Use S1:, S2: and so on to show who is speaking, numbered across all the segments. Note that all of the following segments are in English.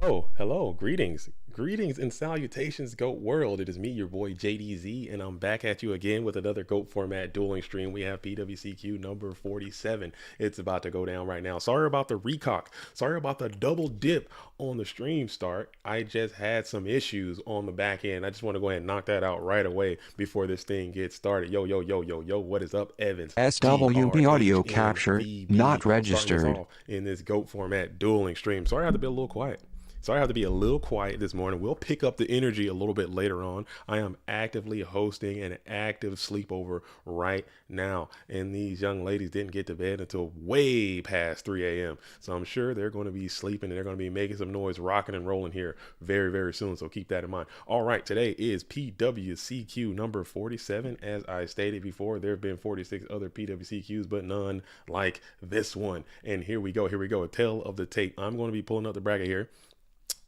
S1: Oh, hello, greetings and salutations, Goat World. It is me, your boy JDZ, and I'm back at you again with another Goat format dueling stream. We have PWCQ number 47. It's about to go down right now. Sorry about the recock. Sorry about the double dip on the stream start. I just had some issues on the back end. I just want to go ahead and knock that out right away before this thing gets started. Yo, yo, yo, yo, yo, what is up, Evans?
S2: SWB audio capture
S1: GRHNVB.
S2: not
S1: Starting this
S2: registered.
S1: off in this Goat format dueling stream. Sorry I have to be a little quiet. So I have to be a little quiet this morning. We'll pick up the energy a little bit later on. I am actively hosting an active sleepover right now. And these young ladies didn't get to bed until way past 3 a.m. So I'm sure they're going to be sleeping and they're going to be making some noise, rocking and rolling here very, very soon. So keep that in mind. All right, today is PWCQ number 47. As I stated before, there have been 46 other PWCQs, but none like this one. And here we go. Here we go. A tale of the tape. I'm going to be pulling up the bracket here.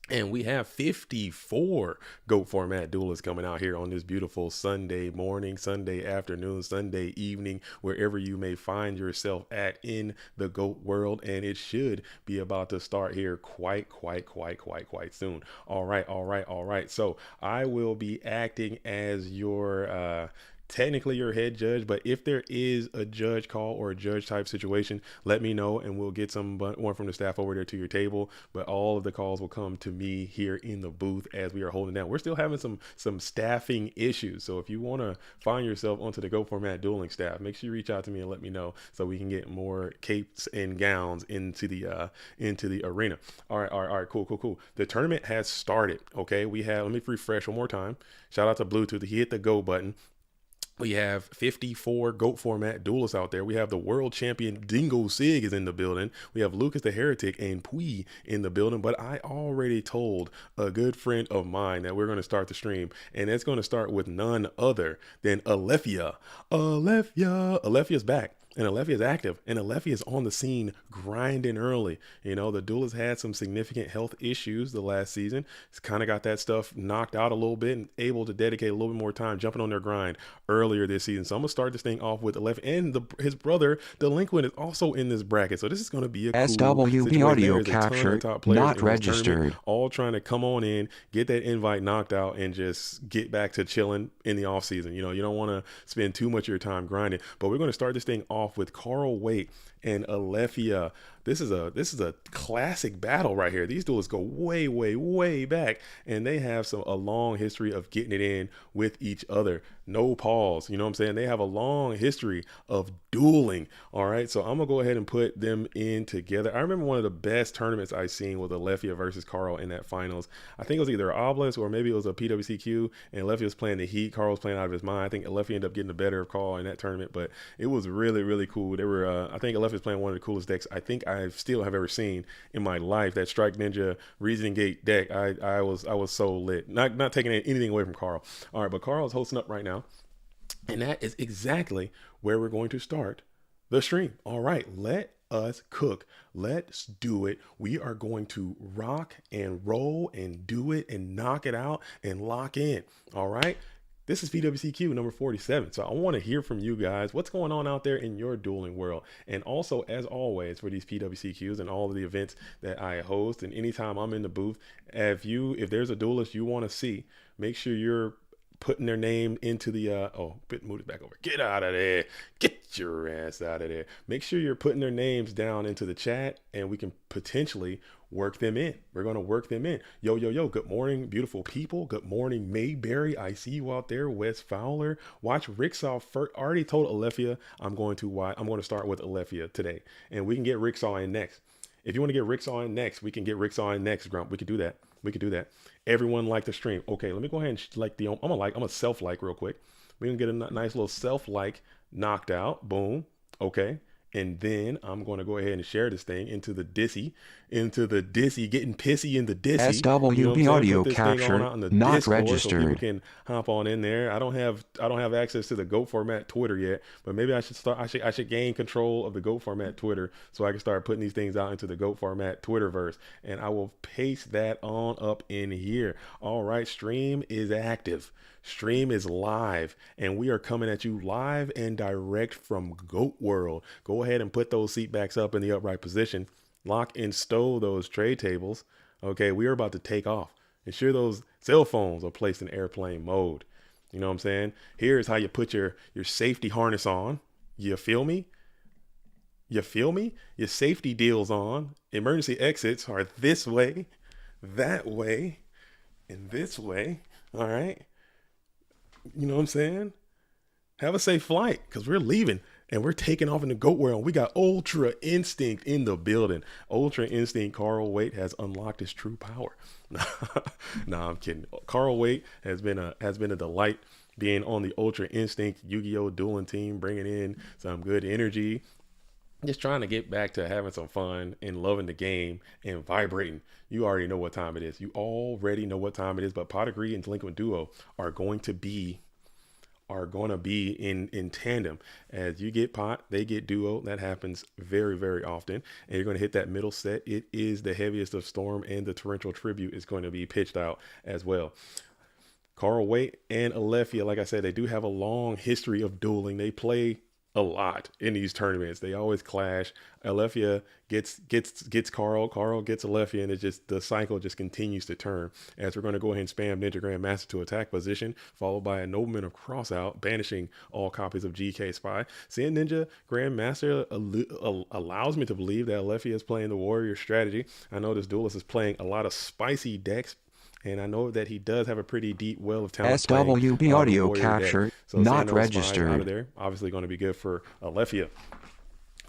S1: And we have 54 GOAT format duelists coming out here on this beautiful Sunday morning, Sunday afternoon, Sunday evening, wherever you may find yourself at in the GOAT world. And it should be about to start here quite soon. All right. So I will be acting as your technically your head judge, but if there is a judge call or a judge type situation, let me know and we'll get one from the staff over there to your table. But all of the calls will come to me here in the booth as we are holding down. We're still having some staffing issues, so if you want to find yourself onto the Go Format dueling staff, make sure you reach out to me and let me know so we can get more capes and gowns into the arena. All right, cool. The tournament has started. Okay, let me refresh one more time. Shout out to Bluetooth. He hit the go button. We have 54 GOAT format duelists out there. We have the world champion Dingo Sig is in the building. We have Lucas the Heretic and Pui in the building. But I already told a good friend of mine that we're going to start the stream. And it's going to start with none other than Alethea. Alethea's back. And Alethea is active, and Alethea is on the scene grinding early. You know, the duelist had some significant health issues the last season. It's kind of got that stuff knocked out a little bit and able to dedicate a little bit more time jumping on their grind earlier this season. So I'm going to start this thing off with Alethea. And his brother, Delinquent, is also in this bracket. So this is going to be a cool
S2: SWB
S1: situation. There
S2: audio
S1: is a ton
S2: capture
S1: of top players
S2: not
S1: in this tournament,
S2: registered.
S1: all trying to come on in, get that invite knocked out, and just get back to chilling in the off season. You know, you don't want to spend too much of your time grinding. But we're going to start this thing off with Carl Wait and Alethea. This is a classic battle right here. These duelists go way back, and they have a long history of getting it in with each other. No pause. You know what I'm saying? They have a long history of dueling. All right. So I'm gonna go ahead and put them in together. I remember one of the best tournaments I've seen with Alethea versus Carl in that finals. I think it was either Obelisk or maybe it was a PWCQ, and Alethea was playing the Heat. Carl was playing out of his mind. I think Alethea ended up getting the better of Carl in that tournament, but it was really cool. They were I think Alethea was playing one of the coolest decks I think I still have ever seen in my life. That Strike Ninja Reasoning Gate deck. I was so lit. Not taking anything away from Carl. All right, but Carl is hosting up right now. And that is exactly where we're going to start the stream. All right, let us cook. Let's do it. We are going to rock and roll and do it and knock it out and lock in. All right. This is PWCQ number 47. So I want to hear from you guys. What's going on out there in your dueling world? And also, as always, for these PWCQs and all of the events that I host, and anytime I'm in the booth, if there's a duelist you want to see, make sure you're putting their name into the move it back over. Get out of there. Get your ass out of there. Make sure you're putting their names down into the chat, and we can potentially work them in. We're going to work them in. Yo. Good morning, beautiful people. Good morning, Mayberry. I see you out there. Wes Fowler. Watch Ricksaw first. Already told Alethea I'm going to start with Alethea today, and we can get Ricksaw in next. If you want to get Ricksaw in next, we can get Ricksaw in next, Grump. We could do that. Everyone like the stream. Okay, let me go ahead and I'm gonna self-like real quick. We're gonna get a nice little self-like knocked out. Boom. Okay. And then I'm going to go ahead and share this thing into the Dissy, getting pissy in the Dissy.
S2: SWB audio
S1: Put this
S2: capture
S1: thing on the
S2: not
S1: Discord
S2: registered.
S1: so people can hop on in there. I don't have access to the GOAT format Twitter yet, but maybe I should gain control of the GOAT format Twitter so I can start putting these things out into the GOAT format Twitterverse, and I will paste that on up in here. All right, stream is active. Stream is live, and we are coming at you live and direct from GOAT World. Go ahead and put those seat backs up in the upright position. Lock and stow those tray tables. Okay, we are about to take off. Ensure those cell phones are placed in airplane mode. You know what I'm saying? Here's how you put your safety harness on. You feel me? You feel me? Your safety deals on. Emergency exits are this way, that way, and this way. All right. You know what I'm saying? Have a safe flight because we're leaving and we're taking off in the goat world. We got Ultra Instinct in the building. Ultra Instinct Carl Waite has unlocked his true power. Nah, I'm kidding. Carl Waite has been a delight being on the Ultra Instinct Yu-Gi-Oh! Dueling team, bringing in some good energy. Just trying to get back to having some fun and loving the game and vibrating. You already know what time it is. You already know what time it is. But Pot of Greed and Delinquent Duo are going to be in tandem. As you get pot, they get duo. That happens very, very often. And you're going to hit that middle set. It is the heaviest of Storm, and the Torrential Tribute is going to be pitched out as well. Carl Waite and Alethea, like I said, they do have a long history of dueling. They play a lot in these tournaments. They always clash. Alethea gets Carl. Carl gets Alethea, and the cycle just continues to turn. As we're going to go ahead and spam Ninja Grandmaster to attack position, followed by a Nobleman of Crossout, banishing all copies of GK Spy. Seeing Ninja Grandmaster allows me to believe that Alethea is playing the warrior strategy. I know this duelist is playing a lot of spicy decks, and I know that he does have a pretty deep well of talent.
S2: SWB audio capture,
S1: so not registered. Out of there, obviously going to be good for Alethea.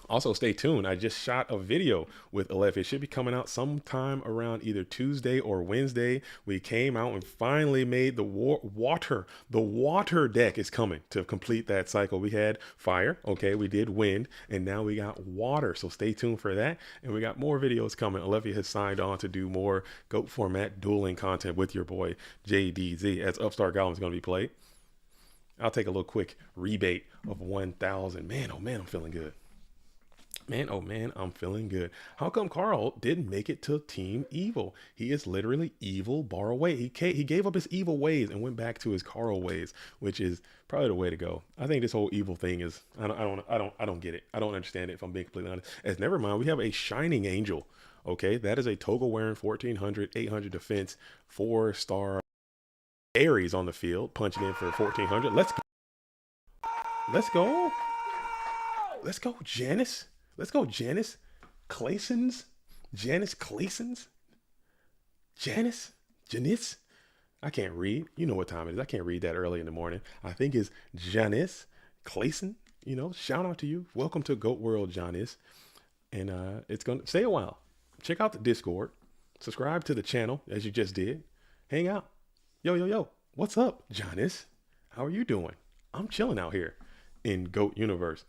S1: Also, stay tuned. I just shot a video with Alethea. It should be coming out sometime around either Tuesday or Wednesday. We came out and finally made the water. The water deck is coming to complete that cycle. We had fire. Okay, we did wind, and now we got water. So stay tuned for that. And we got more videos coming. Alethea has signed on to do more GOAT format dueling content with your boy JDZ, as Upstart Goblin is going to be played. I'll take a little quick rebate of 1,000. Man, oh man, I'm feeling good. Man, oh man, I'm feeling good. How come Carl didn't make it to Team Evil? He is literally evil bar away. He gave up his evil ways and went back to his Carl ways, which is probably the way to go. I think this whole evil thing is, I don't get it. I don't understand it, if I'm being completely honest. As never mind, we have a Shining Angel. Okay, that is a Toga wearing 1400, 800 defense, 4-star Aries on the field, punching in for 1400. Let's go. Let's go. Let's go, Janice. Let's go, Janice Claysons. Janice Claysons. Janice. I can't read. You know what time it is. I can't read that early in the morning. I think it's Janice Clayson. You know, shout out to you. Welcome to Goat World, Janice. And it's going to stay a while. Check out the Discord. Subscribe to the channel as you just did. Hang out. Yo. What's up, Janice? How are you doing? I'm chilling out here in Goat Universe.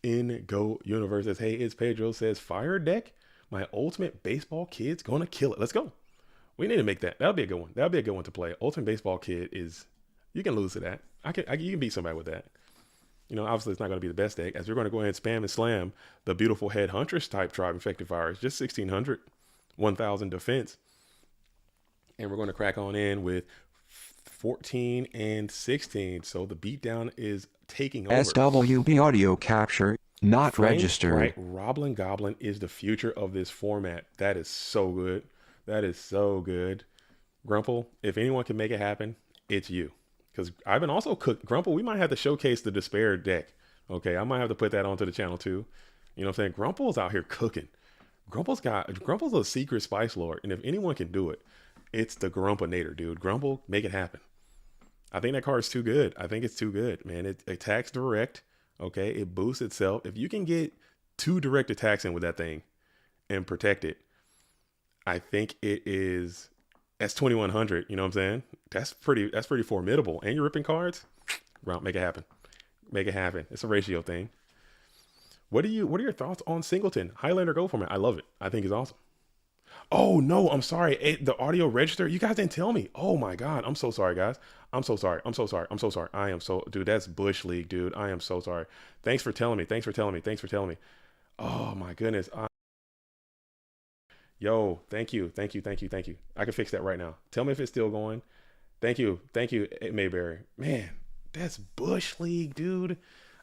S1: In Go Universe, as Hey It's Pedro says, fire deck, my ultimate baseball kid's gonna kill it. Let's go. We need to make that. That'll be a good one. That'll be a good one to play. Ultimate baseball kid is, you can lose to that. You can beat somebody with that. You know, obviously it's not going to be the best deck, as we're going to go ahead and spam and slam the beautiful head huntress type tribe infected fires. Just 1600, 1000 defense, and we're going to crack on in with 14 and 16. So the beatdown is taking over.
S2: SWB audio capture, not
S1: Frank
S2: registered.
S1: Right, Roblin Goblin is the future of this format. That is so good. That is so good. Grumple, if anyone can make it happen, it's you. Because I've been also cooked. Grumple, we might have to showcase the Despair deck. Okay, I might have to put that onto the channel too. You know what I'm saying? Grumple's out here cooking. Grumple's a secret spice lord. And if anyone can do it, it's the Grumpinator, dude. Grumple, make it happen. I think that card's too good. I think it's too good, man. It attacks direct. Okay, it boosts itself. If you can get 2 direct attacks in with that thing and protect it, I think it is. That's 2100. You know what I'm saying? That's pretty formidable. And you're ripping cards. Well, make it happen. Make it happen. It's a ratio thing. What are your thoughts on Singleton Highlander Go format? I love it. I think it's awesome. Oh no, I'm sorry. The audio register. You guys didn't tell me. Oh my God. I'm so sorry, guys. I'm so sorry. I am so, dude, that's Bush League, dude. I am so sorry. Thanks for telling me. Oh my goodness. Yo, thank you. I can fix that right now. Tell me if it's still going. Thank you, Mayberry. Man, that's Bush League, dude.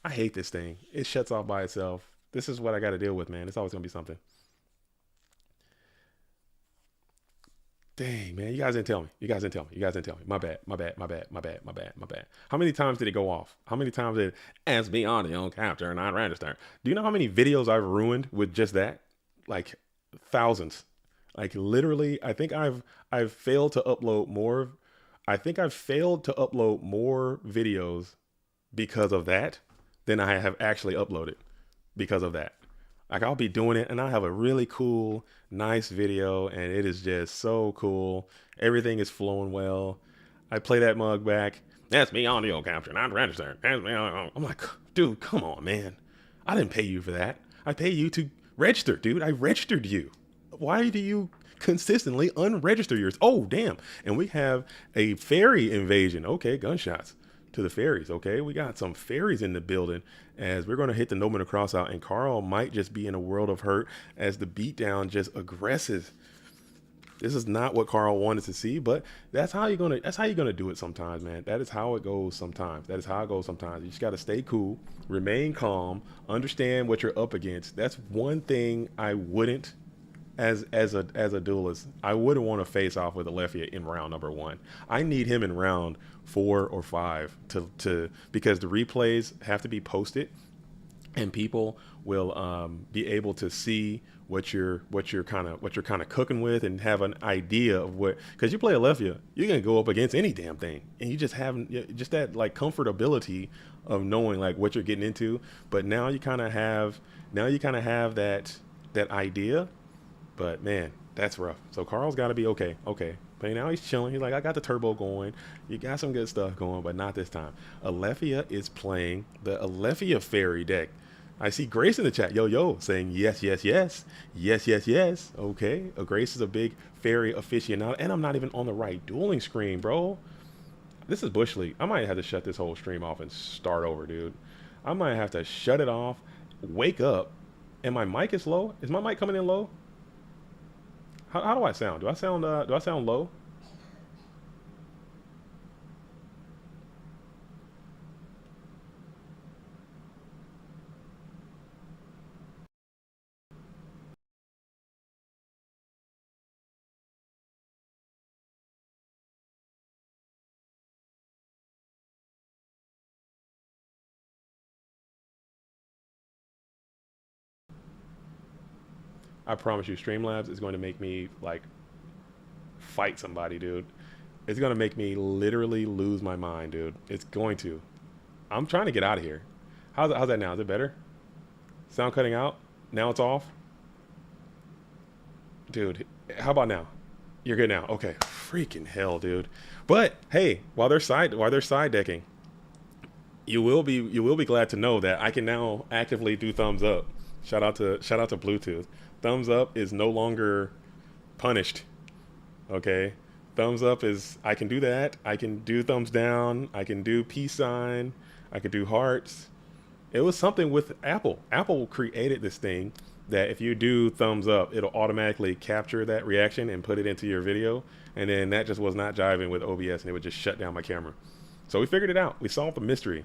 S1: I hate this thing. It shuts off by itself. This is what I got to deal with, man. It's always gonna be something. Dang, man, you guys didn't tell me. You guys didn't tell me. You guys didn't tell me. My bad. My bad. My bad. My bad. My bad. My bad. How many times did it go off? How many times did SB audio capture and not register? Do you know how many videos I've ruined with just that? Like thousands. Like literally, I think I've failed to upload more. I think I've failed to upload more videos because of that than I have actually uploaded because of that. Like I'll be doing it and I have a really cool, nice video and it is just so cool. Everything is flowing well. I play that mug back. That's me audio capture, not registered. That's me. I'm like, dude, come on, man. I didn't pay you for that. I pay you to register, dude. I registered you. Why do you consistently unregister yours? Oh, damn. And we have a fairy invasion. Okay, gunshots to the fairies. Okay, we got some fairies in the building as we're going to hit the Nomen Cross out, and Carl might just be in a world of hurt as the beatdown just aggressive. This is not what Carl wanted to see, but that's how you're gonna do it sometimes, man. That is how it goes sometimes. That is how it goes sometimes. You just gotta stay cool, remain calm, understand what you're up against. That's one thing I wouldn't as a duelist, I wouldn't want to face off with Alethea in round number 1. I need him in round 4 or 5 to because the replays have to be posted and people will be able to see what you're kind of cooking with and have an idea of what, because you play Alethea, you're gonna go up against any damn thing and you just have just that like comfortability of knowing like what you're getting into. But now you kind of have that idea. But man, that's rough. So Carl's got to be okay. Okay. But now he's chilling. He's like, I got the turbo going. You got some good stuff going, but not this time. Alethea is playing the Alethea fairy deck. I see Grace in the chat. Yo, saying yes, yes, yes. Yes, yes, yes. Okay. Grace is a big fairy aficionado. And I'm not even on the right dueling screen, bro. This is Bush League. I might have to shut this whole stream off and start over, dude. I might have to shut it off, wake up, and my mic is low. Is my mic coming in low? How do I sound? Do I sound low? I promise you, Streamlabs is going to make me like fight somebody, dude. It's gonna make me literally lose my mind, dude. It's going to. I'm trying to get out of here. How's that now? Is it better? Sound cutting out? Now it's off? Dude, how about now? You're good now. Okay. Freaking hell, dude. But hey, while they're side decking, you will be glad to know that I can now actively do thumbs up. Shout out to Bluetooth. Thumbs up is no longer punished. Okay. Thumbs up is, I can do that. I can do thumbs down. I can do peace sign. I could do hearts. It was something with Apple. Apple created this thing that if you do thumbs up, it'll automatically capture that reaction and put it into your video. And then that just was not jiving with OBS and it would just shut down my camera. So we figured it out. We solved the mystery.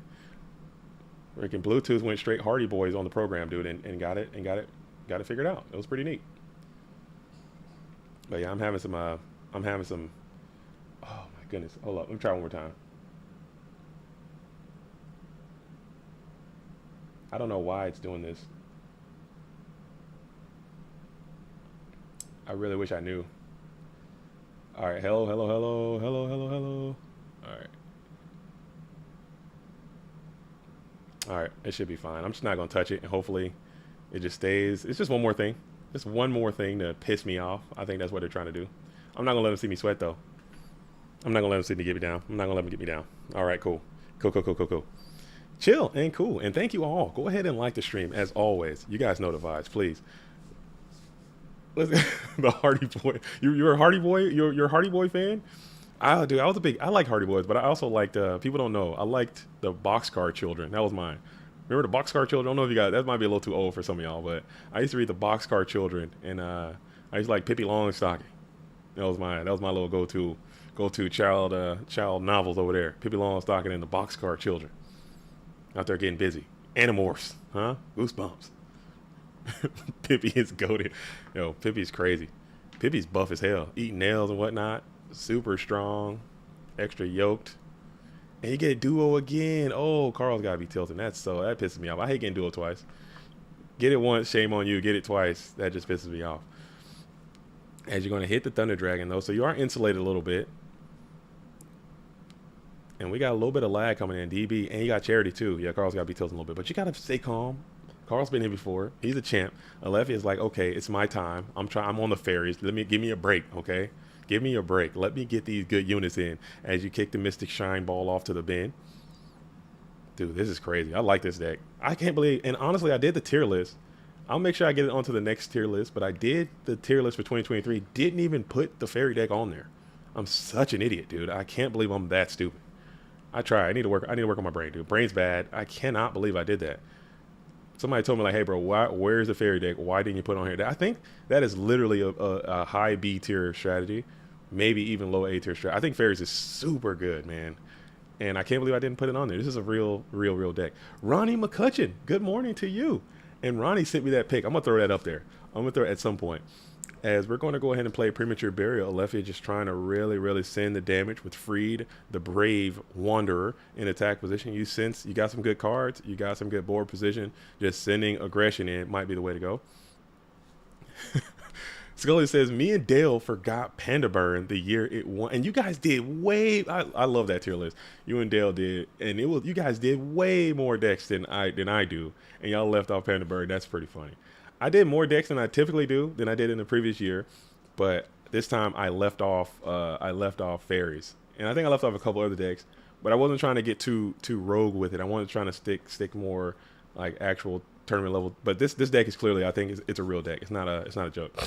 S1: Freaking Bluetooth went straight Hardy Boys on the program, dude, and got it figured out. It was pretty neat. But yeah, I'm having some, oh my goodness. Hold up, let me try one more time. I don't know why it's doing this. I really wish I knew. All right, hello. All right, it should be fine. I'm just not gonna touch it, and hopefully it just stays. It's just one more thing. Just one more thing to piss me off. I think that's what they're trying to do. I'm not gonna let them see me sweat though. I'm not gonna let them see me get me down. I'm not gonna let them get me down. All right, cool. Cool. Chill and cool. And thank you all. Go ahead and like the stream as always. You guys know the vibes, please. The Hardy Boy. You're a Hardy Boy? You're a Hardy Boy fan? I like Hardy Boys, but I also liked, people don't know, I liked the Boxcar Children. That was mine. Remember the Boxcar Children? I don't know if you guys, that might be a little too old for some of y'all, but I used to read the Boxcar Children, and I used to like Pippi Longstocking. That was my little go-to child novels over there. Pippi Longstocking and the Boxcar Children. Out there getting busy. Animorphs, huh? Goosebumps. Pippi is goated. Yo, Pippi's crazy. Pippi's buff as hell, eating nails and whatnot. Super strong, extra yoked. And you get duo again. Oh, Carl's gotta be tilting. That pisses me off. I hate getting duo twice. Get it once, shame on you. Get it twice, that just pisses me off. As you're gonna hit the Thunder Dragon though, so you are insulated a little bit. And we got a little bit of lag coming in, DB, and you got Charity too. Yeah, Carl's got to be tilting a little bit, but you got to stay calm. Carl's been here before. He's a champ. Alefi is like, okay, it's my time. I'm on the fairies. Give me a break, okay? Give me a break. Let me get these good units in as you kick the Mystic Shine ball off to the bin. Dude, this is crazy. I like this deck. I can't believe, and honestly, I did the tier list. I'll make sure I get it onto the next tier list, but I did the tier list for 2023. Didn't even put the fairy deck on there. I'm such an idiot, dude. I can't believe I'm that stupid. I try. I need to work on my brain, dude. Brain's bad. I cannot believe I did that. Somebody told me like, hey, bro, where's the fairy deck? Why didn't you put it on here? I think that is literally a high B tier strategy, maybe even low A tier strategy. I think fairies is super good, man. And I can't believe I didn't put it on there. This is a real deck. Ronnie McCutcheon, good morning to you. And Ronnie sent me that pic. I'm going to throw that up there. I'm going to throw it at some point. As we're going to go ahead and play Premature Burial, Alefi just trying to really send the damage with Freed, the Brave Wanderer in attack position. You sense you got some good cards, you got some good board position. Just sending aggression in might be the way to go. Scully says, me and Dale forgot Panda Burn the year it won. And you guys did way, I love that tier list. You and Dale did. And you guys did way more decks than I do. And y'all left off Panda Burn. That's pretty funny. I did more decks than I typically do than I did in the previous year, but this time I left off fairies, and I think I left off a couple other decks, but I wasn't trying to get too rogue with it. I wanted to try to stick more like actual tournament level. But this deck is clearly, I think it's a real deck. It's not a joke.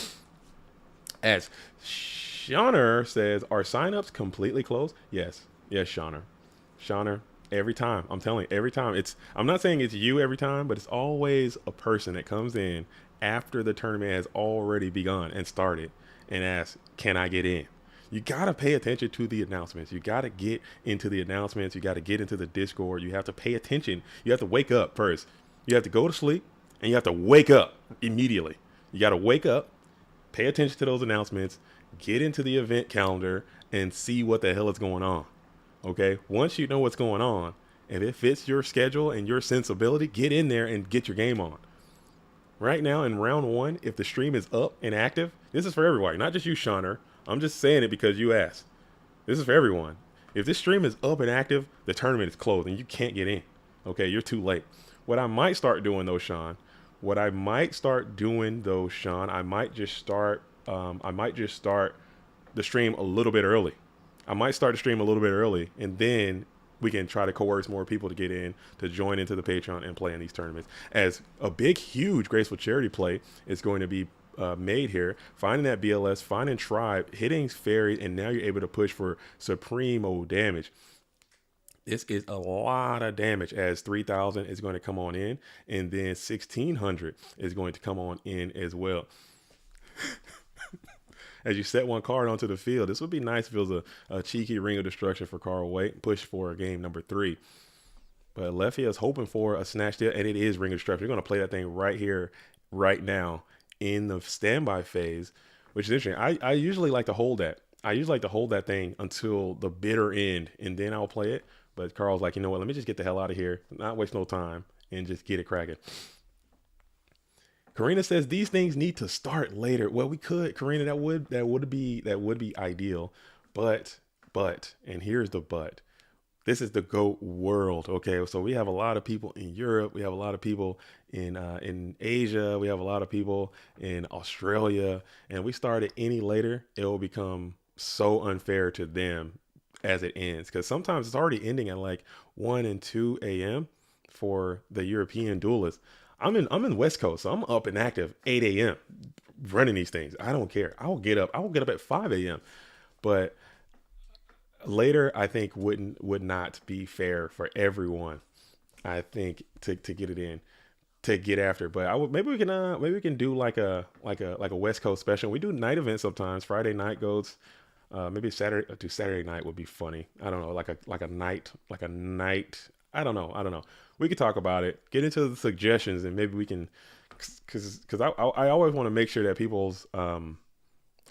S1: As Shauner says, are signups completely closed? Yes, Shauner. Every time, I'm telling you, every time. I'm not saying it's you every time, but it's always a person that comes in after the tournament has already begun and started and asks, can I get in? You got to pay attention to the announcements. You got to get into the announcements. You got to get into the Discord. You have to pay attention. You have to wake up first. You have to go to sleep, and you have to wake up immediately. You got to wake up, pay attention to those announcements, get into the event calendar, and see what the hell is going on. Okay, once you know what's going on, if it fits your schedule and your sensibility, get in there and get your game on. Right now in round one, if the stream is up and active, this is for everybody, not just you, Shauner. I'm just saying it because you asked. This is for everyone. If this stream is up and active, the tournament is closed and you can't get in. Okay, you're too late. What I might start doing though, Sean, I might just start the stream a little bit early. I might start the stream a little bit early, and then we can try to coerce more people to get in, to join into the Patreon and play in these tournaments. As a big, huge Graceful Charity play is going to be made here, finding that BLS, finding Tribe, hitting Fairy, and now you're able to push for Supremo damage. This is a lot of damage, as 3,000 is going to come on in, and then 1,600 is going to come on in as well. As you set one card onto the field, this would be nice if it was a cheeky Ring of Destruction for Carl Waite, push for game number 3. But Lefty is hoping for a snatch deal, and it is Ring of Destruction. You're going to play that thing right here, right now, in the standby phase, which is interesting. I usually like to hold that. I usually like to hold that thing until the bitter end, and then I'll play it. But Carl's like, you know what, let me just get the hell out of here, not waste no time, and just get it cracking. Karina says these things need to start later. Well, we could, Karina, that would be ideal, but, and here's the but. This is the GOAT world, okay? So we have a lot of people in Europe, we have a lot of people in Asia, we have a lot of people in Australia, and we start it any later, it will become so unfair to them as it ends, because sometimes it's already ending at like 1 and 2 a.m. for the European duelists. I'm in West Coast, so I'm up and active 8 a.m. running these things. I don't care. I will get up at 5 a.m. But later, I think would not be fair for everyone. I think to get it in, to get after. But maybe we can do like a West Coast special. We do night events sometimes. Friday night goes. Maybe Saturday night would be funny. I don't know, like a night. I don't know. We could talk about it, get into the suggestions, and maybe we can, because I always want to make sure that people's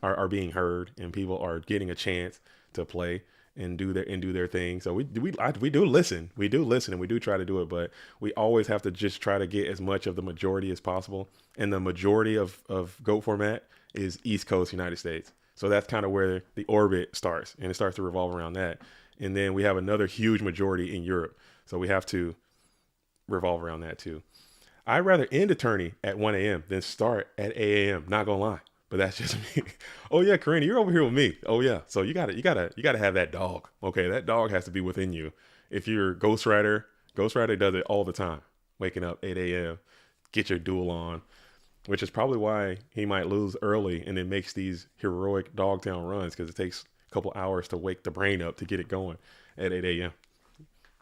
S1: are being heard and people are getting a chance to play and do their thing. So we do listen. We do listen and we do try to do it, but we always have to just try to get as much of the majority as possible. And the majority of GOAT format is East Coast United States. So that's kind of where the orbit starts, and it starts to revolve around that. And then we have another huge majority in Europe. So we have to revolve around that too. I'd rather end a tourney at 1 a.m. than start at 8 a.m. Not gonna lie, but that's just me. Oh yeah, Karina, you're over here with me. Oh yeah, so you gotta have that dog. Okay, that dog has to be within you. If you're Ghost Rider does it all the time. Waking up 8 a.m., get your duel on, which is probably why he might lose early and then makes these heroic Dogtown runs, because it takes a couple hours to wake the brain up to get it going at 8 a.m.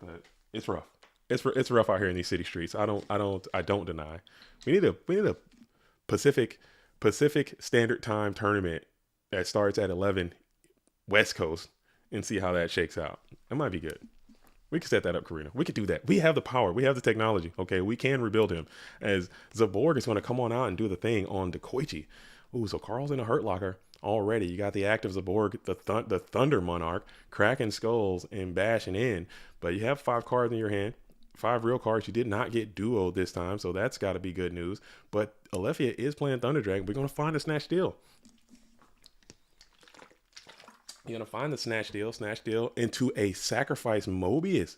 S1: But it's rough. It's rough out here in these city streets. I don't deny. We need a Pacific Standard Time tournament that starts at 11 West Coast and see how that shakes out. It might be good. We can set that up, Karina. We could do that. We have the power. We have the technology. Okay, we can rebuild him. As Zaborg is going to come on out and do the thing on Dekoichi. Ooh, so Carl's in a hurt locker already. You got the active Zaborg, the Thunder Monarch, cracking skulls and bashing in. But you have 5 cards in your hand. 5 real cards. You did not get duo this time, so that's got to be good news. But Alethea is playing Thunder Dragon. We're going to find a Snatch Deal. You're going to find the Snatch Deal into a Sacrifice Mobius.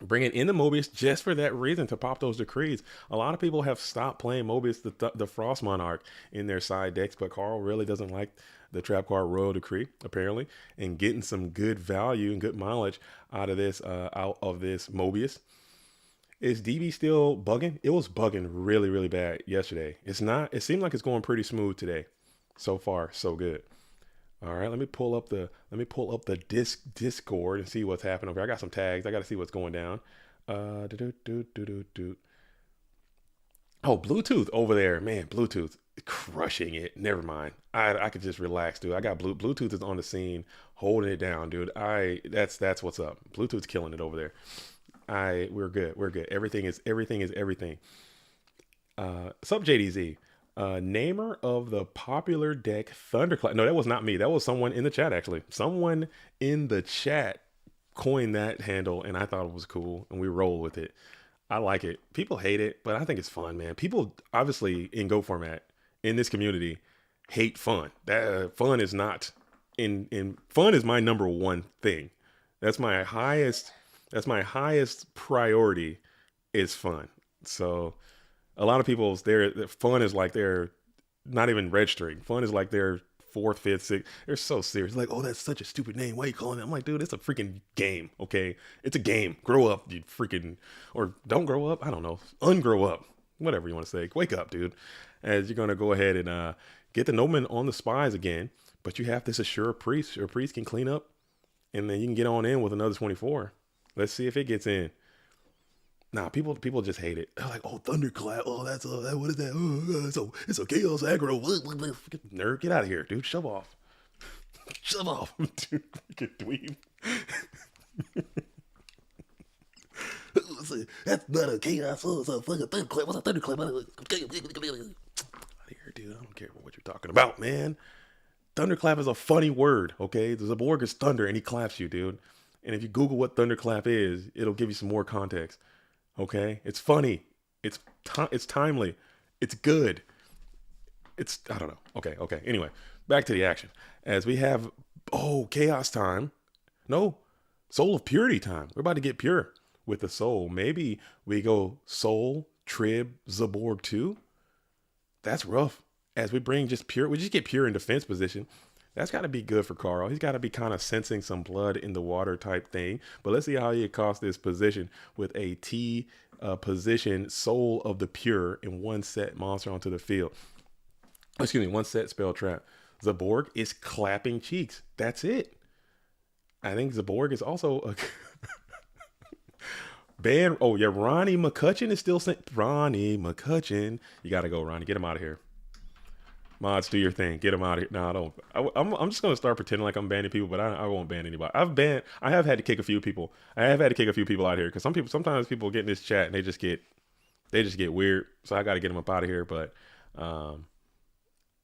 S1: Bringing in the Mobius just for that reason, to pop those decrees. A lot of people have stopped playing Mobius, the Frost Monarch, in their side decks, but Carl really doesn't like the trap card Royal Decree, apparently, and getting some good value and good mileage out of this Mobius. Is DB still bugging? It was bugging really, really bad yesterday. It's not. It seemed like it's going pretty smooth today. So far, so good. All right, let me pull up the Discord and see what's happening over here. I got some tags. I got to see what's going down. Oh, Bluetooth over there, man. Bluetooth crushing it. Never mind. I could just relax, dude. I got Bluetooth is on the scene, holding it down, dude. That's what's up. Bluetooth's killing it over there. We're good. Everything is everything. Sup JDZ. Namer of the popular deck Thunderclap. No, that was not me. That was someone in the chat, actually. Someone in the chat coined that handle, and I thought it was cool, and we roll with it. I like it. People hate it, but I think it's fun, man. People, obviously, in Go format, in this community, hate fun. That fun is not fun is my number one thing. That's my highest priority, is fun. So a lot of people's fun is like they're not even registering. Fun is like their 4th, 5th, 6th. They're so serious. Like, oh, that's such a stupid name. Why are you calling it? I'm like, dude, it's a freaking game. Okay, it's a game. Grow up, you freaking, or don't grow up. I don't know. Ungrow up. Whatever you want to say. Wake up, dude. As you're gonna go ahead and get the Nomen on the spies again, but you have this Assure Priest. Your Priest can clean up, and then you can get on in with another 24. Let's see if it gets in. Nah, people just hate it. They're like, oh, Thunderclap. Oh, that's what is that? Oh, it's a chaos aggro. Nerd, get out of here, dude. Shove off. Shove off, dude. Freaking dweeb. That's not a chaos. It's a fucking Thunderclap. What's a Thunderclap? Out of here, dude. I don't care what you're talking about, man. Thunderclap is a funny word, okay? The Zaborg is thunder, and he claps you, dude. And if you Google what Thunderclap is, it'll give you some more context. Okay, it's funny, it's timely, it's good. I don't know. Okay. Anyway, back to the action. As we have Chaos time. No, Soul of Purity time. We're about to get pure with the soul. Maybe we go Soul, Trib, Zaborg 2. That's rough. As we bring just pure, we just get pure in defense position. That's got to be good for Carl. He's got to be kind of sensing some blood in the water type thing. But let's see how he accosts this position with a T position Soul of the Pure and 1 set monster onto the field. Excuse me, 1 set spell trap. Zaborg is clapping cheeks. That's it. I think Zaborg is also a ban. Oh yeah, Ronnie McCutcheon is still sent. Ronnie McCutcheon, you got to go, Ronnie. Get him out of here. Mods, do your thing. Get them out of here. No, I don't. I'm just gonna start pretending like I'm banning people, but I won't ban anybody. I have had to kick a few people. I have had to kick a few people out here because sometimes people get in this chat and they just get weird. So I got to get them up out of here. But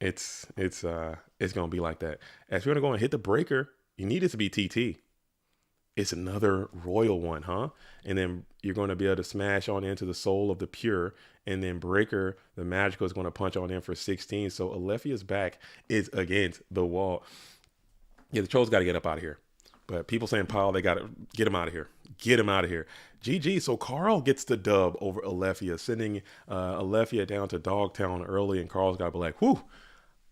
S1: It's gonna be like that. As we're gonna go and hit the breaker, you need it to be TT. It's another royal one, huh? And then you're going to be able to smash on into the soul of the pure, and then breaker, the magical is going to punch on in for 16. So Alefia's back is against the wall. Yeah, the trolls got to get up out of here. But people saying Paul, they got to get him out of here. Get him out of here. GG. So Carl gets the dub over Alefia, sending Alefia down to Dogtown early, and Carl's got to be like, whew,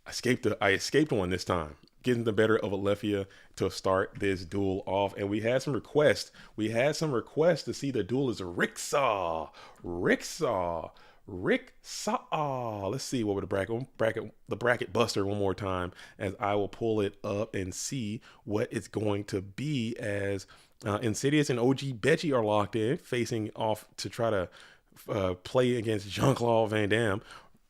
S1: I escaped one this time. Getting the better of Alefia to start this duel off. And we had some requests. To see the duel is Ricksaw. Let's see what would the bracket buster one more time as I will pull it up and see what it's going to be as Insidious and OG Betchy are locked in, facing off to try to play against Jean-Claude Van Damme.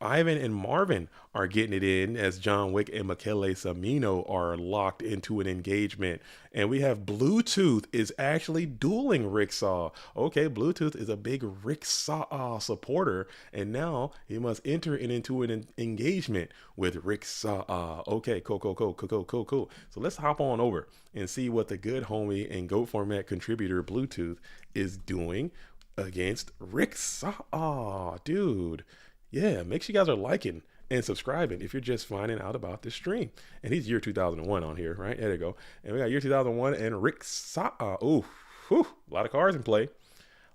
S1: Ivan and Marvin are getting it in as John Wick and Michele Samino are locked into an engagement. And we have Bluetooth is actually dueling Ricksaw. Okay, Bluetooth is a big Ricksaw supporter, and now he must enter into an engagement with Ricksaw. Okay, cool. So let's hop on over and see what the good homie and GOAT format contributor Bluetooth is doing against Ricksaw. Dude. Yeah, make sure you guys are liking and subscribing if you're just finding out about this stream. And he's year 2001 on here, right? There you go. And we got year 2001 and Rick Sa'a. Ooh, whew, a lot of cards in play.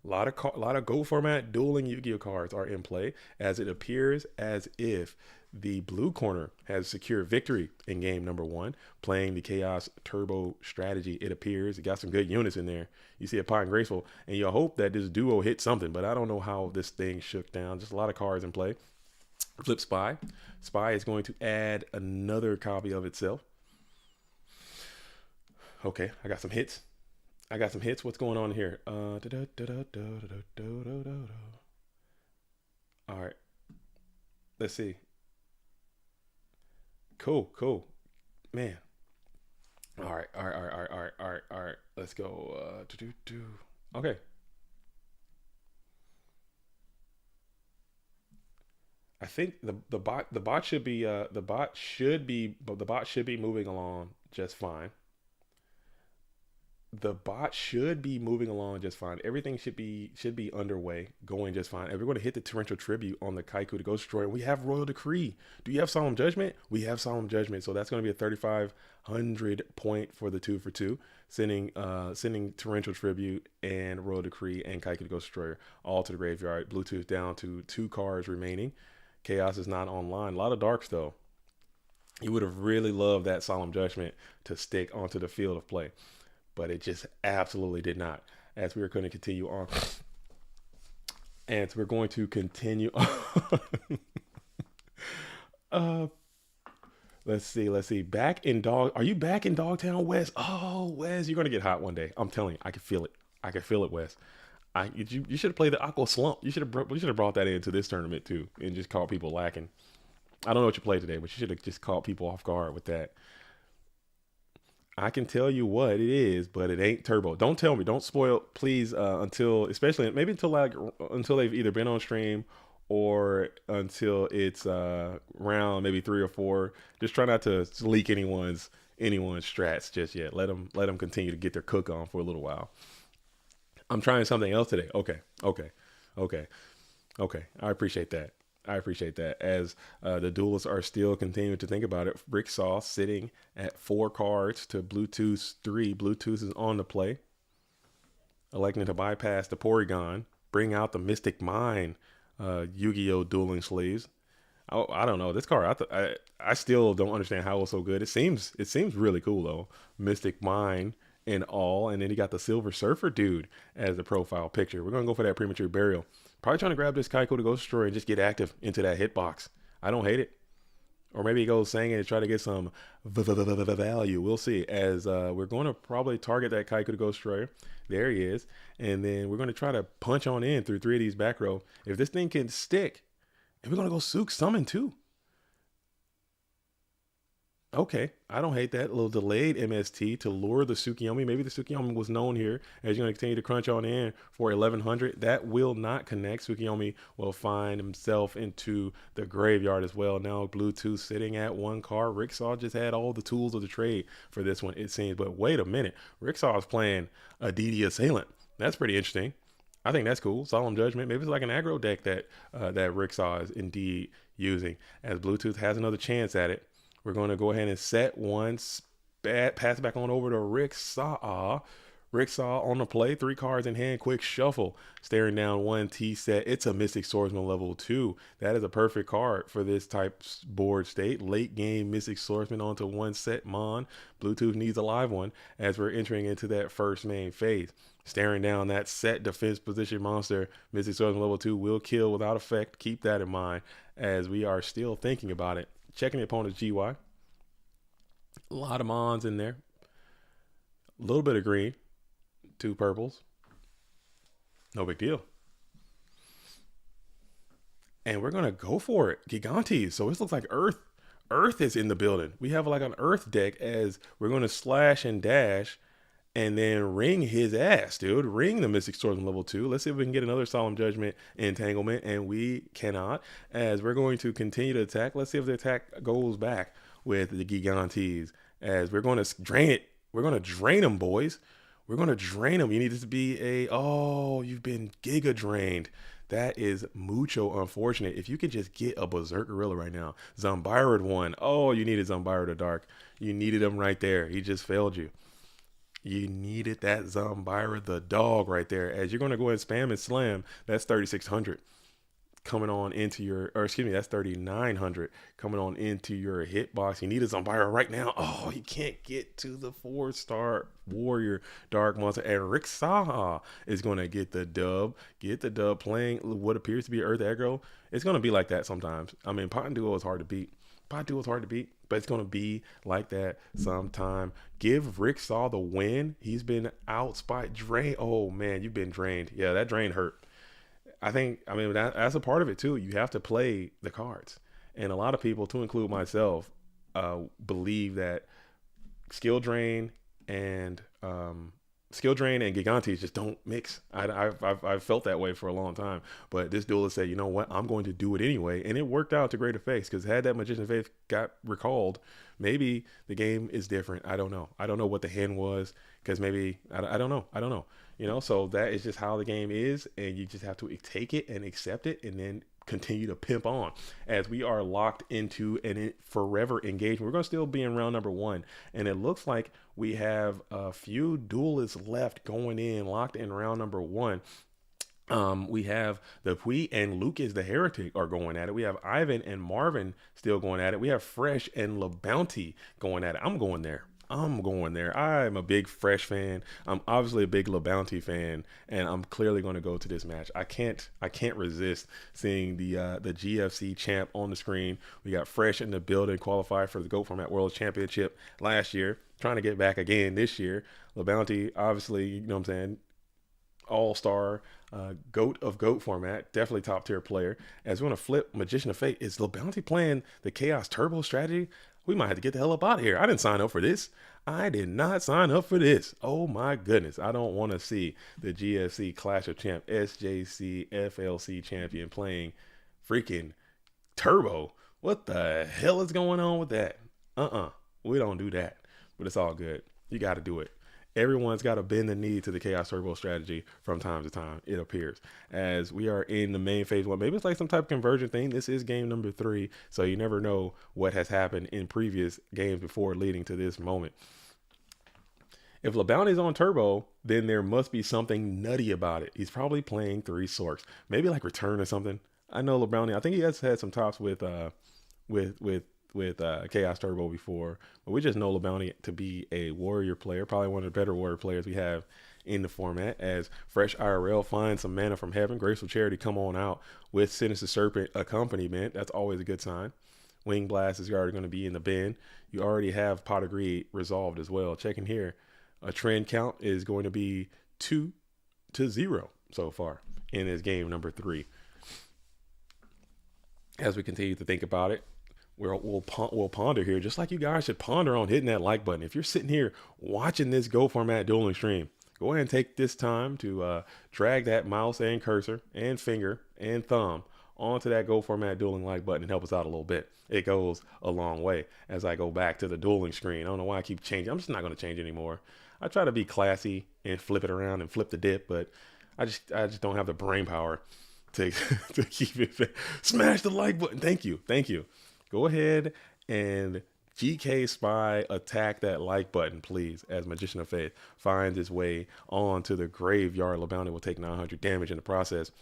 S1: A lot of Go format dueling Yu-Gi-Oh cards are in play, as it appears as if the blue corner has secured victory in game number 1, playing the Chaos Turbo strategy. It appears it got some good units in there. You see a Pine Graceful, and you hope that this duo hit something, but I don't know how this thing shook down. Just a lot of cards in play. Flip Spy. Spy is going to add another copy of itself. Okay, I got some hits. What's going on here? All right. Let's see. Cool. Man. All right. Let's go. Okay. I think the bot should be moving along just fine. Everything should be underway, going just fine. And we're going to hit the torrential tribute on the Kaiku to Ghost Destroyer. We have Royal Decree. Do you have Solemn Judgment? We have Solemn Judgment. So that's going to be a 3,500 point for the 2-for-2, sending torrential tribute and Royal Decree and Kaiku to Ghost Destroyer all to the graveyard. Bluetooth down to 2 cards remaining. Chaos is not online. A lot of darks though. You would have really loved that Solemn Judgment to stick onto the field of play, but it just absolutely did not. As we are going to continue on. And we're going to continue on. Let's see. Back in Are you back in Dogtown, Wes? Oh, Wes, you're going to get hot one day. I'm telling you, I can feel it, Wes. You should have played the Aqua Slump. You should have brought that into this tournament too, and just caught people lacking. I don't know what you played today, but you should have just caught people off guard with that. I can tell you what it is, but it ain't turbo. Don't tell me. Don't spoil, please. Until they've either been on stream or until it's round maybe 3 or 4. Just try not to leak anyone's strats just yet. Let them continue to get their cook on for a little while. I'm trying something else today. Okay. I appreciate that. As the duelists are still continuing to think about it. Ricksaw sitting at 4 cards to Bluetooth's 3. Bluetooth is on the play, electing to bypass the Porygon, bring out the Mystic Mine Yu-Gi-Oh dueling sleeves. I don't know this card. I still don't understand how it's so good. It seems really cool though. Mystic Mine and all, and then he got the Silver Surfer dude as the profile picture. We're gonna go for that Premature Burial. Probably trying to grab this Kaiko to Ghost Destroyer and just get active into that hitbox. I don't hate it. Or maybe he goes saying it to try to get some value. We'll see. As we're going to probably target that Kaiko to Ghost Destroyer. There he is. And then we're going to try to punch on in through 3 of these back row. If this thing can stick, and we're going to go Sook Summon too. Okay, I don't hate that. A little delayed MST to lure the Tsukiyomi. Maybe the Tsukiyomi was known here as you're going to continue to crunch on in for 1100. That will not connect. Tsukiyomi will find himself into the graveyard as well. Now Bluetooth sitting at one card. Ricksaw just had all the tools of the trade for this one, it seems. But wait a minute. Ricksaw is playing a DD Assailant. That's pretty interesting. I think that's cool. Solemn Judgment. Maybe it's like an aggro deck that that Ricksaw is indeed using, as Bluetooth has another chance at it. We're going to go ahead and set one, pass it back on over to Ricksaw. Ricksaw on the play, 3 cards in hand, quick shuffle, staring down one T set. It's a Mystic Swordsman level 2. That is a perfect card for this type board state. Late game Mystic Swordsman onto one set Mon. Bluetooth needs a live one as we're entering into that first main phase. Staring down that set defense position monster, Mystic Swordsman level 2 will kill without effect. Keep that in mind as we are still thinking about it. Checking the opponent's GY. A lot of Mons in there. A little bit of green. 2 purples. No big deal. And we're going to go for it. Gigantes. So this looks like Earth. Earth is in the building. We have like an Earth deck as we're going to slash and dash and then ring his ass, dude. Ring the Mystic Swordsman level 2. Let's see if we can get another Solemn Judgment entanglement, and we cannot, as we're going to continue to attack. Let's see if the attack goes back with the Gigantes, as we're going to drain it. We're going to drain them, boys. We're going to drain them. You need this to be you've been giga drained. That is mucho unfortunate. If you could just get a Berserk Gorilla right now. Zombyra won. Oh, you needed Zombyra the Dark. You needed him right there. He just failed you. You needed that Zombyra the dog right there. As you're going to go ahead and spam and slam, that's 3,600 coming on into your, or excuse me, that's 3,900 coming on into your hitbox. You need a Zombyra right now. Oh, you can't get to the 4-star warrior dark monster. And Rick Saha is going to get the dub. Playing what appears to be Earth aggro. It's going to be like that sometimes. I mean, Pot and Duo is hard to beat. But it's going to be like that sometime. Give Rick Saw the win. He's been outspot drained. Oh, man, you've been drained. Yeah, that drain hurt. I mean, that's a part of it, too. You have to play the cards. And a lot of people, to include myself, believe that skill drain and Gigantes just don't mix. I've felt that way for a long time. But this duelist said, you know what? I'm going to do it anyway. And it worked out to great effect, because had that Magician Faith got recalled, maybe the game is different. I don't know. I don't know what the hand was, because maybe, I don't know. You know, so that is just how the game is. And you just have to take it and accept it, and then continue to pimp on, as we are locked into an forever engagement. We're going to still be in round number 1, and it looks like we have a few duelists left going in, locked in round number 1. We have the Pui and Lucas the Heretic are going at it. We have Ivan and Marvin still going at it. We have Fresh and LeBounty going at it. I'm going there. I'm a big Fresh fan. I'm obviously a big LeBounty fan, and I'm clearly going to go to this match. I can't resist seeing the GFC champ on the screen. We got Fresh in the building, qualified for the GOAT Format World Championship last year, trying to get back again this year. LeBounty, obviously, you know what I'm saying, all-star, GOAT of GOAT format, definitely top tier player. As we're going to flip Magician of Fate, is LeBounty playing the Chaos Turbo strategy? We might have to get the hell up out of here. I didn't sign up for this. I did not sign up for this. Oh my goodness. I don't want to see the GFC Clash of Champ SJC FLC champion playing freaking Turbo. What the hell is going on with that? We don't do that. But it's all good. You got to do it. Everyone's got to bend the knee to the Chaos Turbo strategy from time to time, it appears. As we are in the main phase 1, maybe it's like some type of conversion thing. This is game number 3, so you never know what has happened in previous games before leading to this moment. If LeBounty's on Turbo, then there must be something nutty about it. He's probably playing 3 Sorks, maybe like Return or something. I know LeBounty, I think he has had some tops with Chaos Turbo before, but we just know LeBounty to be a warrior player, probably one of the better warrior players we have in the format. As Fresh IRL finds some mana from heaven, Graceful Charity come on out with Sinister Serpent accompaniment. That's always a good sign. Wing Blast is already going to be in the bin. You already have Pot of Greed resolved as well. Checking here, a trend count is going to be 2-0 so far in this game number 3. As we continue to think about it, we'll ponder here, just like you guys should ponder on hitting that like button. If you're sitting here watching this Go Format dueling stream, go ahead and take this time to drag that mouse and cursor and finger and thumb onto that Go Format dueling like button and help us out a little bit. It goes a long way as I go back to the dueling screen. I don't know why I keep changing. I'm just not going to change anymore. I try to be classy and flip it around and flip the dip, but I just don't have the brain power to to keep it. Smash the like button. Thank you. Go ahead and GK Spy attack that like button, please, as Magician of Faith finds his way onto the graveyard. LeBounty will take 900 damage in the process.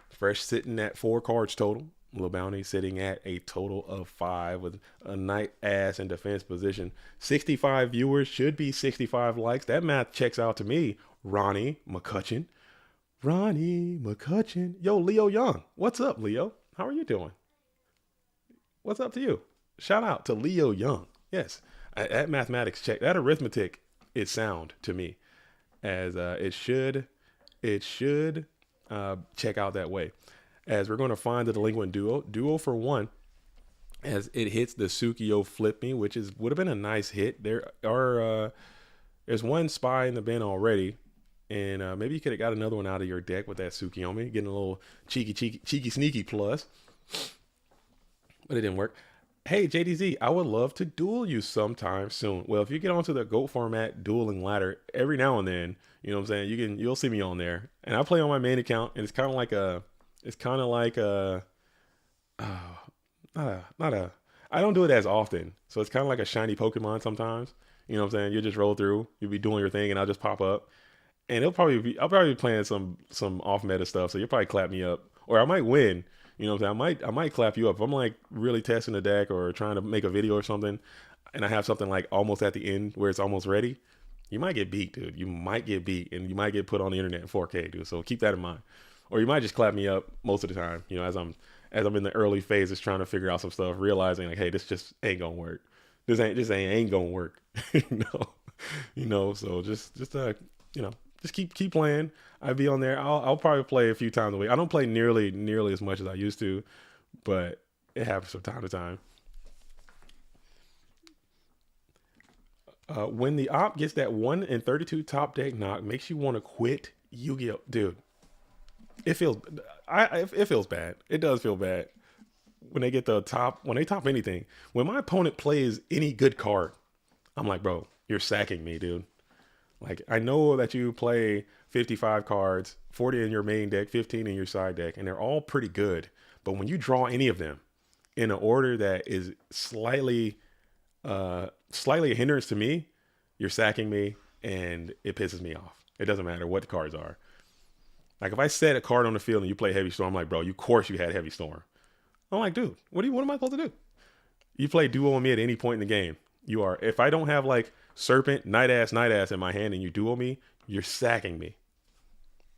S1: Fresh sitting at 4 cards total. LeBounty sitting at a total of 5 with a Knight ass in defense position. 65 viewers should be 65 likes. That math checks out to me. Ronnie McCutcheon. Yo, Leo Young. What's up, Leo? How are you doing? What's up to you? Shout out to Leo Young. Yes, that mathematics check, that arithmetic is sound to me, as it should check out that way. As we're going to find the delinquent duo for 1, as it hits the Sukiyo Flip Me, which would have been a nice hit. There's 1 spy in the bin already, and maybe you could have got another one out of your deck with that Tsukiyomi, getting a little cheeky sneaky plus, but it didn't work. Hey, JDZ, I would love to duel you sometime soon. Well, if you get onto the GOAT Format dueling ladder every now and then, you know what I'm saying, you'll see me on there. And I play on my main account, and it's kind of like I don't do it as often. So it's kind of like a shiny Pokemon sometimes. You know what I'm saying? You just roll through, you'll be doing your thing, and I'll just pop up. And I'll probably be playing some off meta stuff, so you'll probably clap me up. Or I might win. You know what I'm saying? I might clap you up. If I'm like really testing the deck or trying to make a video or something, and I have something like almost at the end where it's almost ready, you might get beat, dude. You might get beat, and you might get put on the internet in 4K, dude. So keep that in mind. Or you might just clap me up most of the time, you know, as I'm in the early phases trying to figure out some stuff, realizing like, hey, this just ain't gonna work. This ain't gonna work. So just keep playing. I'd be on there. I'll probably play a few times a week. I don't play nearly as much as I used to, but it happens from time to time. When the op gets that 1 in 32 top deck knock, makes you want to quit Yu-Gi-Oh, dude. It feels bad. It does feel bad when they get when they top anything. When my opponent plays any good card, I'm like, bro, you're sacking me, dude. Like, I know that you play 55 cards, 40 in your main deck, 15 in your side deck, and they're all pretty good. But when you draw any of them in an order that is slightly a hindrance to me, you're sacking me, and it pisses me off. It doesn't matter what the cards are. Like, if I set a card on the field and you play Heavy Storm, I'm like, bro, of course you had Heavy Storm. I'm like, dude, what am I supposed to do? You play duo on me at any point in the game. If I don't have like Serpent, Knight ass in my hand and you duo me, you're sacking me.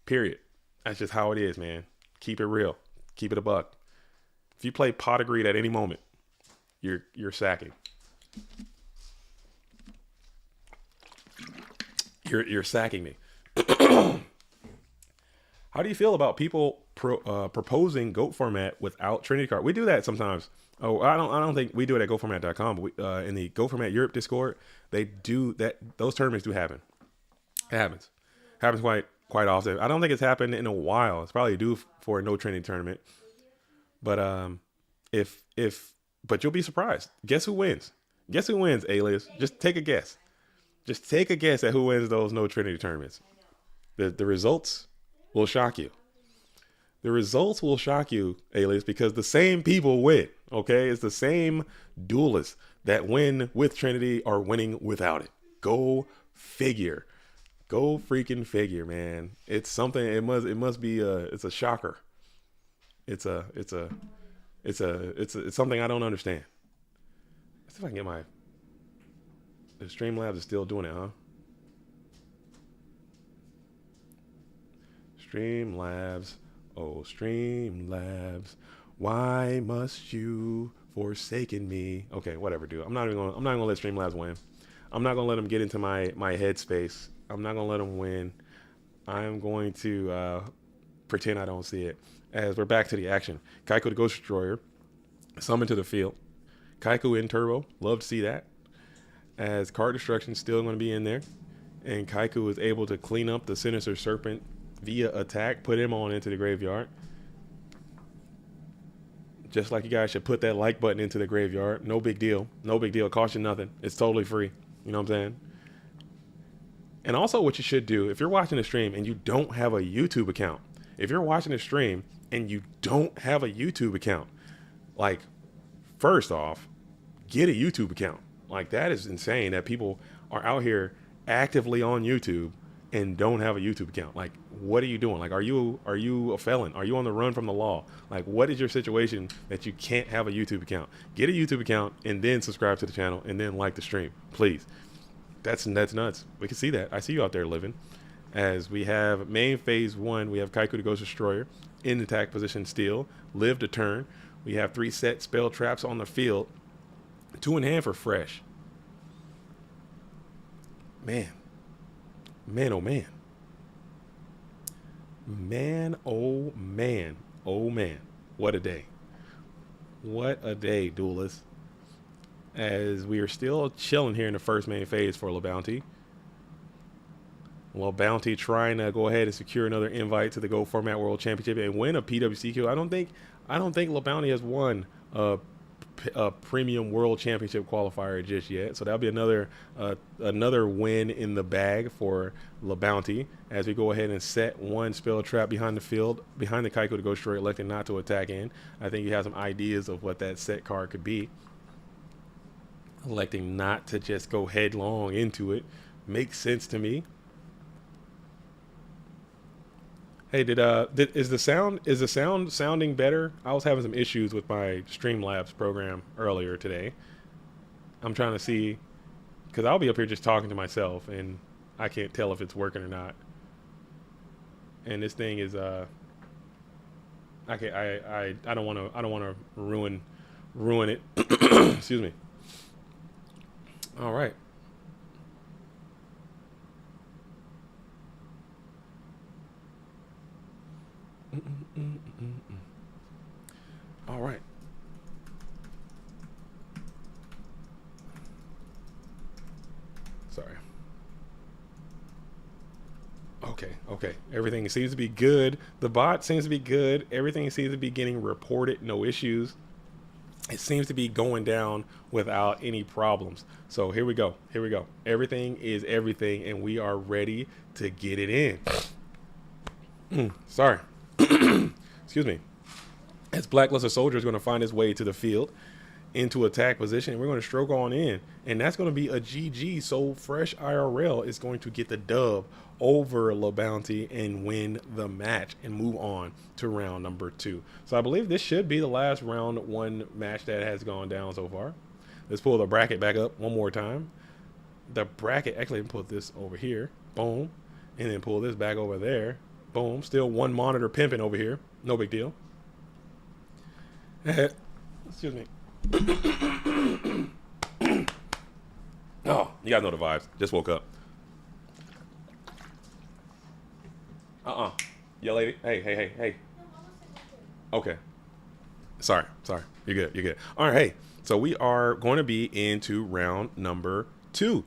S1: Period. That's just how it is, man. Keep it real. Keep it a buck. If you play Pot of Greed at any moment, you're sacking. You're sacking me. How do you feel about people proposing GOAT format without Trinity card? We do that sometimes. Oh, I don't think we do it at GoFormat.com, but in the Go Format Europe Discord, they do that. Those tournaments do happen. It happens. Happens quite often. I don't think it's happened in a while. It's probably due for a no Trinity tournament. But but you'll be surprised. Guess who wins? Guess who wins, Alias? Just take a guess. Just take a guess at who wins those no Trinity tournaments. The results will shock you. The results will shock you, Alias, because the same people win. Okay, it's the same duelists that win with Trinity are winning without it. Go figure. Go freaking figure, man. It's something. It must be it's a shocker. It's something I don't understand. Let's see if I can get the Streamlabs is still doing it, huh? Streamlabs. Oh, Streamlabs. Why must you forsaken me? Okay, whatever, dude. I'm not even gonna let Streamlabs win. I'm not gonna let them get into my headspace. I'm not gonna let them win. I'm going to pretend I don't see it. As we're back to the action, Kaiko the Ghost Destroyer Summon to the field. Kaiku in turbo. Love to see that. As card destruction still going to be in there. And Kaiku is able to clean up the Sinister Serpent via attack. Put him on into the graveyard. Just like you guys should put that like button into the graveyard. No big deal. No big deal. Cost you nothing. It's totally free. You know what I'm saying? And also what you should do, if you're watching a stream and you don't have a YouTube account, if you're watching a stream and you don't have a YouTube account, like, first off, get a YouTube account. Like, that is insane that people are out here actively on YouTube and don't have a YouTube account. Like, what are you doing? Like, are you a felon? Are you on the run from the law? Like, what is your situation that you can't have a YouTube account? Get a YouTube account and then subscribe to the channel and then like the stream, please. That's nuts. We can see that. I see you out there living. As we have main phase 1, we have Kaiku the Ghost Destroyer in attack position still. Live to turn. We have 3 set spell traps on the field. 2 in hand for fresh. Man. Man, oh man. Man, oh man. Oh man. What a day. What a day, duelists. As we are still chilling here in the first main phase for LaBounty. Well, Bounty trying to go ahead and secure another invite to the Go Format World Championship and win a PWCQ. I don't think LaBounty has won a premium World Championship qualifier just yet. So that'll be another win in the bag for LaBounty as we go ahead and set 1 spell trap behind the field, behind the Kaiku to go straight, electing not to attack in. I think you have some ideas of what that set card could be. Electing not to just go headlong into it makes sense to me. Hey, is the sound sounding better? I was having some issues with my Streamlabs program earlier today. I'm trying to see, because I'll be up here just talking to myself and I can't tell if it's working or not. And this thing is I don't want to ruin it. Excuse me. All right. All right. Sorry. Okay. Everything seems to be good. The bot seems to be good. Everything seems to be getting reported. No issues. It seems to be going down without any problems. So here we go. Everything is everything, and we are ready to get it in. Sorry. Excuse me. As Blackluster Soldier is going to find his way to the field into attack position, and we're going to stroke on in, and that's going to be a GG. So Fresh IRL is going to get the dub over LaBounty and win the match and move on to round number 2. So I believe this should be the last round 1 match that has gone down so far. Let's pull the bracket back up one more time. The bracket, actually, let me put this over here. Boom. And then pull this back over there. Boom. Still 1 monitor pimping over here. No big deal. Excuse me. Oh, you guys know the vibes. Just woke up. Yeah, lady. Hey. Okay. Sorry. You're good. All right, hey. So we are going to be into round number 2.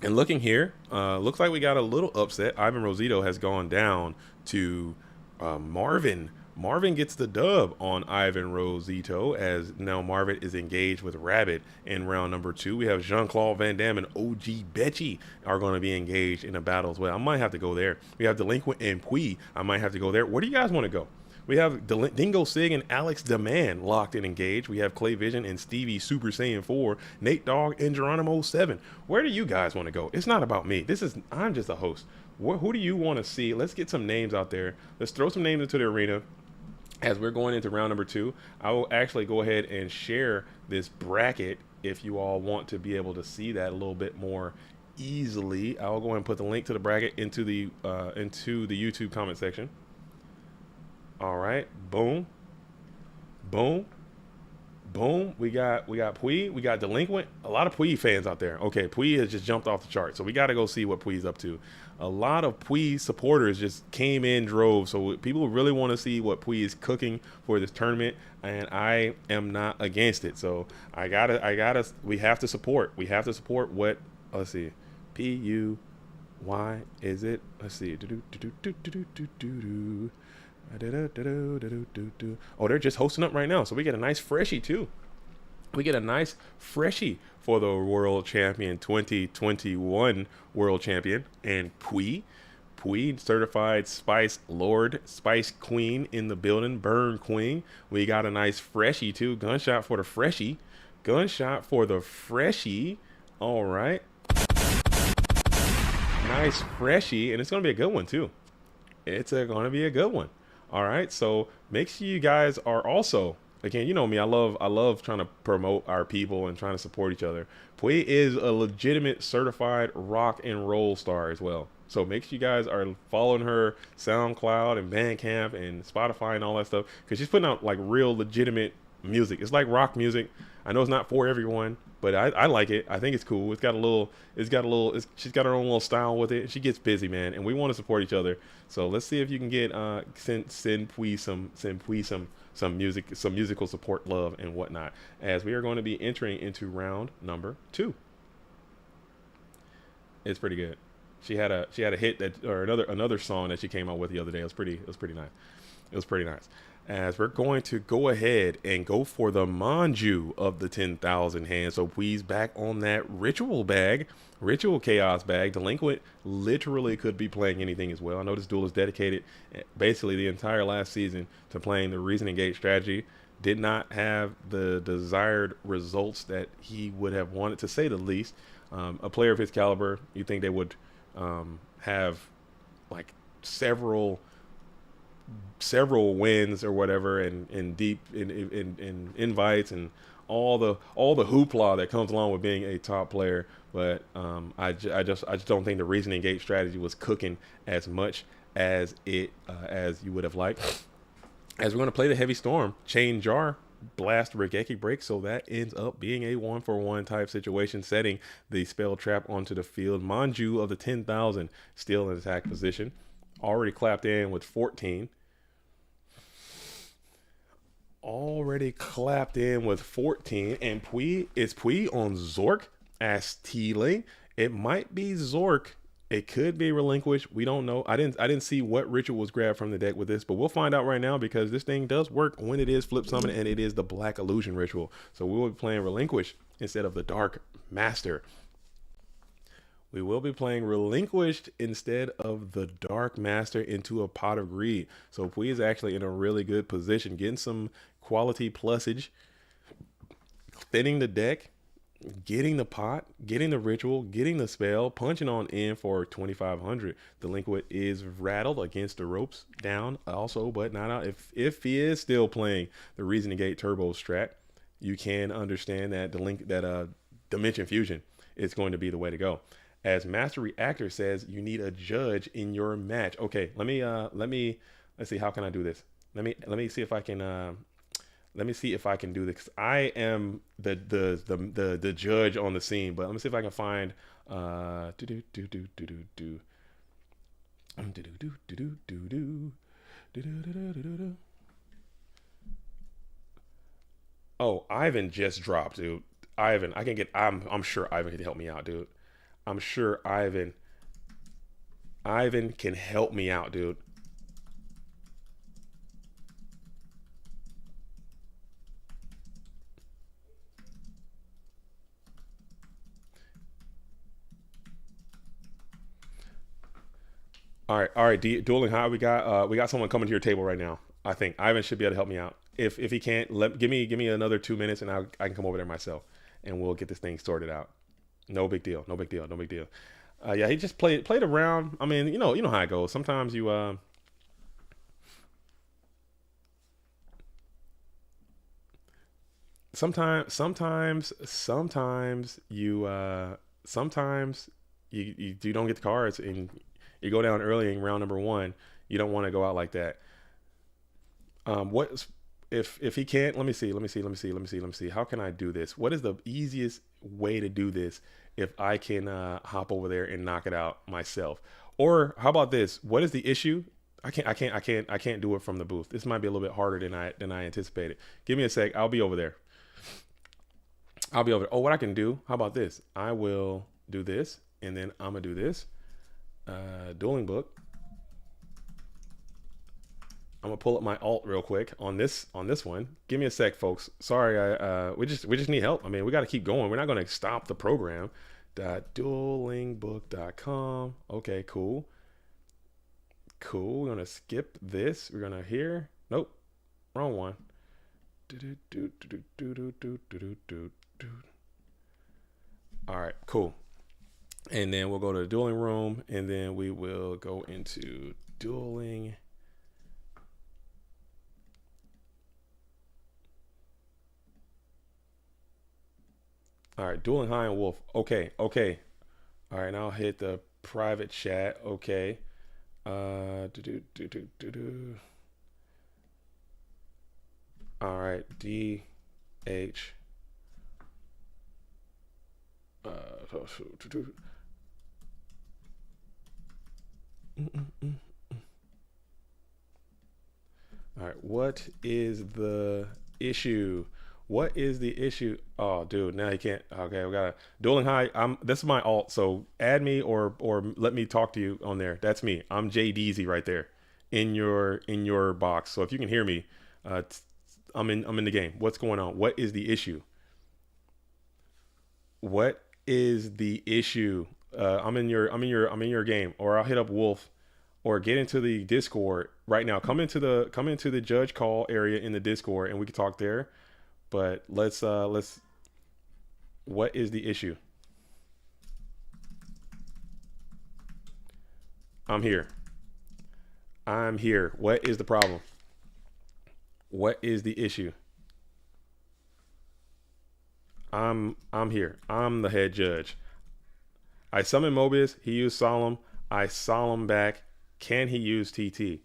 S1: And looking here, looks like we got a little upset. Ivan Rosito has gone down to Marvin. Marvin gets the dub on Ivan Rosito, as now Marvin is engaged with Rabbit in round number 2. We have Jean-Claude Van Damme and OG Betchy are going to be engaged in a battle as well. I might have to go there. We have Delinquent and Pui. I might have to go there. Where do you guys want to go? We have Dingo Sig and Alex Demand locked and engaged. We have Clay Vision and Stevie Super Saiyan 4, Nate Dogg and Geronimo 7. Where do you guys want to go? It's not about me. I'm just a host. Who do you want to see? Let's get some names out there. Let's throw some names into the arena. As we're going into round number 2, I will actually go ahead and share this bracket if you all want to be able to see that a little bit more easily. I'll go ahead and put the link to the bracket into the YouTube comment section. All right, boom, boom, we got Pui, we got Delinquent. A lot of Pui fans out there. Okay, Pui has just jumped off the chart, so we got to go see what Pui's up to. A lot of Pui supporters just came in droves, so people really want to see what Pui is cooking for this tournament, and I am not against it. So we have to support. We have to support what. Let's see, PUY is it? Let's see. Oh, they're just hosting up right now, so we get a nice freshie too. We get a nice freshie for the world champion 2021 world champion and Pui certified Spice Lord, Spice Queen in the building, Burn Queen. We got a nice freshie too. Gunshot for the freshie. All right, nice freshie, and it's gonna be a good one too. Gonna be a good one. All right, so make sure you guys are also, again, you know me, I love trying to promote our people and trying to support each other. Pui is a legitimate certified rock and roll star as well. So make sure you guys are following her SoundCloud and Bandcamp and Spotify and all that stuff, because she's putting out like real legitimate music. It's like rock music. I know it's not for everyone, but I like it. I think it's cool. She's got her own little style with it. She gets busy, man, and we want to support each other. So let's see if you can get send Pui some musical support, love, and whatnot, as we are going to be entering into round number 2. It's pretty good. She had a hit or another song that she came out with the other day. It was pretty nice. As we're going to go ahead and go for the Manju of the 10,000 hands. So please back on that ritual chaos bag. Delinquent literally could be playing anything as well. I know this duel is dedicated basically the entire last season to playing the reasoning gate strategy. Did not have the desired results that he would have wanted, to say the least. A player of his caliber, you think they would have like several wins or whatever, and deep in invites and all the hoopla that comes along with being a top player. But I just don't think the reasoning gate strategy was cooking as much as as you would have liked. As we're going to play the Heavy Storm, Chain Jar, Blast, Regeki Break, so that ends up being a 1-for-1 type situation, setting the spell trap onto the field. Manju of the 10,000 still in attack position, already clapped in with 14. And Pui on Zork as Teeling. It might be Zork. It could be Relinquish. We don't know. I didn't see what ritual was grabbed from the deck with this, but we'll find out right now, because this thing does work when it is flip summon, and it is the Black Illusion ritual. So we will be playing Relinquish instead of the Dark Master. We will be playing Relinquished instead of the Dark Master into a Pot of Greed. So Pui is actually in a really good position, getting some quality plusage, thinning the deck, getting the pot, getting the ritual, getting the spell, punching on in for 2,500. Delinquent is rattled against the ropes, down also, but not out. If he is still playing the Reasoning Gate Turbo strat, you can understand that Dimension Fusion is going to be the way to go. As Master Reactor says, you need a judge in your match. Okay, let's see, how can I do this? Let me see if I can let me see if I can do this. I am the judge on the scene, but let me see if I can find Oh, Ivan just dropped, dude. Ivan, I'm sure Ivan can help me out, dude. I'm sure Ivan can help me out, dude. All right. Dueling High, we got someone coming to your table right now. I think Ivan should be able to help me out. If he can't, give me another 2 minutes, and I can come over there myself, and we'll get this thing sorted out. No big deal. Yeah, he just played around. I mean, you know how it goes. Sometimes you sometimes you don't get the cards, and you go down early in round number 1. You don't want to go out like that. if he can't, let me see. How can I do this? What is the easiest way to do this if I can hop over there and knock it out myself? Or how about this? What is the issue? I can't do it from the booth. This might be a little bit harder than I anticipated. Give me a sec. I'll be over there. Oh, what I can do? How about this? I will do this, and then I'm gonna do this. Dueling book. I'm gonna pull up my alt real quick on this one. Give me a sec, folks. Sorry, we just need help. I mean, we got to keep going. We're not gonna stop the program. Duelingbook.com. Okay, cool. We're gonna skip this. We're gonna here. Nope, wrong one. All right, cool. And then we'll go to the dueling room, and then we will go into dueling. All right, dueling high and wolf. Okay. All right, now I'll hit the private chat. Okay. All right, DH. All right, what is the issue? What is the issue? Oh, dude, now he can't. Okay, we got dueling high. This is my alt, so add me or let me talk to you on there. That's me. I'm JDZ right there in your box. So if you can hear me, I'm in the game. What's going on? What is the issue? What is the issue? I'm in your game, or I'll hit up Wolf, or get into the Discord right now. Come into the judge call area in the Discord, and we can talk there. But let's what is the issue? I'm here. What is the problem? What is the issue? I'm here. I'm the head judge. I summon Mobius. He used Solemn. I solemn back. Can he use TT?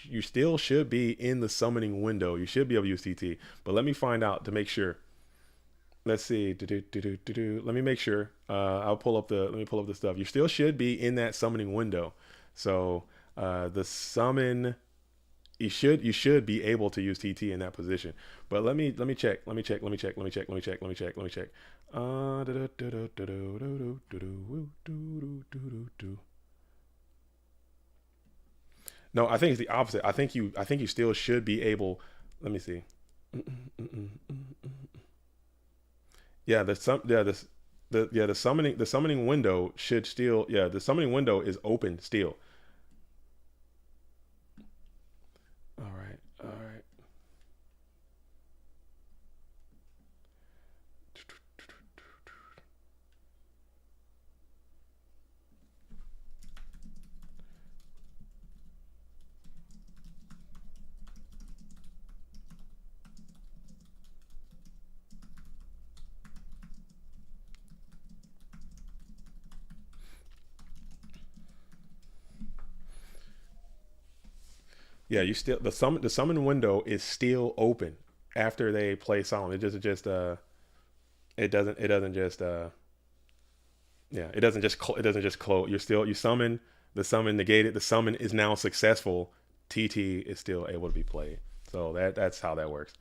S1: You still should be in the summoning window. You should be able to use TT. But let me find out to make sure. Let's see. Let me make sure. Let me pull up the stuff. You still should be in that summoning window. So the summon, you should be able to use TT in that position. But let me check. No, I think it's the opposite. I think you still should be able. Let me see. Yeah, the summoning window should still. Yeah, the summoning window is open still. All right. Yeah, you still the summon window is still open after they play solemn. It doesn't just it doesn't just close. You summon, the summon negated, the summon is now successful. TT is still able to be played. So that's how that works.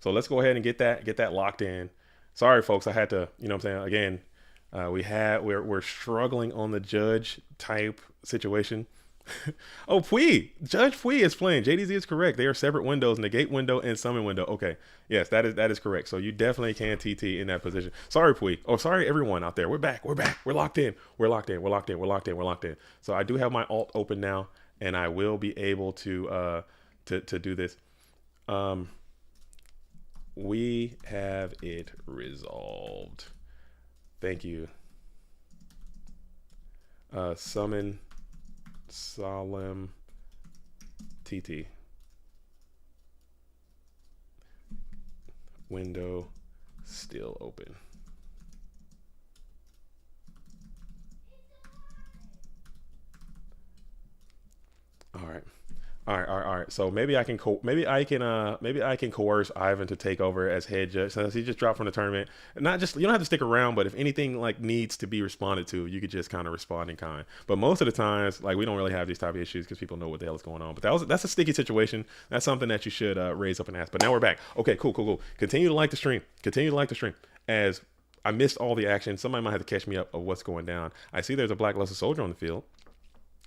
S1: So let's go ahead and get that locked in. Sorry folks, I had to, you know what I'm saying? Again, we're struggling on the judge type situation. Oh, Judge Pui is playing. JDZ is correct. They are separate windows, negate window and summon window. Okay. Yes, that is correct. So you definitely can TT in that position. Sorry, Pui. Oh, sorry everyone out there. We're back. We're locked in. We're locked in. So I do have my alt open now, and I will be able to do this. We have it resolved. Thank you. Summon Solemn TT. Window still open. All right. All right. So maybe I can, maybe I can coerce Ivan to take over as head judge since he just dropped from the tournament. Not just you don't have to stick around, but if anything like needs to be responded to, you could just kind of respond in kind. But most of the times, like we don't really have these type of issues because people know what the hell is going on. But that's a sticky situation. That's something that you should raise up and ask. But now we're back. Okay, cool. Continue to like the stream. Continue to like the stream as I missed all the action. Somebody might have to catch me up of what's going down. I see there's a black luster soldier on the field.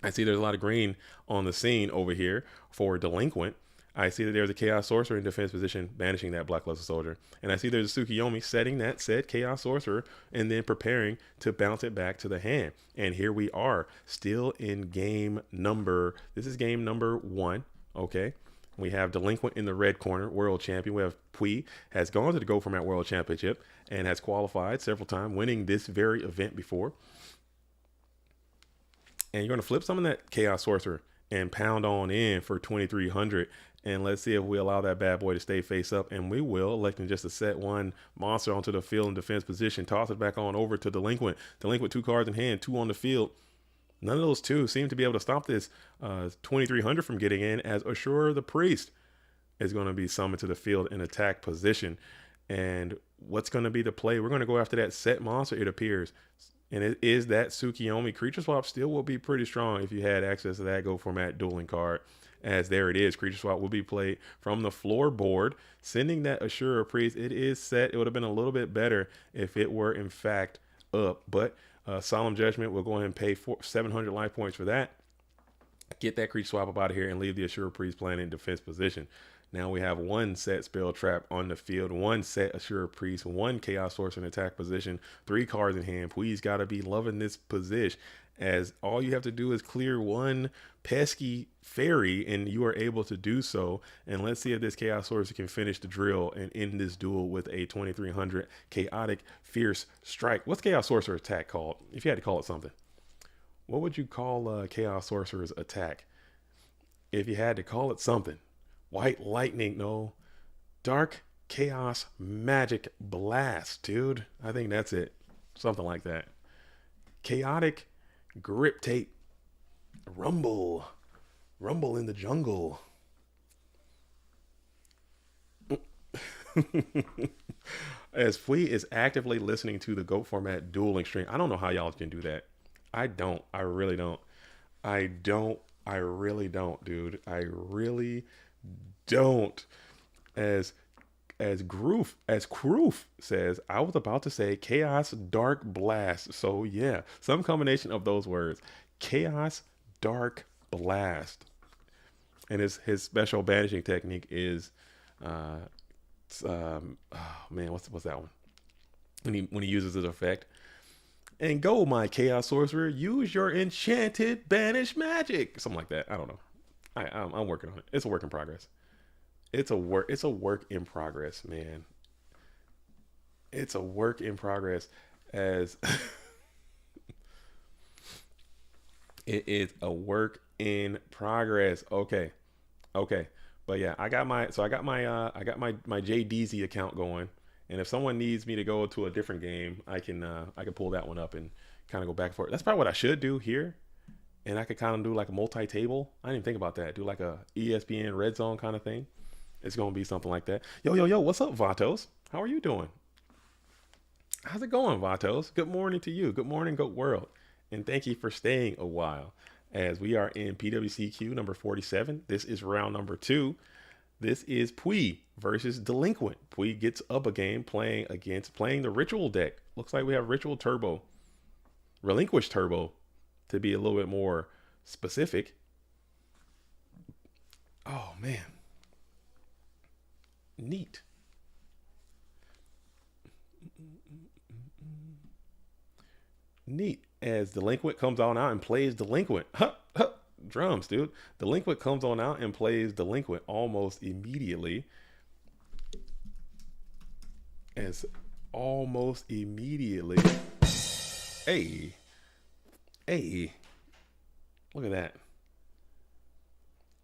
S1: I see there's a lot of green on the scene over here for Delinquent. I see that there's a Chaos Sorcerer in defense position banishing that Black Luster Soldier. And I see there's a Tsukiyomi setting that said Chaos Sorcerer and then preparing to bounce it back to the hand. And here we are, still in this is game number 1, okay? We have Delinquent in the red corner, world champion. We have Pui, has gone to the Go Format World Championship and has qualified several times, winning this very event before. And you're going to flip some of that Chaos Sorcerer and pound on in for 2,300. And let's see if we allow that bad boy to stay face up. And we will, electing just to set one monster onto the field in defense position. Toss it back on over to Delinquent. Delinquent 2 cards in hand, 2 on the field. None of those 2 seem to be able to stop this 2,300 from getting in, as Ashura the Priest is going to be summoned to the field in attack position. And what's going to be the play? We're going to go after that set monster, it appears. And it is that Tsukiyomi. Creature swap still will be pretty strong if you had access to that Go Format dueling card. As there it is, creature swap will be played from the floorboard, sending that Ashura Priest. It is set. It would have been a little bit better if it were in fact up, but Solemn Judgment will go ahead and pay 700 life points for that. Get that creature swap up out of here and leave the Ashura Priest playing in defense position. Now we have 1 set Spell Trap on the field, 1 set Ashura Priest, 1 Chaos Source in attack position, 3 cards in hand. Please gotta be loving this position, as all you have to do is clear 1 pesky fairy and you are able to do so. And let's see if this Chaos Source can finish the drill and end this duel with a 2,300 chaotic fierce strike. What's Chaos Sorcerer attack called? If you had to call it something, what would you call Chaos Sorcerer's attack? If you had to call it something. White lightning, no. Dark chaos magic blast, dude. I think that's it. Something like that. Chaotic grip tape rumble. Rumble in the jungle. As Fui is actively listening to the Go Format dueling stream. I don't know how y'all can do that. I don't. I really don't. I really don't, dude. I really don't. As Kroof says, I was about to say Chaos Dark Blast. So yeah, some combination of those words. Chaos Dark Blast. And his special banishing technique is oh man, what's that one? When he uses his effect. And go, my Chaos Sorcerer, use your enchanted banish magic. Something like that. I don't know. I'm working on it. It's a work in progress. It's a work in progress, man. It's a work in progress, as it is a work in progress. Okay. But yeah, I got my JDZ account going. And if someone needs me to go to a different game, I can pull that one up and kind of go back and forth. That's probably what I should do here. And I could kind of do like a multi-table. I didn't think about that. Do like a ESPN Red Zone kind of thing. It's going to be something like that. Yo, what's up, Vatos? How are you doing? How's it going, Vatos? Good morning to you. Good morning, Goat World. And thank you for staying a while, as we are in PWCQ number 47. This is round number 2. This is Pui versus Delinquent. Pui gets up a game playing the Ritual deck. Looks like we have Ritual Turbo. Relinquish Turbo, to be a little bit more specific. Oh, man. Neat. Neat. As Delinquent comes on out and plays Delinquent. Drums, dude. Delinquent comes on out and plays Delinquent almost immediately. Hey. Look at that.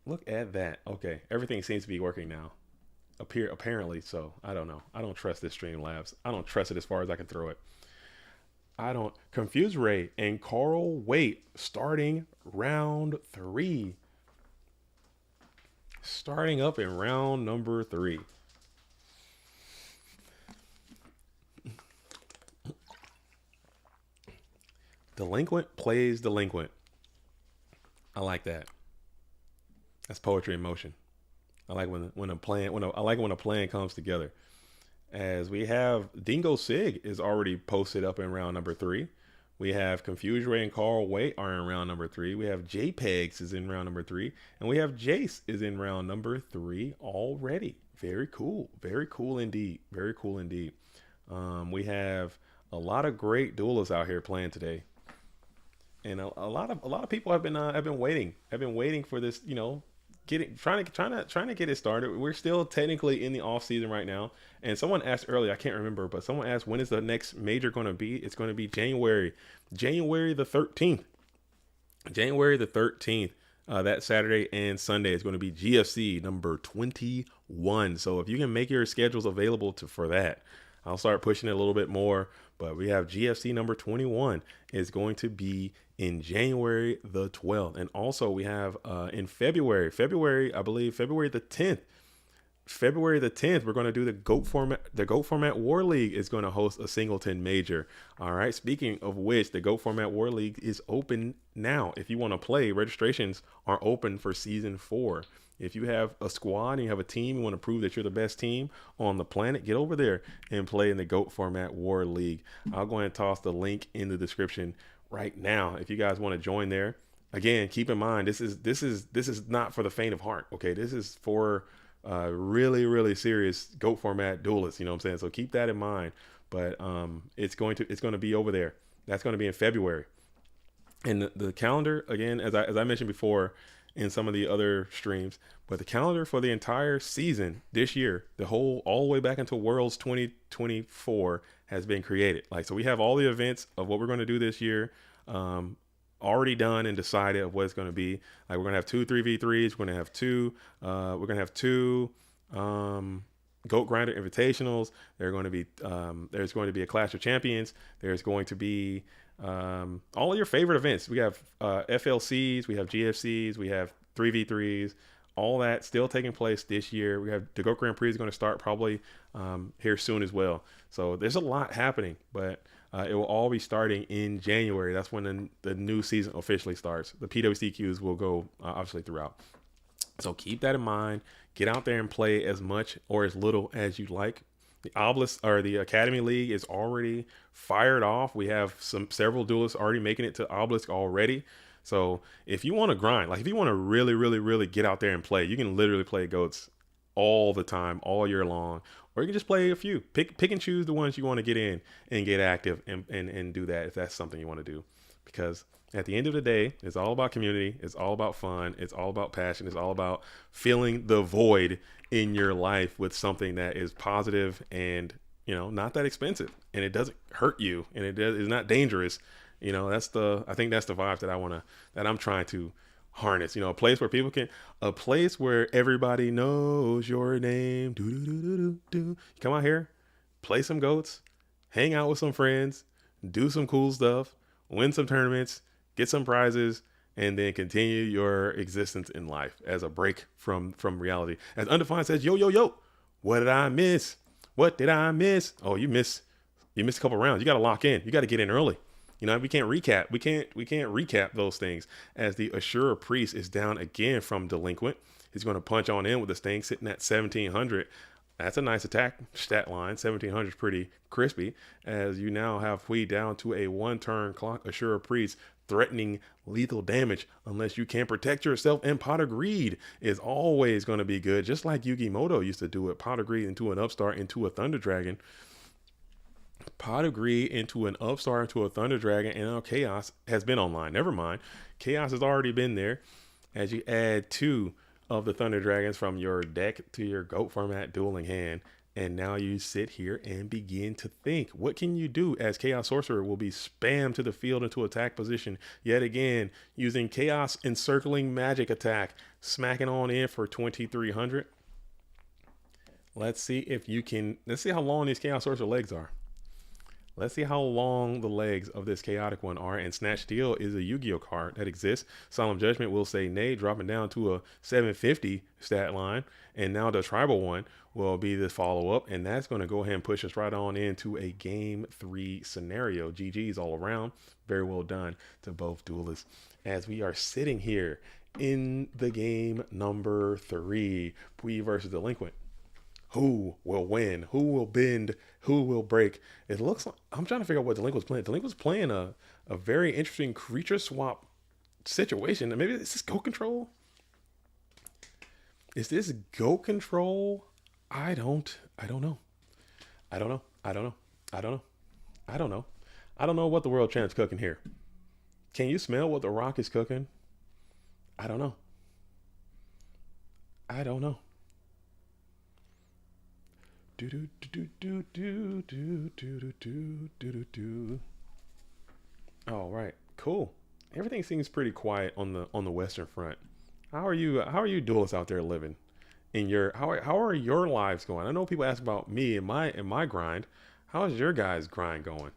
S1: Look at that. Okay, everything seems to be working now. Apparently so. I don't know. I don't trust this Streamlabs. I don't trust it as far as I can throw it. I don't. Confuse Ray and Carl Wait starting round 3. Starting up in round number 3. Delinquent plays delinquent. I like that. That's poetry in motion. I like when a plan I like when a plan comes together. As we have Dingo Sig is already posted up in round number 3. We have Confuse Ray and Carl Wait are in round number 3. We have JPEGs is in round number 3. And we have Jace is in round number 3 already. Very cool. Very cool indeed. Very cool indeed. We have a lot of great duelists out here playing today. And a lot of people have been waiting. Have been waiting for this, trying to get it started. We're still technically in the off season right now. And someone asked earlier, I can't remember, but someone asked when is the next major going to be? It's going to be January the 13th. January the 13th. That Saturday and Sunday is going to be GFC number 21. So if you can make your schedules available for that, I'll start pushing it a little bit more. But we have GFC number 21 is going to be in January the 12th. And also we have in February, I believe February the 10th. February the 10th, we're going to do the GOAT format. The GOAT Format War League is going to host a singleton major. All right. Speaking of which, the GOAT Format War League is open now. If you want to play, registrations are open for season 4. If you have a squad and you have a team, you want to prove that you're the best team on the planet, get over there and play in the GOAT Format War League. I'll go ahead and toss the link in the description right now if you guys want to join there. Again, keep in mind this is not for the faint of heart. Okay, this is for really serious GOAT format duelists. You know what I'm saying? So keep that in mind. But it's going to be over there. That's going to be in February. And the calendar, again, as I mentioned before in some of the other streams, but the calendar for the entire season this year, all the way back into Worlds 2024 has been created. So we have all the events of what we're going to do this year already done and decided of what it's going to be. We're going to have 2 3v3s. We're going to have two Goat Grinder Invitationals. There's going to be a Clash of Champions. There's going to be all of your favorite events. We have FLCs, we have GFCs, we have 3v3s, all that still taking place this year. We have the Goat Grand Prix is going to start probably here soon as well. So there's a lot happening, but it will all be starting in January. That's when the new season officially starts. The PWCQs will go obviously throughout. So keep that in mind. Get out there and play as much or as little as you like. The Obelisk or the Academy League is already fired off. We have several duelists already making it to Obelisk already. So if you want to grind, if you want to really get out there and play, you can literally play goats all the time, all year long, or you can just play a few. Pick and choose the ones you want to get in and get active and do that if that's something you want to do. Because at the end of the day, it's all about community. It's all about fun. It's all about passion. It's all about filling the void in your life with something that is positive and, not that expensive, and it doesn't hurt you, and it's not dangerous. I think that's the vibe that I'm trying to harness. A place where everybody knows your name. You come out here, play some goats, hang out with some friends, do some cool stuff, win some tournaments, get some prizes, and then continue your existence in life as a break from reality. As Undefined says, yo, what did I miss? What did I miss? Oh, you missed a couple rounds. You got to lock in. You got to get in early. We can't recap. We can't recap those things, as the Assura Priest is down again from Delinquent. He's going to punch on in with the Sting sitting at 1700. That's a nice attack stat line. 1700 is pretty crispy, as you now have Hui down to a 1-turn clock. Assura Priest threatening lethal damage unless you can protect yourself, and Pot of Greed is always going to be good, just like Yugimoto used to do it. Pot of Greed into an Upstart into a Thunder Dragon. Pot of Greed into an Upstart into a Thunder Dragon, and now Chaos has been online. Never mind. Chaos has already been there, as you add 2 of the Thunder Dragons from your deck to your GOAT format dueling hand. And now you sit here and begin to think, what can you do, as Chaos Sorcerer will be spammed to the field into attack position yet again, using Chaos Encircling Magic attack, smacking on in for 2300. Let's see how long these Chaos Sorcerer legs are. Let's see how long the legs of this chaotic one are. And Snatch Steal is a Yu-Gi-Oh card that exists. Solemn Judgment will say nay, dropping down to a 750 stat line. And now the tribal one will be the follow-up. And that's going to go ahead and push us right on into a game 3 scenario. GG's all around. Very well done to both duelists. As we are sitting here in the game number 3, Pui versus Delinquent. Who will win? Who will bend? Who will break? It looks like I'm trying to figure out what Delinquent's playing. Delinquent's playing a very interesting creature swap situation. Maybe is this Go Control? Is this Go Control? I don't know. I don't know. I don't know. I don't know. I don't know. I don't know what the world champ's cooking here. Can you smell what the Rock is cooking? I don't know. I don't know. Do do do do do do do do do do. All right, cool. Everything seems pretty quiet on the Western Front. How are you duelists out there living? In your how are your lives going? I know people ask about me and my grind. How is your guys' grind going?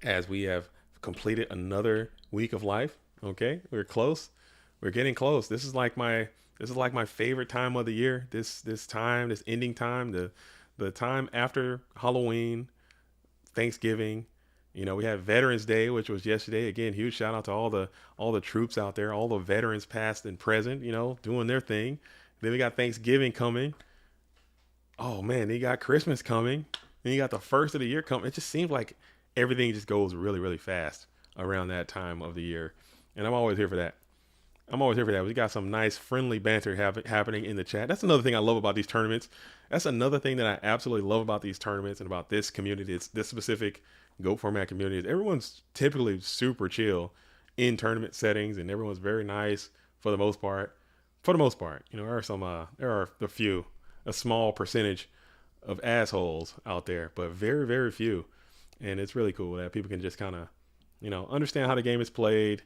S1: As we have completed another week of life. Okay, we're close. We're getting close. This is like my favorite time of the year. This ending time, the time after Halloween, Thanksgiving. You know, we had Veterans Day, which was yesterday. Again, huge shout out to all the troops out there, all the veterans past and present, you know, doing their thing. Then we got Thanksgiving coming. Oh man, then you got Christmas coming. Then you got the first of the year coming. It just seems like everything just goes really, really fast around that time of the year. And I'm always here for that. We got some nice friendly banter happening in the chat. That's another thing I love about these tournaments. That's another thing that I absolutely love about these tournaments and about this community. It's this specific Go format community. Everyone's typically super chill in tournament settings, and everyone's very nice for the most part. You know, there are a small percentage of assholes out there, but very, very few. And it's really cool that people can just kind of, you know, understand how the game is played.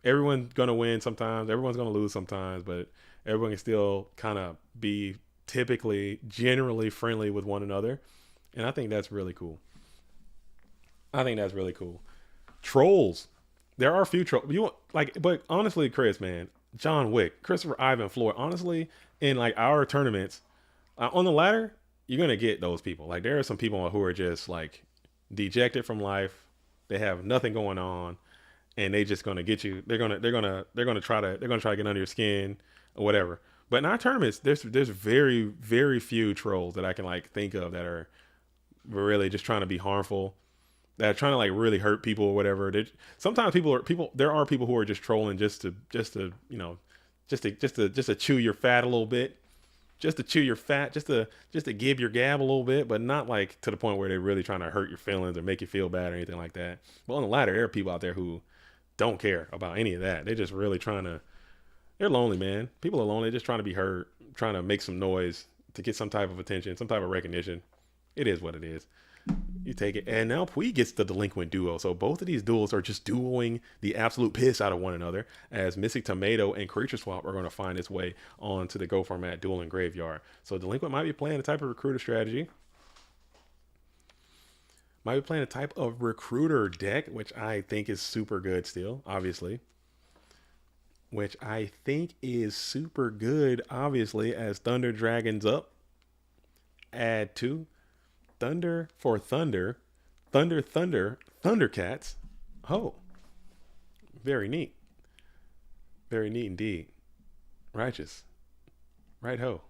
S1: Everyone's going to win sometimes. Everyone's going to lose sometimes, but everyone can still kind of be generally friendly with one another. And I think that's really cool. Trolls. There are a few trolls. But honestly, Chris, man, John Wick, Christopher Ivan Floyd, honestly, in like our tournaments, on the ladder, you're going to get those people. Like there are some people who are just like dejected from life. They have nothing going on. And they just gonna get you. They're gonna try to get under your skin or whatever. But in our tournaments, there's very, very few trolls that I can like think of that are really just trying to be harmful, that are trying to like really hurt people or whatever. Sometimes there are people who are just trolling just to chew your fat a little bit, just to give your gab a little bit, but not like to the point where they're really trying to hurt your feelings or make you feel bad or anything like that. But on the ladder, there are people out there who don't care about any of that. They're just really they're lonely, man. People are lonely. They're just trying to be heard, trying to make some noise to get some type of attention, some type of recognition. It is what it is. You take it. And now Pui gets the Delinquent duo. So both of these duels are just dueling the absolute piss out of one another, as Mystic Tomato and Creature Swap are going to find its way onto the Go format dueling graveyard. So Delinquent might be playing a type of recruiter strategy. Might be playing a type of recruiter deck, which I think is super good still, obviously. Which I think is super good, obviously, as Thunder Dragons up. Add 2. Thunder for Thunder. Thundercats. Oh. Very neat. Very neat indeed. Righteous. Right ho.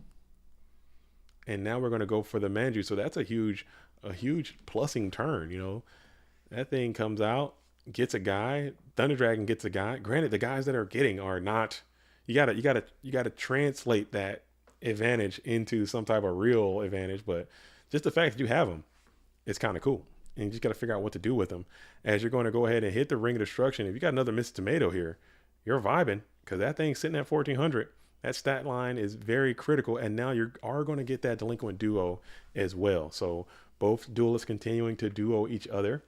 S1: And now we're going to go for the Manju. So that's a huge plussing turn, you know. That thing comes out, gets a guy. Thunder Dragon gets a guy. Granted, the guys that are getting are not. You gotta translate that advantage into some type of real advantage. But just the fact that you have them, it's kind of cool. And you just gotta figure out what to do with them as you're going to go ahead and hit the Ring of Destruction. If you got another Mr. Tomato here, you're vibing because that thing's sitting at 1400. That stat line is very critical, and now you are going to get that Delinquent duo as well. So both duelists continuing to duo each other.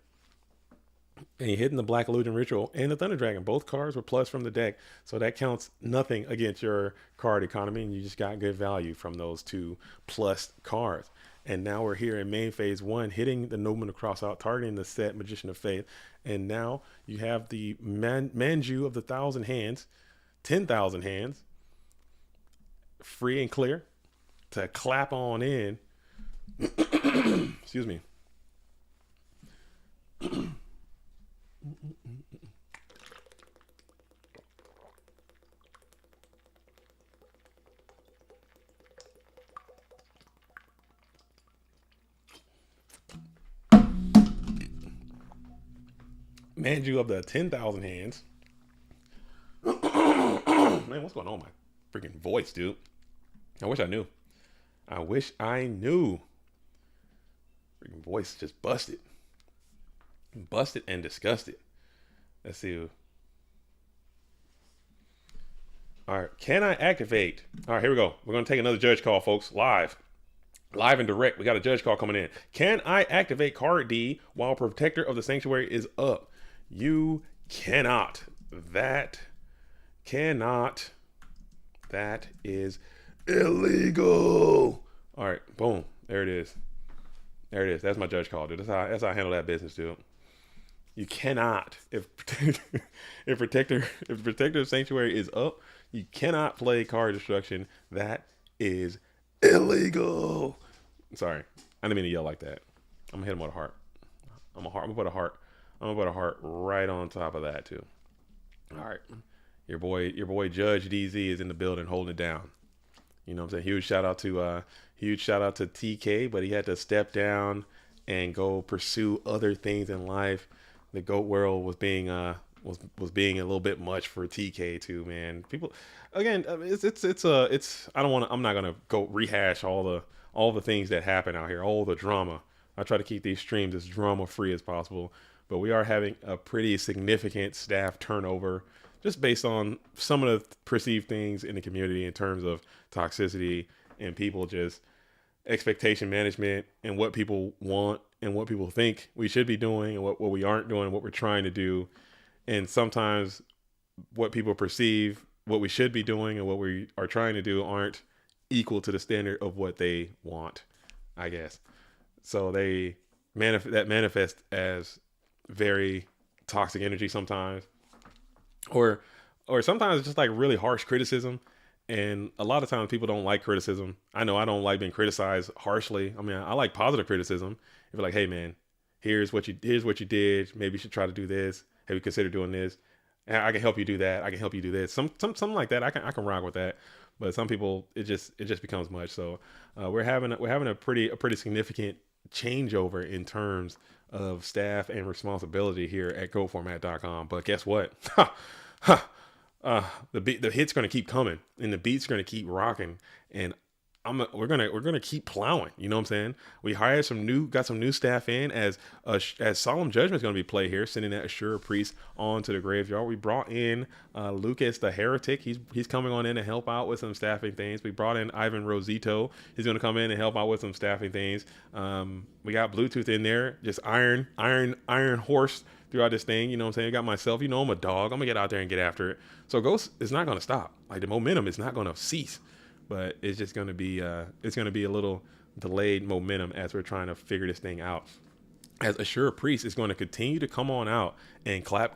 S1: And you're hitting the Black Illusion Ritual and the Thunder Dragon. Both cards were plus from the deck, so that counts nothing against your card economy, and you just got good value from those 2 plus cards. And now we're here in main phase 1, hitting the Nobleman of Cross out, targeting the set Magician of Faith. And now you have the Manju of the 1,000 hands, 10,000 hands, free and clear to clap on in. Excuse me. Manju of the 10,000 hands. Man, what's going on with my freaking voice, dude? I wish I knew. I wish I knew. Freaking voice just busted. Busted and disgusted. Let's see. All right. Can I activate? All right, here we go. We're going to take another judge call, folks. Live and direct. We got a judge call coming in. Can I activate card D while Protector of the Sanctuary is up? You cannot. That is illegal. All right, boom. There it is. That's my judge call, dude. That's how I handle that business, dude. You cannot. If Protector of Sanctuary is up, you cannot play card destruction. That is illegal. Sorry, I didn't mean to yell like that. I'm gonna hit him with a heart. I'm gonna put a heart right on top of that too. All right, your boy Judge DZ is in the building, holding it down. You know what I'm saying? Huge shout out to TK, but he had to step down and go pursue other things in life. The GOAT world was being was being a little bit much for TK too, man. People, again, I'm not gonna go rehash all the things that happen out here, all the drama. I try to keep these streams as drama free as possible, but we are having a pretty significant staff turnover just based on some of the perceived things in the community in terms of toxicity and people just expectation management and what people want and what people think we should be doing and what we aren't doing and what we're trying to do. And sometimes what people perceive what we should be doing and what we are trying to do aren't equal to the standard of what they want, I guess. So they manifest as very toxic energy sometimes, or sometimes it's just like really harsh criticism. And a lot of times people don't like criticism. I know I don't like being criticized harshly. I mean, I like positive criticism. If you're like, hey man, here's what you did. Maybe you should try to do this. Have you considered doing this? I can help you do that. I can help you do this. Something like that. I can rock with that. But some people, it just becomes much. So we're having a pretty significant changeover in terms of staff and responsibility here at GoFormat.com. But guess what? The hit's going to keep coming and the beat's going to keep rocking, and we're gonna keep plowing. You know what I'm saying? We hired got some new staff in as Solemn Judgment is going to be played here, sending that Assure Priest onto the graveyard. We brought in Lucas the Heretic. He's coming on in to help out with some staffing things. We brought in Ivan Rosito. He's going to come in and help out with some staffing things. We got Bluetooth in there, just iron horse throughout this thing. You know what I'm saying? I got myself, you know, I'm a dog. I'm gonna get out there and get after it. So Ghost is not gonna stop. Like the momentum is not gonna cease, but it's just gonna be a little delayed momentum as we're trying to figure this thing out. As Assure Priest is going to continue to come on out and clap.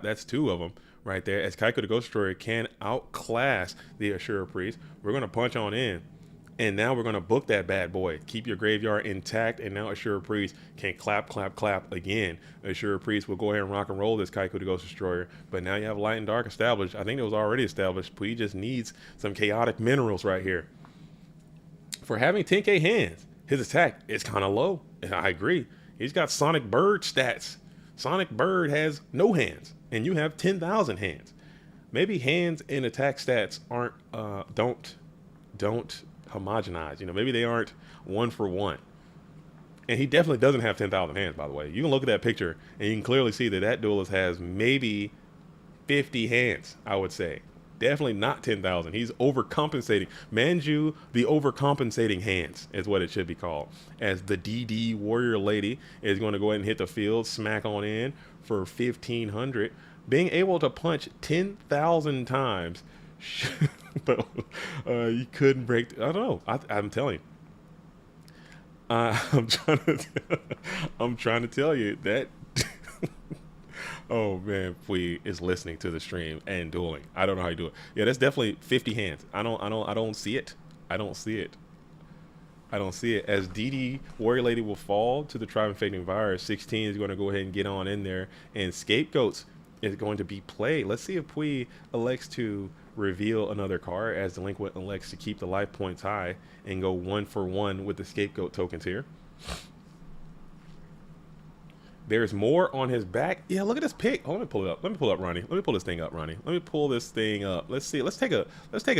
S1: That's two of them right there. As Kaiko the Ghost Destroyer can outclass the Assure Priest, we're gonna punch on in. And now we're going to book that bad boy. Keep your graveyard intact. And now Assure Priest can clap again. Assure Priest will go ahead and rock and roll this Kaiko the Ghost Destroyer. But now you have Light and Dark established. I think it was already established. But he just needs some chaotic minerals right here. For having 10k hands, his attack is kind of low. And I agree. He's got Sonic Bird stats. Sonic Bird has no hands. And you have 10,000 hands. Maybe hands and attack stats aren't, don't homogenize, you know, maybe they aren't one for one. And he definitely doesn't have 10,000 hands, by the way. You can look at that picture and you can clearly see that duelist has maybe 50 hands, I would say. Definitely not 10,000. He's overcompensating. Manju, the overcompensating hands is what it should be called. As the DD Warrior Lady is going to go ahead and hit the field, smack on in for 1,500. Being able to punch 10,000 times, but you couldn't break. I don't know. I'm telling you, I'm trying to, I'm trying to tell you that. Oh man, Pui is listening to the stream and dueling. I don't know how you do it. Yeah, that's definitely 50 hands. I don't see it. I don't see it. I don't see it. As DD Warrior Lady will fall to the Tribe Infecting Virus, 16 is going to go ahead and get on in there, and Scapegoats is going to be played. Let's see if Pui elects to reveal another card, as Delinquent elects to keep the life points high and go 1-for-1 with the Scapegoat tokens here. There's more on his back. Yeah, look at this pick. Oh, let me pull it up. Let me pull up Ronnie. Let me pull this thing up, Ronnie. Let me pull this thing up. Let's see. Let's take a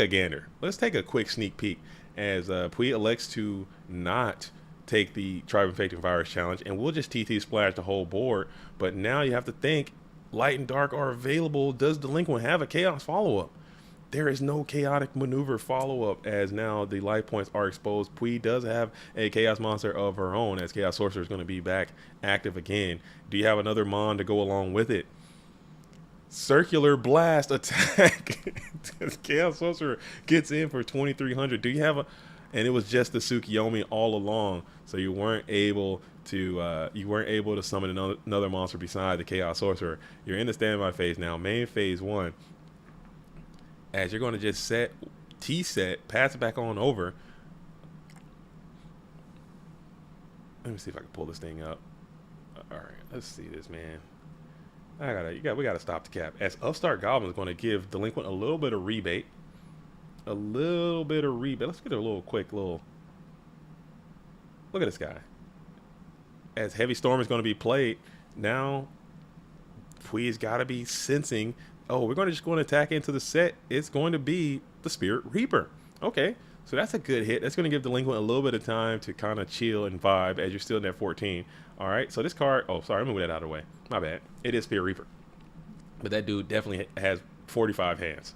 S1: gander. Let's take a quick sneak peek as Pui elects to not take the Tribe Infecting Virus challenge, and we'll just TT splash the whole board. But now you have to think, light and dark are available. Does Delinquent have a chaos follow-up? There is no chaotic maneuver follow-up, as now the life points are exposed. Pui does have a chaos monster of her own, as Chaos Sorcerer is going to be back active again. Do you have another mon to go along with it? Circular blast attack. Chaos Sorcerer gets in for 2,300. Do you have a? And it was just the Tsukiyomi all along, so you weren't able to summon another monster beside the Chaos Sorcerer. You're in the standby phase now. Main phase 1. As you're going to just set, pass it back on over. Let me see if I can pull this thing up. All right, let's see this, man. We gotta stop the cap. As Upstart Goblin is going to give Delinquent a little bit of rebate. Let's get a quick little. Look at this guy. As Heavy Storm is going to be played, now Pui's got to be sensing. Oh, we're going to attack into the set. It's going to be the Spirit Reaper. Okay, so that's a good hit. That's going to give Delinquent a little bit of time to kind of chill and vibe as you're still in that 14. All right, so this card, oh, sorry, I'm going to move that out of the way. My bad. It is Spirit Reaper. But that dude definitely has 45 hands.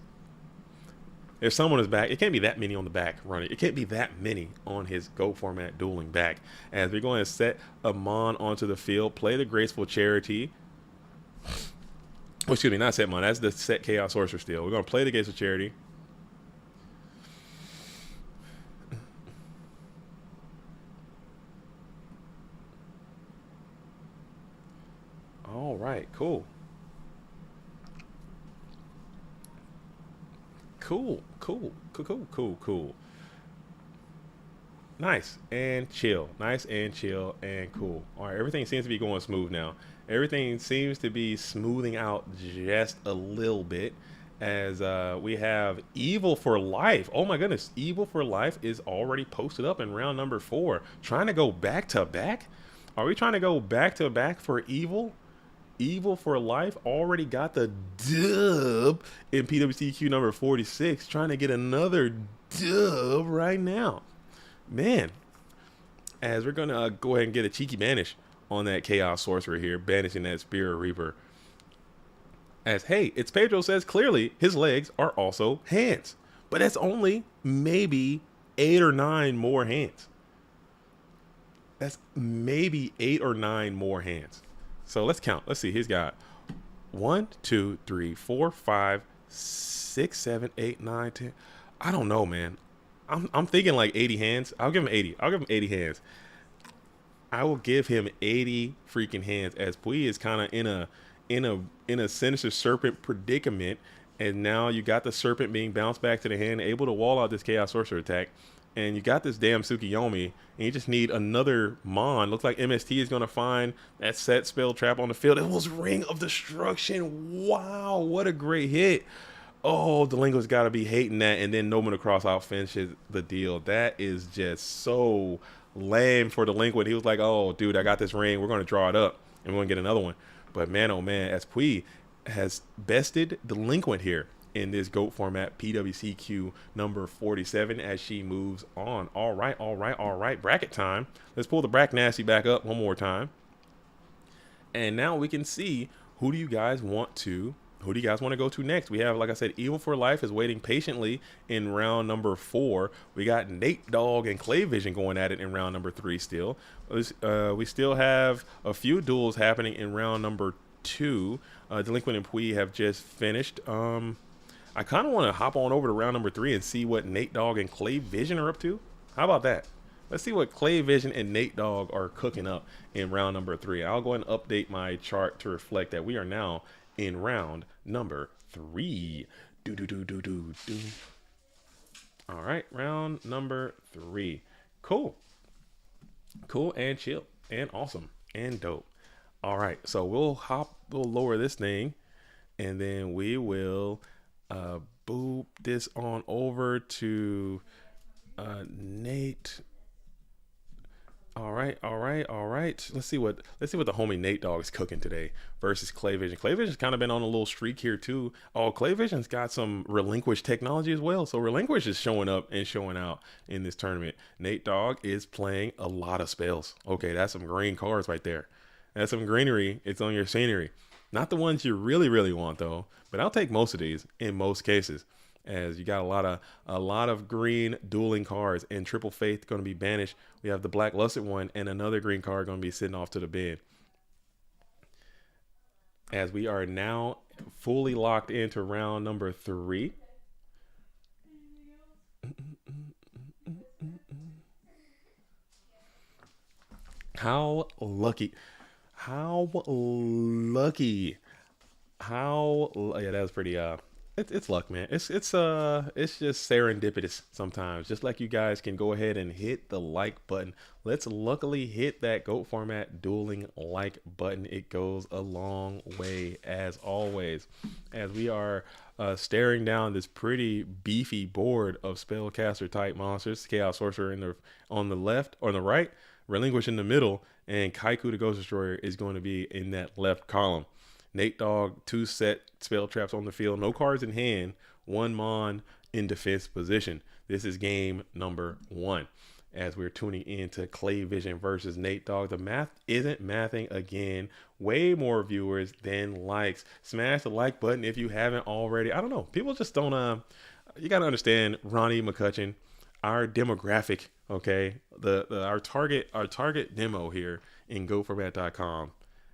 S1: If someone is back, it can't be that many on the back running. It can't be that many on his GO format dueling back. As we're going to set a mon onto the field, play the Graceful Charity. Oh, excuse me, not set mon. That's the set Chaos Sorcerer still. We're going to play the Graceful Charity. All right, cool. Cool. Nice and chill. Nice and chill and cool. All right, everything seems to be going smooth now. Everything seems to be smoothing out just a little bit as we have Evil for Life. Oh my goodness, Evil for Life is already posted up in round number 4. Trying to go back to back? Are we trying to go back to back for Evil? Evil for Life already got the dub in PWCQ number 46, trying to get another dub right now. Man, as we're going to go ahead and get a cheeky banish on that Chaos Sorcerer here, banishing that Spirit Reaper. As, hey, it's Pedro says clearly his legs are also hands, but that's only maybe 8 or 9 more hands. That's maybe 8 or 9 more hands. So let's count. Let's see. He's got 1, 2, 3, 4, 5, 6, 7, 8, 9, 10. I don't know, man. I'm thinking like 80 hands. I'll give him 80. I'll give him 80 hands. I will give him 80 freaking hands, as Pui is kind of in a Sinister Serpent predicament, and now you got the Serpent being bounced back to the hand, able to wall out this Chaos Sorcerer attack. And you got this damn Tsukiyomi, and you just need another mon. Looks like MST is going to find that set spell trap on the field. It was Ring of Destruction. Wow, what a great hit. Oh, Delinquent's got to be hating that, and then Nomen Cross out finishes the deal. That is just so lame for Delinquent. He was like, oh, dude, I got this ring. We're going to draw it up, and we're going to get another one. But man, oh man, as Pui has bested Delinquent here in this GOAT format, PWCQ number 47, as she moves on. All right. Bracket time. Let's pull the Brack Nasty back up one more time. And now we can see who do you guys want to go to next. We have, like I said, Evil for Life is waiting patiently in round number 4. We got Nate Dogg and Clay Vision going at it in round number 3 still. We still have a few duels happening in round number 2. Delinquent and Pui have just finished. I kind of want to hop on over to round number 3 and see what Nate Dogg and Clay Vision are up to. How about that? let's see what Clay Vision and Nate Dogg are cooking up in round number 3. I'll go ahead and update my chart to reflect that we are now in round number 3. Do do do do do do. All right, round number 3. Cool. Cool and chill and awesome and dope. All right, so we'll lower this thing, and then we will boop this on over to Nate. All right. Let's see what the homie Nate Dogg is cooking today versus Clay Vision. Clay Vision's kind of been on a little streak here too. Oh, Clay Vision's got some relinquished technology as well. So relinquish is showing up and showing out in this tournament. Nate Dogg is playing a lot of spells. Okay, that's some green cards right there. That's some greenery. It's on your scenery. Not the ones you really, really want though, but I'll take most of these in most cases. As you got a lot of green dueling cards, and Triple Faith going to be banished. We have the Black Lusted one and another green card going to be sitting off to the bin. As we are now fully locked into round number 3. How lucky. Yeah, that was pretty it's luck, man. It's just serendipitous sometimes. Just like you guys can go ahead and hit the like button. Let's luckily hit that GOAT format dueling like button. It goes a long way as always. As we are staring down this pretty beefy board of spellcaster type monsters, Chaos Sorcerer on the left or on the right, Relinquish in the middle, and Kaiku the Ghost Destroyer is going to be in that left column. Nate Dogg, 2 set spell traps on the field, no cards in hand, 1 Mon in defense position. This is game number 1. As we're tuning into Clay Vision versus Nate Dogg. The math isn't mathing again. Way more viewers than likes. Smash the like button if you haven't already. I don't know. People just don't. You got to understand, Ronnie McCutcheon, our demographic. Okay, our target demo here in GoFormat.com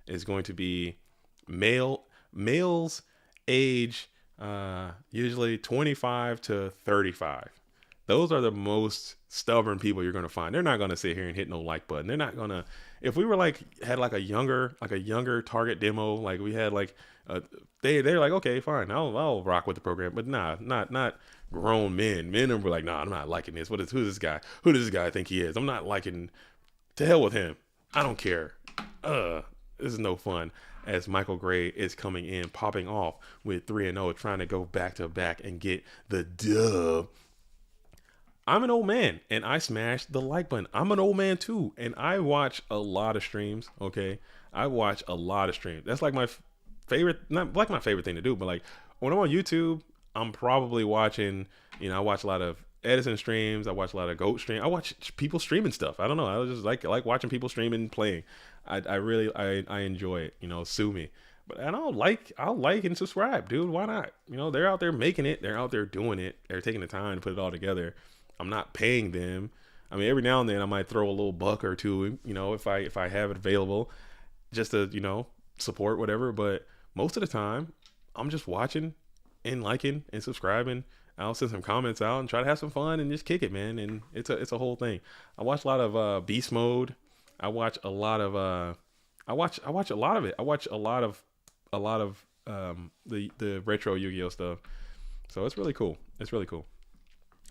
S1: is going to be males age usually 25 to 35. Those are the most stubborn people you're going to find. They're not going to sit here and hit no like button. They're not going to, if we were had a younger target demo, like we had they're like, okay, fine, I'll rock with the program. But not grown men. Men are like, nah, I'm not liking this. Who's this guy? Who does this guy think he is? I'm not liking, to hell with him. I don't care. This is no fun. As Michael Gray is coming in, popping off with 3-0, trying to go back to back and get the dub. I'm an old man and I smashed the like button. I'm an old man too, and I watch a lot of streams. Okay, I watch a lot of streams. That's like my favorite, not like my favorite thing to do, but like when I'm on YouTube, I'm probably watching. I watch a lot of Edison streams. I watch a lot of GOAT streams. I watch people streaming stuff. I don't know. I just like watching people streaming, playing. I really enjoy it. Sue me. But I'll like and subscribe, dude. Why not? They're out there making it. They're out there doing it. They're taking the time to put it all together. I'm not paying them. I mean, every now and then I might throw a little buck or two, if I have it available, just to, support whatever. But most of the time, I'm just watching and liking and subscribing. I'll send some comments out and try to have some fun and just kick it, man. And it's a whole thing. I watch a lot of Beast Mode. I watch a lot of I watch a lot of it. I watch a lot of the retro Yu-Gi-Oh stuff. So it's really cool. It's really cool.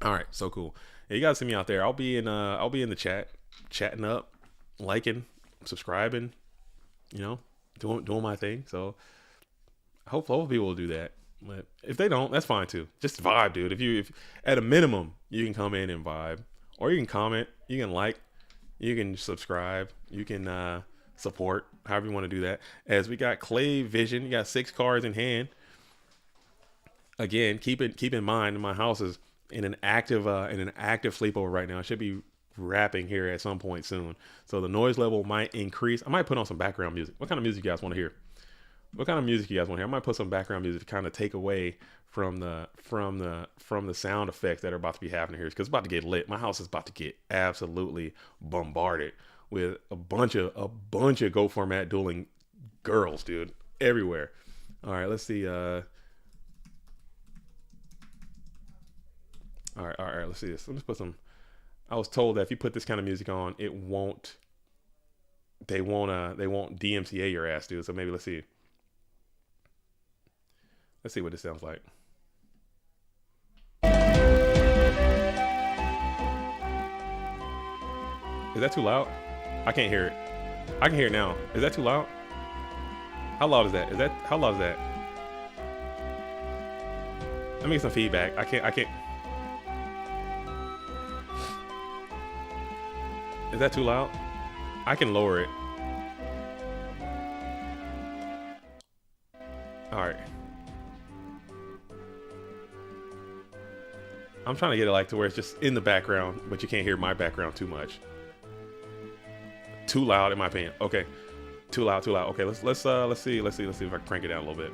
S1: All right, so cool. Yeah, you guys see me out there. I'll be in the chat, chatting up, liking, subscribing, doing my thing. So I hope people will do that. But if they don't, that's fine too. Just vibe, dude. If at a minimum you can come in and vibe, or you can comment, you can like, you can subscribe, you can support, however you want to do that. As we got Clay Vision, you got 6 cards in hand. Again, keep in mind, my house is in an active sleepover right now. I should be wrapping here at some point soon, so the noise level might increase. I might put on some background music. What kind of music you guys want to hear? I might put some background music to kind of take away from the sound effects that are about to be happening here, because it's about to get lit. My house is about to get absolutely bombarded with a bunch of Go format dueling girls, dude, everywhere. All right, let's see. All right. Let's see this. Let's put some. I was told that if you put this kind of music on, it won't. They won't DMCA your ass, dude. So maybe let's see. Let's see what this sounds like. Is that too loud? I can't hear it. I can hear it now. Is that too loud? How loud is that? How loud is that? Let me get some feedback. I can't. Is that too loud? I can lower it. All right. I'm trying to get it like to where it's just in the background, but you can't hear my background too much. Too loud, in my opinion. Okay. Too loud. Okay, let's see if I can crank it down a little bit.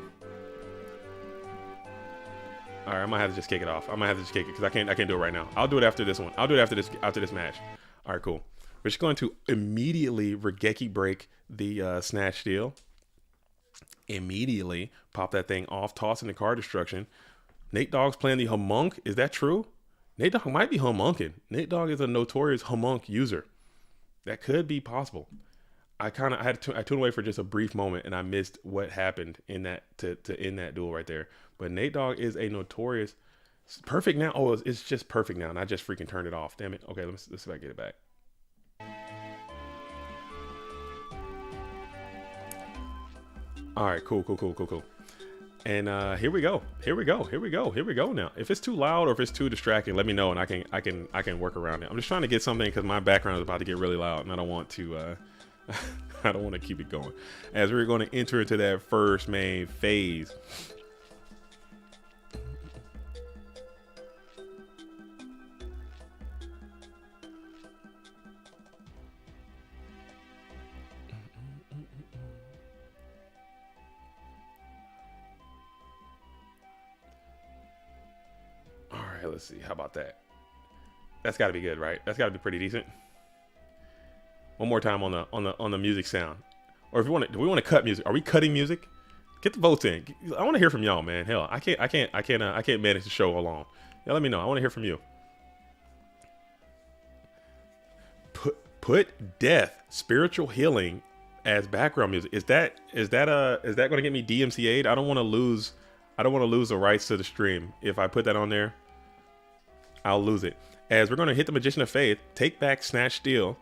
S1: All right, I might have to just kick it off. I might have to just kick it because I can't do it right now. I'll do it after this one. I'll do it after this match. All right, cool. We're just going to immediately Regeki break the snatch steal. Immediately pop that thing off, toss in the card destruction. Nate Dogg's playing the Humunk. Is that true? Nate Dogg might be humunking. Nate Dogg is a notorious Humunk user. That could be possible. I tuned away for just a brief moment and I missed what happened in that to end that duel right there. But Nate Dogg is a notorious perfect now. Oh, it's just perfect now, and I just freaking turned it off. Damn it. Okay, let's see if I get it back. All right, cool. And here we go now. If it's too loud or if it's too distracting, let me know and I can work around it. I'm just trying to get something because my background is about to get really loud and I don't want to I don't want to keep it going. As we're going to enter into that first main phase. Let's see. How about that? That's got to be good, right? That's got to be pretty decent. One more time on the music sound. Or if you want to, do we want to cut music? Are we cutting music? Get the votes in. I want to hear from y'all, man. Hell, I can't manage the show alone. Yeah, let me know. I want to hear from you. Put death, spiritual healing as background music. Is that going to get me DMCA'd? I don't want to lose the rights to the stream if I put that on there. I'll lose it. As we're going to hit the Magician of Faith, take back Snatch Steal.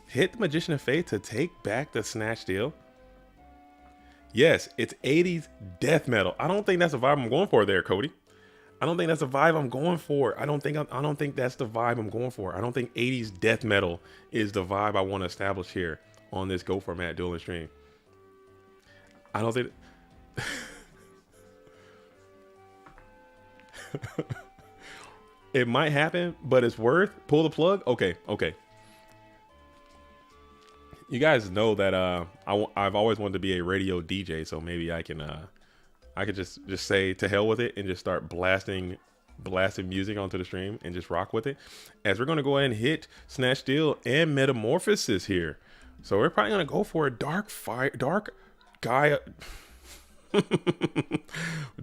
S1: Hit the Magician of Faith to take back the Snatch Steal. Yes, it's 80s death metal. I don't think that's the vibe I'm going for there, Cody. I don't think that's the vibe I'm going for. I don't think that's the vibe I'm going for. I don't think 80s death metal is the vibe I want to establish here on this Go Format dueling stream. I don't think... It might happen, but it's worth. Pull the plug. Okay. You guys know that I've always wanted to be a radio DJ, so maybe I could just say to hell with it and just start blasting music onto the stream and just rock with it. As we're gonna go ahead and hit Snatch Steal and Metamorphosis here, so we're probably gonna go for a dark guy.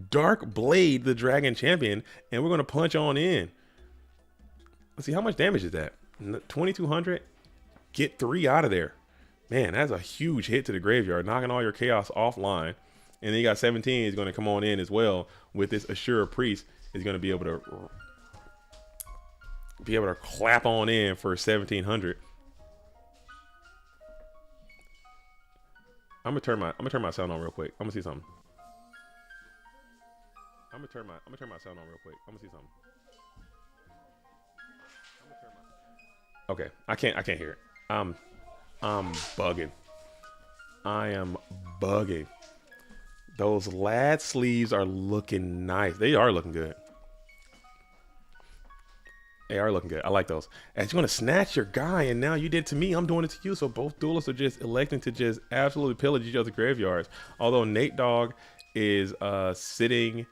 S1: Dark Blade, the Dragon Champion, and we're gonna punch on in. Let's see, how much damage is that? 2200. Get 3 out of there, man. That's a huge hit to the graveyard, knocking all your chaos offline. And then you got 17 is going to come on in as well with this Assure Priest. Is going to be able to clap on in for 1700. I'm gonna turn my sound on real quick. I'm gonna see something. I'm gonna turn my sound on real quick. I'm gonna see something. Okay, I can't hear it. I'm bugging. I am bugging. Those lad sleeves are looking nice. They are looking good. They are looking good. I like those. As you're gonna snatch your guy, and now you did to me, I'm doing it to you. So both duelists are just electing to just absolutely pillage each other's graveyards. Although Nate Dogg is sitting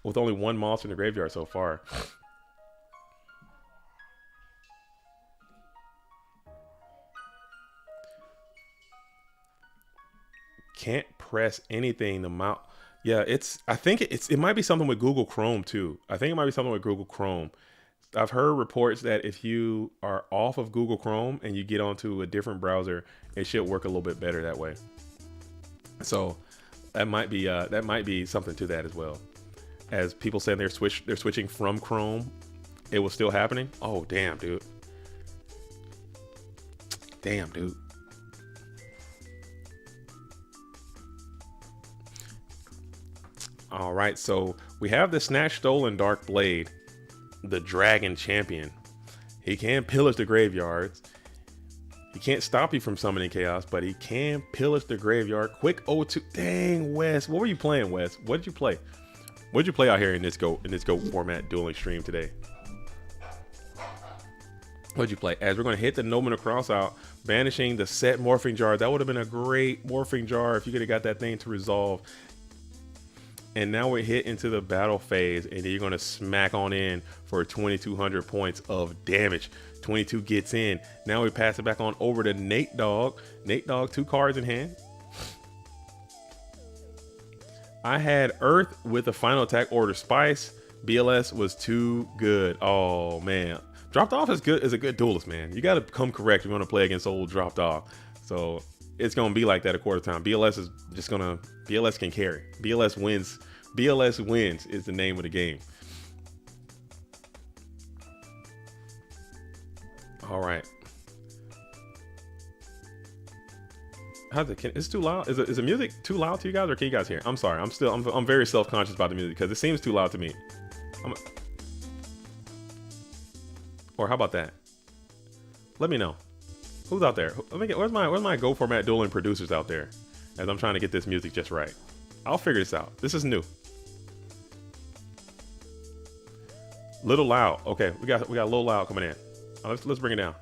S1: with only one monster in the graveyard so far. Can't press anything. The mount. Yeah, I think it might be something with Google Chrome too. I think it might be something with Google Chrome. I've heard reports that if you are off of Google Chrome and you get onto a different browser, it should work a little bit better that way. So that might be something to that as well. As people saying they're switching from Chrome, it was still happening. Oh damn, dude. Damn, dude. All right, so we have the Snatch Stolen Dark Blade, the Dragon Champion. He can pillage the graveyards. He can't stop you from summoning chaos, but he can pillage the graveyard. Quick O2. Dang, Wes. What were you playing, Wes? What did you play? What did you play out here in this GOAT format dueling stream today? What'd you play? As we're going to hit the Nomina Cross out, banishing the set Morphing Jar. That would have been a great Morphing Jar if you could have got that thing to resolve. And now we're hit into the battle phase, and you're going to smack on in for 2,200 points of damage. 22 gets in. Now we pass it back on over to Nate Dogg. Nate Dogg, 2 cards in hand. I had Earth with a final attack order Spice. BLS was too good. Oh, man. Dropped Off is good. Is a good duelist, man. You got to come correct. You're going to play against old Dropped Off. So it's going to be like that a quarter time. BLS is just going to, BLS can carry. BLS wins. BLS wins is the name of the game. All right. It's too loud. Is the music too loud to you guys, or can you guys hear? I'm sorry. I'm very self-conscious about the music because it seems too loud to me. Or how about that? Let me know. Who's out there? Where's my Go Format dueling producers out there? As I'm trying to get this music just right. I'll figure this out. This is new. Little loud. Okay, we got a little loud coming in. Let's bring it down.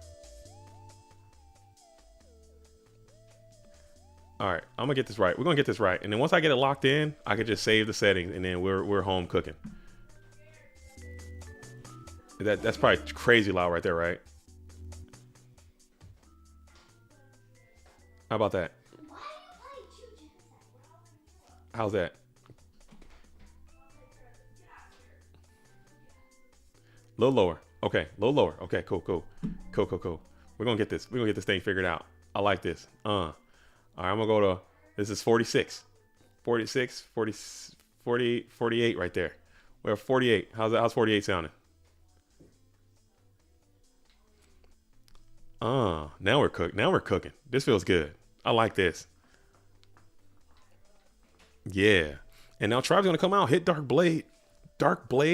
S1: All right, I'm gonna get this right. We're gonna get this right, and then once I get it locked in, I can just save the settings, and then we're home cooking. That's probably crazy loud right there, right? How about that? How's that? A little lower. Okay, a little lower. Okay, cool. We're gonna get this. We're gonna get this thing figured out. I like this. All right, I'm gonna go to, this is 46. 46, 40, 40, 48 right there. We're 48. How's 48 sounding? Now we're cooking. Now we're cooking. This feels good. I like this. Yeah. And now Tribe's gonna come out, hit Dark Blade,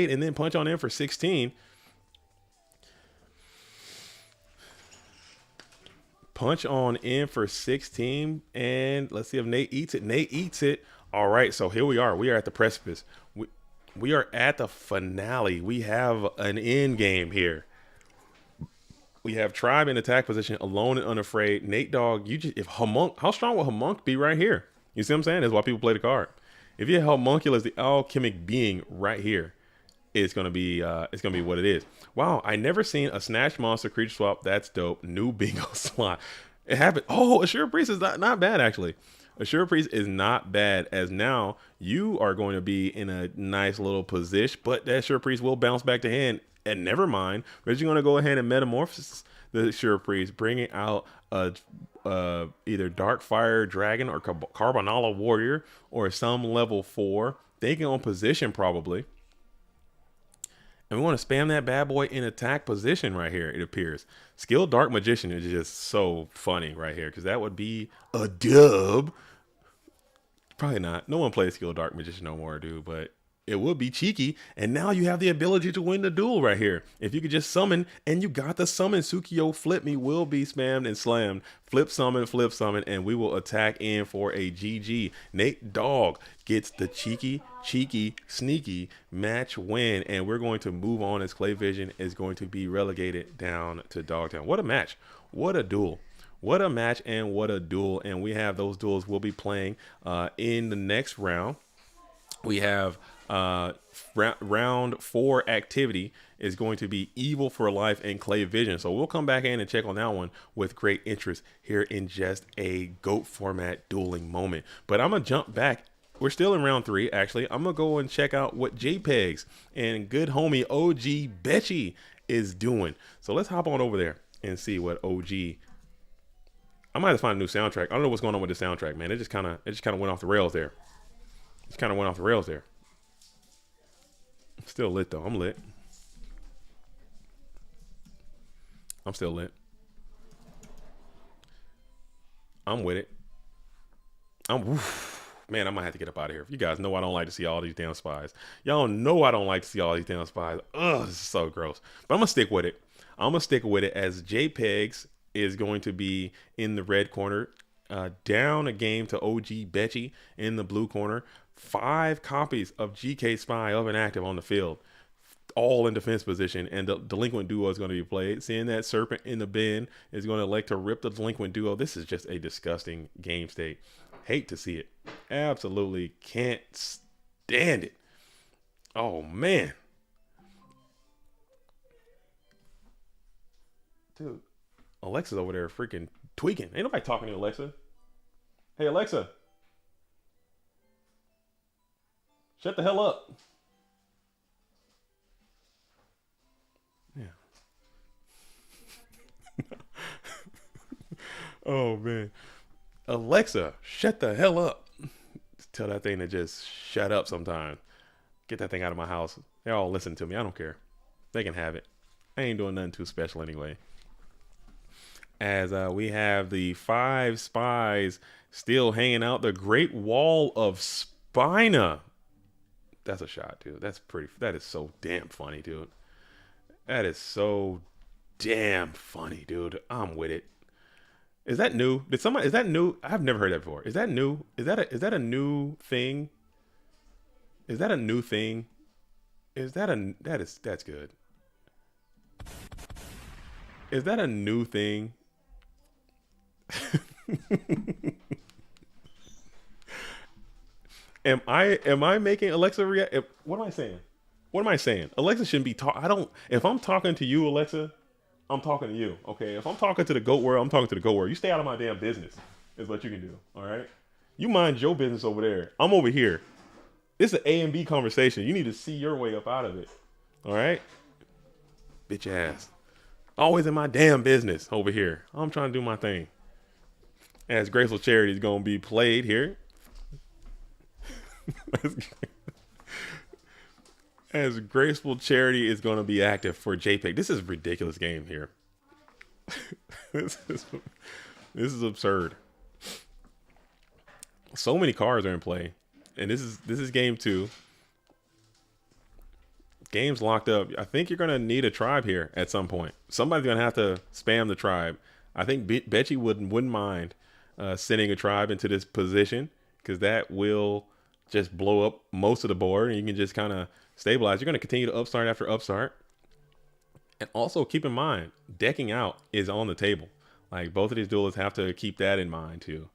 S1: and then punch on in for 16. Punch on in for 16, and let's see if Nate eats it. Nate eats it. All right, so here we are. We are at the precipice. We are at the finale. We have an end game here. We have Tribe in attack position, alone and unafraid. Nate Dogg, how strong will Homunc be right here? You see what I'm saying? That's why people play the card. If you have Homunculus, the alchemic being right here, it's gonna be what it is. Wow, I never seen a Snatch Monster creature swap. That's dope. New bingo slot. It happened. Oh, Assure Priest is not bad actually. Assure Priest is not bad, as now you are going to be in a nice little position, but that Assure Priest will bounce back to hand. And never mind, we're just gonna go ahead and metamorphosis the Assure Priest, bringing out either Dark Fire Dragon or Carbonala Warrior or some level 4, thinking on position probably. And we want to spam that bad boy in attack position right here, it appears. Skilled Dark Magician is just so funny right here, because that would be a dub. Probably not. No one plays Skilled Dark Magician no more, dude, but it would be cheeky. And now you have the ability to win the duel right here. If you could just summon, and you got the summon. Sukiyo Flip Me will be spammed and slammed. Flip summon, and we will attack in for a GG. Nate Dogg gets the cheeky, sneaky match win. And we're going to move on, as Clay Vision is going to be relegated down to Dogtown. What a match. What a duel. What a match and what a duel. And we have those duels we'll be playing in the next round. We have round 4 activity is going to be Evil for Life and Clay Vision. So we'll come back in and check on that one with great interest here in just a GOAT format dueling moment. But I'm going to jump back we're still in round 3. Actually, I'm gonna go and check out what JPEGs and good homie OG Betchy is doing. So let's hop on over there and see what OG. I might have to find a new soundtrack. I don't know what's going on with the soundtrack, man. It just kind of went off the rails there. Just kind of went off the rails there. Still lit though. I'm lit. I'm still lit. I'm with it. Man, I might have to get up out of here. You guys know I don't like to see all these damn spies. Y'all know I don't like to see all these damn spies. Ugh, this is so gross. But I'm gonna stick with it. I'm gonna stick with it as JPEGs is going to be in the red corner, down a game to OG Betchy in the blue corner. 5 copies of GK Spy of and active on the field, all in defense position, and the delinquent duo is going to be played. Seeing that serpent in the bin is going to elect to rip the delinquent duo. This is just a disgusting game state. Hate to see it. Absolutely can't stand it. Oh man, dude, Alexa's over there freaking tweaking. Ain't nobody talking to Alexa. Hey Alexa, shut the hell up. Yeah. Oh man. Alexa, shut the hell up. Tell that thing to just shut up sometime. Get that thing out of my house. They all listen to me. I don't care. They can have it. I ain't doing nothing too special anyway. As we have the 5 spies still hanging out. The Great Wall of Spina. That's a shot, dude. That is so damn funny, dude. That is so damn funny, dude. I'm with it. Is that new? Is that new? I've never heard that before. Is that new? Is that a new thing? Is that a new thing? That's good. Is that a new thing? Am I making Alexa react? What am I saying? What am I saying? Alexa shouldn't be if I'm talking to you, Alexa, I'm talking to you, okay? If I'm talking to the goat world, I'm talking to the goat world. You stay out of my damn business, is what you can do, all right? You mind your business over there. I'm over here. This is an A and B conversation. You need to see your way up out of it, all right? Bitch ass. Always in my damn business over here. I'm trying to do my thing. As Graceful Charity is going to be played here. As Graceful Charity is going to be active for JPEG. This is a ridiculous game here. This is absurd. So many cards are in play, and this is game 2. Game's locked up. I think you're going to need a tribe here at some point. Somebody's going to have to spam the tribe. I think Betchy wouldn't mind sending a tribe into this position, because that will just blow up most of the board, and you can just kind of stabilize. You're going to continue to upstart after upstart. And also keep in mind, decking out is on the table. Like, both of these duelists have to keep that in mind too.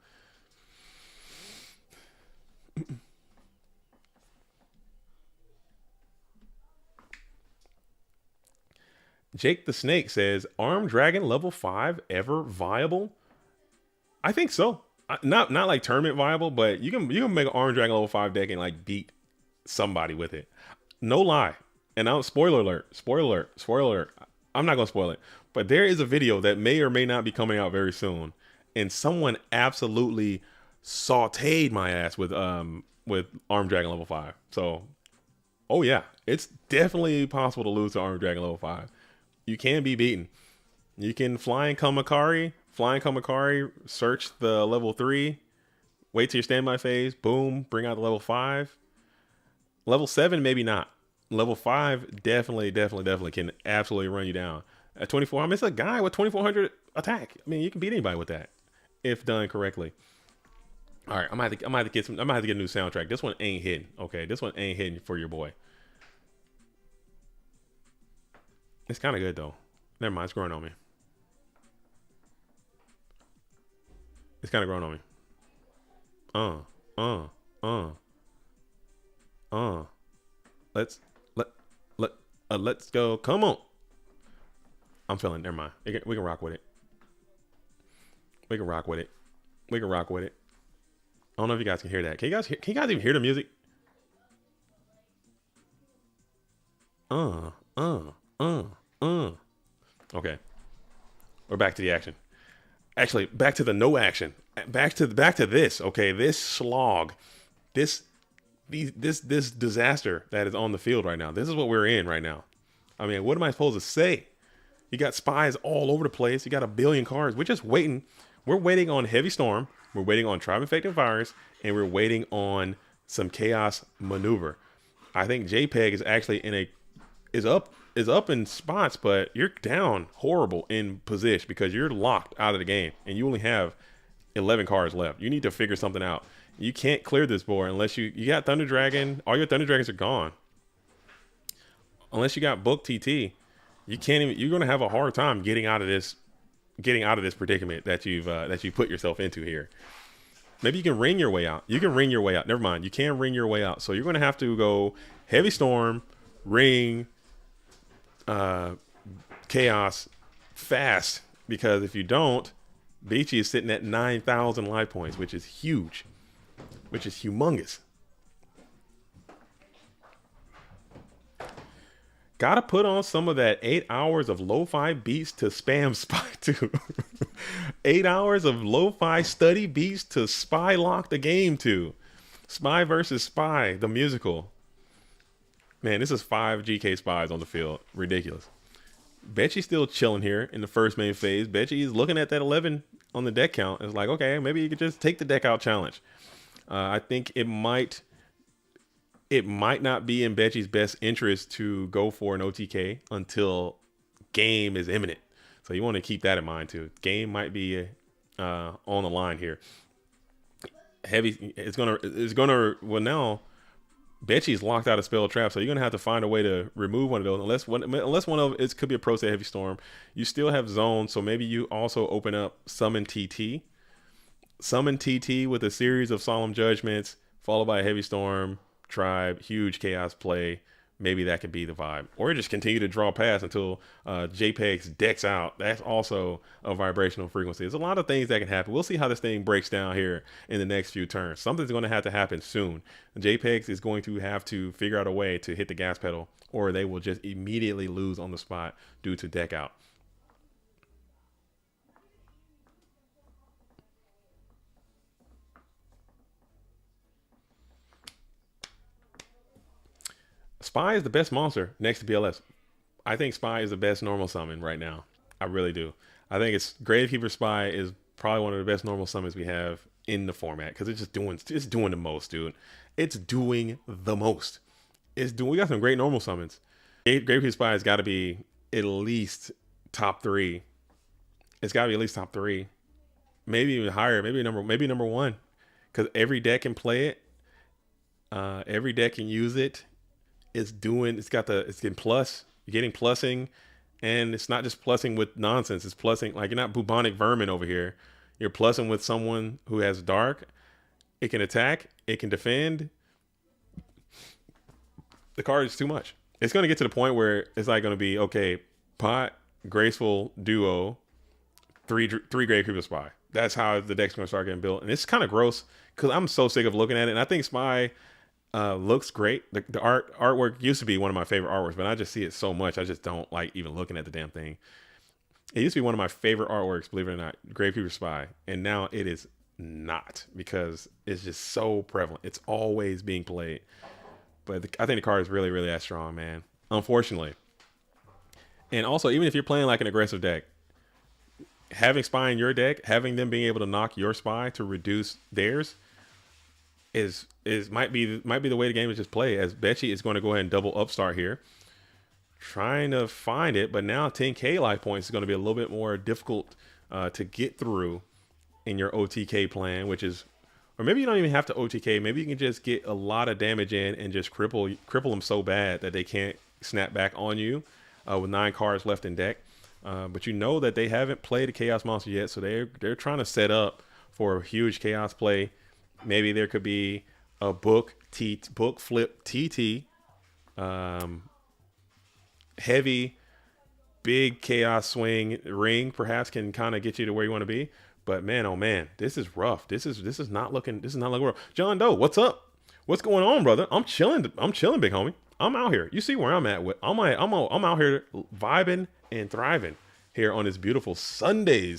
S1: Jake the Snake says, Armed Dragon level 5 ever viable? I think so. Not like tournament viable, but you can make an Armed Dragon level 5 deck and like beat somebody with it. No lie. And now, spoiler alert. I'm not gonna spoil it, but there is a video that may or may not be coming out very soon, and someone absolutely sauteed my ass with Armed Dragon level 5. So, oh yeah, it's definitely possible to lose to Armed Dragon level 5. You can be beaten. You can Flying Kamakari, search the level 3, wait till your standby phase, boom, bring out the level 5. Level 7, maybe not. Level 5 definitely can absolutely run you down. At 24, I mean, it's a guy with 2400 attack. I mean, you can beat anybody with that if done correctly. All right, I'm gonna have to get a new soundtrack. This one ain't hitting. Okay, this one ain't hitting for your boy. It's kind of good though. Never mind, it's growing on me. It's kind of growing on me. Let's go. Come on. I'm feeling. Never mind. We can rock with it. We can rock with it. I don't know if you guys can hear that. Can you guys even hear the music? Uh, uh, uh, uh. Okay. We're back to the action. Actually, back to the no action. Back to this. Okay, this slog, this this disaster that is on the field right now. This is what we're in right now. I mean, what am I supposed to say? You got spies all over the place. You got a billion cards. We're just waiting. We're waiting on Heavy Storm. We're waiting on Tribe Infected Virus, and we're waiting on some Chaos Maneuver. I think JPEG is actually is up in spots, but you're down horrible in position because you're locked out of the game, and you only have 11 cards left. You need to figure something out. You can't clear this board unless you got Thunder Dragon. All your Thunder Dragons are gone. Unless you got Book TT, you can't even. You're gonna have a hard time getting out of this predicament that you've put yourself into here. Maybe you can ring your way out. You can ring your way out. Never mind. You can't ring your way out. So you're gonna have to go Heavy Storm, ring, Chaos, fast, because if you don't, Beachy is sitting at 9,000 life points, which is huge, which is humongous. Gotta put on some of that 8 hours of lo-fi beats to spam spy to. 8 hours of lo-fi study beats to spy lock the game to. Spy versus Spy, the musical. Man, this is 5 GK spies on the field. Ridiculous. Betchy's still chilling here in the first main phase. Betchy's looking at that 11 on the deck count. It's like, okay, maybe you could just take the deck out challenge. I think it might not be in Betchy's best interest to go for an OTK until game is imminent. So you want to keep that in mind too. Game might be on the line here. It's gonna well now Betchy's locked out of spell trap, so you're gonna have to find a way to remove one of those. Unless one of it could be a pro set Heavy Storm. You still have zone, so maybe you also open up Summon TT. Summon TT with a series of Solemn Judgments, followed by a Heavy Storm, Tribe, huge Chaos play. Maybe that could be the vibe. Or just continue to draw past until JPEG's decks out. That's also a vibrational frequency. There's a lot of things that can happen. We'll see how this thing breaks down here in the next few turns. Something's going to have to happen soon. JPEG's is going to have to figure out a way to hit the gas pedal, or they will just immediately lose on the spot due to deck out. Spy is the best monster next to BLS. I think Spy is the best normal summon right now. I really do. I think it's Gravekeeper Spy is probably one of the best normal summons we have in the format because it's doing the most, dude. It's doing the most. We got some great normal summons. Gravekeeper Spy has got to be at least top 3. It's got to be at least top 3, maybe even higher, maybe number 1, because every deck can play it. Every deck can use it. It's getting plus, you're getting plussing, and it's not just plussing with nonsense. It's plussing, like you're not bubonic vermin over here. You're plussing with someone who has dark. It can attack, it can defend. The card is too much. It's going to get to the point where it's like going to be, okay, pot, graceful, duo, three Gravekeeper Spy. That's how the deck's going to start getting built. And it's kind of gross because I'm so sick of looking at it. And I think Spy looks great. The artwork used to be one of my favorite artworks, but I just see it so much. I just don't like even looking at the damn thing. It used to be one of my favorite artworks, believe it or not, Gravekeeper Spy. And now it is not because it's just so prevalent. It's always being played. But I think the card is really, really that strong, man. Unfortunately. And also, even if you're playing like an aggressive deck, having Spy in your deck, having them being able to knock your Spy to reduce theirs might be the way the game is just played, as Betchy is going to go ahead and double upstart here, trying to find it, but now 10k life points is going to be a little bit more difficult to get through in your OTK plan, or maybe you don't even have to OTK. Maybe you can just get a lot of damage in and just cripple them so bad that they can't snap back on you with 9 cards left in deck. But you know that they haven't played a Chaos Monster yet, so they're trying to set up for a huge Chaos play. Maybe there could be a book flip TT, heavy, big Chaos swing ring perhaps can kind of get you to where you want to be. But man, oh man, this is rough. This is not looking rough. John Doe, what's up? What's going on, brother? I'm chilling. I'm chilling, big homie. I'm out here. You see where I'm at with I'm out here vibing and thriving here on this beautiful Sunday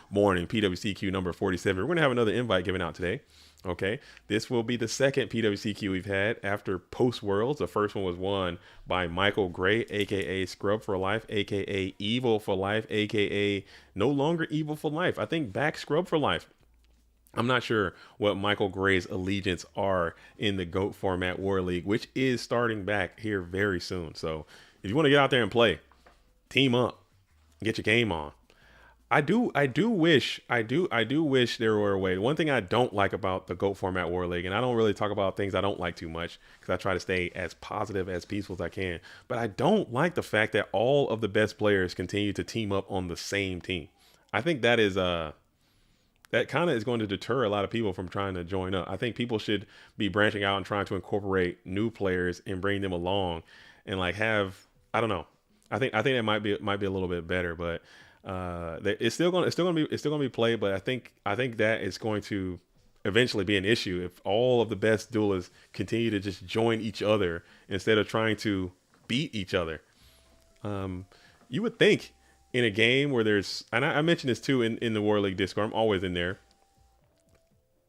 S1: morning, PWCQ number 47. We're going to have another invite given out today. Okay, this will be the second PWCQ we've had after Post Worlds. The first one was won by Michael Gray, aka Scrub for Life, aka Evil for Life, aka No Longer Evil for Life. I think back Scrub for Life. I'm not sure what Michael Gray's allegiance are in the GOAT format War League, which is starting back here very soon. So if you want to get out there and play, team up, get your game on. I do wish there were a way. One thing I don't like about the GOAT format War League, and I don't really talk about things I don't like too much because I try to stay as positive, as peaceful as I can. But I don't like the fact that all of the best players continue to team up on the same team. I think that is that kind of is going to deter a lot of people from trying to join up. I think people should be branching out and trying to incorporate new players and bring them along, and like have, I don't know. I think that might be a little bit better, but it's still going to be played. But I think that is going to eventually be an issue if all of the best duelists continue to just join each other instead of trying to beat each other. You would think in a game where there's, and I mentioned this too in the War League Discord. I'm always in there.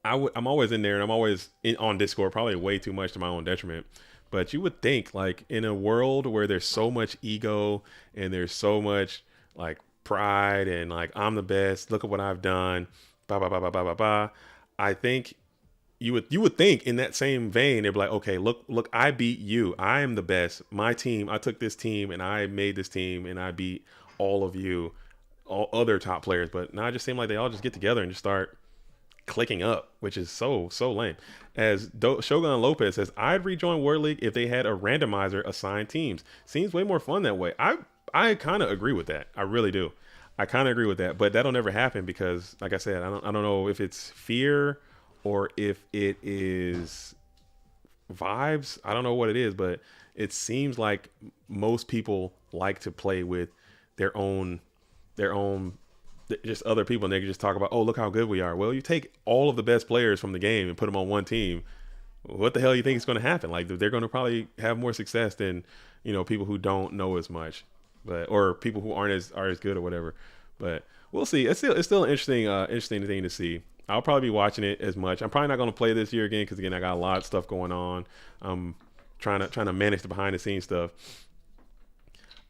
S1: I'm always in there, and I'm always on Discord, probably way too much to my own detriment. But you would think, like, in a world where there's so much ego and there's so much like pride and like, I'm the best, look at what I've done, blah blah blah blah blah blah blah. I think you would think in that same vein, they'd be like, okay, look, I beat you. I am the best. My team, I took this team and I made this team and I beat all of you, all other top players. But now it just seemed like they all just get together and just start clicking up, which is so lame. As Shogun Lopez says, I'd rejoin War League if they had a randomizer assigned teams. Seems way more fun that way. I kind of agree with that. I really do. I kind of agree with that, but that'll never happen because, like I said, I don't know if it's fear or if it is vibes. I don't know what it is, but it seems like most people like to play with their own just other people, and they can just talk about, oh, look how good we are. Well, you take all of the best players from the game and put them on one team. What the hell do you think is going to happen? Like, they're going to probably have more success than, people who don't know as much, or people who aren't as good or whatever. But we'll see. It's still an interesting thing to see. I'll probably be watching it as much. I'm probably not going to play this year again because, again, I got a lot of stuff going on. I'm trying to manage the behind the scenes stuff.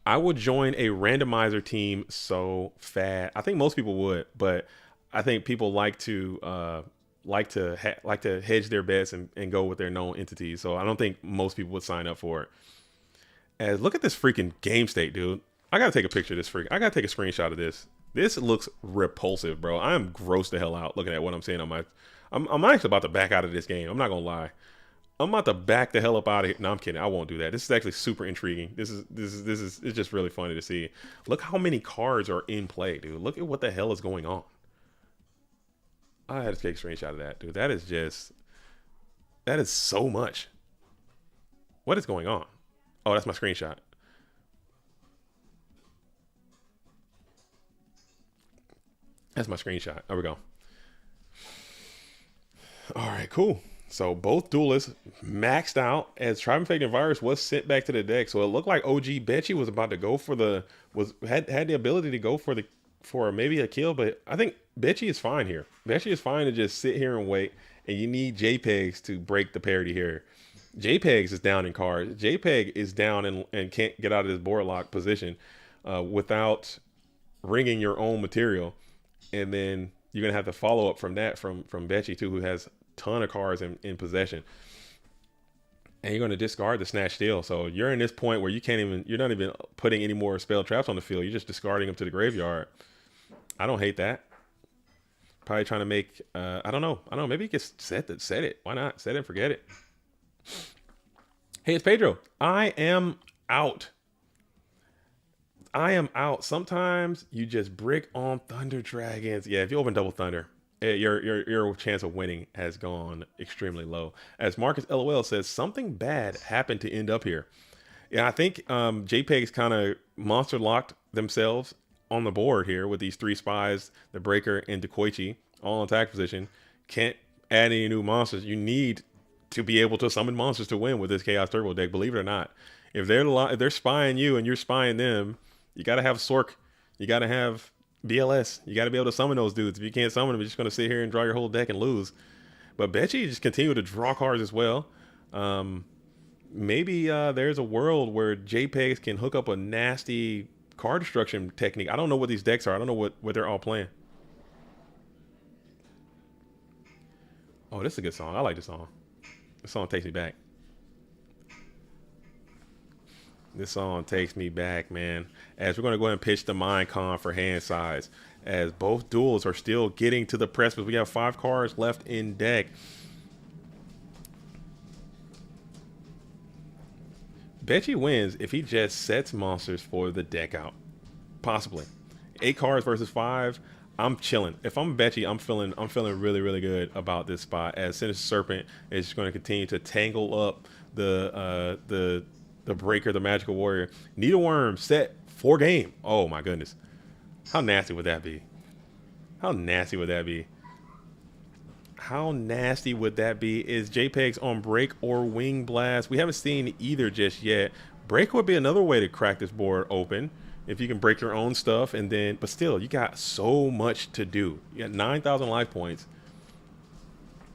S1: I would join a randomizer team so fast. I think most people would, but I think people like to hedge their bets and go with their known entities. So I don't think most people would sign up for it. As look at this freaking game state, dude. I gotta take a picture of this I gotta take a screenshot of this. This looks repulsive, bro. I am grossed the hell out looking at what I'm seeing on my. I'm actually about to back out of this game. I'm not gonna lie. I'm about to back the hell up out of here. No, I'm kidding. I won't do that. This is actually super intriguing. This is it's just really funny to see. Look how many cards are in play, dude. Look at what the hell is going on. I had to take a screenshot of that, dude. That is so much. What is going on? Oh, that's my screenshot. That's my screenshot. There we go. All right, cool. So both duelists maxed out as Tribe Infected Virus was sent back to the deck. So it looked like OG Betchy was about to go for had the ability to go for maybe a kill, but I think Betchy is fine here. Betchy is fine to just sit here and wait, and you need JPEGs to break the parity here. JPEGs is down in cards. JPEG is down and can't get out of this board lock position without ringing your own material, and then you're gonna have to follow up from that from Betchy too, who has ton of cards in possession, and you're going to discard the Snatch Steal. So you're in this point where you're not even putting any more spell traps on the field. You're just discarding them to the graveyard. I don't hate that. Probably trying to make I don't know, maybe you can set it. Why not set it and forget it? Hey, it's Pedro. I am out. Sometimes you just brick on Thunder Dragons. Yeah, if you open Double Thunder, your chance of winning has gone extremely low. As Marcus LOL says, something bad happened to end up here. Yeah, I think JPEGs kind of monster locked themselves on the board here with these 3 spies, the Breaker and the Koichi, all in attack position. Can't add any new monsters. You need to be able to summon monsters to win with this Chaos Turbo deck, believe it or not. If they're spying you and you're spying them, you got to have Sork. You got to have BLS. You got to be able to summon those dudes. If you can't summon them, you're just going to sit here and draw your whole deck and lose. But Betchy just continue to draw cards as well. Maybe there's a world where JPEGs can hook up a nasty card destruction technique. I don't know what these decks are. I don't know what they're all playing. Oh, this is a good song. I like this song. This song takes me back. This song takes me back, man. As we're going to go ahead and pitch the Mind Con for hand size. As both duels are still getting to the precipice. We have 5 cards left in deck. Betchy wins if he just sets monsters for the deck out. Possibly. 8 cards versus 5. I'm chilling. If I'm Betchy, I'm feeling really, really good about this spot. As Sinister Serpent is going to continue to tangle up the Breaker, the Magical Warrior. Needleworm set for game. Oh my goodness. How nasty would that be? How nasty would that be? How nasty would that be? Is JPEGs on Break or Wing Blast? We haven't seen either just yet. Break would be another way to crack this board open. If you can break your own stuff, and then, but still, you got so much to do. You got 9,000 life points.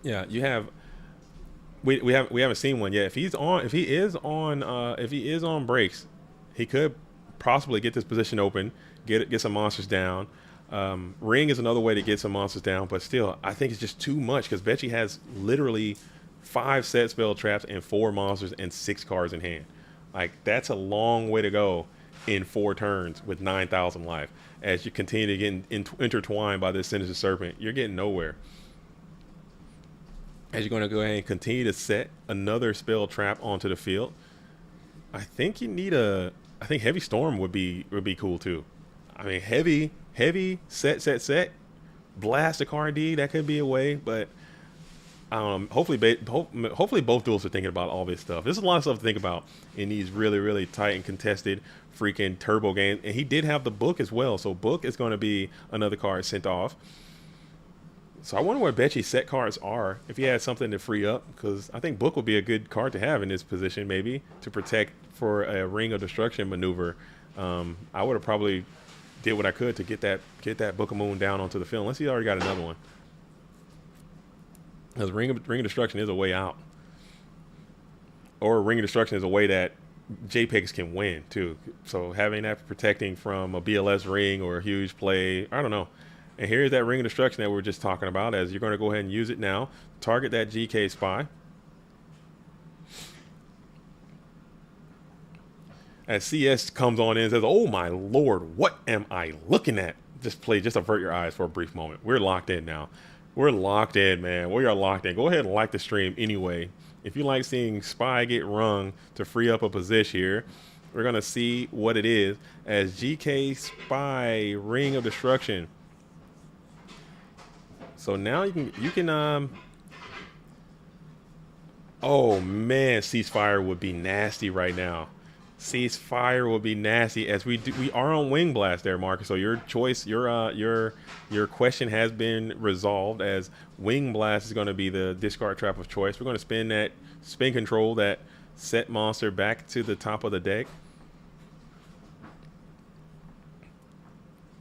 S1: Yeah, you have. We haven't seen one yet. If he is on breaks, he could possibly get this position open, get some monsters down. Ring is another way to get some monsters down, but still, I think it's just too much because Betchy has literally 5 set spell traps and 4 monsters and 6 cards in hand. Like, that's a long way to go in 4 turns with 9,000 life. As you continue to get intertwined by this Sinister Serpent, you're getting nowhere. As you're going to go ahead and continue to set another spell trap onto the field, I think you need I think Heavy Storm would be cool too. I mean, heavy set, blast a card D, that could be a way, but hopefully both duels are thinking about all this stuff. There's a lot of stuff to think about in these really, really tight and contested freaking turbo games. And he did have the book as well, so book is going to be another card sent off. So I wonder what Betchy's set cards are if he had something to free up, because I think book would be a good card to have in this position, maybe to protect for a Ring of Destruction maneuver. I would have probably did what I could to get that Book of Moon down onto the field, unless he already got another one. Because Ring of Destruction is a way out, or Ring of Destruction is a way that JPEGs can win too. So having that protecting from a BLS ring or a huge play, I don't know. And here's that Ring of Destruction that we were just talking about. As you're going to go ahead and use it now, target that GK spy. As CS comes on in and says, "Oh my lord, what am I looking at?" Just avert your eyes for a brief moment. We're locked in now. We're locked in, man. We are locked in. Go ahead and like the stream anyway. If you like seeing Spy get rung to free up a position here, we're going to see what it is. As GK Spy Ring of Destruction. So now you can oh man, Ceasefire would be nasty right now. Ceasefire would be nasty, as we are on Wing Blast there, Marcus. So your choice, your question has been resolved, as Wing Blast is going to be the discard trap of choice. We're going to spin control that set monster back to the top of the deck.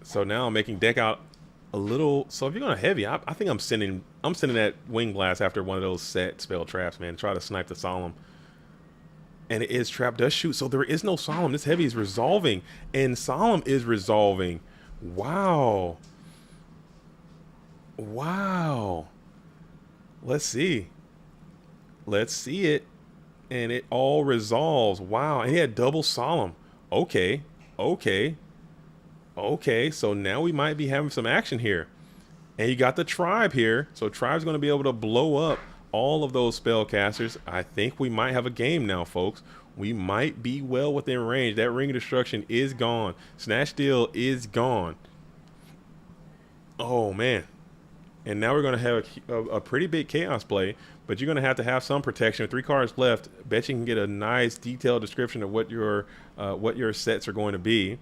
S1: So now I'm making deck out a little. So if you're going to heavy, I think I'm sending that Wing Blast after one of those set spell traps, man. Try to snipe the Solemn. And it is trap does shoot, so there is no Solemn. This heavy is resolving, and Solemn is resolving. Wow. Let's see it, and it all resolves. Wow. And he had double Solemn. Okay, so now we might be having some action here. And you got the Tribe here, so Tribe's going to be able to blow up all of those spellcasters. I think we might have a game now, folks. We might be well within range. That Ring of Destruction is gone. Snatch Steal is gone. Oh man. And now we're going to have a pretty big chaos play, but you're going to have some protection. 3 cards left. Bet you can get a nice detailed description of what your sets are going to be.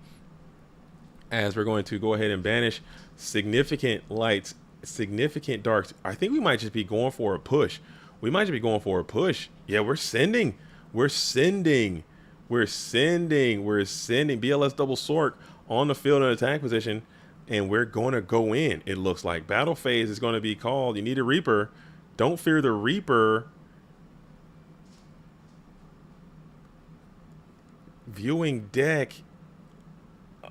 S1: as we're going to go ahead and banish significant lights, significant darks. I think we might just be going for a push. We might just be going for a push. Yeah, we're sending. We're sending. We're sending. We're sending BLS double Sork on the field in attack position. And we're going to go in. It looks like battle phase is going to be called. You need a Reaper. Don't fear the Reaper. Viewing deck.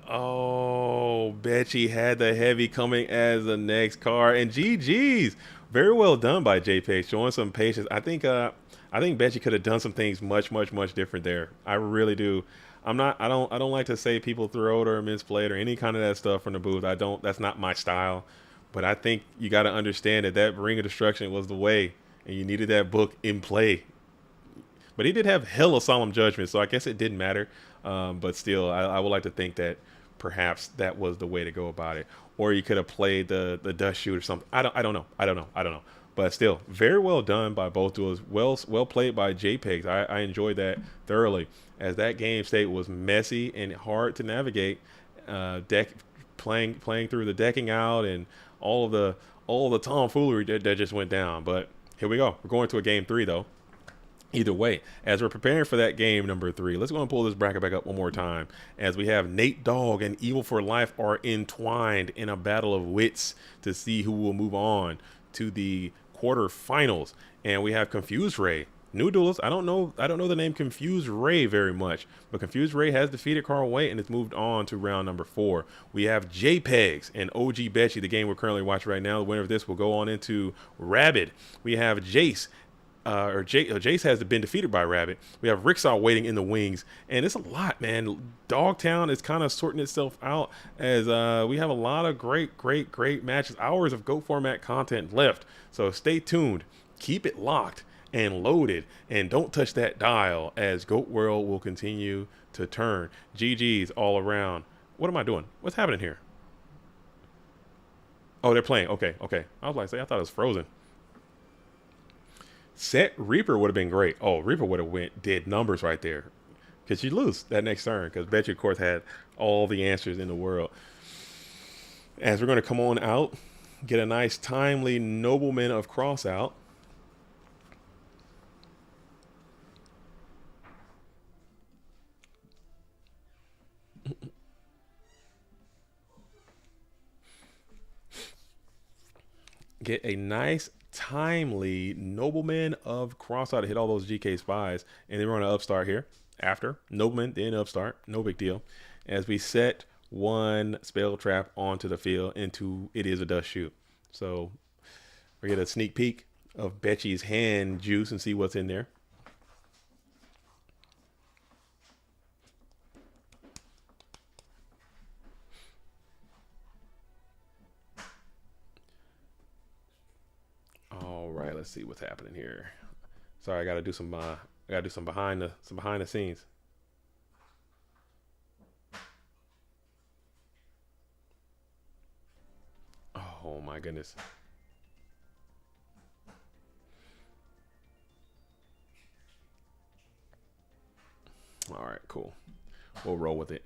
S1: Oh, Betchy had the heavy coming as the next card. And GG's. Very well done by JPEG, showing some patience. I think Betchy could have done some things much different there. I really do. I don't like to say people throw it or misplayed or any kind of that stuff from the booth. That's not my style. But I think you got to understand that Ring of Destruction was the way, and you needed that book in play. But he did have hella solemn judgment, so I guess it didn't matter. But still, I would like to think that perhaps that was the way to go about it. Or you could have played the dust shoot or something. I don't know. But still, very well done by both duos. Well played by JPEGs. I enjoyed that thoroughly, as that game state was messy and hard to navigate. Playing through the decking out and all the tomfoolery that just went down. But here we go. We're going to a game 3 though. Either way, as we're preparing for that game number 3, let's go and pull this bracket back up one more time, as we have Nate Dogg and Evil for Life are entwined in a battle of wits to see who will move on to the quarterfinals. And we have Confused Ray, new duelist. I don't know the name Confused Ray very much, but Confused Ray has defeated Carl Waite and it's moved on to round number 4. We have JPEGs and OG Betchy, the game we're currently watching right now. The winner of this will go on into Rabid. We have Jace. Jace has been defeated by Rabbit. We have Ricksaw waiting in the wings, and it's a lot, man. Dogtown is kind of sorting itself out, as we have a lot of great matches, hours of GOAT format content left. So stay tuned, keep it locked and loaded, and don't touch that dial, as GOAT World will continue to turn. GG's all around. What am I doing? What's happening here? Oh, they're playing. Okay. I was like, I thought it was frozen. Set Reaper would have been great. Oh, Reaper would have did numbers right there, because you lose that next turn, because Betchy, of course, had all the answers in the world. As we're going to come on out, get a nice timely Nobleman of Cross out. Get a nice timely Nobleman of Crossout to hit all those GK spies, and then we're going to upstart here after Nobleman, then upstart. No big deal, as we set one spell trap onto the field into It Is a Dust Shoot. So we get a sneak peek of Betchy's hand juice and see what's in there. All right, let's see what's happening here. Sorry, I gotta do some behind the scenes. Oh my goodness. All right, cool. We'll roll with it.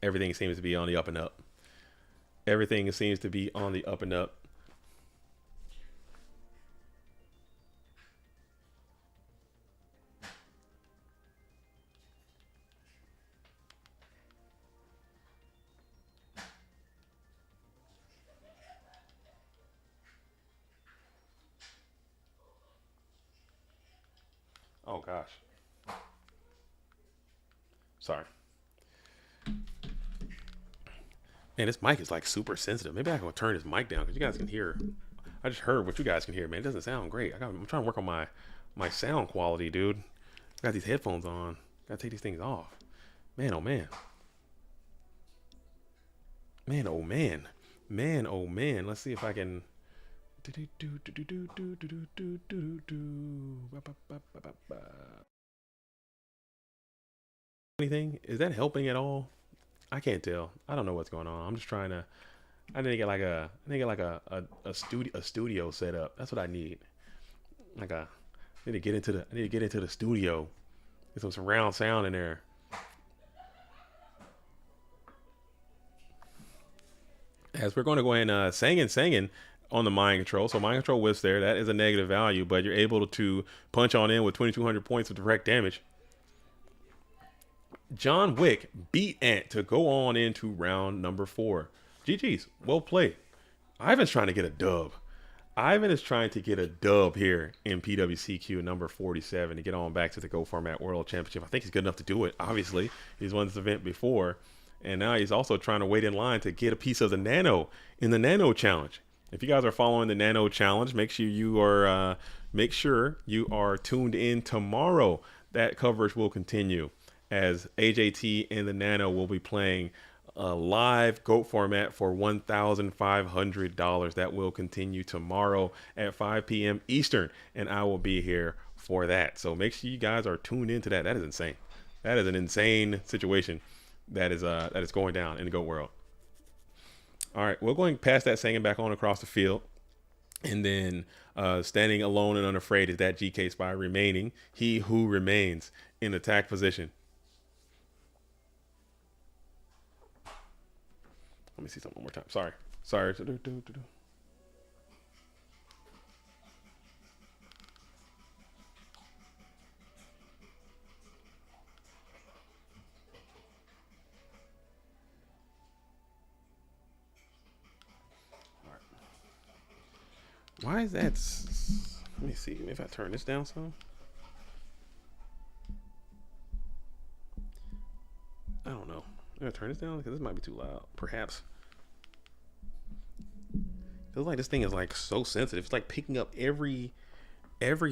S1: Everything seems to be on the up and up. Everything seems to be on the up and up. Oh gosh. Sorry. Man, this mic is like super sensitive. Maybe I can turn this mic down, because you guys can hear. I just heard what you guys can hear, man. It doesn't sound great. I'm trying to work on my sound quality, dude. I got these headphones on. Gotta take these things off. Man, oh man. Man, oh man. Man, oh man. Let's see if I can. Anything? Is that helping at all? I can't tell. I don't know what's going on. I'm just trying to. I need to get like a studio set up. That's what I need. I need to get into the studio. Get some surround sound in there. As we're going to go ahead and singing on the mind control. So mind control whiffs there. That is a negative value, but you're able to punch on in with 2,200 points of direct damage. John Wick beat Ant to go on into round number 4. GG's. Well played. Ivan's trying to get a dub. Ivan is trying to get a dub here in PWCQ number 47 to get on back to the Go Format World Championship. I think he's good enough to do it, obviously. He's won this event before. And now he's also trying to wait in line to get a piece of the Nano in the Nano Challenge. If you guys are following the Nano Challenge, make sure you are tuned in tomorrow. That coverage will continue as AJT and the Nano will be playing a live GOAT format for $1,500. That will continue tomorrow at 5 p.m. Eastern, and I will be here for that. So make sure you guys are tuned into that. That is insane. That is an insane situation that is going down in the GOAT world. All right, we're going past that singing back on across the field. And then standing alone and unafraid is that GK spy remaining. He who remains in attack position. Let me see something one more time. Sorry. Why is that? Let me see if I turn this down some. I don't know. I'm gonna turn this down because this might be too loud. Perhaps. Feels like this thing is like so sensitive. It's like picking up every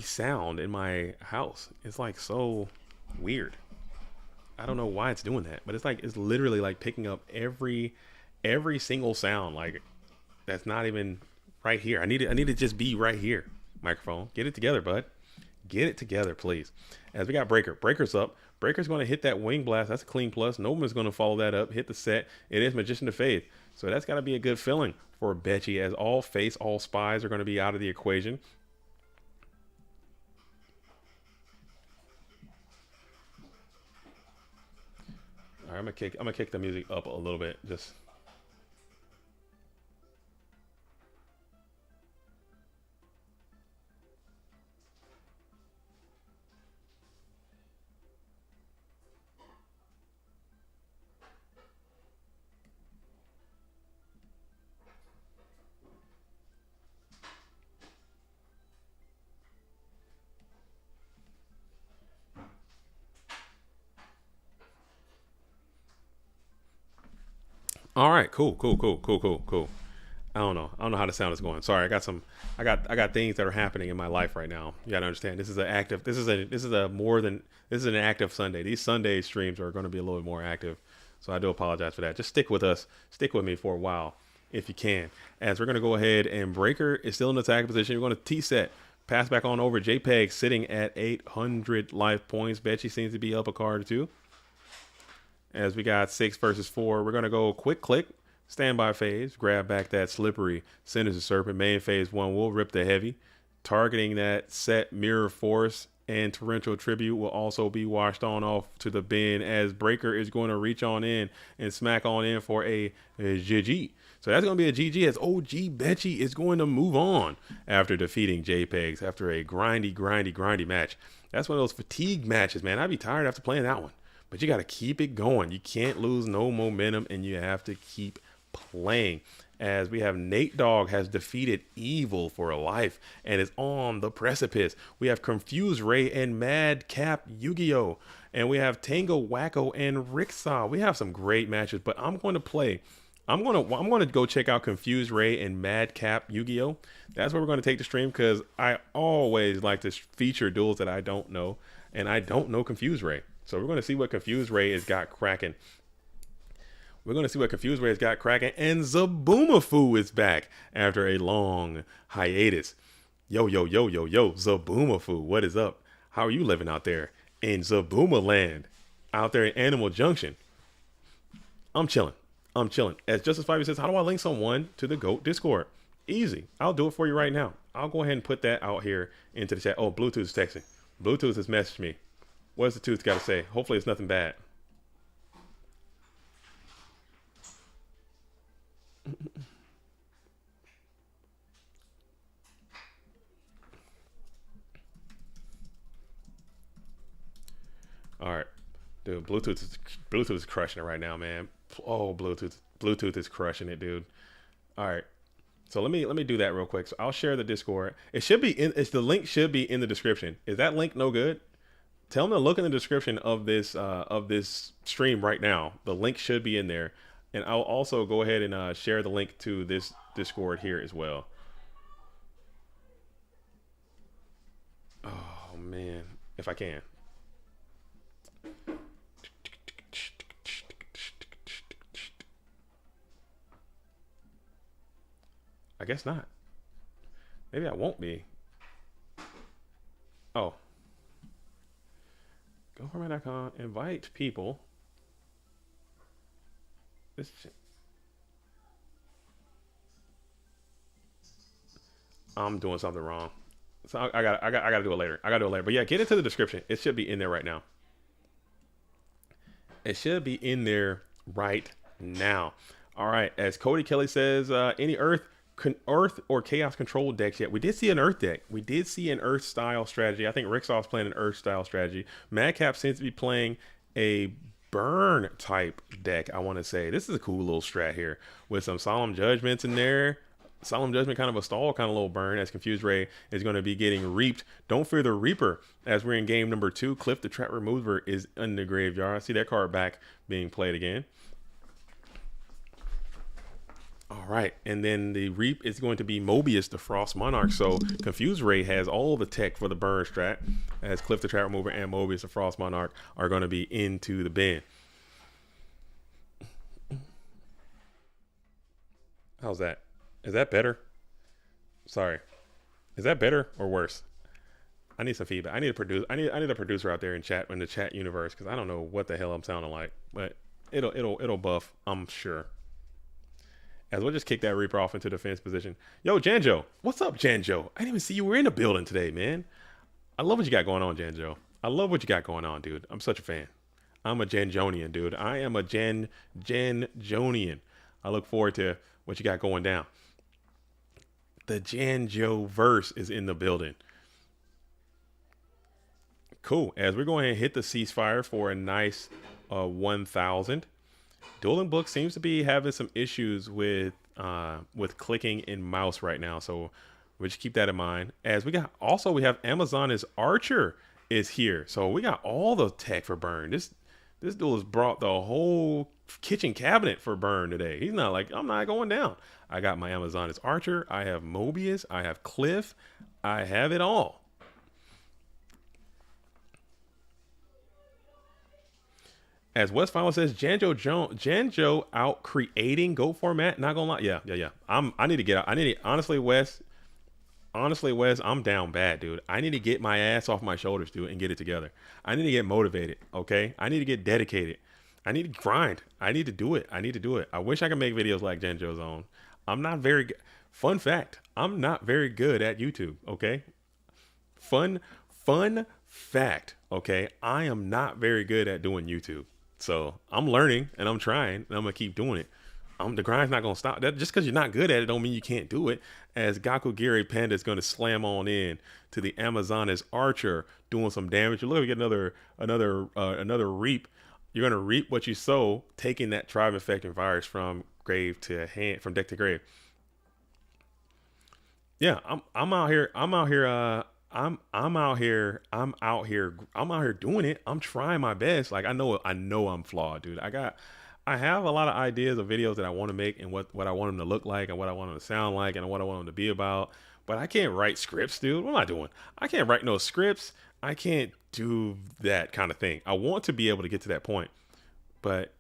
S1: sound in my house. It's like so weird. I don't know why it's doing that, but it's literally like picking up every single sound. Like that's not even right here. I need to just be right here. Microphone, get it together, bud. Get it together, please. As we got Breaker. Breaker's up. Breaker's going to hit that wing blast. That's a clean plus. Noma's going to follow that up. Hit the set. It is Magician to Faith. So that's got to be a good feeling for Betchy, as all face, all spies are going to be out of the equation. All right, I'm gonna kick the music up a little bit. Just. All right, cool. I don't know how the sound is going. Sorry, I got things that are happening in my life right now. You gotta understand. This is an active Sunday. These Sunday streams are going to be a little bit more active, so I do apologize for that. Just stick with us, stick with me for a while if you can. As we're going to go ahead and Breaker is still in attack position. You're going to T-set, pass back on over. JPEG sitting at 800 life points. Betchy seems to be up a card or two. As we got 6 versus 4, we're going to go quick click, standby phase, grab back that slippery Sinister Serpent. Main phase 1 will rip the heavy. Targeting that set Mirror Force and Torrential Tribute will also be washed on off to the bin, as Breaker is going to reach on in and smack on in for a GG. So that's going to be a GG, as OG Betchy is going to move on after defeating JPEGs after a grindy match. That's one of those fatigue matches, man. I'd be tired after playing that one. But you got to keep it going. You can't lose no momentum, and you have to keep playing. As we have Nate Dogg has defeated Evil for a life and is on the precipice. We have Confused Ray and Madcap Yu-Gi-Oh! And we have Tango Wacko and Ricksaw. We have some great matches, but I'm going to go check out Confused Ray and Madcap Yu-Gi-Oh! That's where we're going to take the stream, because I always like to feature duels that I don't know, and I don't know Confused Ray. So we're going to see what Confused Ray has got cracking. And Zaboomafu is back after a long hiatus. Yo, Zaboomafu, what is up? How are you living out there in Zabooma land? Out there in Animal Junction? I'm chilling. As Justice 5 says, how do I link someone to the GOAT Discord? Easy. I'll do it for you right now. I'll go ahead and put that out here into the chat. Oh, Bluetooth is texting. Bluetooth has messaged me. What does the tooth got to say? Hopefully it's nothing bad. Dude, Bluetooth is crushing it right now, man. Oh, Bluetooth is crushing it, dude. All right. So let me do that real quick. So I'll share the Discord. It should be in. It's the link should be in the description. Is that link no good? Tell them to look in the description of this stream right now. The link should be in there, and I'll also go ahead and share the link to this Discord here as well. Oh man, if I can. I guess not. Maybe I won't be. Oh. GoFormat.com. Invite people. This. I'm doing something wrong. So I gotta do it later. I gotta do it later. But yeah, get into the description. It should be in there right now. It should be in there right now. All right. As Cody Kelly says, any Earth or Chaos control decks yet? We did see an Earth deck. We did see an Earth style strategy. I think Ricksoft's playing an Earth style strategy. Madcap seems to be playing a burn type deck. I want to say this is a cool little strat here with some Solemn Judgments in there. Solemn Judgment, kind of a stall, kind of little burn, as Confused Ray is going to be getting reaped. Don't Fear the Reaper, as we're in game number 2. Cliff the Trap Remover is in the graveyard. I see that card back being played again. All right, and then the Reap is going to be Mobius, the Frost Monarch. So Confused Ray has all the tech for the burn strat, as Cliff the Trap Remover and Mobius, the Frost Monarch, are going to be into the bin. How's that? Is that better? Sorry. Is that better or worse? I need some feedback. I need a producer out there in chat, in the chat universe, because I don't know what the hell I'm sounding like, but it'll buff, I'm sure. As we'll just kick that Reaper off into defense position. Yo, Janjo. What's up, Janjo? I didn't even see you were in the building today, man. I love what you got going on, Janjo. I love what you got going on, dude. I'm such a fan. I'm a Janjonian, dude. I am a Janjonian. I look forward to what you got going down. The Janjo verse is in the building. Cool. As we're going to hit the ceasefire for a nice 1,000. Dueling Book seems to be having some issues with clicking in mouse right now, so we just keep that in mind. As we have Amazon's Archer is here, so we got all the tech for burn. This dude has brought the whole kitchen cabinet for burn today. He's not like, I'm not going down. I got my Amazon's Archer. I have Mobius. I have Cliff. I have it all. As West Final says, Janjo out creating Go Format. Not gonna lie, yeah. I need to get out. Honestly, Wes, I'm down bad, dude. I need to get my ass off my shoulders, dude, and get it together. I need to get motivated, okay? I need to get dedicated. I need to grind. I need to do it. I wish I could make videos like Janjo's on. I'm not very good. Fun fact, I'm not very good at YouTube, okay? Fun fact, okay? I am not very good at doing YouTube. So I'm learning and I'm trying and I'm gonna keep doing it. The grind's not gonna stop. That just because you're not good at it don't mean you can't do it. As Gakugiri Panda is gonna slam on in to the Amazon's Archer, doing some damage. You're looking to get another reap. You're gonna reap what you sow, taking that tribe infecting virus from grave to hand, from deck to grave. Yeah, I'm out here doing it. I'm trying my best. Like I know I'm flawed, dude. I have a lot of ideas of videos that I want to make and what I want them to look like and what I want them to sound like and what I want them to be about. But I can't write scripts, dude. What am I doing? I can't write no scripts. I can't do that kind of thing. I want to be able to get to that point. But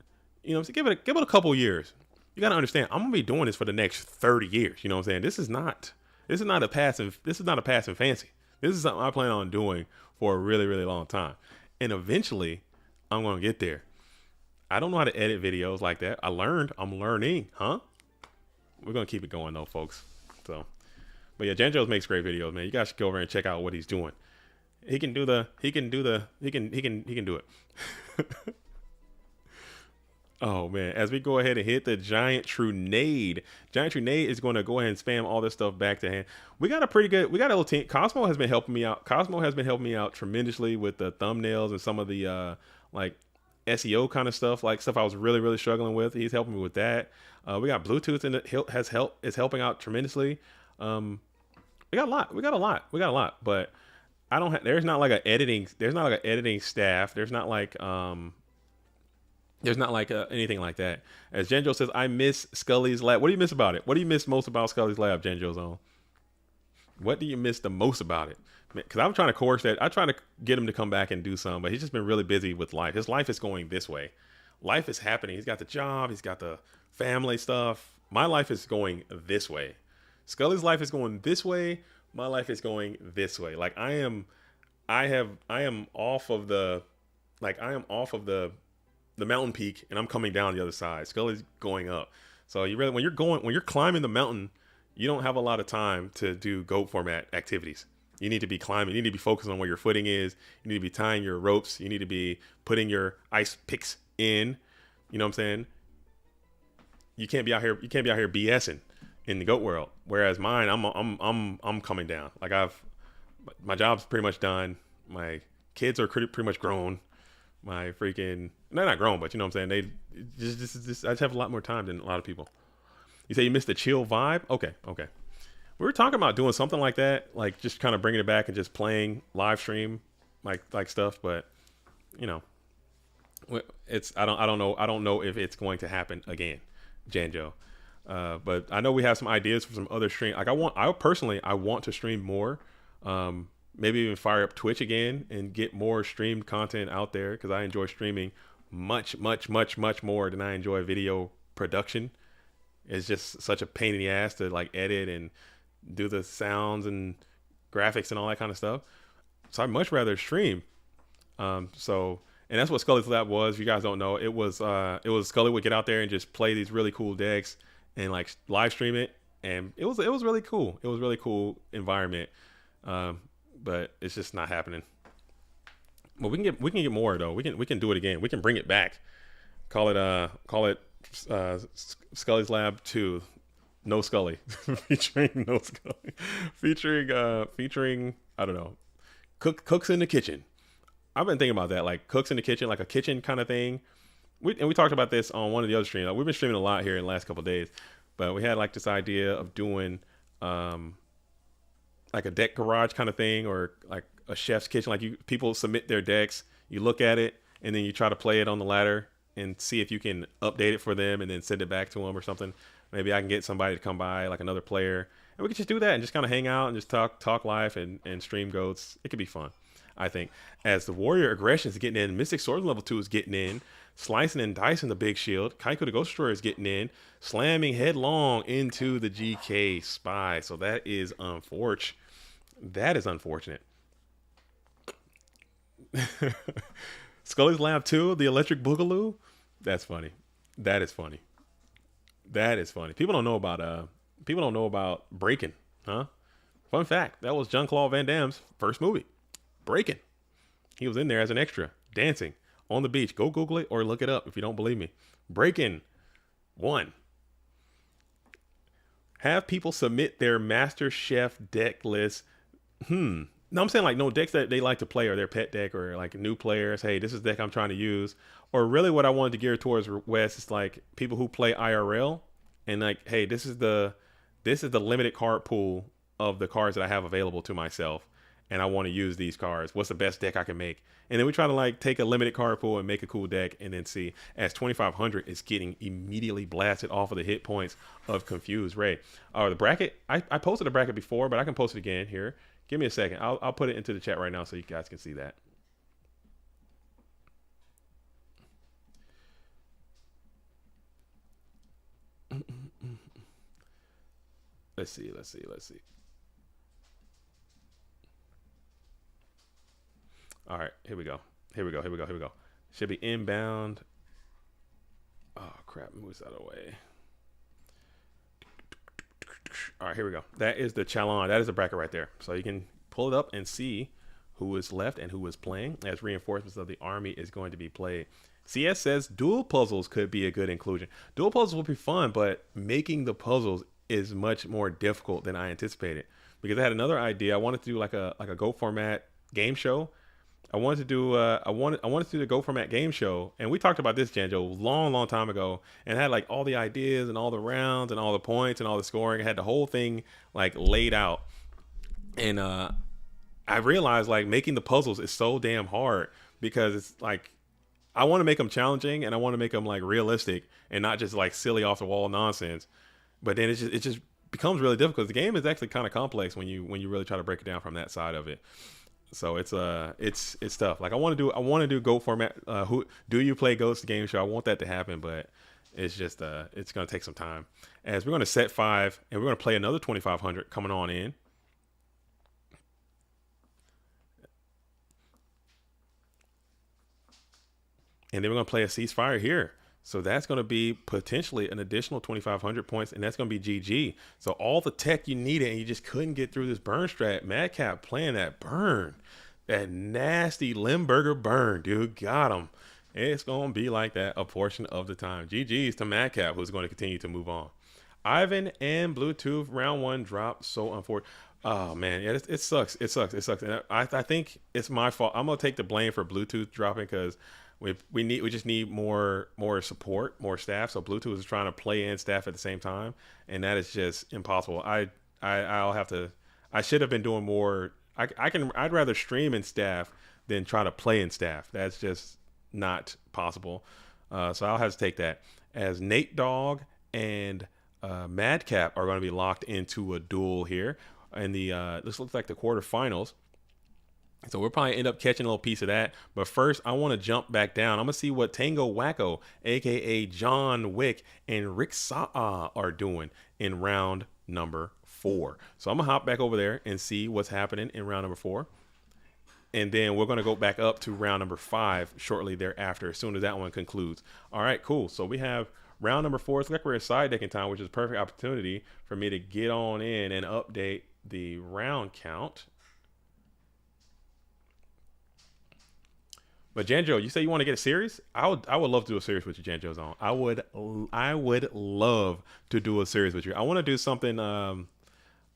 S1: so give it a couple years. You gotta understand, I'm gonna be doing this for the next 30 years. You know what I'm saying? This is not a passing fancy. This is something I plan on doing for a really, really long time. And eventually, I'm going to get there. I don't know how to edit videos like that. I'm learning, huh? We're going to keep it going though, folks. So, but yeah, Janjo's makes great videos, man. You guys should go over and check out what he's doing. He can do it. Oh man, as we go ahead and hit the Giant Trunade is going to go ahead and spam all this stuff back to hand. We got a little team. Cosmo has been helping me out tremendously with the thumbnails and some of the SEO kind of stuff, like stuff I was really, really struggling with. He's helping me with that. We got Bluetooth and it is helping out tremendously. We got a lot. We got a lot. We got a lot. But I don't have. There's not like an editing staff. There's not like anything like that. As Genjo says, I miss Scully's lab. What do you miss about it? What do you miss most about Scully's lab, Genjo's on? What do you miss the most about it? Because I'm trying to coerce that. I try to get him to come back and do something, but he's just been really busy with life. His life is going this way. Life is happening. He's got the job. He's got the family stuff. My life is going this way. Scully's life is going this way. My life is going this way. Like I am off of the mountain peak and I'm coming down the other side. Scully's going up. So when you're climbing the mountain, you don't have a lot of time to do GOAT format activities. You need to be climbing. You need to be focused on where your footing is. You need to be tying your ropes. You need to be putting your ice picks in. You know what I'm saying? You can't be out here BSing in the GOAT world. Whereas mine, I'm coming down. Like my job's pretty much done. My kids are pretty much grown. My freaking, they're not grown, but you know what I'm saying? I just have a lot more time than a lot of people. You say you missed the chill vibe? Okay. We were talking about doing something like that, like just kind of bringing it back and just playing live stream like stuff, but you know, I don't know if it's going to happen again, Janjo. But I know we have some ideas for some other stream. Like I want to stream more. Maybe even fire up Twitch again and get more streamed content out there, because I enjoy streaming much more than I enjoy video production. It's just such a pain in the ass to like edit and do the sounds and graphics and all that kind of stuff. So I'd much rather stream. And that's what Scully's Lab was. If you guys don't know, it was Scully would get out there and just play these really cool decks and like live stream it, and it was really cool. It was a really cool environment. But it's just not happening. Well, we can get more though. We can do it again. We can bring it back. Call it Scully's Lab 2. No Scully. Featuring No Scully. Featuring I don't know. Cooks in the kitchen. I've been thinking about that, like cooks in the kitchen, like a kitchen kind of thing. We talked about this on one of the other streams. Like, we've been streaming a lot here in the last couple of days, but we had like this idea of doing like a deck garage kind of thing, or like a chef's kitchen. Like people submit their decks, you look at it, and then you try to play it on the ladder and see if you can update it for them and then send it back to them or something. Maybe I can get somebody to come by, like another player, and we could just do that and just kind of hang out and just talk life and stream goats. It could be fun, I think. As the Warrior Aggression is getting in, Mystic Swordsman level 2 is getting in, slicing and dicing the big shield. Kaiko the Ghost Destroyer is getting in, slamming headlong into the GK Spy. So that is unfortunate. That is unfortunate. Scully's Lab 2, the Electric Boogaloo. That's funny. That is funny. That is funny. People don't know about Breaking, huh? Fun fact, that was Jean-Claude Van Damme's first movie. Breaking. He was in there as an extra, dancing on the beach. Go Google it or look it up if you don't believe me. Breaking 1. Have people submit their Master Chef deck list. No, I'm saying like no decks that they like to play or their pet deck, or like new players. Hey, this is the deck I'm trying to use. Or really what I wanted to gear towards Wes is like people who play IRL and like, hey, this is the limited card pool of the cards that I have available to myself, and I want to use these cards. What's the best deck I can make? And then we try to like take a limited card pool and make a cool deck, and then see as 2500 is getting immediately blasted off of the hit points of Confused Ray. Or the bracket, I posted a bracket before, but I can post it again here. Give me a second. I'll put it into the chat right now so you guys can see that. Let's see. All right, here we go. Should be inbound. Oh crap, move this out of the way. All right, here we go. That is the challenge. That is the bracket right there. So you can pull it up and see who is left and who is playing, as reinforcements of the army is going to be played. CS says dual puzzles could be a good inclusion. Dual puzzles will be fun, but making the puzzles is much more difficult than I anticipated, because I had another idea. I wanted to do like a Go format game show, I wanted to do I wanted to do the Go Format game show, and we talked about this, Janjo, long time ago, and had like all the ideas and all the rounds and all the points and all the scoring. I had the whole thing like laid out, and I realized like making the puzzles is so damn hard because it's like I want to make them challenging and I want to make them like realistic and not just like silly off the wall nonsense. But then it just becomes really difficult. The game is actually kind of complex when you really try to break it down from that side of it. So it's tough. Like I want to do Go Format. Who do you play Ghost Game Show? I want that to happen, but it's just it's gonna take some time. As we're gonna set 5 and we're gonna play another 2500 coming on in. And then we're going to play a ceasefire here. So that's going to be potentially an additional 2,500 points, and that's going to be GG. So all the tech you needed, and you just couldn't get through this burn strat. Madcap playing that burn. That nasty Limburger burn, dude. Got him. It's going to be like that a portion of the time. GG's to Madcap, who's going to continue to move on. Ivan and Bluetooth round 1 drop. So unfortunate. Oh man, yeah, it sucks. It sucks. It sucks. And I think it's my fault. I'm gonna take the blame for Bluetooth dropping because we just need more support, more staff. So Bluetooth is trying to play in staff at the same time, and that is just impossible. I'll have to. I should have been doing more. I'd rather stream in staff than try to play in staff. That's just not possible. So I'll have to take that as Nate Dogg and Madcap are going to be locked into a duel here in the this looks like the quarterfinals. So we'll probably end up catching a little piece of that. But first, I want to jump back down. I'm going to see what Tango Wacko, a.k.a. John Wick, and Rick Sa'a are doing in round number 4. So I'm going to hop back over there and see what's happening in round number 4. And then we're going to go back up to round number 5 shortly thereafter, as soon as that one concludes. All right, cool. So we have round number 4. It's like we're at side decking time, which is a perfect opportunity for me to get on in and update the round count. But Janjo, you say you want to get a series? I would love to do a series with you, Janjo's on. I would love to do a series with you. I want to do something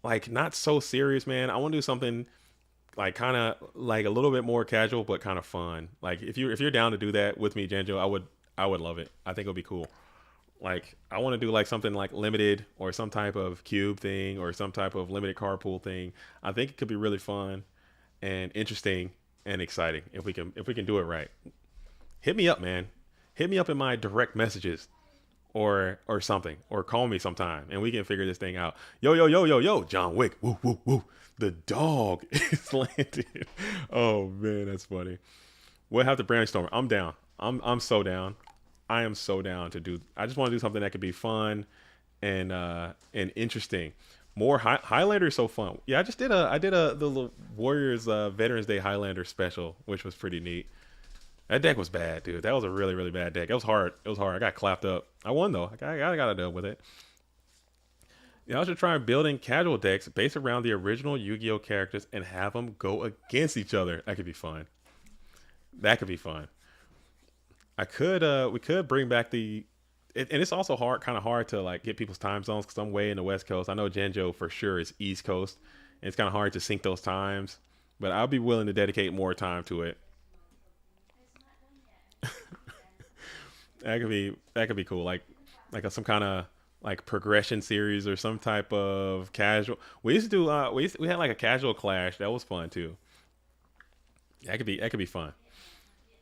S1: like not so serious, man. I want to do something like kind of like a little bit more casual but kind of fun. Like if you're down to do that with me, Janjo, I would love it. I think it'll be cool. Like I want to do like something like limited or some type of cube thing or some type of limited carpool thing. I think it could be really fun and interesting and exciting if we can do it right. Hit me up, man. Hit me up in my direct messages or something, or call me sometime and we can figure this thing out. Yo, John Wick. Woo, woo, woo. The dog is landed. Oh man, that's funny. We'll have to brainstorm. I'm down. I'm so down. I am so down to do. I just want to do something that could be fun and interesting. More Highlander is so fun. Yeah, I did the Warriors Veterans Day Highlander special, which was pretty neat. That deck was bad, dude. That was a really, really bad deck. It was hard. I got clapped up. I won though. I got a dub with it. Yeah, I should try building casual decks based around the original Yu-Gi-Oh characters and have them go against each other. That could be fun. That could be fun. We could bring back and it's also kind of hard to like get people's time zones because I'm way in the West Coast. I know Janjo for sure is East Coast, and it's kind of hard to sync those times. But I'll be willing to dedicate more time to it. That could be cool. Like some kind of like progression series or some type of casual. We used to do we had like a casual clash that was fun too. That could be fun.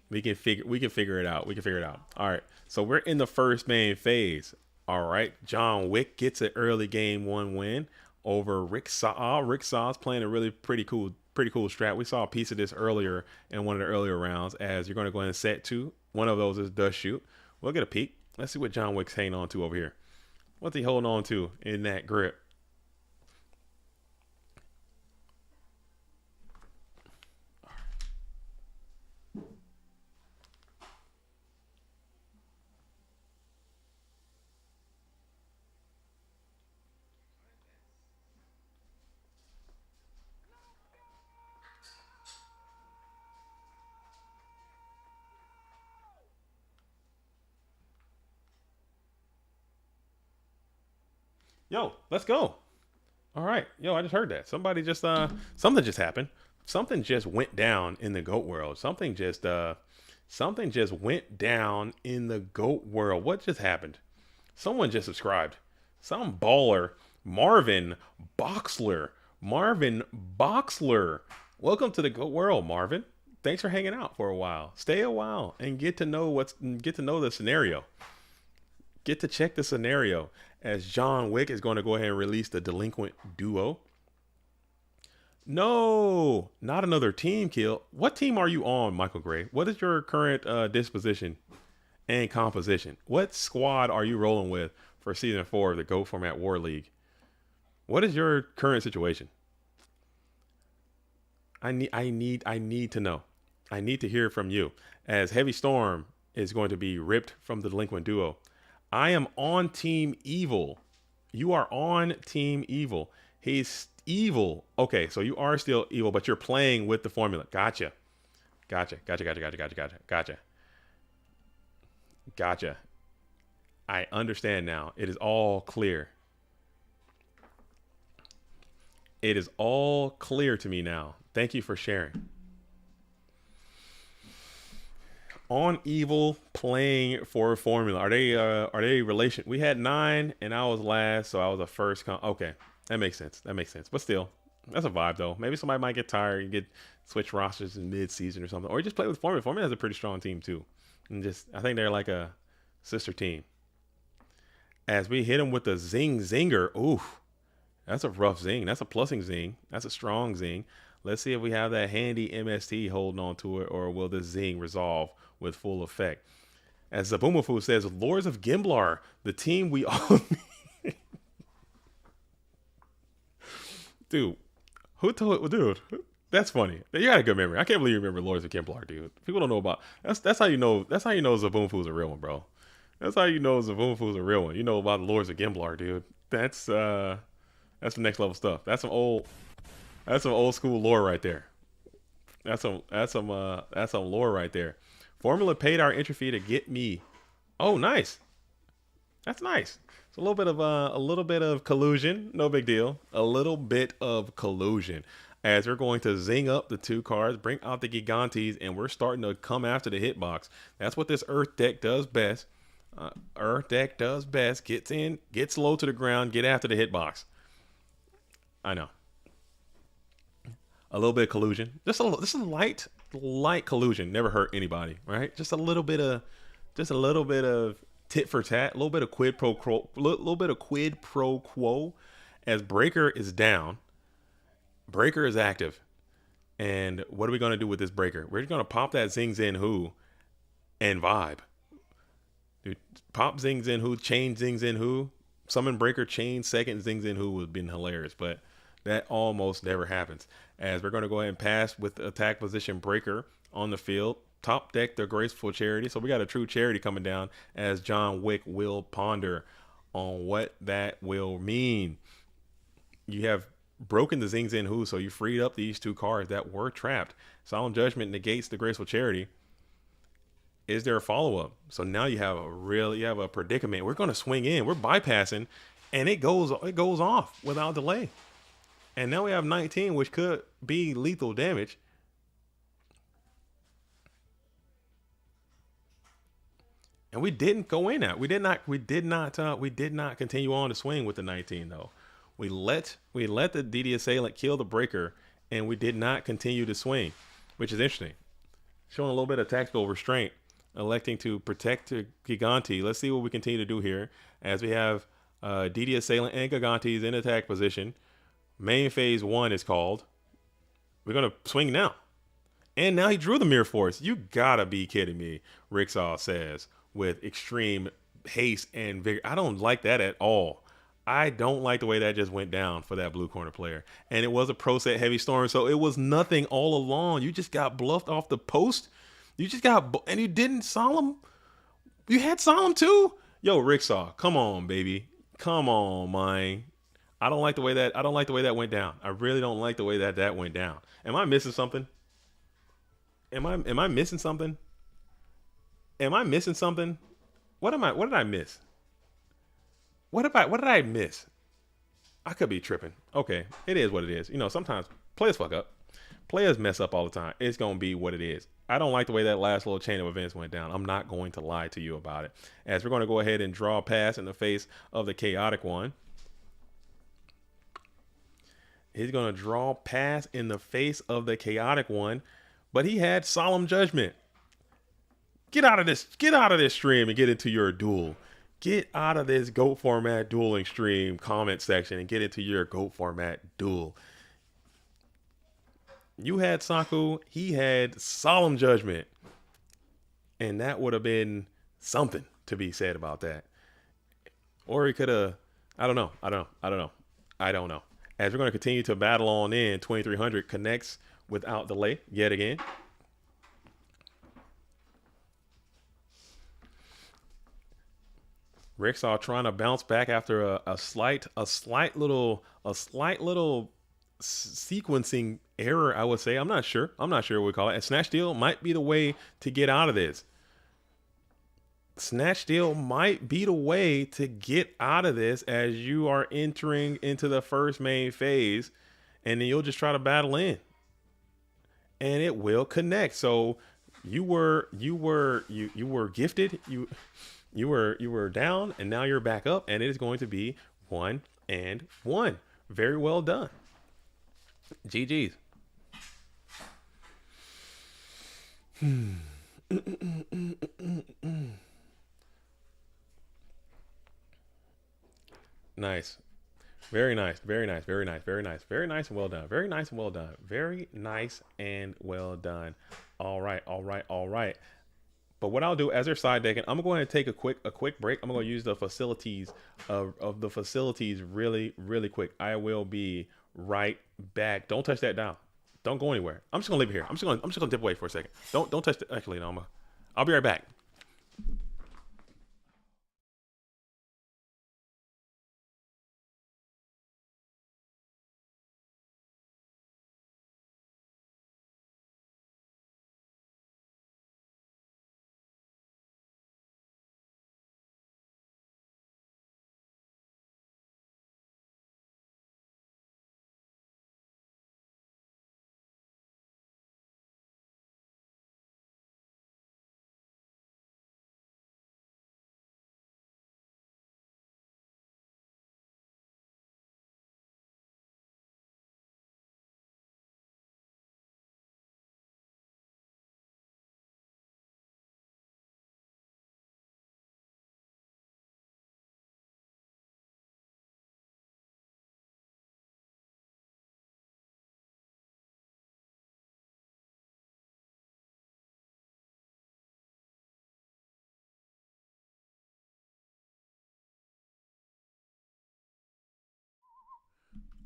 S1: We can figure it out. We can figure it out. All right. So we're in the first main phase. All right. John Wick gets an early game 1 win over Rick Saw. Rick Saw's playing a really pretty cool strat. We saw a piece of this earlier in one of the earlier rounds. As you're going to go ahead and set 2. One of those is Dust Shoot. We'll get a peek. Let's see what John Wick's hanging on to over here. What's he holding on to in that grip? Yo, let's go. All right. Yo, I just heard that. Somebody just something just happened. something just went down in the GOAT world. Something just went down in the GOAT world. What just happened? Someone just subscribed. Some baller. Marvin Boxler. Marvin Boxler. Welcome to the GOAT world, Marvin. Thanks for hanging out for a while. Stay a while and get to know the scenario. Get to check the scenario as John Wick is going to go ahead and release the Delinquent Duo. No, not another team kill. What team are you on, Michael Gray? What is your current disposition and composition? What squad are you rolling with for season 4 of the GOAT Format War League? What is your current situation? I need to know. I need to hear from you, as Heavy Storm is going to be ripped from the Delinquent Duo. I am on Team Evil. You are on Team Evil. He's evil. Okay, so you are still evil, but you're playing with the formula. Gotcha. I understand now. It is all clear. It is all clear to me now. Thank you for sharing. On Evil, playing for a formula. Are they relation? We had 9 and I was last, so I was the first. Okay, that makes sense. But still, that's a vibe though. Maybe somebody might get tired and get switch rosters in mid-season or something, or just play with formula. Formula has a pretty strong team too, and I think they're like a sister team. As we hit them with the zinger. Oof, that's a rough zing. That's a plussing zing. That's a strong zing. Let's see if we have that handy MST holding on to it, or will this zing resolve with full effect? As Zabumafu says, Lords of Gimblar, the team we all need. Dude, that's funny. You got a good memory. I can't believe you remember Lords of Gimblar, dude. People don't know about that's how you know Zabumafu's a real one, bro. That's how you know Zabumafu's a real one. You know about the Lords of Gimblar, dude. That's some next level stuff. That's some old school lore right there. That's some lore right there. Formula paid our entry fee to get me. Oh, nice. That's nice. It's a little bit of collusion. No big deal. A little bit of collusion. As we're going to zing up the 2 cards, bring out the Gigantes, and we're starting to come after the hitbox. That's what this Earth deck does best. Gets in, gets low to the ground, get after the hitbox. I know. A little bit of collusion. Just a light collusion. Never hurt anybody, right? Just a little bit of tit for tat, a little bit of quid pro quo. As Breaker is down, Breaker is active. And what are we going to do with this Breaker? We're going to pop that Zing Zen Who and vibe. Dude, pop Zing Zen Who, chain Zing Zen Who, summon Breaker, chain second Zing Zen Who would have been hilarious, but that almost never happens. As we're going to go ahead and pass with the attack position Breaker on the field. Top deck the Graceful Charity. So we got a true charity coming down, as John Wick will ponder on what that will mean. You have broken the Zing Zen Who, so you freed up these 2 cards that were trapped. Solemn Judgment negates the Graceful Charity. Is there a follow-up? So now you have a predicament. We're going to swing in. We're bypassing, and it goes off without delay. And now we have 19, which could be lethal damage. And we didn't go in at. We did not continue on to swing with the 19 though. We let the DD assailant kill the Breaker, and we did not continue to swing, which is interesting. Showing a little bit of tactical restraint, electing to protect the Gigante. Let's see what we continue to do here, as we have DD assailant and Gigantes in attack position. Main phase 1 is called. We're gonna swing now. And now he drew the Mirror Force. You gotta be kidding me, Ricksaw says, with extreme haste and vigor. I don't like that at all. I don't like the way that just went down for that blue corner player. And it was a pro set Heavy Storm, so it was nothing all along. You just got bluffed off the post. And you didn't solemn. You had solemn too? Yo, Ricksaw, come on, baby. Come on, man. I don't like the way that went down. I really don't like the way that went down. Am I missing something? Am I missing something? Am I missing something? What did I miss? What did I miss? I could be tripping. Okay, it is what it is. Sometimes players fuck up. Players mess up all the time. It's going to be what it is. I don't like the way that last little chain of events went down. I'm not going to lie to you about it. As we're going to go ahead and draw a pass in the face of the chaotic one. He's going to draw pass in the face of the chaotic one, but he had solemn judgment. Get out of this stream and get into your duel. Get out of this GOAT format dueling stream comment section and get into your GOAT format duel. You had Saku, he had solemn judgment. And that would have been something to be said about that. Or he could have, I don't know. As we're going to continue to battle on in, 2300 connects without delay yet again. Ricksaw trying to bounce back after a slight little sequencing error, I would say. I'm not sure what we call it. And Snatch Steal might be the way to get out of this. Snatch Steal might be the way to get out of this as you are entering into the first main phase, and then you'll just try to battle in, and it will connect. So you were gifted. You were down, and now you're back up, and it is going to be 1-1. Very well done. GG's. Nice. Very nice. Very nice. Very nice. Very nice. Very nice and well done. Very nice and well done. Very nice and well done. All right. All right. All right. But what I'll do as they're side decking, I'm going to take a quick break. I'm going to use the facilities of the facilities really quick. I will be right back. Don't touch that down. Don't go anywhere. I'm just gonna leave it here. I'm just gonna dip away for a second. Don't touch the. Actually, no, I'll be right back.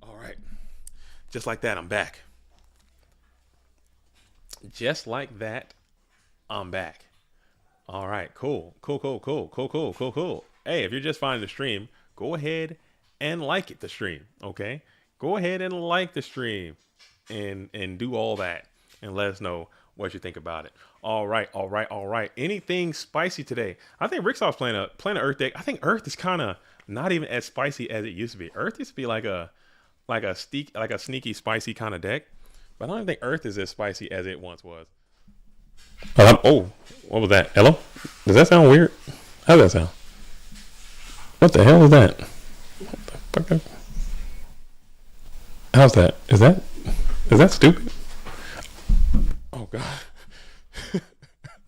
S1: All right. Just like that, I'm back. Just like that, I'm back. All right, cool. Hey, if you're just finding the stream, go ahead and like it, the stream, okay? Go ahead and like the stream and do all that and let us know what you think about it. All right. Anything spicy today? I think Ricksaw's playing an Earth deck. I think Earth is kind of not even as spicy as it used to be. Earth used to be like a sneaky spicy kind of deck, but I don't think Earth is as spicy as it once was. Oh, what was that? Hello? Does that sound weird? How does that sound? What the hell is that? What the fuck? How's that? Is that stupid? Oh god.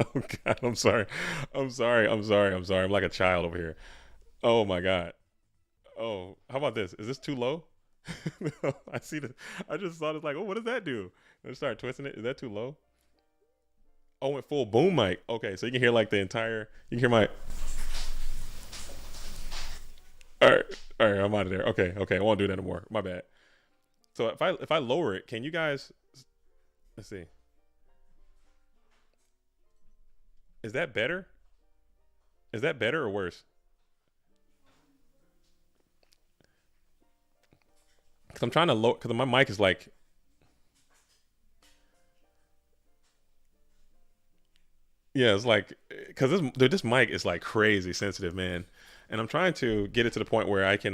S1: Oh god, I'm sorry. I'm like a child over here. Oh my god. Oh, how about this? Is this too low? No, I see this. I just thought it's like, oh, what does that do? I start twisting it. Is that too low? Oh, went full boom mic. Okay, so you can hear like the entire. You can hear my. All right, I'm out of there. Okay, I won't do that anymore. My bad. So if I lower it, can you guys? Let's see. Is that better? Is that better or worse? Because I'm trying to lower. Because my mic is like. Yeah, it's like because this mic is like crazy sensitive, man, and I'm trying to get it to the point where I can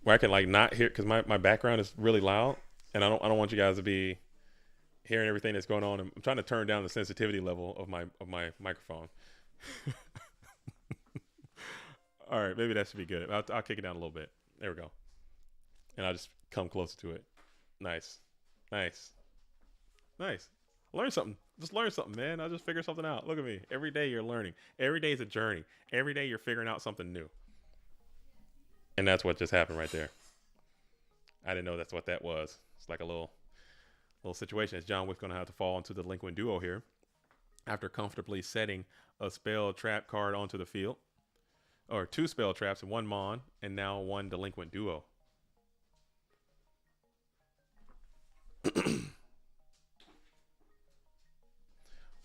S1: where I can like not hear because my background is really loud, and I don't want you guys to be hearing everything that's going on. I'm trying to turn down the sensitivity level of my microphone. All right, maybe that should be good. I'll kick it down a little bit. There we go, and I'll just come closer to it. Nice, nice, nice. Learn something. Just learn something, man. I'll just figure something out. Look at me. Every day you're learning. Every day is a journey. Every day you're figuring out something new. And that's what just happened right there. I didn't know that's what that was. It's like a little situation. As John Wick's going to have to fall into the delinquent duo here after comfortably setting a spell trap card onto the field. Or 2 spell traps and 1 mon, and now 1 delinquent duo.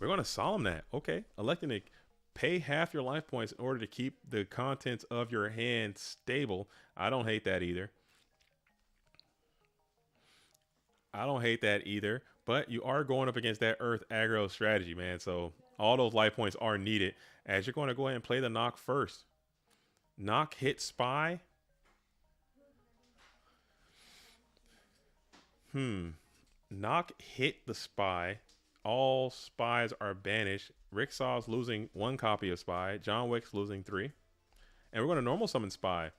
S1: We're going to solemn that. Okay. Electing to pay half your life points in order to keep the contents of your hand stable. I don't hate that either. But you are going up against that Earth aggro strategy, man. So all those life points are needed as you're going to go ahead and play the knock first. Knock, hit, spy. Knock, hit the spy. All spies are banished. Rick Saw's losing 1 copy of spy. John Wick's losing 3. And we're going to normal summon spy.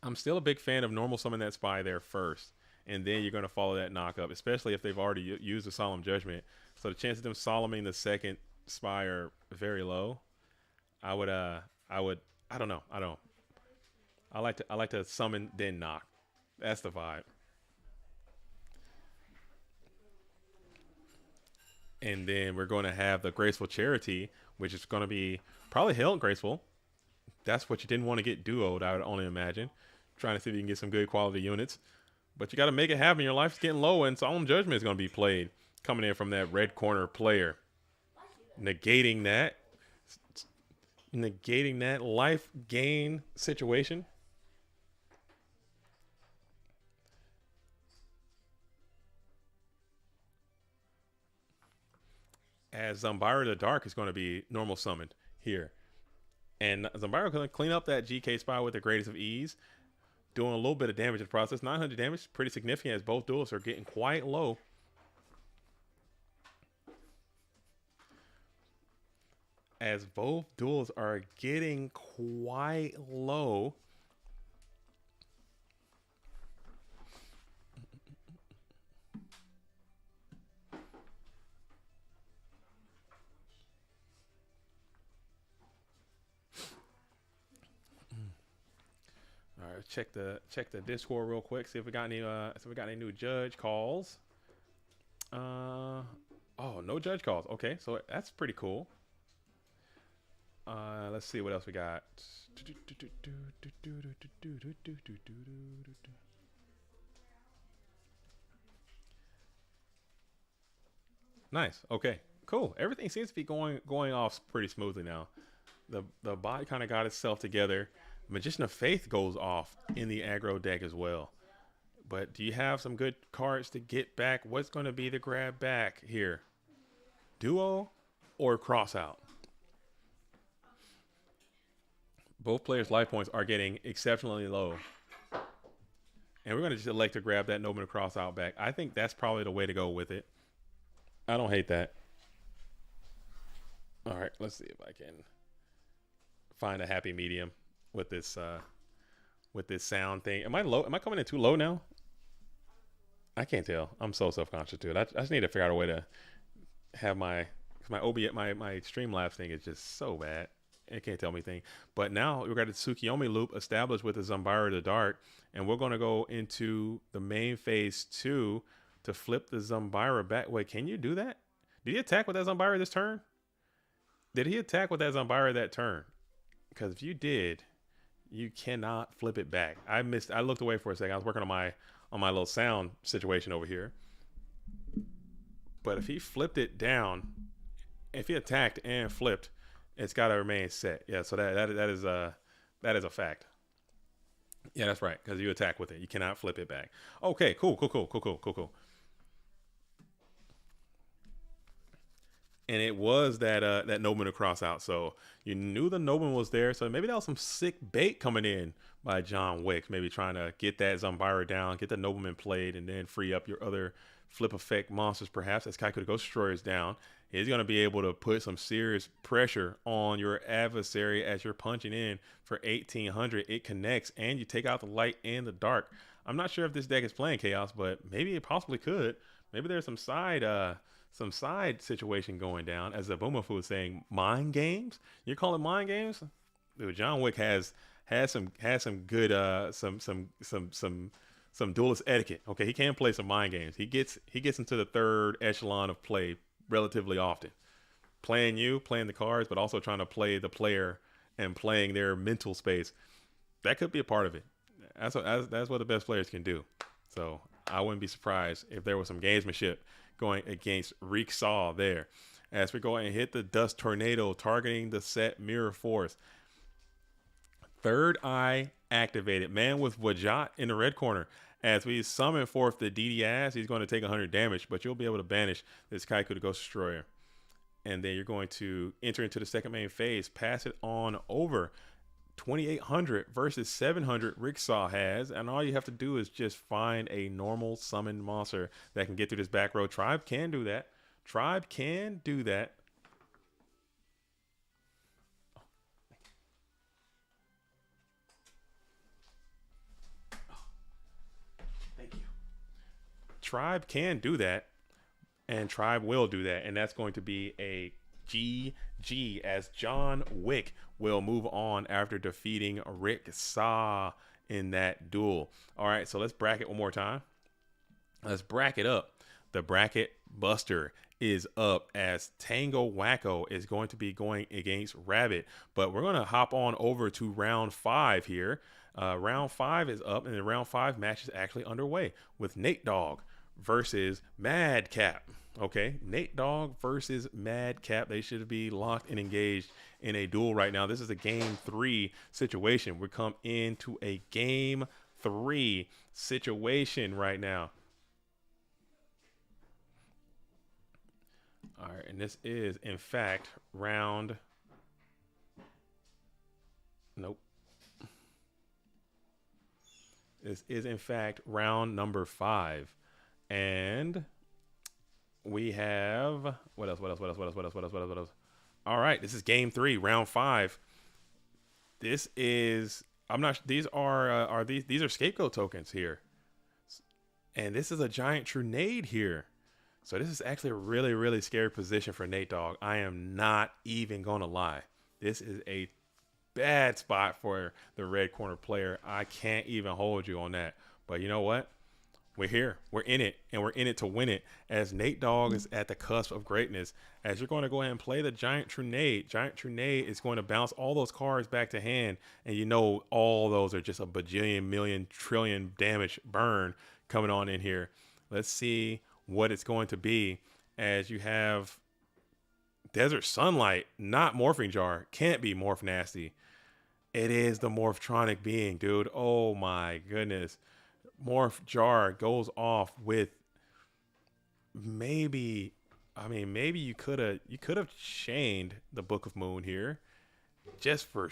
S1: I'm still a big fan of normal summon that spy there first. And then you're going to follow that knock up, especially if they've already used a solemn judgment. So the chances of them solemning the second spy are very low. I don't know. I like to summon then knock. That's the vibe. And then we're going to have the Graceful Charity, which is going to be probably held graceful. That's what you didn't want to get duoed, I would only imagine. Trying to see if you can get some good quality units. But you got to make it happen. Your life's getting low, and Solemn Judgment is going to be played. Coming in from that red corner player. Negating that life gain situation. As Zumbira the Dark is going to be normal summoned here. And Zumbira going to clean up that GK spy with the greatest of ease. Doing a little bit of damage in the process. 900 damage, pretty significant as both duels are getting quite low. As both duels are getting quite low. All right, check the Discord real quick. See if we got any new judge calls. Oh, no judge calls. Okay, so that's pretty cool. Let's see what else we got. Nice. Okay. Cool. Everything seems to be going off pretty smoothly now. The bot kind of got itself together. Magician of Faith goes off in the aggro deck as well. But do you have some good cards to get back? What's going to be the grab back here? Duo or cross out? Both players' life points are getting exceptionally low. And we're going to just elect to grab that Nobleman cross out back. I think that's probably the way to go with it. I don't hate that. All right, let's see if I can find a happy medium with this sound thing. Am I low? Am I coming in too low now? I can't tell. I'm so self-conscious to it. I just need to figure out a way to have my OBS, my Streamlabs thing is just so bad. It can't tell me anything. But now we've got the Tsukiyomi loop established with the Zumbira the Dark, and we're going to go into the main phase 2 to flip the Zumbira back. Wait, can you do that? Did he attack with that Zumbira this turn? Did he attack with that Zumbira that turn? Because if you did, you cannot flip it back. I looked away for a second. I was working on my little sound situation over here. But if he flipped it down, if he attacked and flipped, it's got to remain set. Yeah, so that is a fact. Yeah, that's right, because you attack with it. You cannot flip it back. Okay, cool. and it was that Nobleman across out. So you knew the Nobleman was there. So maybe that was some sick bait coming in by John Wick. Maybe trying to get that Zombira down, get the Nobleman played, and then free up your other flip effect monsters. Perhaps as Kaiko the Ghost Destroyer is down, he's going to be able to put some serious pressure on your adversary as you're punching in for 1800. It connects, and you take out the light and the dark. I'm not sure if this deck is playing Chaos, but maybe it possibly could. Maybe there's some side situation going down, as the Bumafu is saying. Mind games? You're calling mind games? Dude, John Wick has some good some duelist etiquette. Okay, he can play some mind games. He gets into the third echelon of play relatively often. Playing the cards, but also trying to play the player and playing their mental space. That could be a part of it. That's what the best players can do. So I wouldn't be surprised if there was some gamesmanship going against Reek Saw there. As we go and hit the Dust Tornado, targeting the set Mirror Force. Third Eye activated. Man with Wajat in the red corner. As we summon forth the DDS, he's going to take 100 damage, but you'll be able to banish this Kaiko the Ghost Destroyer. And then you're going to enter into the second main phase, pass it on over. 2800 versus 700 Ricksaw has, and all you have to do is just find a normal summoned monster that can get through this back row. Tribe can do that. Thank you. Tribe can do that, and Tribe will do that, and that's going to be a GG, as John Wick will move on after defeating Rick Saw in that duel. All right, so let's bracket one more time. Let's bracket up. The bracket buster is up, as Tango Wacko is going to be going against Rabbit. But we're going to hop on over to round 5 here. Round 5 is up, and the round 5 match is actually underway with Nate Dogg versus Madcap. Okay, Nate Dogg versus Madcap. They should be locked and engaged in a duel right now. This is a game 3 situation. We come into a game 3 situation right now. All right, and this is, in fact, round... Nope. This is, in fact, round number 5. And... we have what else? All right, this is game 3, round 5. This is these are scapegoat tokens here, and this is a giant Trunade here. So this is actually a really, really scary position for Nate Dogg. I am not even gonna lie. This is a bad spot for the red corner player. I can't even hold you on that. But you know what? We're here. We're in it, and we're in it to win it, as Nate Dogg is at the cusp of greatness. As you're going to go ahead and play the Giant Trunade. Giant Trunade is going to bounce all those cards back to hand, and you know all those are just a bajillion, million, trillion damage burn coming on in here. Let's see what it's going to be, as you have Desert Sunlight, not Morphing Jar. Can't be Morph Nasty. It is the Morphtronic being, dude. Oh my goodness. Morph Jar goes off with maybe you could have chained the Book of Moon here just for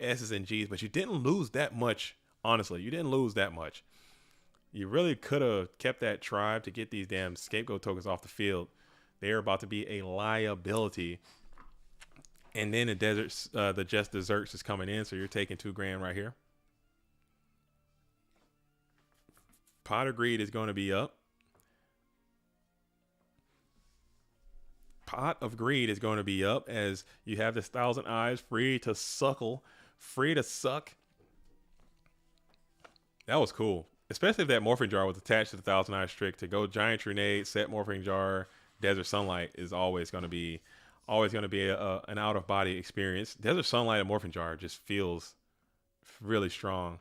S1: S's and G's, but you didn't lose that much. Honestly, you didn't lose that much. You really could have kept that Tribe to get these damn scapegoat tokens off the field. They are about to be a liability. And then the Just Desserts is coming in, so you're taking $2,000 right here. Pot of Greed is going to be up. Pot of Greed is going to be up, as you have this Thousand Eyes free to suckle, free to suck. That was cool, especially if that Morphing Jar was attached to the Thousand Eyes trick. To go Giant Trunade, set Morphing Jar, Desert Sunlight is always going to be an out of body experience. Desert Sunlight and Morphing Jar just feels really strong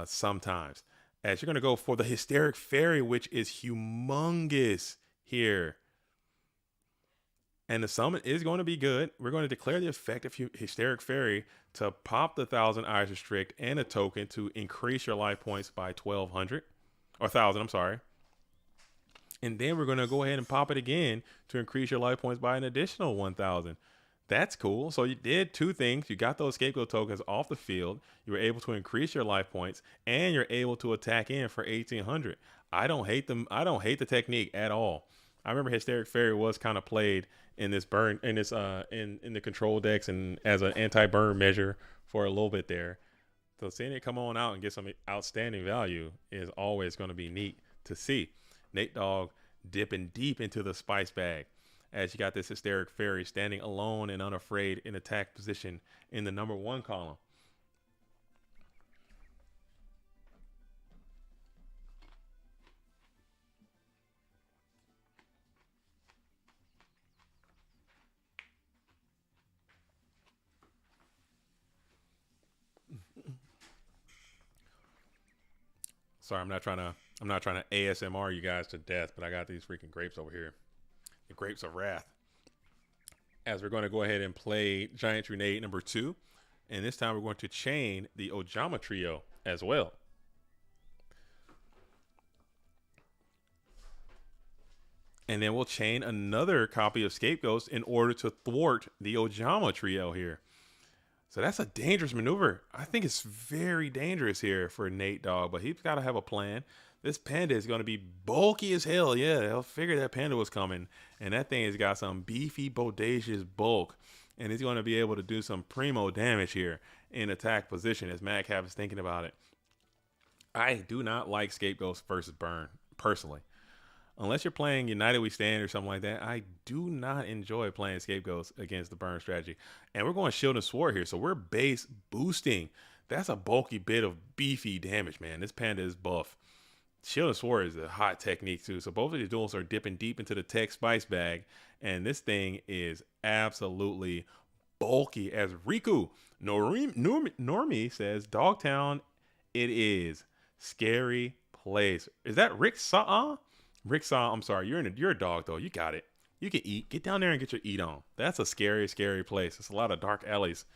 S1: sometimes. As you're going to go for the Hysteric Fairy, which is humongous here. And the summon is going to be good. We're going to declare the effect of Hysteric Fairy to pop the Thousand Eyes Restrict and a token to increase your life points by 1,200. Or 1,000, I'm sorry. And then we're going to go ahead and pop it again to increase your life points by an additional 1,000. That's cool. So you did two things. You got those scapegoat tokens off the field. You were able to increase your life points, and you're able to attack in for 1,800. I don't hate them. I don't hate the technique at all. I remember Hysteric Fairy was kind of played in this burn in this in the control decks and as an anti-burn measure for a little bit there. So seeing it come on out and get some outstanding value is always going to be neat to see. Nate Dogg dipping deep into the spice bag as you got this Hysteric Fairy standing alone and unafraid in attack position in the number 1 column. Sorry, I'm not trying to ASMR you guys to death, but I got these freaking grapes over here. The grapes of wrath. As we're going to go ahead and play Giant Grenade number 2. And this time we're going to chain the Ojama Trio as well. And then we'll chain another copy of Scapegoats in order to thwart the Ojama Trio here. So that's a dangerous maneuver. I think it's very dangerous here for Nate Dogg, but he's got to have a plan. This panda is going to be bulky as hell. Yeah, they'll figure that panda was coming. And that thing has got some beefy, bodacious bulk. And he's going to be able to do some primo damage here in attack position as Madcap is thinking about it. I do not like Scapegoats versus Burn, personally. Unless you're playing United We Stand or something like that, I do not enjoy playing Scapegoats against the Burn strategy. And we're going Shield and Sword here, so we're base boosting. That's a bulky bit of beefy damage, man. This panda is buff. Shield and Sword is a hot technique, too. So both of these duels are dipping deep into the tech spice bag. And this thing is absolutely bulky as Riku. Normie says, Dogtown, it is. Scary place. Is that Rick Saw? Rick Saw, I'm sorry. You're a dog, though. You got it. You can eat. Get down there and get your eat on. That's a scary, scary place. It's a lot of dark alleys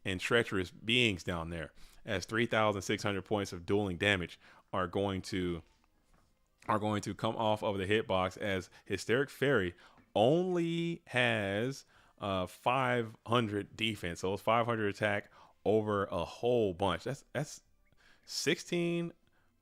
S1: and treacherous beings down there. As 3,600 points of dueling damage are going to come off of the hitbox, as Hysteric Fairy only has 500 defense. So it's 500 attack over a whole bunch. That's 16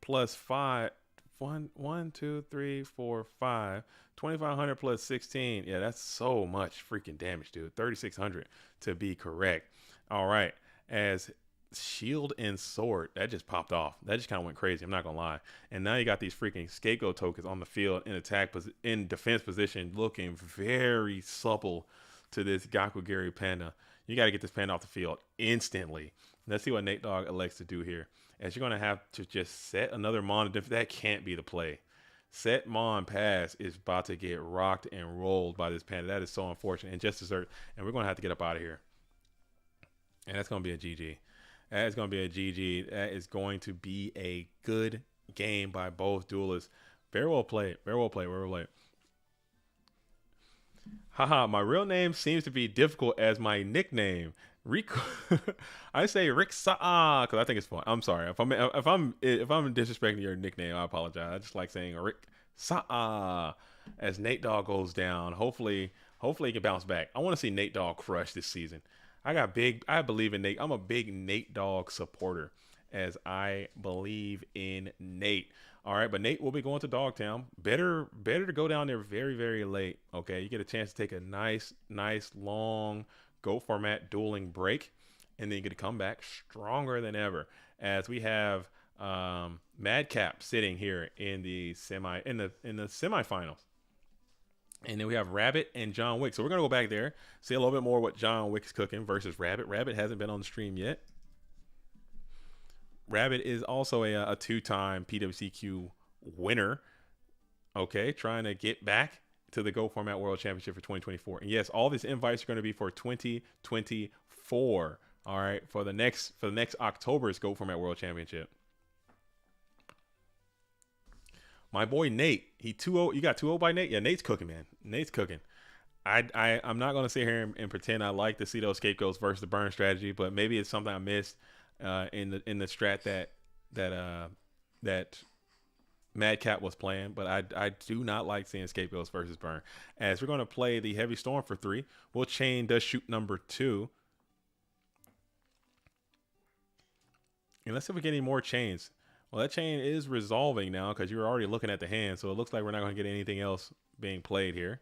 S1: plus 5. 1, 2, 3, 4, 5. 2,500 plus 16. Yeah, that's so much freaking damage, dude. 3,600 to be correct. All right. As Shield and Sword, that just popped off. That just kind of went crazy. I'm not going to lie. And now you got these freaking Scapegoat tokens on the field in defense position, looking very supple to this Gakugiri panda. You got to get this panda off the field instantly. Let's see what Nate Dogg elects to do here. As you're going to have to just set another Mon. That can't be the play. Set Mon pass is about to get rocked and rolled by this panda. That is so unfortunate. And just dessert. And we're going to have to get up out of here. And that's going to be a GG. That is going to be a GG. That is going to be a good game by both duelists. Very well played. Very well played. Very well played. Haha, my real name seems to be difficult as my nickname. Rico, I say Rick Sa'a because I think it's fun. I'm sorry if I'm disrespecting your nickname. I apologize. I just like saying Rick Sa'a as Nate Dogg goes down. Hopefully he can bounce back. I want to see Nate Dogg crush this season. I believe in Nate. I'm a big Nate Dogg supporter as I believe in Nate. All right, but Nate will be going to Dogtown. Better to go down there very, very late. Okay, you get a chance to take a nice long Go format dueling break, and then you get to come back stronger than ever. As we have Madcap sitting here in the semifinals, and then we have Rabbit and John Wick. So we're gonna go back there, see a little bit more what John Wick's cooking versus Rabbit. Rabbit hasn't been on the stream yet. Rabbit is also a 2-time PWCQ winner. Okay, trying to get back to the Go Format World Championship for 2024. And yes, all these invites are going to be for 2024. All right, for the next October's Go Format World Championship. My boy Nate, he 2-0. You got 2-0 by Nate? Yeah, Nate's cooking, man. Nate's cooking. I'm not going to sit here and pretend I like to see those Scapegoats versus the burn strategy, but maybe it's something I missed in the strat that Madcap was playing, but I do not like seeing Scapegoats versus Burn. As we're going to play the Heavy Storm for 3, we'll chain does shoot number 2. And let's see if we get any more chains. Well, that chain is resolving now because you're already looking at the hand, so it looks like we're not going to get anything else being played here.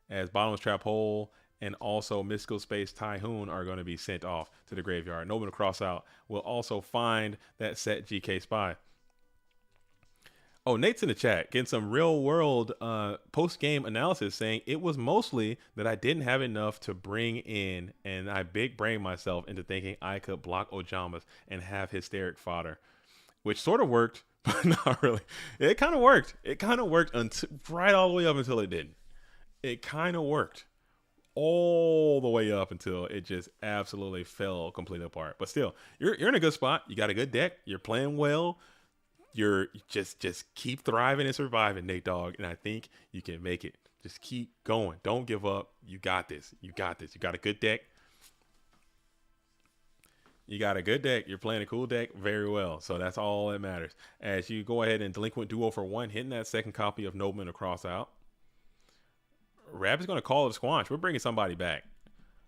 S1: As Bottomless Trap Hole and also Mystical Space Typhoon are going to be sent off to the graveyard. Nobody to cross out. We'll also find that set GK Spy. Oh, Nate's in the chat getting some real world post-game analysis saying it was mostly that I didn't have enough to bring in, and I big brained myself into thinking I could block Ojamas and have hysteric fodder, which sort of worked, but not really. It kind of worked. It kind of worked until right all the way up until it didn't. It kind of worked all the way up until it just absolutely fell completely apart. But still, you're in a good spot. You got a good deck. You're playing well. You're just keep thriving and surviving, Nate Dogg, and I think you can make it. Just keep going. Don't give up. You got this. You got this. You got a good deck. You got a good deck. You're playing a cool deck very well. So that's all that matters. As you go ahead and Delinquent Duo for 1, hitting that second copy of Nobleman across out. Rab is going to call it a squanch. We're bringing somebody back.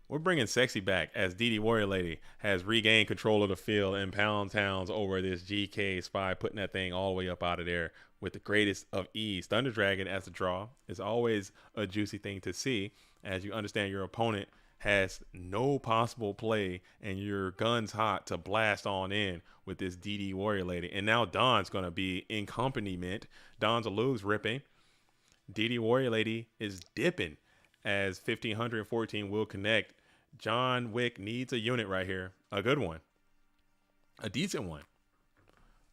S1: We're bringing Sexy back as DD Warrior Lady has regained control of the field and pound towns over this GK Spy, putting that thing all the way up out of there with the greatest of ease. Thunder Dragon as a draw is always a juicy thing to see as you understand your opponent has no possible play and your gun's hot to blast on in with this DD Warrior Lady. And now Don's going to be in accompaniment. Don's Alug's ripping. DD Warrior Lady is dipping as 1514 will connect. John Wick needs a unit right here. A good one. A decent one.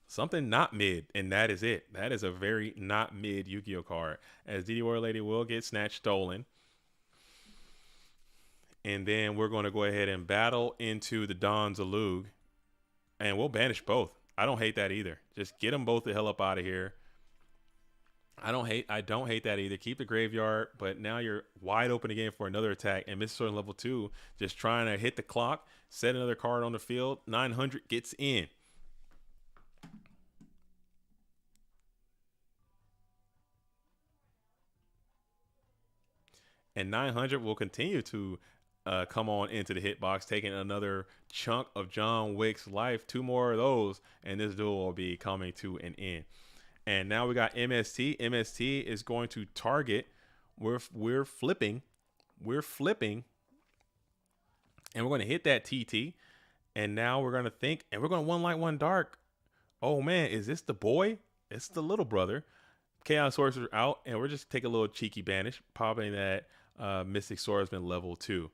S1: Something not mid, and that is it. That is a very not mid Yu-Gi-Oh card. As DD Warrior Lady will get snatched stolen. And then we're going to go ahead and battle into the Don Zalug. And we'll banish both. I don't hate that either. Just get them both the hell up out of here. I don't hate that either. Keep the graveyard, but now you're wide open again for another attack. And Mr. Sword level 2, just trying to hit the clock, set another card on the field. 900 gets in. And 900 will continue to come on into the hitbox, taking another chunk of John Wick's life. 2 more of those, and this duel will be coming to an end. And now we got MST. MST is going to target. We're flipping. We're flipping. And we're going to hit that TT. And now we're going to think. And we're going to 1 light, 1 dark. Oh, man. Is this the boy? It's the little brother. Chaos Sorcerer out. And we're just take a little cheeky banish. Popping that Mystic Swordsman level 2.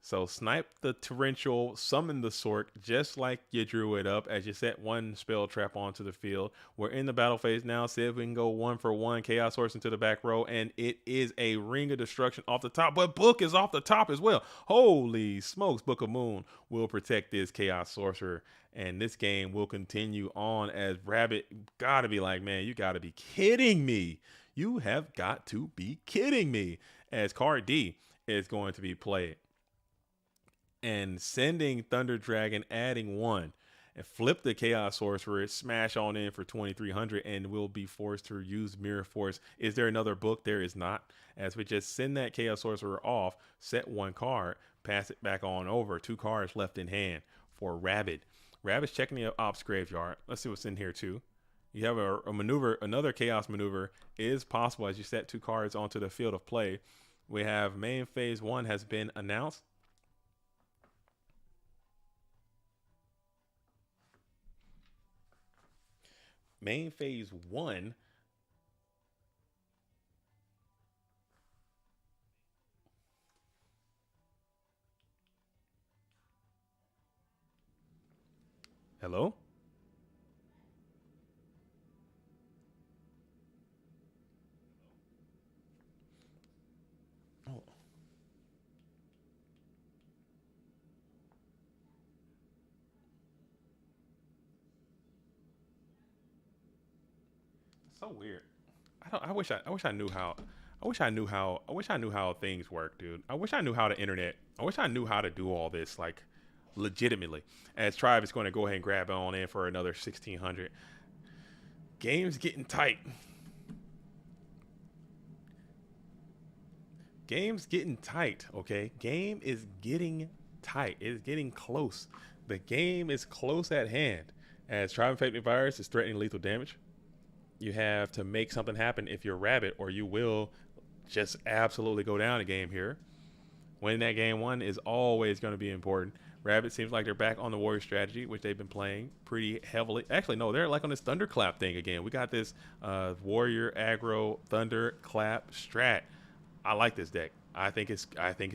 S1: So snipe the torrential, summon the Sork, just like you drew it up as you set 1 spell trap onto the field. We're in the battle phase now. See if we can go 1 for 1. Chaos Horse into the back row, and it is a Ring of Destruction off the top, but Book is off the top as well. Holy smokes, Book of Moon will protect this Chaos Sorcerer, and this game will continue on as Rabbit gotta be like, man, you gotta be kidding me. You have got to be kidding me. As card D is going to be played. And sending Thunder Dragon, adding 1, and flip the Chaos Sorcerer, smash on in for 2300, and will be forced to use Mirror Force. Is there another book? There is not. As we just send that Chaos Sorcerer off, set 1 card, pass it back on over. 2 cards left in hand for Rabbit. Rabbit's checking the Ops graveyard. Let's see what's in here too. You have a maneuver, another Chaos maneuver is possible as you set 2 cards onto the field of play. We have main phase 1 has been announced. Main phase 1 hello. Oh. So weird. I wish I knew how things work, dude. I wish I knew how the internet. I wish I knew how to do all this like legitimately. As Tribe is going to go ahead and grab on in for another 1600. Game's getting tight. Game's getting tight, okay? Game is getting tight. It is getting close. The game is close at hand. As tribe-infected virus is threatening lethal damage, you have to make something happen if you're Rabbit, or you will just absolutely go down a game here. Winning that game one is always going to be important. Rabbit seems like they're back on the warrior strategy, which they've been playing pretty heavily. Actually, no, they're like on this thunderclap thing again. We got this warrior aggro thunderclap strat. I like this deck. I think it's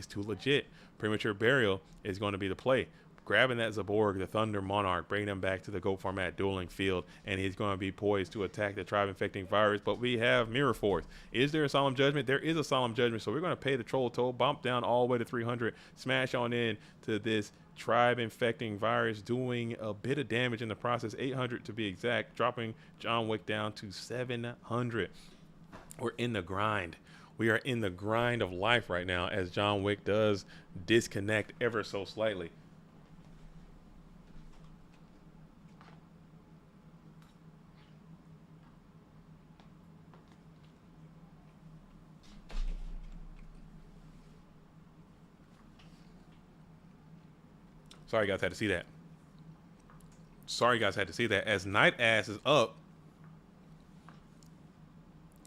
S1: too legit. Premature Burial is going to be the play. Grabbing that Zaborg, the Thunder Monarch, bringing him back to the GOAT format dueling field, and he's going to be poised to attack the tribe-infecting virus. But we have Mirror Force. Is there a Solemn Judgment? There is a Solemn Judgment, so we're going to pay the Troll Toll, bump down all the way to 300, smash on in to this tribe-infecting virus, doing a bit of damage in the process, 800 to be exact, dropping John Wick down to 700. We're in the grind. We are in the grind of life right now, as John Wick does disconnect ever so slightly. Sorry, guys, had to see that. Sorry, guys, had to see that. As Night Ass is up,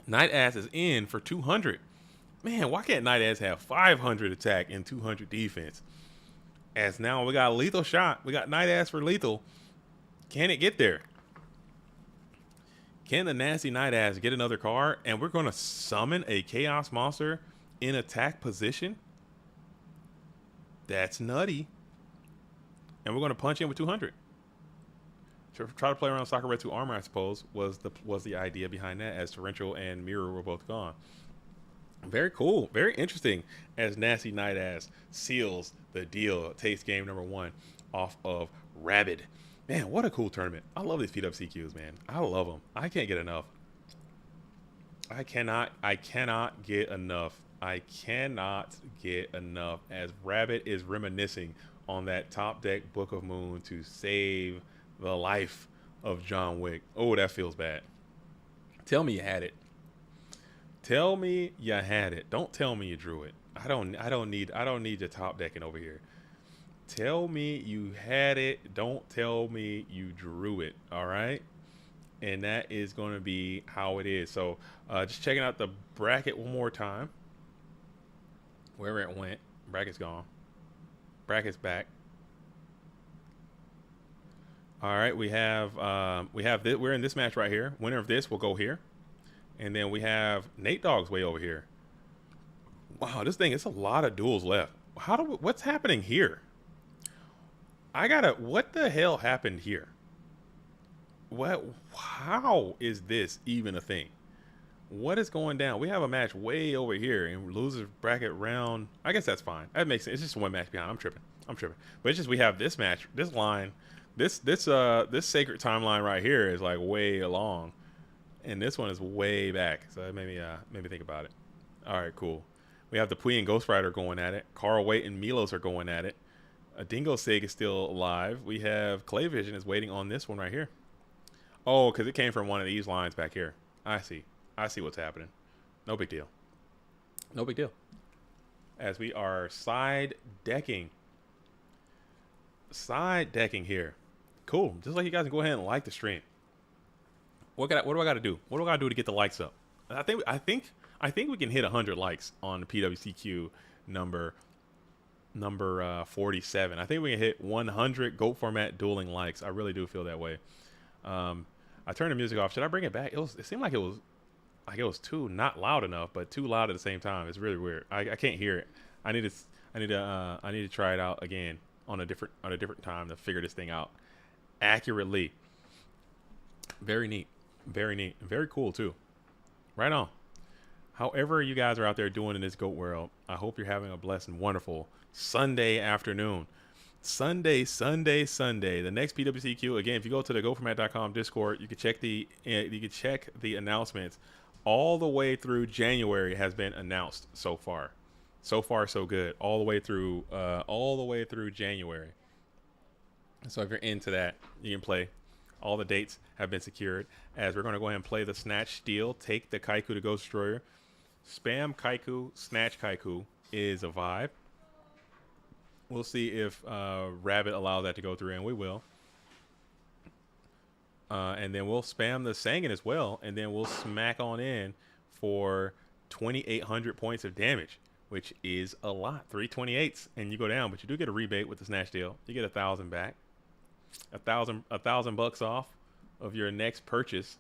S1: Night Ass is in for 200. Man, why can't Night Ass have 500 attack and 200 defense? As now we got a lethal shot. We got Night Ass for lethal. Can it get there? Can the nasty Night Ass get another card? And we're going to summon a Chaos Monster in attack position? That's nutty. And we're going to punch in with 200. Try to play around Soccer Red 2 armor, I suppose, was the idea behind that, as Torrential and Mirror were both gone. Very cool. Very interesting, as Nasty Night Ass seals the deal. Takes game number 1 off of Rabid. Man, what a cool tournament. I love these PWCQs, man. I love them. I can't get enough. I cannot get enough. I cannot get enough, as Rabbit is reminiscing on that top deck Book of Moon to save the life of John Wick. Oh, that feels bad. Tell me you had it. Tell me you had it. Don't tell me you drew it. I don't need your top decking over here. Tell me you had it. Don't tell me you drew it. All right? And that is going to be how it is. So just checking out the bracket one more time. Wherever it went. Bracket's gone. Bracket's back. All right, we have this. We're in this match right here. Winner of this will go here, and then we have Nate Dogg's way over here. Wow, this thing, it's a lot of duels left. What's happening here? What the hell happened here? How is this even a thing? What is going down? We have a match way over here, and loser bracket round. I guess that's fine. That makes sense. It's just one match behind. I'm tripping. But it's just we have this match, this line, this sacred timeline right here is like way along, and this one is way back. So that made me think about it. All right, cool. We have the Pui and Ghost Rider going at it. Carl Waite and Milos are going at it. Dingo Sig is still alive. We have Clay Vision is waiting on this one right here. Oh, because it came from one of these lines back here. I see what's happening. No big deal. No big deal. As we are side decking here. Cool. Just like you guys can go ahead and like the stream. What do I got to do? What do I got to do to get the likes up? I think we can hit 100 likes on the PWCQ number 47. I think we can hit 100 GOAT format dueling likes. I really do feel that way. I turned the music off. Should I bring it back? It seemed like it was too not loud enough, but too loud at the same time. It's really weird. I can't hear it. I need to try it out again on a different time to figure this thing out accurately. Very neat. Very cool too. Right on. However you guys are out there doing in this GOAT world, I hope you're having a blessed and wonderful Sunday afternoon. Sunday. The next PWCQ, again, if you go to the GoFormat.com Discord, you can check the announcements. All the way through January has been announced so far. So far, so good. All the way through January. So if you're into that, you can play All the dates have been secured. As we're going to go ahead and play the Snatch Steel, take the Kaiku to Ghost Destroyer. Spam Kaiku, Snatch Kaiku is a vibe. We'll see if Rabbit allows that to go through, and we will. And then we'll spam the Sangan as well, and then we'll smack on in for 2,800 points of damage, which is a lot. 328s, and you go down, but you do get a rebate with the Snatch Deal. You get 1,000 back, $1,000 off of your next purchase.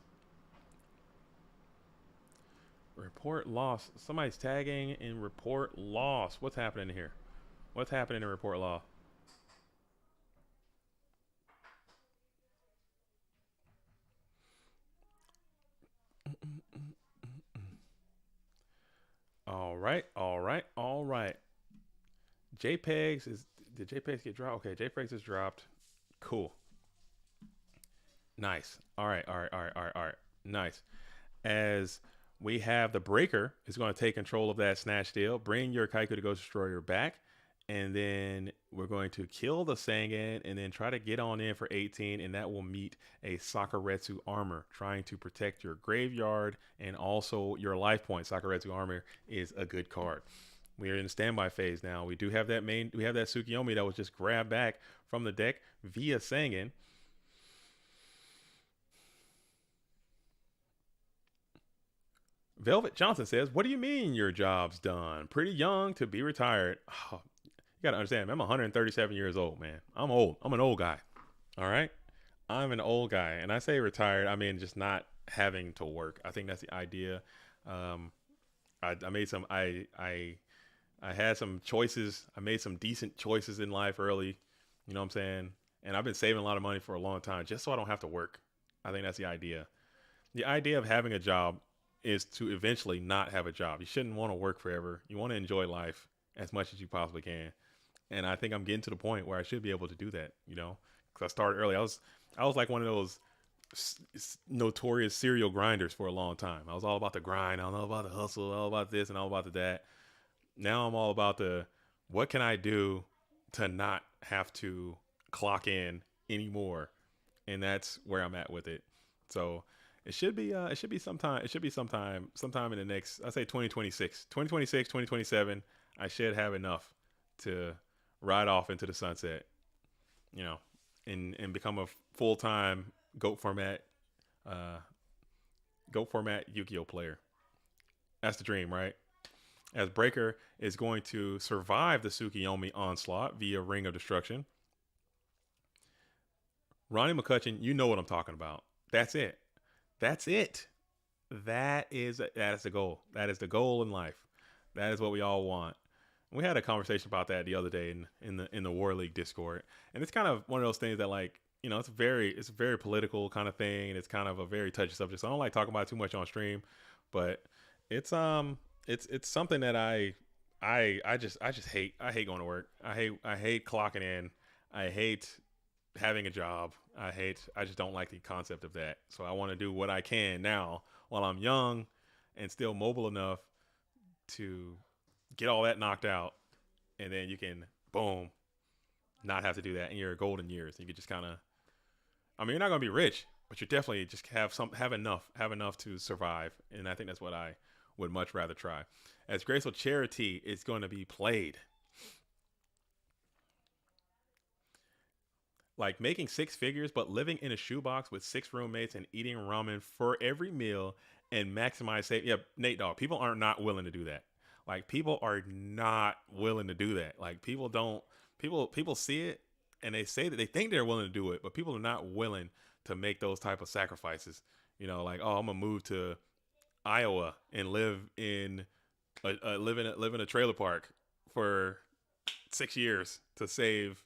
S1: Report loss. Somebody's tagging in report loss. What's happening here? What's happening in report loss? All right. JPEGs is, did JPEGs get dropped? Okay, JPEGs is dropped. Cool. Nice. All right. Nice. As we have the Breaker is going to take control of that Snatch Deal, bring your Kaiku to Ghost Destroyer back, and then we're going to kill the Sangan and then try to get on in for 18, and that will meet a Sakuretsu Armor, trying to protect your graveyard and also your life point. Sakuretsu Armor is a good card. We are in the standby phase now. We do have that we have that Tsukiyomi that was just grabbed back from the deck via Sangan. Velvet Johnson says, "What do you mean your job's done? Pretty young to be retired." Oh, you gotta understand, man, I'm 137 years old, man. I'm old. I'm an old guy. All right, I'm an old guy, and I say retired, I mean just not having to work. I think that's the idea. I made some. I had some choices. I made some decent choices in life early. You know what I'm saying? And I've been saving a lot of money for a long time just so I don't have to work. I think that's the idea. The idea of having a job is to eventually not have a job. You shouldn't want to work forever. You want to enjoy life as much as you possibly can. And I think I'm getting to the point where I should be able to do that, you know, because I started early. I was like one of those notorious serial grinders for a long time. I was all about the grind. I was all about the hustle, all about this and all about that. Now I'm all about what can I do to not have to clock in anymore. And that's where I'm at with it. So it should be sometime in the next, I say 2026, 2027. I should have enough to ride off into the sunset, you know, and become a full-time GOAT format Yu-Gi-Oh player. That's the dream, right? As Breaker is going to survive the Tsukiyomi onslaught via Ring of Destruction. Ronnie McCutcheon, you know what I'm talking about. That's it. That is the goal. That is the goal in life. That is what we all want. We had a conversation about that the other day in the War League Discord, and it's kind of one of those things that, like, you know, it's a very political kind of thing, and it's kind of a very touchy subject. So I don't like talking about it too much on stream, but it's something that I just hate. I hate going to work. I hate clocking in. I hate having a job. I just don't like the concept of that. So I want to do what I can now while I'm young and still mobile enough to get all that knocked out, and then you can boom, not have to do that in your golden years. You could just kind of, I mean, you're not gonna be rich, but you definitely just have enough to survive, and I think that's what I would much rather try. As Graceful Charity is going to be played. Like making six figures, but living in a shoebox with 6 roommates and eating ramen for every meal and maximize save. Yeah, Nate Dogg, people are not willing to do that. Like, people are not willing to do that. Like, people see it and they say that they think they're willing to do it, but people are not willing to make those type of sacrifices. You know, like, oh, I'm gonna move to Iowa and live in a trailer park for 6 years to save,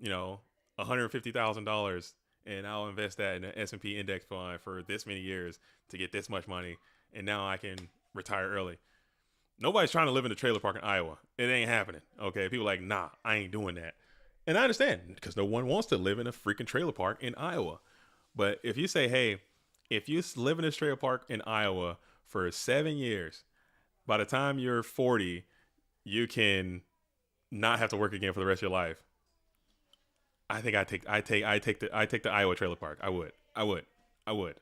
S1: you know, $150,000, and I'll invest that in an S&P index fund for this many years to get this much money, and now I can retire early. Nobody's trying to live in a trailer park in Iowa. It ain't happening. Okay, people are like, nah, I ain't doing that, and I understand, because no one wants to live in a freaking trailer park in Iowa. But if you say, hey, if you live in a trailer park in Iowa for 7 years, by the time you're 40, you can not have to work again for the rest of your life. I think I take the Iowa trailer park. I would. I would. I would.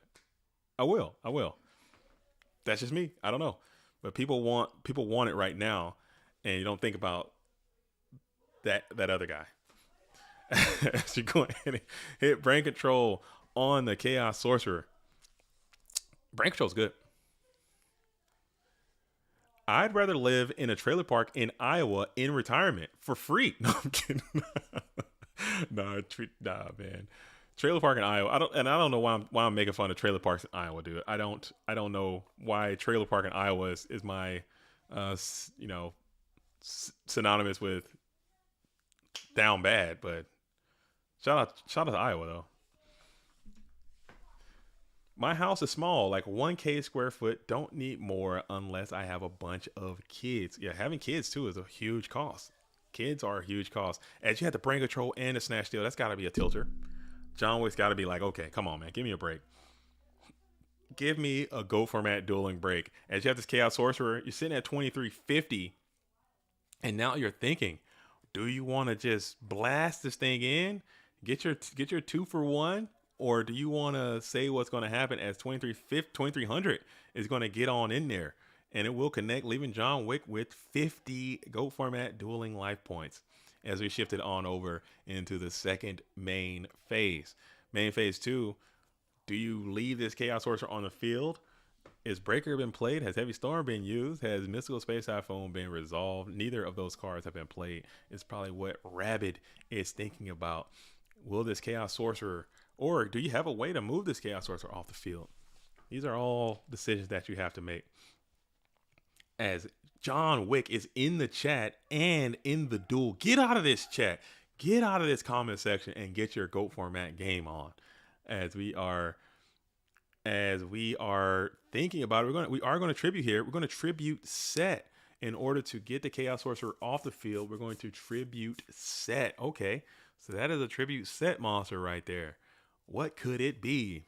S1: I will. I will. That's just me. I don't know. But people want it right now, and you don't think about that other guy. As you go ahead and hit brain control on the Chaos Sorcerer. Brain control's good. I'd rather live in a trailer park in Iowa in retirement for free. No, I'm kidding. Nah, man. Trailer park in Iowa. I don't know why I'm making fun of trailer parks in Iowa, dude. I don't know why trailer park in Iowa is my, synonymous with down bad. But shout out to Iowa though. My house is small, like 1K square foot. Don't need more unless I have a bunch of kids. Yeah, having kids too is a huge cost. Kids are a huge cost. As you have the brain control and the snatch steal, that's got to be a tilter. John Wick's got to be like, okay, come on, man, give me a break. Give me a go format dueling break. As you have this Chaos Sorcerer, you're sitting at 2350, and now you're thinking, do you want to just blast this thing in, get your 2-for-1? Or do you want to say what's going to happen as 2300 is going to get on in there, and it will connect, leaving John Wick with 50 GO format dueling life points as we shifted on over into the second main phase. Main phase 2, do you leave this Chaos Sorcerer on the field? Is Breaker been played? Has Heavy Storm been used? Has Mystical Space Typhoon been resolved? Neither of those cards have been played. It's probably what Rabbit is thinking about. Will this Chaos Sorcerer, or do you have a way to move this Chaos Sorcerer off the field? These are all decisions that you have to make. As John Wick is in the chat and in the duel. Get out of this chat. Get out of this comment section and get your GOAT format game on. As we are thinking about it, we are going to tribute here. We're going to tribute set in order to get the Chaos Sorcerer off the field. We're going to tribute set. Okay, so that is a tribute set monster right there. What could it be?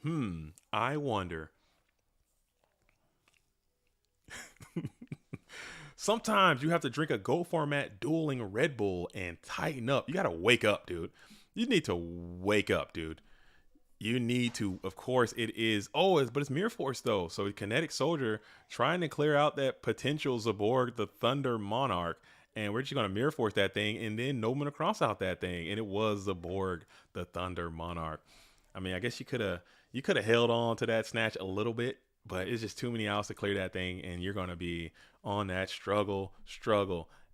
S1: I wonder. Sometimes you have to drink a GO format dueling Red Bull and tighten up. You got to wake up, dude. You need to wake up, dude. You need to, of course, but it's Mirror Force though. So Kinetic Soldier trying to clear out that potential Zaborg, the Thunder Monarch. And we're just going to Mirror Force that thing and then Nobleman to cross out that thing. And it was Zaborg, the Thunder Monarch. I mean, I guess you could have held on to that snatch a little bit, but it's just too many outs to clear that thing, and you're going to be on that struggle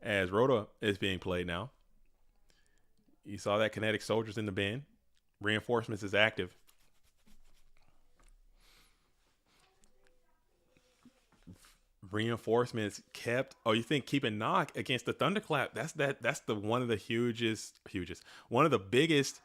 S1: as Rhoda is being played now. You saw that Kinetic Soldiers in the bin. Reinforcements is active. Reinforcements kept. Oh, you think keeping knock against the Thunderclap? That's the one of the hugest, one of the biggest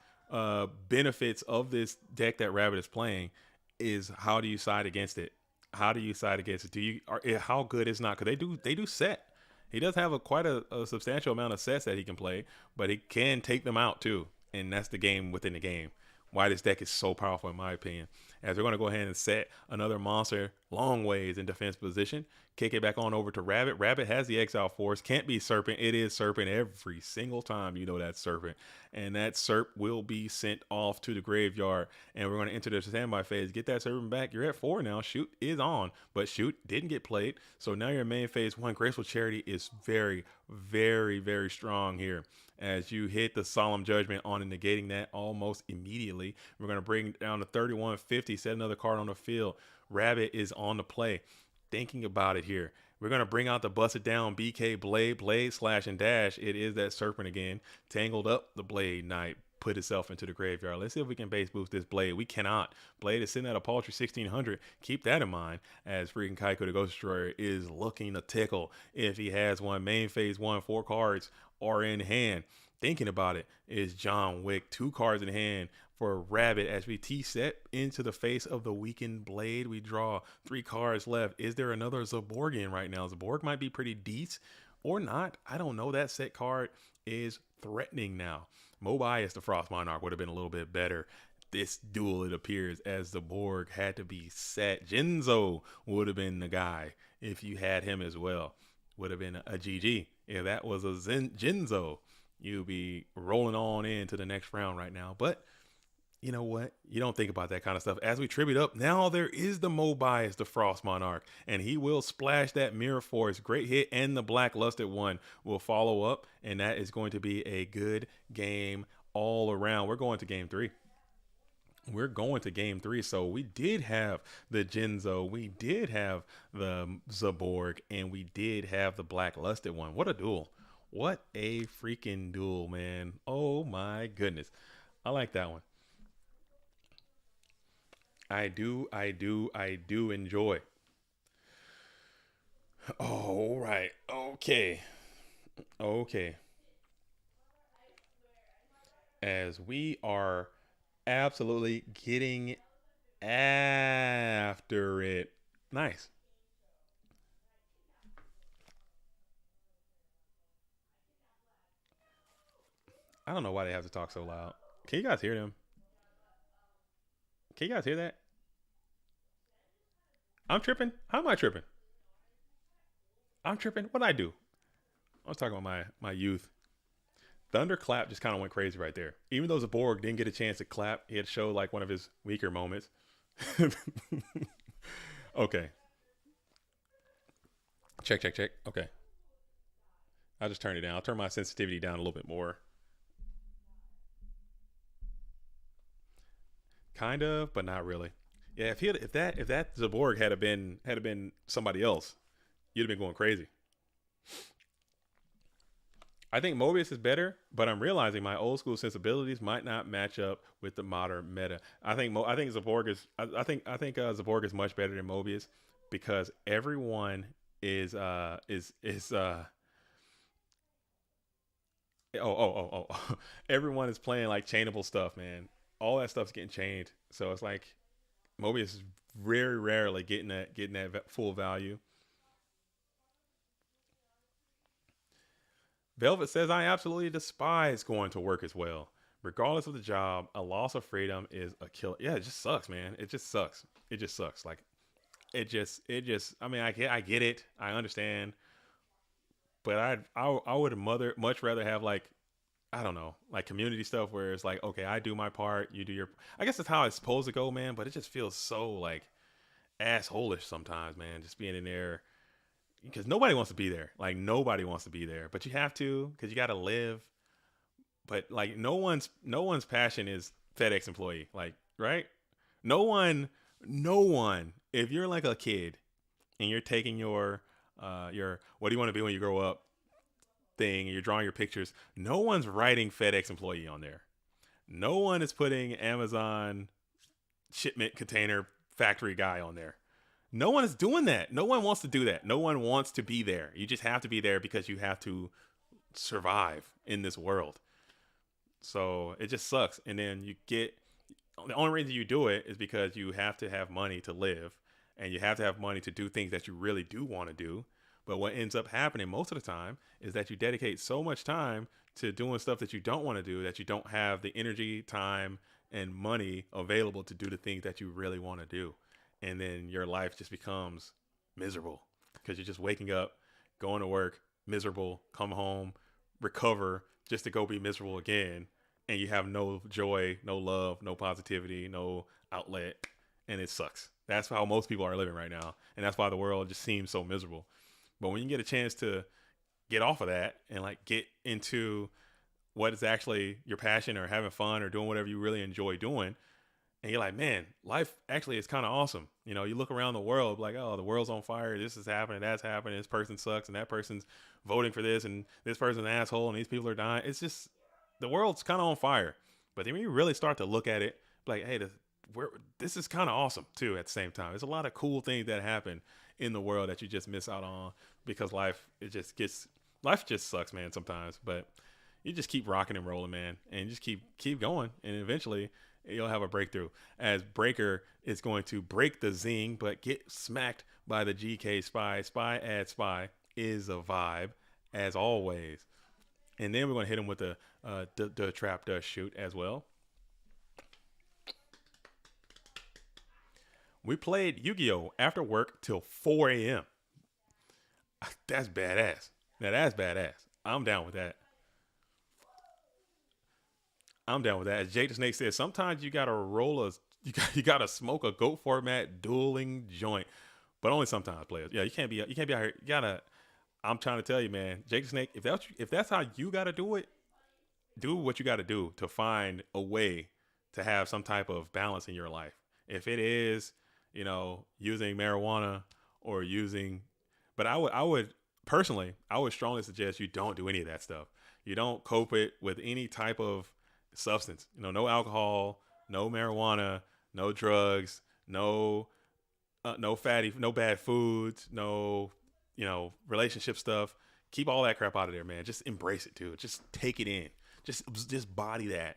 S1: benefits of this deck that Rabbit is playing is how do you side against it? How do you side against it? How good is not? Because they do set. He does have quite a substantial amount of sets that he can play, but he can take them out too, and that's the game within the game. Why this deck is so powerful, in my opinion. As we're going to go ahead and set another monster long ways in defense position. Kick it back on over to Rabbit. Rabbit has the Exile Force. Can't be Serpent. It is Serpent every single time. You know that's Serpent. And that Serp will be sent off to the graveyard. And we're going to enter the standby phase. Get that Serpent back. You're at 4 now. Shoot is on. But Shoot didn't get played. So now your main phase 1. Graceful Charity is very, very, very strong here. As you hit the Solemn Judgment on and negating that almost immediately. We're going to bring it down to 3150. Set another card on the field. Rabbit is on the play. Thinking about it here. We're going to bring out the Busted Down BK Blade, Slash, and Dash. It is that Serpent again. Tangled up the Blade Knight. Put itself into the graveyard. Let's see if we can base boost this Blade. We cannot. Blade is sitting at a paltry 1600. Keep that in mind as freaking Kaiko the Ghost Destroyer is looking to tickle if he has one. Main phase 1, 4 cards are in hand. Thinking about it is John Wick. 2 cards in hand for Rabbit as we T-set into the face of the weakened Blade. We draw 3 cards left. Is there another Zaborgian right now? Zaborg might be pretty decent or not. I don't know. That set card is threatening now. Mobius, the Frost Monarch, would have been a little bit better. This duel, it appears, as the Borg had to be set. Jinzo would have been the guy if you had him as well. Would have been a GG. If that was a Jinzo, you'd be rolling on into the next round right now. But you know what? You don't think about that kind of stuff. As we tribute up, now there is the Mobius, the Frost Monarch, and he will splash that Mirror Force. Great hit, and the Black Lusted one will follow up, and that is going to be a good game all around. We're going to game three. We're going to game three. So we did have the Genzo, we did have the Zaborg, and we did have the Black Lusted one. What a duel. What a freaking duel, man. Oh my goodness. I like that one. I do enjoy. All right. Okay. Okay. As we are absolutely getting after it. Nice. I don't know why they have to talk so loud. Can you guys hear them? Can you guys hear that? I'm tripping. How am I tripping? I'm tripping. What I do? I was talking about my youth. Thunderclap just kind of went crazy right there. Even though Zaborg didn't get a chance to clap, he had showed like one of his weaker moments. Okay. Check, check, check. Okay. I'll just turn it down. I'll turn my sensitivity down a little bit more. Kind of, but not really. Yeah, if that Zaborg had been somebody else, you'd have been going crazy. I think Mobius is better, but I'm realizing my old school sensibilities might not match up with the modern meta. I think Zaborg is Zaborg is much better than Mobius because everyone is everyone is playing like chainable stuff, man. All that stuff's getting chained, so it's like Mobius is very rarely getting that full value. Velvet says, I absolutely despise going to work as well. Regardless of the job, a loss of freedom is a killer. Yeah, it just sucks, man. It just sucks. It just sucks. Like I mean, I get it. I understand. But I would much rather have like, I don't know, like community stuff where it's like, okay, I do my part, you do your, I guess that's how it's supposed to go, man. But it just feels so like assholish sometimes, man. Just being in there because nobody wants to be there. Like nobody wants to be there, but you have to because you got to live. But like no one's passion is FedEx employee. Like right? No one, no one. If you're like a kid and you're taking your what do you want to be when you grow up thing and you're drawing your pictures, no one's writing FedEx employee on there. No one is putting Amazon shipment container factory guy on there. No one is doing that. No one wants to do that. No one wants to be there. You just have to be there because you have to survive in this world. So it just sucks. And then you get the only reason you do it is because you have to have money to live and you have to have money to do things that you really do want to do. But what ends up happening most of the time is that you dedicate so much time to doing stuff that you don't want to do that you don't have the energy, time, and money available to do the things that you really want to do. And then your life just becomes miserable because you're just waking up, going to work, miserable, come home, recover just to go be miserable again. And you have no joy, no love, no positivity, no outlet. And it sucks. That's how most people are living right now. And that's why the world just seems so miserable. But when you get a chance to get off of that and like get into what is actually your passion or having fun or doing whatever you really enjoy doing, and you're like, man, life actually is kind of awesome. You know, you look around the world like, oh, the world's on fire. This is happening. That's happening. This person sucks. And that person's voting for this. And this person's an asshole. And these people are dying. It's just, the world's kind of on fire. But then when you really start to look at it, like, hey, this is kind of awesome too at the same time. There's a lot of cool things that happen in the world that you just miss out on because life just sucks, man, sometimes. But you just keep rocking and rolling, man. And just keep going. And eventually you'll have a breakthrough as Breaker is going to break the zing, but get smacked by the GK Spy. Spy add Spy is a vibe as always. And then we're going to hit him with the trap dust shoot as well. We played Yu-Gi-Oh! After work till 4 a.m. That's badass. Now that's badass. I'm down with that. I'm down with that. As Jake the Snake says, sometimes you gotta you gotta smoke a goat format dueling joint, but only sometimes, players. Yeah, you can't be out here. You gotta. I'm trying to tell you, man, Jake the Snake. If that's how you gotta do it, do what you gotta do to find a way to have some type of balance in your life. If it is, using marijuana or using, but I would personally, I would strongly suggest you don't do any of that stuff. You don't cope it with any type of substance. No alcohol, no marijuana, no drugs, no bad foods, no, relationship stuff. Keep all that crap out of there, man. Just embrace it, dude. Just take it in. Just body that.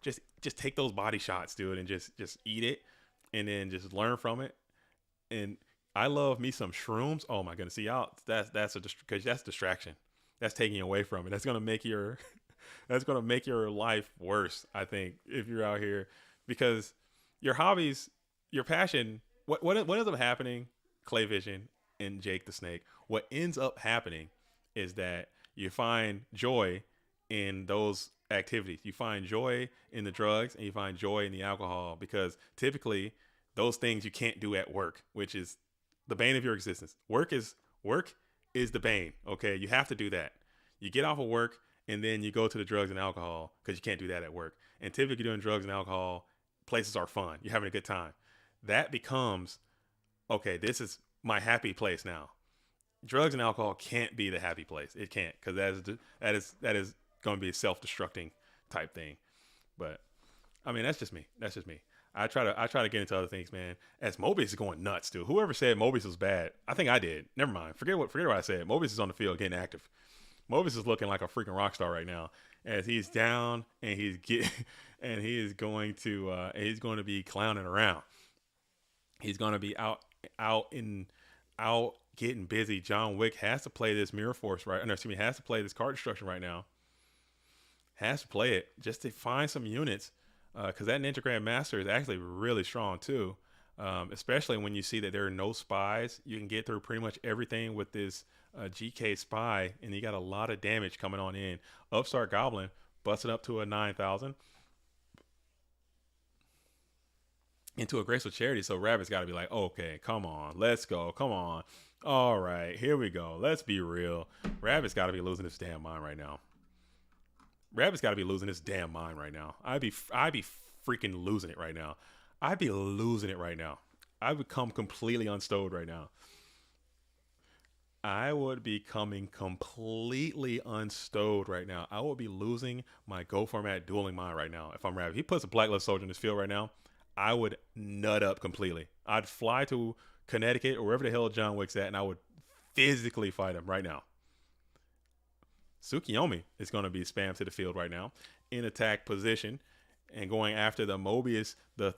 S1: Just take those body shots, dude, and just eat it, and then just learn from it. And I love me some shrooms. Oh my goodness, see y'all. Because that's distraction. That's taking away from it. That's gonna make your that's gonna make your life worse. I think if you're out here, because your hobbies, your passion. What ends up happening, Clay Vision and Jake the Snake? What ends up happening is that you find joy in those activities. You find joy in the drugs and you find joy in the alcohol, because typically those things you can't do at work, which is the bane of your existence. Work is the bane. Okay, you have to do that. You get off of work and then you go to the drugs and alcohol because you can't do that at work. And typically doing drugs and alcohol, places are fun. You're having a good time. That becomes, okay, this is my happy place now. Drugs and alcohol can't be the happy place. It can't, because that is going to be a self-destructing type thing. But I mean, that's just me. I try to get into other things, man. As Mobius is going nuts, dude. Whoever said Mobius was bad, I think I did. Never mind. Forget what I said. Mobius is on the field getting active. Mobius is looking like a freaking rock star right now, as he's down and he is going to be clowning around. He's going to be out getting busy. John Wick has to play this Mirror Force has to play this card destruction right now. Has to play it just to find some units, because that Ninja Grand Master is actually really strong too. Especially when you see that there are no spies. You can get through pretty much everything with this GK spy, and you got a lot of damage coming on in. Upstart Goblin busting up to a 9,000 into a Graceful Charity. So Rabbit's got to be like, okay, come on, let's go, come on. All right, here we go. Let's be real. Rabbit's got to be losing his damn mind right now. Rabbit's got to be losing his damn mind right now. I'd be freaking losing it right now. I'd be losing it right now. I would become completely unstowed right now. I would be coming completely unstowed right now. I would be losing my Go format dueling mind right now if I'm Rabbit. If he puts a Blacklist Soldier in this field right now, I would nut up completely. I'd fly to Connecticut or wherever the hell John Wick's at, and I would physically fight him right now. Tsukiyomi is going to be spammed to the field right now in attack position and going after the Mobius, the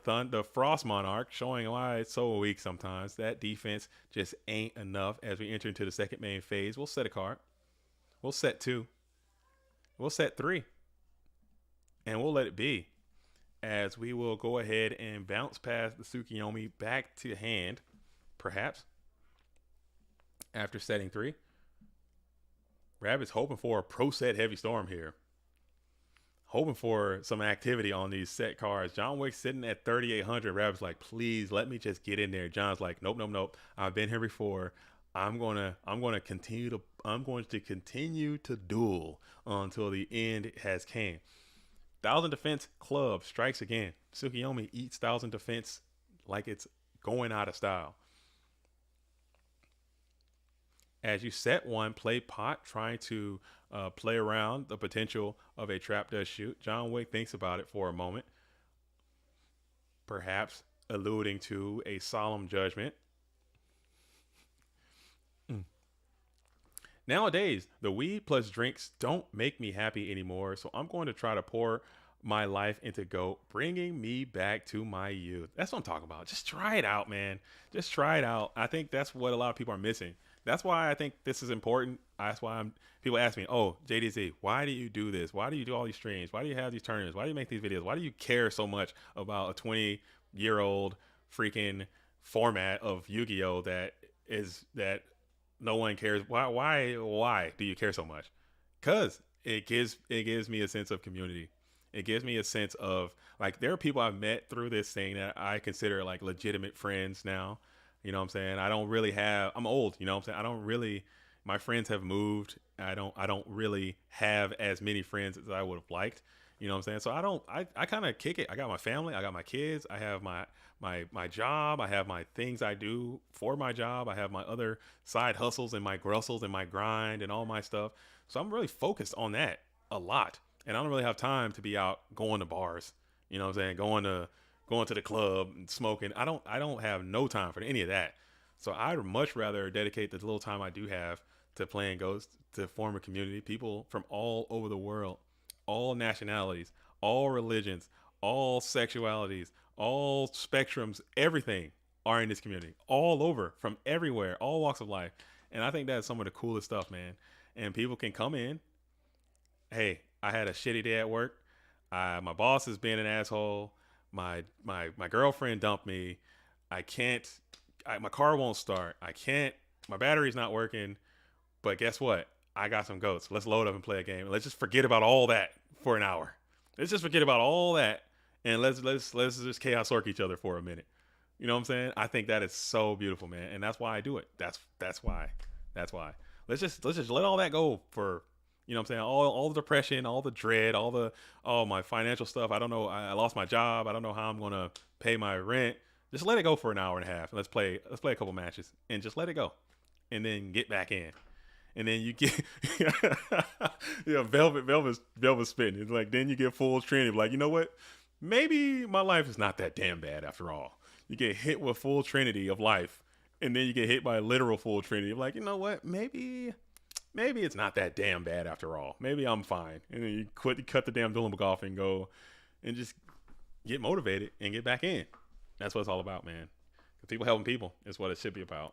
S1: Frost Monarch, showing why it's so weak sometimes. That defense just ain't enough as we enter into the second main phase. We'll set a card. We'll set 2. We'll set 3. And we'll let it be, as we will go ahead and bounce past the Tsukiyomi back to hand, perhaps, after setting 3. Rabbit's hoping for a pro set Heavy Storm here. Hoping for some activity on these set cards. John Wick's sitting at 3,800. Rabbit's like, please let me just get in there. John's like, nope. I've been here before. I'm going to continue to duel until the end has came. 1,000 defense club strikes again. Tsukiyomi eats 1,000 defense like it's going out of style. As you set 1, play pot, trying to play around the potential of a trap dust shoot. John Wick thinks about it for a moment, perhaps alluding to a solemn judgment. Nowadays, the weed plus drinks don't make me happy anymore, so I'm going to try to pour my life into GOAT, bringing me back to my youth. That's what I'm talking about. Just try it out, man. Just try it out. I think that's what a lot of people are missing. That's why I think this is important. That's why people ask me, oh, JDZ, why do you do this? Why do you do all these streams? Why do you have these tournaments? Why do you make these videos? Why do you care so much about a 20-year-old freaking format of Yu-Gi-Oh that no one cares? Why do you care so much? Because it gives me a sense of community. It gives me a sense of like there are people I've met through this thing that I consider like legitimate friends now. You know what I'm saying? I don't really have I'm old, you know what I'm saying? I don't really my friends have moved. I don't really have as many friends as I would have liked. You know what I'm saying? So I kind of kick it. I got my family, I got my kids, I have my job, I have my things I do for my job, I have my other side hustles and my grustles and my grind and all my stuff. So I'm really focused on that a lot. And I don't really have time to be out going to bars. You know what I'm saying? Going to the club and smoking. I don't have no time for any of that. So I'd much rather dedicate the little time I do have to playing Ghost to form a community. People from all over the world, all nationalities, all religions, all sexualities, all spectrums, everything are in this community. All over, from everywhere, all walks of life. And I think that's some of the coolest stuff, man. And people can come in. Hey, I had a shitty day at work. My boss is being an asshole. My girlfriend dumped me. I can't. My car won't start. I can't. My battery's not working. But guess what? I got some goats. Let's load up and play a game. Let's just forget about all that for an hour. Let's just forget about all that and let's just chaos orc each other for a minute. You know what I'm saying? I think that is so beautiful, man, and that's why I do it. That's why. That's why. Let's just let all that go for you know what I'm saying? All the depression, all the dread, all the my financial stuff. I don't know. I lost my job. I don't know how I'm gonna pay my rent. Just let it go for an hour and a half. Let's play a couple matches and just let it go, and then get back in. And then you get yeah, velvet spitting. It's like then you get full Trinity. Like, you know what? Maybe my life is not that damn bad after all. You get hit with full Trinity of life, and then you get hit by a literal full Trinity. Like, you know what? Maybe it's not that damn bad after all. Maybe I'm fine. And then you cut the damn dueling book off and go and just get motivated and get back in. That's what it's all about, man. Because people helping people is what it should be about.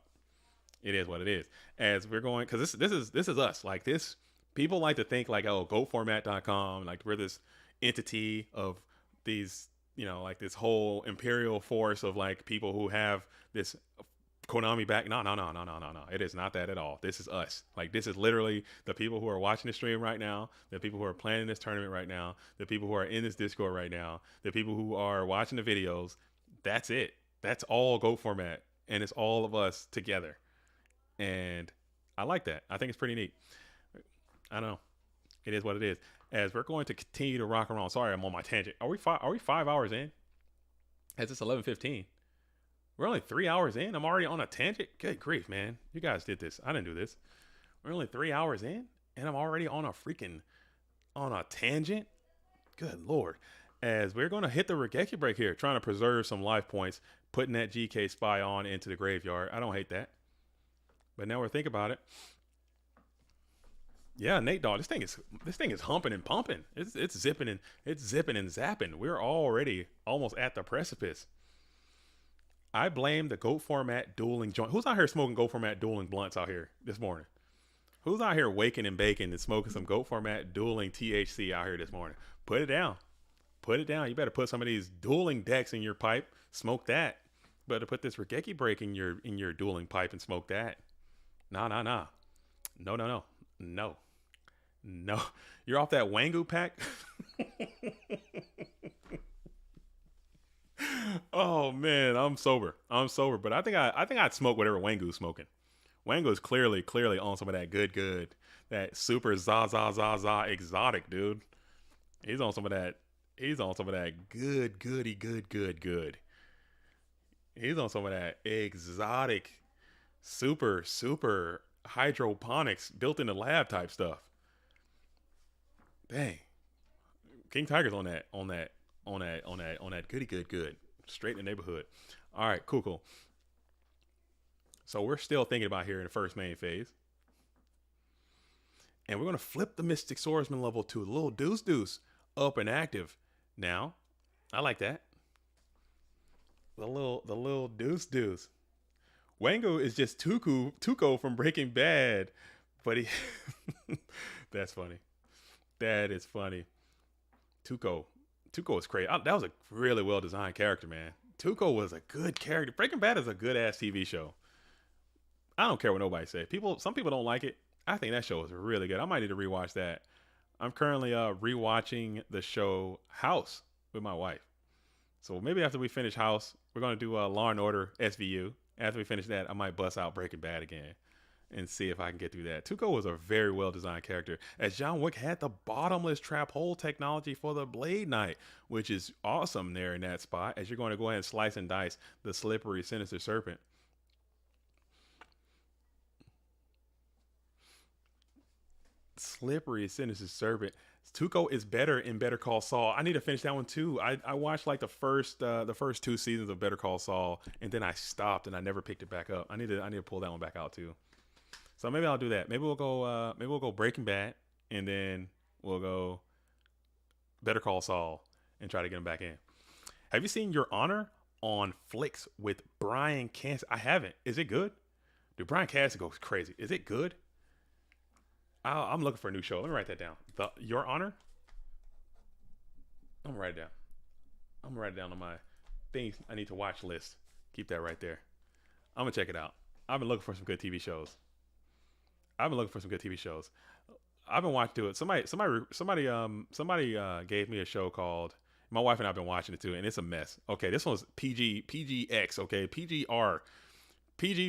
S1: It is what it is. As we're going, because this is us. Like this, people like to think like, oh, GoFormat.com, like we're this entity of these, you know, like this whole imperial force of like people who have this Konami back. No. It is not that at all. This is us. Like this is literally the people who are watching the stream right now, the people who are planning this tournament right now, the people who are in this Discord right now, the people who are watching the videos. That's it. That's all Go Format, and it's all of us together. And I like that. I think it's pretty neat. I don't know. It is what it is. As we're going to continue to rock around. Sorry, I'm on my tangent. Are we 5 hours in? As it's 11:15. We're only 3 hours in. I'm already on a tangent. Good grief, man. You guys did this. I didn't do this. We're only 3 hours in, and I'm already on a tangent. Good Lord. As we're going to hit the Regeki break here, trying to preserve some life points, putting that GK spy on into the graveyard. I don't hate that. But now we're thinking about it. Yeah, Nate Dogg, this thing is humping and pumping. It's zipping and zapping. We're already almost at the precipice. I blame the Goat Format dueling joint. Who's out here smoking Goat Format dueling blunts out here this morning? Who's out here waking and baking and smoking some Goat Format dueling THC out here this morning? Put it down. Put it down. You better put some of these dueling decks in your pipe. Smoke that. Better put this Regeki break in your dueling pipe and smoke that. Nah. No. You're off that Wangu pack? Oh man, I'm sober. But I think I'd smoke whatever Wangu's smoking. Wangu is clearly on some of that good. That super za exotic, dude. He's on some of that good. He's on some of that exotic super hydroponics built in the lab type stuff. Dang. King Tiger's on that goody good. Straight in the neighborhood. All right, cool. So we're still thinking about here in the first main phase. And we're going to flip the Mystic Swordsman level to a little deuce up and active. Now, I like that. The little deuce. Wango is just Tuco from Breaking Bad. But he that's funny. That is funny. Tuco is crazy. That was a really well designed character, man. Tuco was a good character. Breaking Bad is a good ass TV show. I don't care what nobody says. Some people don't like it. I think that show is really good. I might need to rewatch that. I'm currently rewatching the show House with my wife. So maybe after we finish House, we're gonna do Law and Order SVU. After we finish that, I might bust out Breaking Bad again and see if I can get through that. Tuco was a very well designed character, as John Wick had the bottomless trap hole technology for the Blade Knight, which is awesome there in that spot. As you're going to go ahead and slice and dice the slippery, sinister serpent. Slippery, sinister serpent. Tuco is better in Better Call Saul. I need to finish that one too. I watched like the first 2 seasons of Better Call Saul, and then I stopped and I never picked it back up. I need to pull that one back out too. So maybe I'll do that. Maybe we'll go Breaking Bad, and then we'll go Better Call Saul and try to get him back in. Have you seen Your Honor on Flicks with Brian Cranston? I haven't. Is it good? Dude, Brian Cranston goes crazy. Is it good? I'm looking for a new show. Let me write that down. Your Honor. I'm gonna write it down. I'm gonna write it down on my things I need to watch list. Keep that right there. I'm gonna check it out. I've been looking for some good TV shows. I've been watching it. Somebody gave me a show called. My wife and I've been watching it too, and it's a mess. Okay, this one's PGX. Okay, PG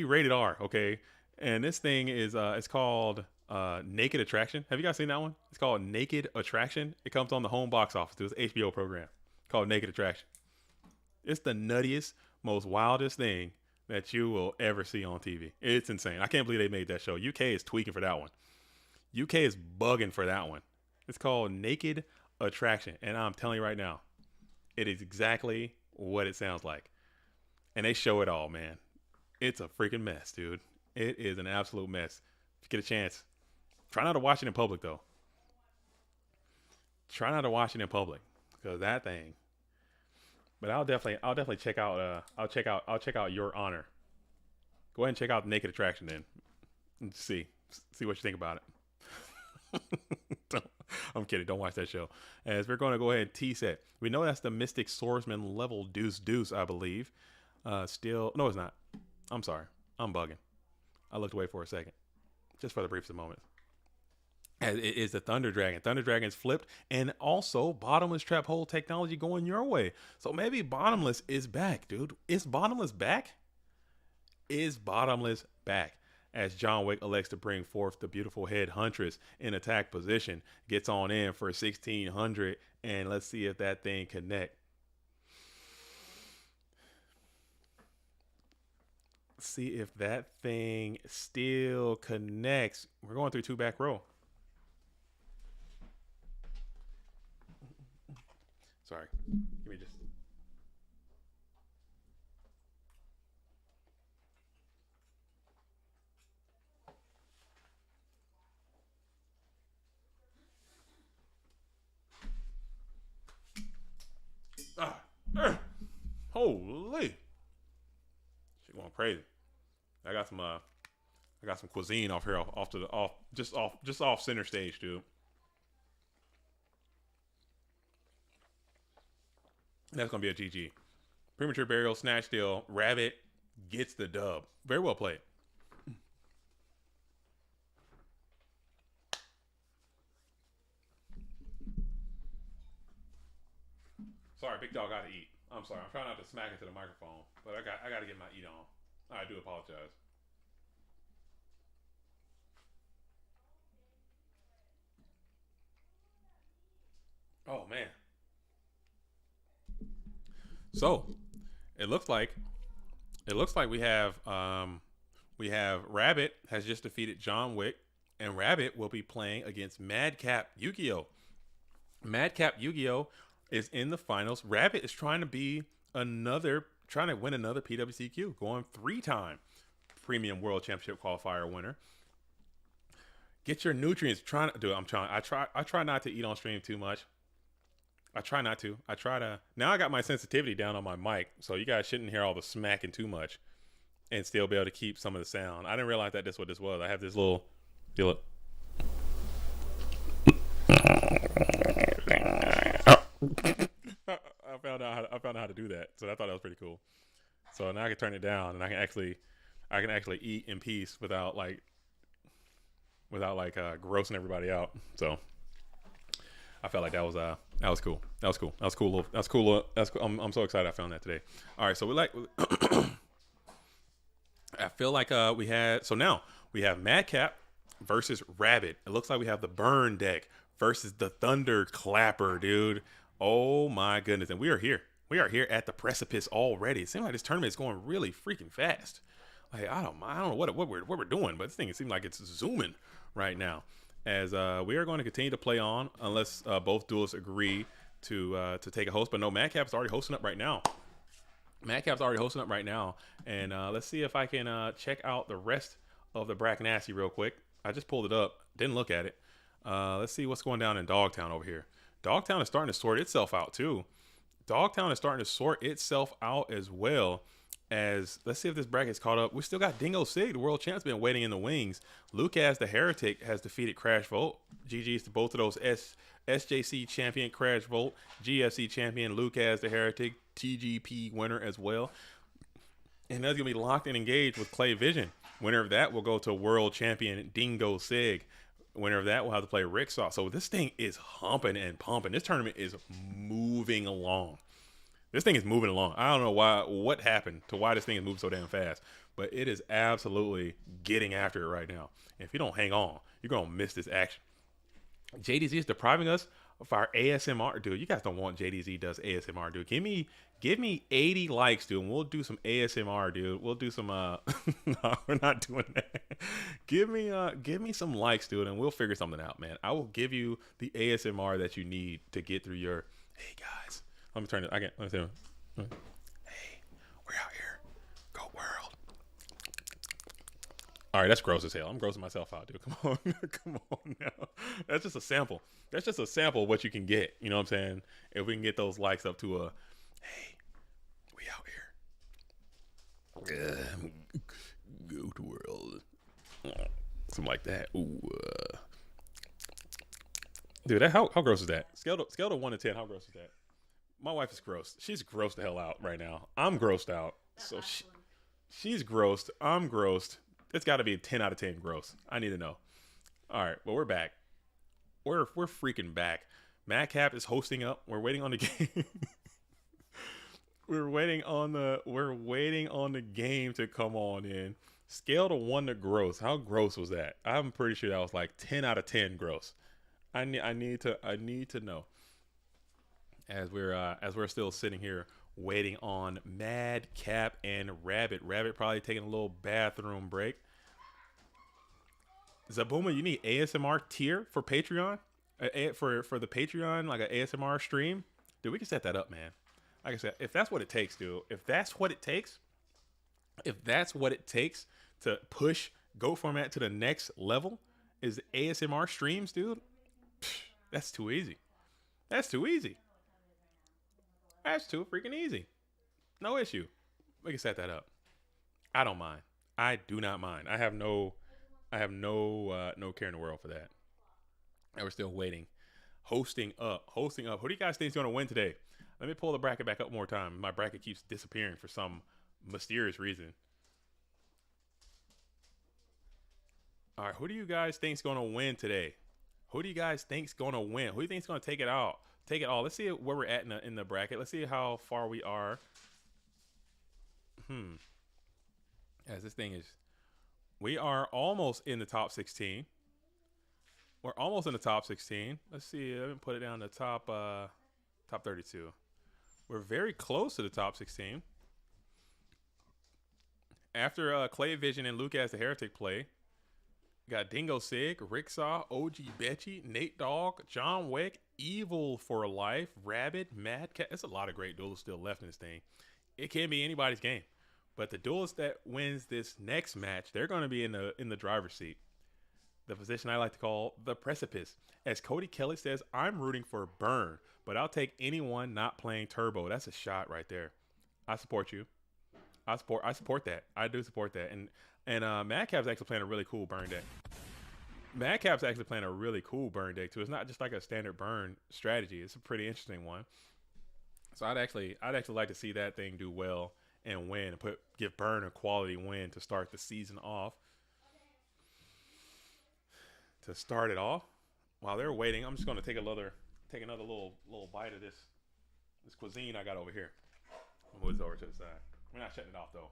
S1: rated R. Okay, and this thing is it's called Naked Attraction. Have you guys seen that one? It's called Naked Attraction. It comes on the home box office. It was an HBO program called Naked Attraction. It's the nuttiest, most wildest thing that you will ever see on TV. It's insane. I can't believe they made that show. UK is tweaking for that one. UK is bugging for that one. It's called Naked Attraction. And I'm telling you right now, it is exactly what it sounds like. And they show it all, man. It's a freaking mess, dude. It is an absolute mess. If you get a chance, try not to watch it in public, though. Try not to watch it in public, because that thing. But I'll definitely check out. I'll check out Your Honor. Go ahead and check out Naked Attraction then, and see what you think about it. I'm kidding. Don't watch that show. As we're going to go ahead and tease it. We know that's the Mystic Swordsman level deuce, I believe. Still, no, it's not. I'm sorry. I'm bugging. I looked away for a second, just for the briefest of moments. As it is the Thunder Dragon. Thunder Dragon's flipped, and also bottomless trap hole technology going your way. So maybe bottomless is back, dude. Is bottomless back? Is bottomless back? As John Wick elects to bring forth the beautiful head huntress in attack position, gets on in for 1600, and let's see if that thing connect. See if that thing still connects. We're going through 2 back row. Sorry. Give me just. Holy. Shit going crazy. I got some cuisine off here, just off center stage, dude. That's gonna be a GG. Premature burial, snatch steal, rabbit gets the dub. Very well played. Sorry, big dog gotta eat. I'm sorry. I'm trying not to smack into the microphone, but I got to get my eat on. I do apologize. Oh man. So it looks like we have Rabbit has just defeated John Wick, and Rabbit will be playing against Madcap Yu-Gi-Oh. Madcap Yu-Gi-Oh is in the finals. Rabbit is trying to win another PWCQ, going 3-time Premium World Championship Qualifier winner. Get your nutrients. I try not to eat on stream too much. I try not to. Now I got my sensitivity down on my mic, so you guys shouldn't hear all the smacking too much and still be able to keep some of the sound. I didn't realize that this is what this was. I have this little, feel it. I found out how to do that, so I thought that was pretty cool. So now I can turn it down, and I can actually eat in peace without grossing everybody out. So I felt like that was cool. That was cool. That was cool. That's cool. That's cool. I'm so excited I found that today. All right, so we like. I feel like we had. So now we have Madcap versus Rabbit. It looks like we have the Burn deck versus the Thunder Clapper, dude. Oh my goodness! And we are here. We are here at the precipice already. It seems like this tournament is going really freaking fast. Like I don't know what we're doing, but this thing it seems like it's zooming right now. As we are going to continue to play on unless both duelists agree to take a host. But no, Madcap's already hosting up right now. Madcap's already hosting up right now, and let's see if I can check out the rest of the Brack Nasty real quick. I just pulled it up, didn't look at it. Let's see what's going down in Dogtown over here. Dogtown is starting to sort itself out too. Dogtown is starting to sort itself out as well. As let's see if this bracket's caught up. We still got Dingo Sig, the world champion, waiting in the wings. Lucas the Heretic has defeated Crash Volt. GG's to both of those SJC champion Crash Volt, GFC champion Lucas the Heretic, TGP winner as well. And that's gonna be locked and engaged with Clay Vision. Winner of that will go to world champion Dingo Sig. Winner of that will have to play Ricksaw. So this thing is humping and pumping. This tournament is moving along. This thing is moving along. I don't know what happened to why this thing is moving so damn fast, but it is absolutely getting after it right now. And if you don't hang on, you're going to miss this action. JDZ is depriving us of our ASMR. Dude, you guys don't want JDZ does ASMR, dude. Give me 80 likes, dude, and we'll do some ASMR, dude. We'll do some no, we're not doing that. Give me some likes, dude, and we'll figure something out, man. I will give you the ASMR that you need to get through your hey guys. Let me turn it. Let me say, hey, we're out here. Go world. All right, that's gross as hell. I'm grossing myself out, dude. Come on, come on now. That's just a sample. That's just a sample of what you can get. You know what I'm saying? If we can get those likes up to a, hey, we out here. Go to world. Something like that. Ooh. Dude, how gross is that? Scale to 1 to 10. How gross is that? My wife is gross. She's grossed the hell out right now. I'm grossed out. So she's grossed. I'm grossed. It's got to be a 10 out of 10 gross. I need to know. All right, well, we're back. We're freaking back. Madcap is hosting up. We're waiting on the game. we're waiting on the game to come on in. Scale to 1 to gross. How gross was that? I'm pretty sure that was like 10 out of 10 gross. I need to know. As we're still sitting here waiting on Madcap and Rabbit. Rabbit probably taking a little bathroom break. Zabuma, you need ASMR tier for Patreon? For the Patreon, like an ASMR stream? Dude, we can set that up, man. Like I said, if that's what it takes, dude. If that's what it takes to push Go Format to the next level is ASMR streams, dude. That's too easy. That's too easy. That's too freaking easy. No issue. We can set that up. I don't mind. I do not mind. I have no care in the world for that. And we're still waiting. Hosting up. Who do you guys think is going to win today? Let me pull the bracket back up one more time. My bracket keeps disappearing for some mysterious reason. All right, who do you guys think is going to win today? Who do you guys think is going to win? Who do you think is going to take it out? Take it all. Let's see where we're at in the bracket. Let's see how far we are. As this thing is, we are almost in the top 16. We're almost in the top 16. Let's see. Let me put it down to top 32. We're very close to the top 16. After Clay Vision and Lucas the Heretic play, we got Dingo Sig, Ricksaw, OG Betchy, Nate Dogg, John Wick, Evil for Life, Rabbit, Madcat. There's a lot of great duelists still left in this thing. It can be anybody's game. But the duelist that wins this next match, they're going to be in the driver's seat. The position I like to call the precipice. As Cody Kelly says, I'm rooting for Burn, but I'll take anyone not playing Turbo. That's a shot right there. I support you. I support that. I do support that. And Madcap's actually playing a really cool Burn deck. Madcap's actually playing a really cool Burn deck too. It's not just like a standard Burn strategy. It's a pretty interesting one. So I'd actually like to see that thing do well and win and give Burn a quality win to start the season off. To start it off, while they're waiting, I'm just going to take another take another little bite of this cuisine I got over here. I'll move this over to the side. We're not shutting it off though.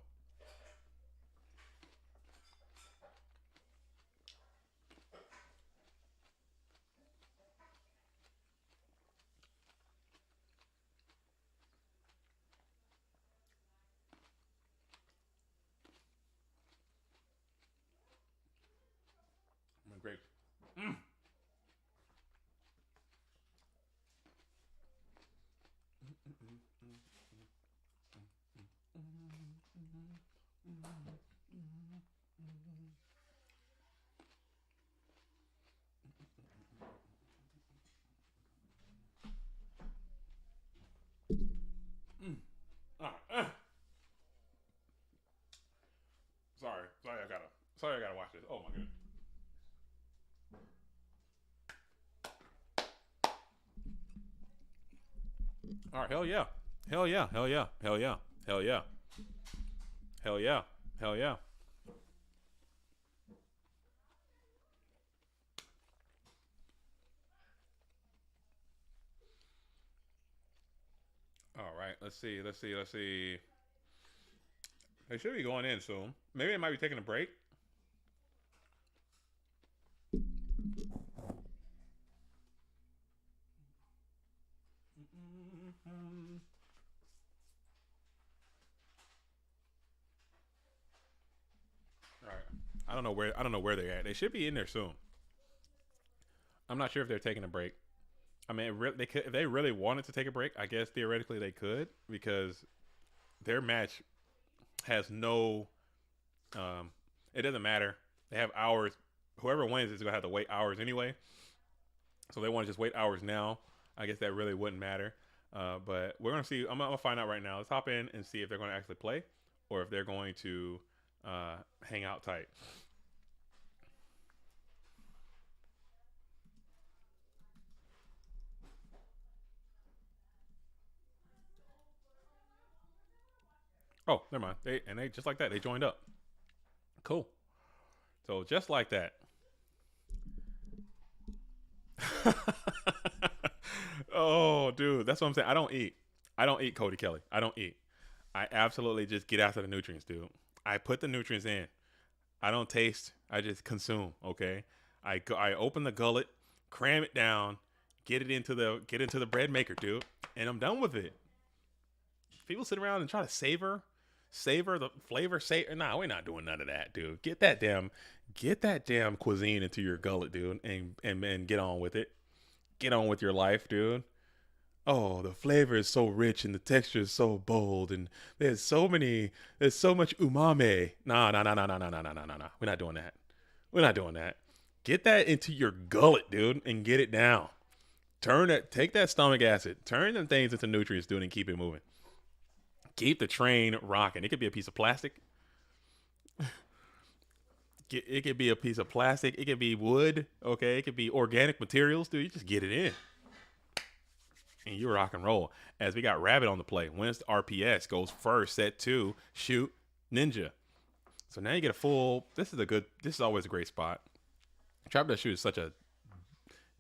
S1: Great. Sorry, I gotta watch this. Oh my goodness. All right, hell yeah, hell yeah, hell yeah, hell yeah, hell yeah, hell yeah, hell yeah. All right, let's see. They should be going in soon. Maybe they might be taking a break. All right. I don't know where they're at. They should be in there soon. I'm not sure if they're taking a break. I mean, they could, if they really wanted to take a break, I guess theoretically they could because their match has no. It doesn't matter. They have hours. Whoever wins is gonna have to wait hours anyway. So they want to just wait hours now. I guess that really wouldn't matter. But we're gonna see. I'm gonna find out right now. Let's hop in and see if they're gonna actually play, or if they're going to hang out tight. Oh, never mind. They just like that. They joined up. Cool. So just like that. Oh, dude, that's what I'm saying. I don't eat Cody Kelly. I don't eat. I absolutely just get after the nutrients, dude. I put the nutrients in. I don't taste. I just consume. Okay. I open the gullet, cram it down, get into the bread maker, dude, and I'm done with it. People sit around and try to savor the flavor. Nah, we're not doing none of that, dude. Get that damn cuisine into your gullet, dude, and get on with it. Get on with your life, dude. Oh, the flavor is so rich and the texture is so bold and there's so much umami. Nah. We're not doing that. We're not doing that. Get that into your gullet, dude, and get it down. Take that stomach acid, turn them things into nutrients, dude, and keep it moving. Keep the train rocking. It could be a piece of plastic. It could be a piece of plastic. It could be wood. Okay. It could be organic materials, dude. You just get it in. And you rock and roll. As we got Rabbit on the play. Wins the RPS. Goes first. Set 2. Shoot. Ninja. So now you get a full. This is always a great spot. Trap That Shoot is such a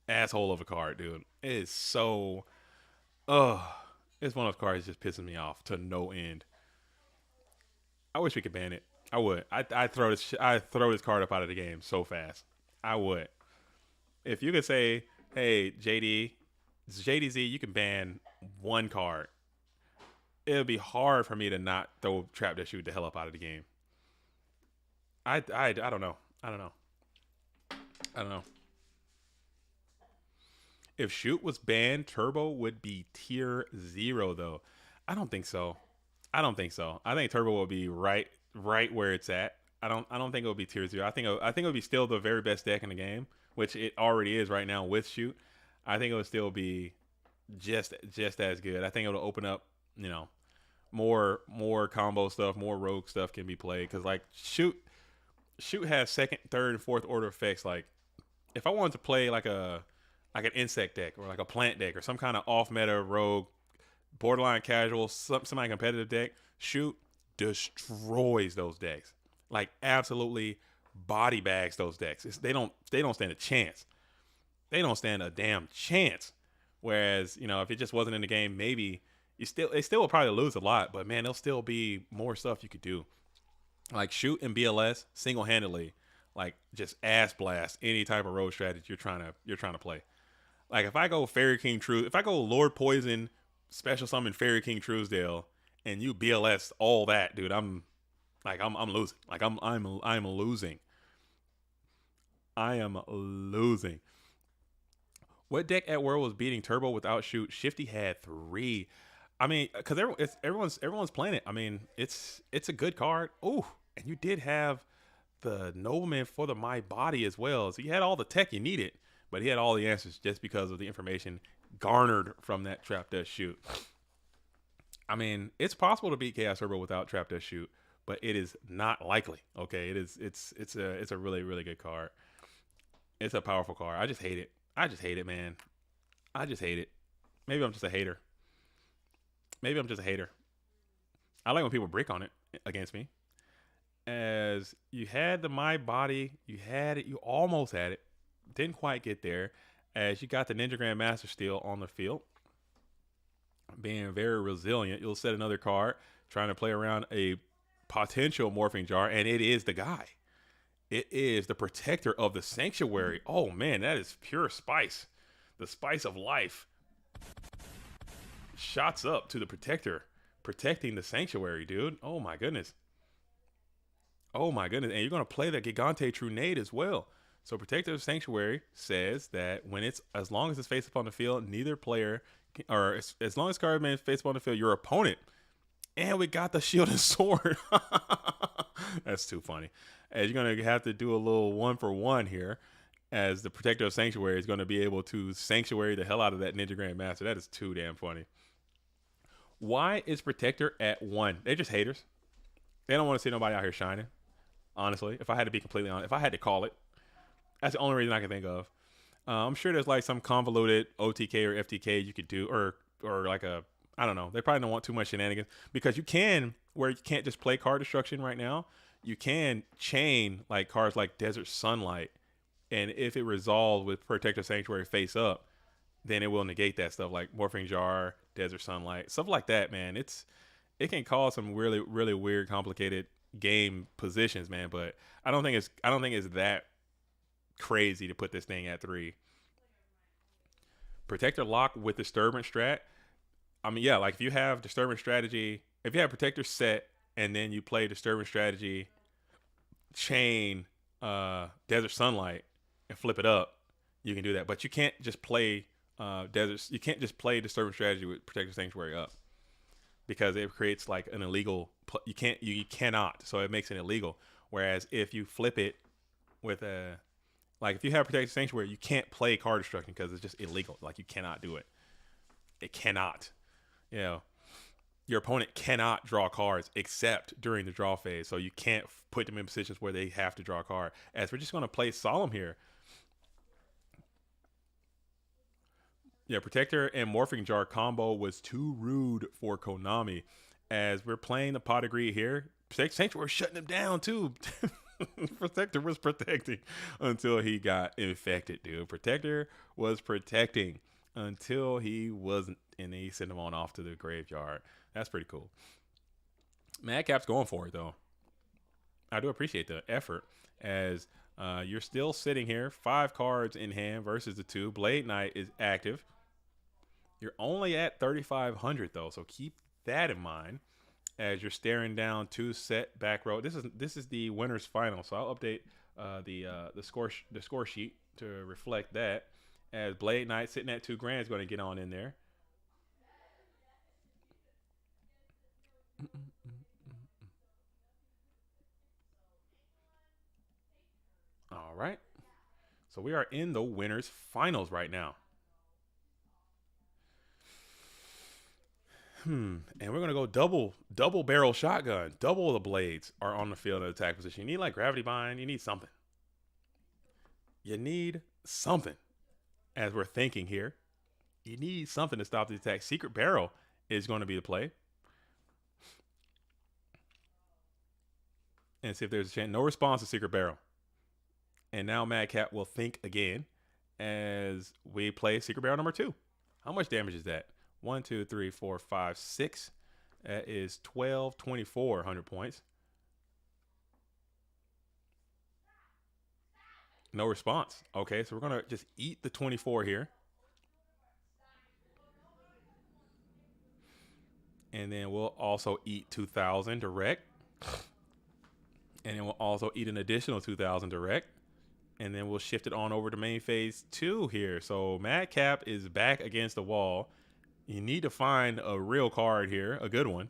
S1: asshole of a card, dude. It is so. It's one of those cards that just pisses me off to no end. I wish we could ban it. I would. I throw this card up out of the game so fast. I would. If you could say, hey, JDZ, you can ban one card. It would be hard for me to not throw Trap That Shoot the hell up out of the game. I don't know. I don't know. If Shoot was banned, Turbo would be tier 0 though. I don't think so. I think Turbo will be right where it's at. I don't think it will be tier 0. I think it will be still the very best deck in the game, which it already is right now with Shoot. I think it will still be just as good. I think it'll open up, more combo stuff, more rogue stuff can be played cuz like Shoot has second, third, and fourth order effects. Like if I wanted to play like an insect deck or like a plant deck or some kind of off meta rogue, borderline casual, semi competitive deck, Shoot destroys those decks. Like absolutely body bags those decks. They don't stand a chance. They don't stand a damn chance. Whereas, if it just wasn't in the game, maybe they still will probably lose a lot, but man, there'll still be more stuff you could do. Like shoot and BLS single handedly, like just ass blast any type of road strategy you're trying to play. Like if I go Fairy King True, if I go Lord Poison, special summon Fairy King Truesdale, and you BLS all that, dude, I'm losing. Like I'm losing. I am losing. What deck at World was beating Turbo without shoot? Shifty had 3. I mean, because everyone's playing it. I mean, it's a good card. Oh, and you did have the Nobleman for the My Body as well. So you had all the tech you needed, but he had all the answers just because of the information garnered from that Trap Dust Shoot. I mean, it's possible to beat Chaos Turbo without Trap Dust Shoot, but it is not likely. Okay, it's a really really good card. It's a powerful card. I just hate it. I just hate it, man. I just hate it. Maybe I'm just a hater. Maybe I'm just a hater. I like when people break on it against me. As you had the My Body, you had it, you almost had it. Didn't quite get there. As you got the Ninja Grandmaster still on the field. Being very resilient. You'll set another card, trying to play around a potential Morphing Jar, and it is the guy. It is the Protector of the Sanctuary. Oh man, that is pure spice. The spice of life. Shots up to the Protector. Protecting the Sanctuary, dude. Oh my goodness. Oh my goodness. And you're going to play the Gigante Trunade as well. So Protector of the Sanctuary says that when it's, as long as it's face up on the field, neither player, or as long as card remains face up on the field, your opponent. And we got the Shield and Sword. That's too funny. As you're going to have to do a little 1-for-1 here, as the Protector of Sanctuary is going to be able to sanctuary the hell out of that Ninja Grandmaster. That is too damn funny. Why is Protector at 1? They're just haters. They don't want to see nobody out here shining. Honestly, if I had to be completely honest, if I had to call it, that's the only reason I can think of. I'm sure there's like some convoluted OTK or FTK you could do, or like a, I don't know. They probably don't want too much shenanigans, because you can, where you can't just play card destruction right now. You can chain like cards like Desert Sunlight, and if it resolves with Protector Sanctuary face up, then it will negate that stuff like Morphing Jar, Desert Sunlight, stuff like that. Man, it can cause some really really weird, complicated game positions, man. But I don't think it's that crazy to put this thing at 3. Protector lock with Disturbance strat. I mean, yeah, like if you have Disturbance strategy, if you have Protector set and then you play Disturbance strategy, chain Desert Sunlight and flip it up, you can do that. But you can't just play you can't just play Disturbance strategy with Protector Sanctuary up, because it creates like an illegal. You cannot. So it makes it illegal. Whereas if you flip it with a, like if you have Protector Sanctuary, you can't play card destruction because it's just illegal. Like you cannot do it. It cannot. Your opponent cannot draw cards except during the draw phase. So you can't put them in positions where they have to draw a card. As we're just going to play Solemn here. Yeah, Protector and Morphing Jar combo was too rude for Konami. As we're playing the Pot de Greed here, Sanctuary shutting him down too. Protector was protecting until he got infected, dude. Protector was protecting until he wasn't, and he sent him on off to the graveyard. That's pretty cool. Madcap's going for it, though. I do appreciate the effort, as you're still sitting here, 5 cards in hand versus the 2. Blade Knight is active. You're only at 3,500 though, so keep that in mind as you're staring down 2 set back row. This is the winners final, so I'll update the score sheet to reflect that. As Blade Knight sitting at $2,000 is going to get on in there. All right. So we are in the winners finals right now. And we're going to go double barrel shotgun. Double the blades are on the field in attack position. You need like Gravity Bind. You need something. As we're thinking here, you need something to stop the attack. Secret Barrel is going to be the play. And see if there's a chance. No response to Secret Barrel. And now Madcap will think again as we play Secret Barrel number 2. How much damage is that? 1, 2, 3, 4, 5, 6. That is 12, 2,400 points. No response. Okay, so we're going to just eat the 24 here. And then we'll also eat 2,000 direct. And then we'll also eat an additional 2,000 direct. And then we'll shift it on over to main phase 2 here. So Madcap is back against the wall. You need to find a real card here, a good one.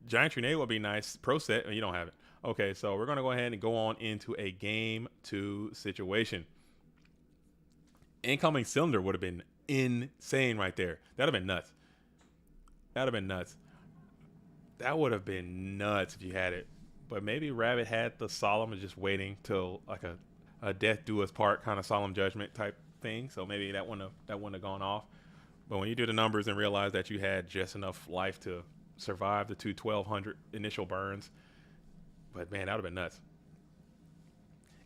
S1: Giant Tornado would be nice. Pro set, you don't have it. Okay, so we're going to go ahead and go on into a game 2 situation. Incoming Cylinder would have been insane right there. That would have been nuts. That would have been nuts. That would have been nuts if you had it. But maybe Rabbit had the Solemn and just waiting till like a death do us part kind of solemn judgment type thing. So maybe that wouldn't have gone off. But when you do the numbers and realize that you had just enough life to survive the 1,200 initial burns, but man, that would have been nuts.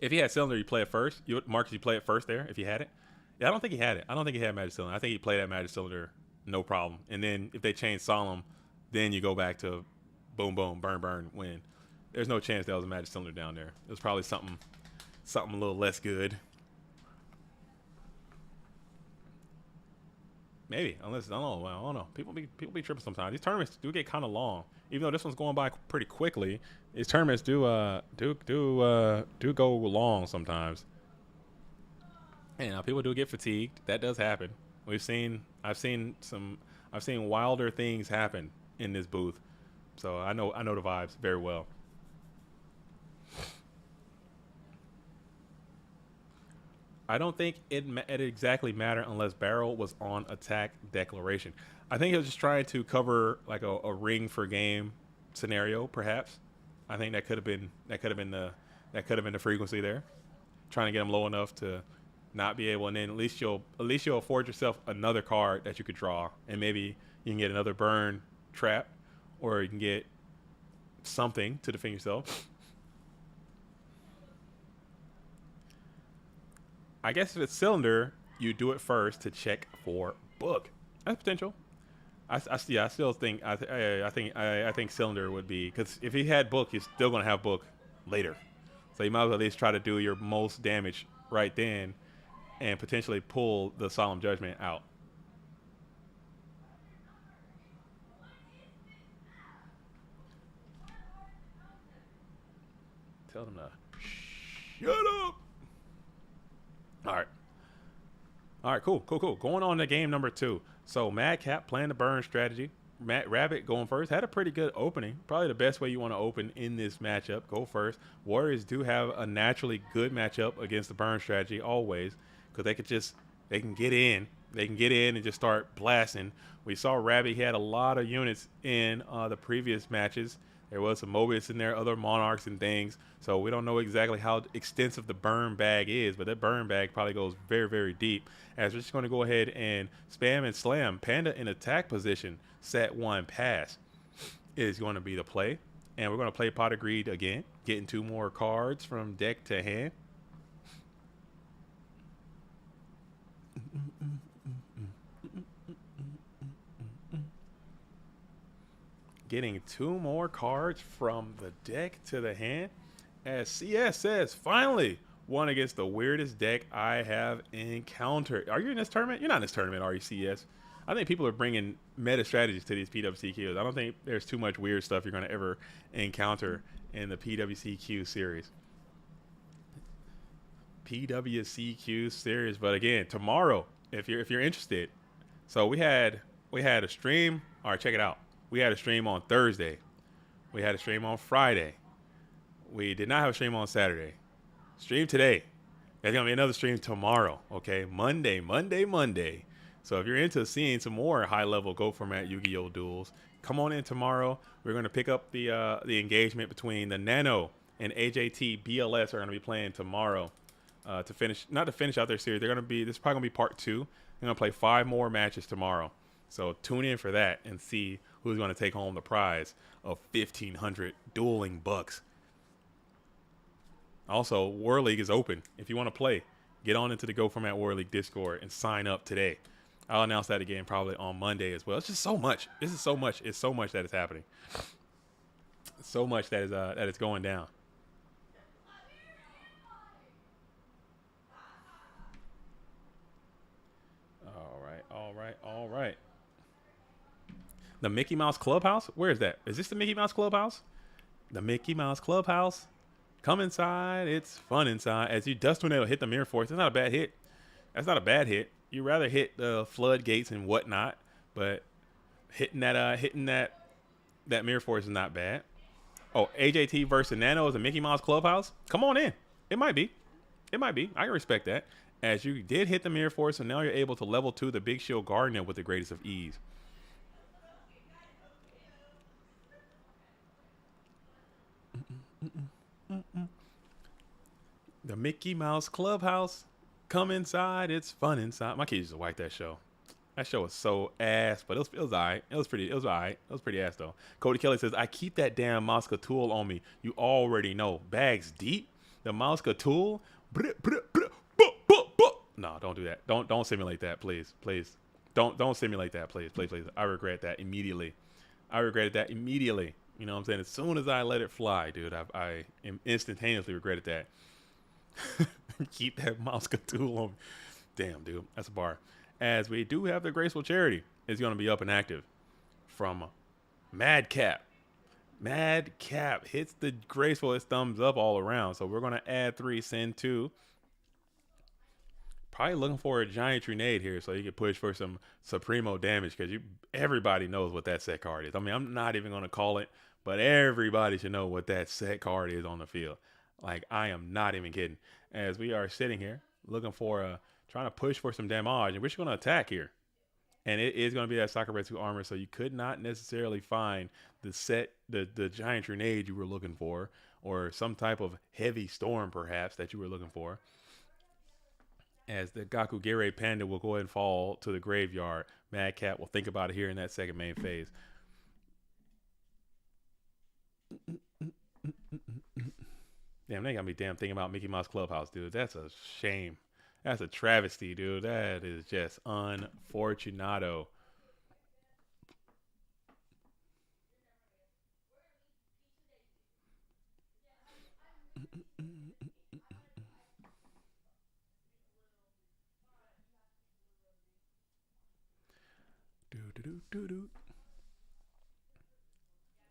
S1: If he had Cylinder, you play it first. Marcus, you play it first there if you had it. Yeah, I don't think he had it. I don't think he had Magic Cylinder. I think he played that Magic Cylinder no problem. And then if they change Solemn, then you go back to boom, boom, burn, burn, win. There's no chance that was a Magic Cylinder down there. It was probably something a little less good. Maybe, unless I don't know. People be tripping sometimes. These tournaments do get kind of long, even though this one's going by pretty quickly. These tournaments do go long sometimes. And people do get fatigued. That does happen. I've seen wilder things happen in this booth, so I know the vibes very well. I don't think it exactly mattered unless Barrel was on attack declaration. I think he was just trying to cover like a ring for game scenario, perhaps. I think that could have been the frequency there, trying to get him low enough to not be able, and then at least you'll afford yourself another card that you could draw, and maybe you can get another burn trap, or you can get something to defend yourself. I guess if it's Cylinder, you do it first to check for book. That's potential. I still think I think Cylinder would be, because if he had book, he's still gonna have book later. So you might as well at least try to do your most damage right then, and potentially pull the Solemn Judgment out. Tell them to shut up. All right, cool. Going on to game number 2. So Madcap playing the burn strategy. Rabbit going first. Had a pretty good opening. Probably the best way you want to open in this matchup. Go first. Warriors do have a naturally good matchup against the burn strategy always, because they can get in. They can get in and just start blasting. We saw Rabbit. He had a lot of units in the previous matches. There was some Mobius in there, other Monarchs and things. So we don't know exactly how extensive the burn bag is, but that burn bag probably goes very, very deep. As we're just going to go ahead and spam and slam. Panda in attack position, set 1 pass is going to be the play. And we're going to play Pot of Greed again, getting 2 more cards from deck to hand. Getting 2 more cards from the deck to the hand. As CS says, finally, one against the weirdest deck I have encountered. Are you in this tournament? You're not in this tournament, are you, CS? I think people are bringing meta strategies to these PWCQs. I don't think there's too much weird stuff you're going to ever encounter in the PWCQ series. PWCQ series. But again, tomorrow, if you're interested, so we had a stream. All right, check it out. We had a stream on Thursday. We had a stream on Friday. We did not have a stream on Saturday. Stream today. There's going to be another stream tomorrow, okay? Monday. So if you're into seeing some more high-level Go Format Yu-Gi-Oh! Duels, come on in tomorrow. We're going to pick up the engagement between the Nano and AJT BLS are going to be playing tomorrow not to finish out their series. This is probably going to be part 2. They're going to play 5 more matches tomorrow. So tune in for that and see who's going to take home the prize of 1,500 dueling bucks. Also, War League is open. If you want to play, get on into the Go Format War League Discord and sign up today. I'll announce that again probably on Monday as well. It's just so much. This is so much. It's so much that is happening. So much that is going down. All right, all right, all right. The Mickey Mouse Clubhouse? Where is that? Is this the Mickey Mouse Clubhouse? The Mickey Mouse Clubhouse. Come inside. It's fun inside. As you dust tornado hit the mirror force. It's not a bad hit. That's not a bad hit. You rather hit the floodgates and whatnot, but hitting that mirror force is not bad. Oh, AJT versus Nano is a Mickey Mouse Clubhouse. Come on in. It might be. It might be. I can respect that. As you did hit the mirror force, so now you're able to level 2 the Big Shield Gardener with the greatest of ease. The Mickey Mouse Clubhouse. Come inside. It's fun inside. My kids used to like that show. That show was so ass, but it was alright. It was alright. It was pretty ass though. Cody Kelly says, I keep that damn Mosca tool on me. You already know. Bags deep. The Mosca tool. No, don't do that. Don't simulate that, please. Please. Don't simulate that, please. Please, please. I regret that immediately. I regretted that immediately. You know what I'm saying? As soon as I let it fly, dude, I instantaneously regretted that. Keep that Mosca tool on. Damn, dude. That's a bar. As we do have the Graceful Charity is going to be up and active from Madcap. Madcap hits the Graceful. It's thumbs up all around. So we're going to add 3, send 2. Probably looking for a giant grenade here so you can push for some Supremo damage because everybody knows what that set card is. I mean, I'm not even going to call it, but everybody should know what that set card is on the field. Like, I am not even kidding. As we are sitting here looking for trying to push for some damage, and we're just going to attack here. And it is going to be that Sakura 2 armor, so you could not necessarily find the giant grenade you were looking for, or some type of heavy storm perhaps that you were looking for. As the Gakugere Panda will go ahead and fall to the graveyard. Madcat will think about it here in that second main phase. Damn, they got me damn thinking about Mickey Mouse Clubhouse, dude. That's a shame. That's a travesty, dude. That is just unfortunato.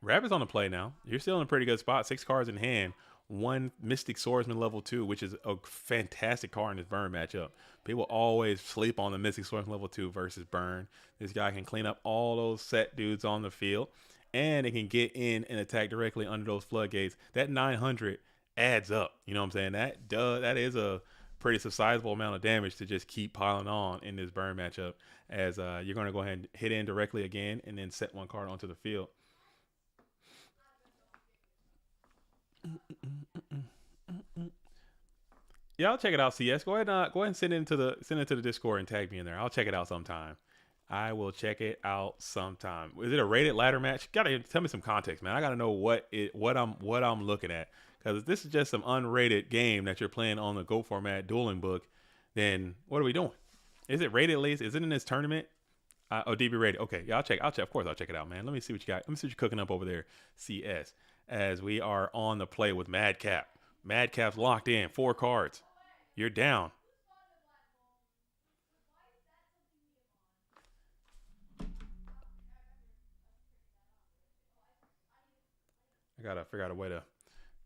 S1: Rabbit's on the play now. You're still in a pretty good spot. 6 cards in hand. 1 Mystic Swordsman level 2, which is a fantastic card in this Burn matchup. People always sleep on the Mystic Swordsman level 2 versus Burn. This guy can clean up all those set dudes on the field, and it can get in and attack directly under those floodgates. That 900 adds up. You know what I'm saying? That is a pretty sizable amount of damage to just keep piling on in this Burn matchup. As you're going to go ahead and hit in directly again, and then set 1 card onto the field. Yeah, I'll check it out. CS, go ahead and send it to the Discord and tag me in there. I'll check it out sometime. I will check it out sometime. Is it a rated ladder match? Gotta tell me some context, man. I gotta know what I'm looking at, because if this is just some unrated game that you're playing on the Go format dueling book, then what are we doing? Is it rated at least? Is it in this tournament? DB rated. Okay, yeah, I'll check. Of course, I'll check it out, man. Let me see what you got. Let me see what you're cooking up over there, CS. As we are on the play with Madcap. Madcap's locked in. 4 cards. You're down. I gotta figure out a way to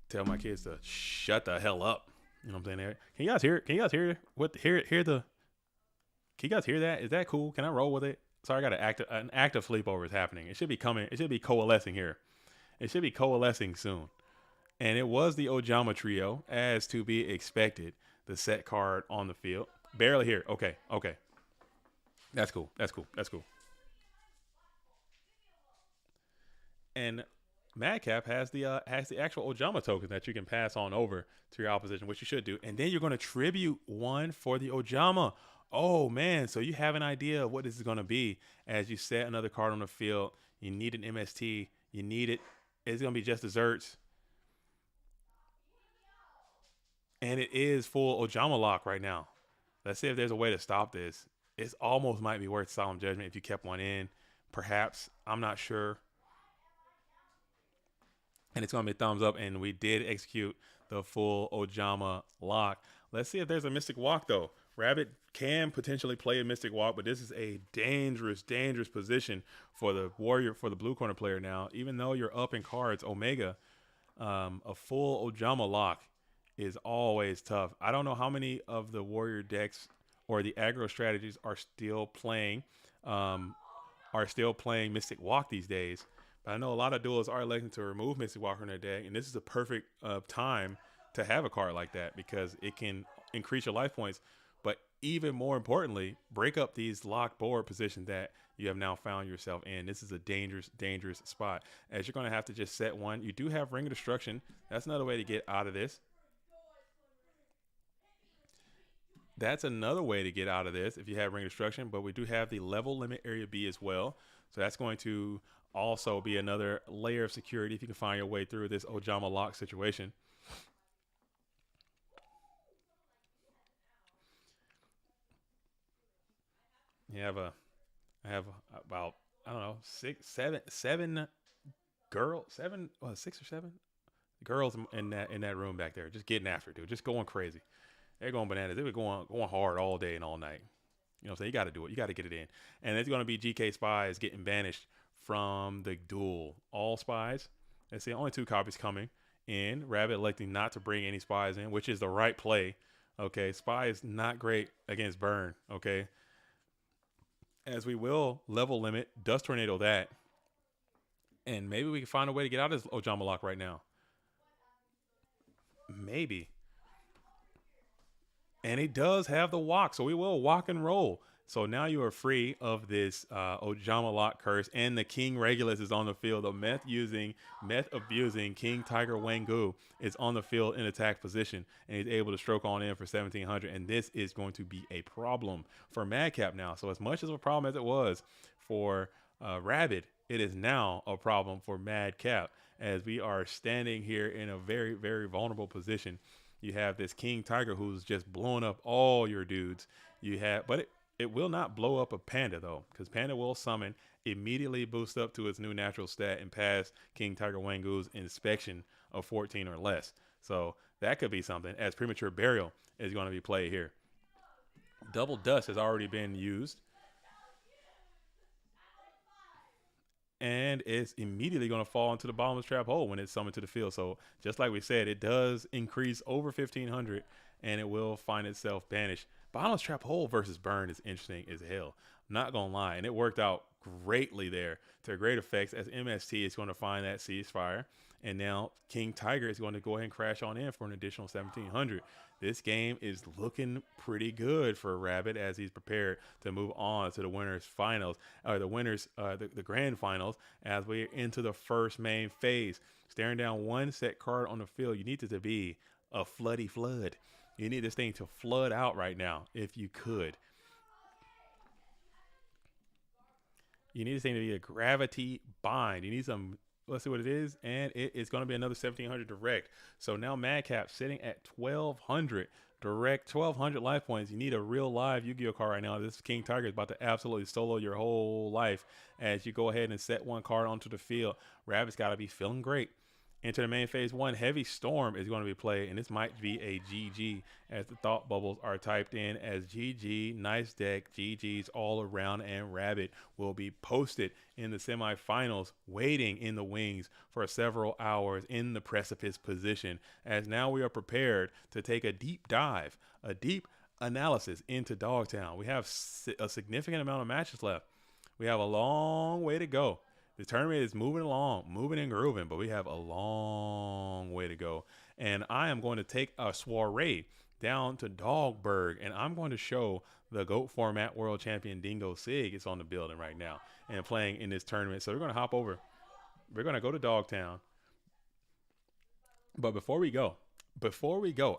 S1: tell my kids to shut the hell up. You know what I'm saying? Can you guys hear it? Can you guys hear what hear the? Can you guys hear that? Is that cool? Can I roll with it? Sorry, I got an active sleepover is happening. It should be coming. It should be coalescing here. It should be coalescing soon. And it was the Ojama trio, as to be expected. The set card on the field. Barely here. Okay. That's cool. And Madcap has the actual Ojama token that you can pass on over to your opposition, which you should do. And then you're going to tribute 1 for the Ojama. Oh, man. So you have an idea of what this is going to be as you set another card on the field. You need an MST. You need it. It's going to be just desserts. And it is full Ojama lock right now. Let's see if there's a way to stop this. It almost might be worth Solemn Judgment if you kept one in. Perhaps. I'm not sure. And it's going to be a thumbs up. And we did execute the full Ojama lock. Let's see if there's a Mystic Walk, though. Rabbit can potentially play a Mystic Walk, but this is a dangerous, dangerous position for the Warrior, for the blue corner player now. Even though you're up in cards, Omega, a full Ojama lock is always tough. I don't know how many of the Warrior decks or the aggro strategies are still playing Mystic Walk these days. But I know a lot of duels are electing to remove Mystic Walk from their deck, and this is a perfect time to have a card like that because it can increase your life points, but even more importantly, break up these locked board positions that you have now found yourself in. This is a dangerous, dangerous spot, as you're going to have to just set one. You do have Ring of Destruction. That's another way to get out of this. That's another way to get out of this if you have Ring of Destruction, but we do have the level limit area B as well. So that's going to also be another layer of security if you can find your way through this Ojama lock situation. I have about, I don't know, six or seven girls in that room back there, just getting after it, dude, just going crazy. They're going bananas. They were going hard all day and all night. You know what I'm saying? You got to do it. You got to get it in. And it's going to be GK Spies getting banished from the duel. All spies. Let's see, only 2 copies coming in. Rabbit electing not to bring any spies in, which is the right play. Okay, Spy is not great against Burn. Okay, as we will level limit, Dust Tornado that. And maybe we can find a way to get out of this Ojama lock right now. Maybe. And it does have the walk, so we will walk and roll. So now you are free of this Ojama lock curse, and the King Regulus is on the field. The meth abusing King Tiger Wangu is on the field in attack position, and he's able to stroke on in for 1,700. And this is going to be a problem for Madcap now. So as much as a problem as it was for Rabbit, it is now a problem for Madcap, as we are standing here in a very, very vulnerable position. You have this King Tiger who's just blowing up all your dudes. But it will not blow up a Panda, though, because Panda will summon, immediately boost up to its new natural stat, and pass King Tiger Wangu's inspection of 14 or less. So that could be something, as Premature Burial is going to be played here. Double Dust has already been used, and it's immediately going to fall into the bottomless trap hole when it's summoned to the field. So just like we said, it does increase over 1,500, and it will find itself banished. Bottomless trap hole versus Burn is interesting as hell. Not going to lie. And it worked out greatly there to great effects, as MST is going to find that ceasefire. And now King Tiger is going to go ahead and crash on in for an additional 1,700. This game is looking pretty good for Rabbit, as he's prepared to move on to the winners finals, or the grand finals, as we're into the first main phase. Staring down one set card on the field, you need it to be a floody flood. You need this thing to flood out right now, if you could. You need this thing to be a gravity bind. You need some, let's see what it is, and it is going to be another 1,700 direct. So now Madcap sitting at 1,200 direct, 1,200 life points. You need a real live Yu-Gi-Oh card right now. This King Tiger is about to absolutely solo your whole life as you go ahead and set one card onto the field. Rabbit's got to be feeling great. Enter the main phase 1. Heavy Storm is going to be played, and this might be a GG, as the thought bubbles are typed in as GG, nice deck, GG's all around, and Rabbit will be posted in the semifinals, waiting in the wings for several hours in the precipice position, as now we are prepared to take a deep dive, a deep analysis into Dogtown. We have a significant amount of matches left. We have a long way to go. The tournament is moving along, moving and grooving, but we have a long way to go. And I am going to take a soiree down to Dogburg, and I'm going to show the GOAT format world champion Dingo Sig is on the building right now and playing in this tournament. So we're going to hop over. We're going to go to Dogtown. But before we go,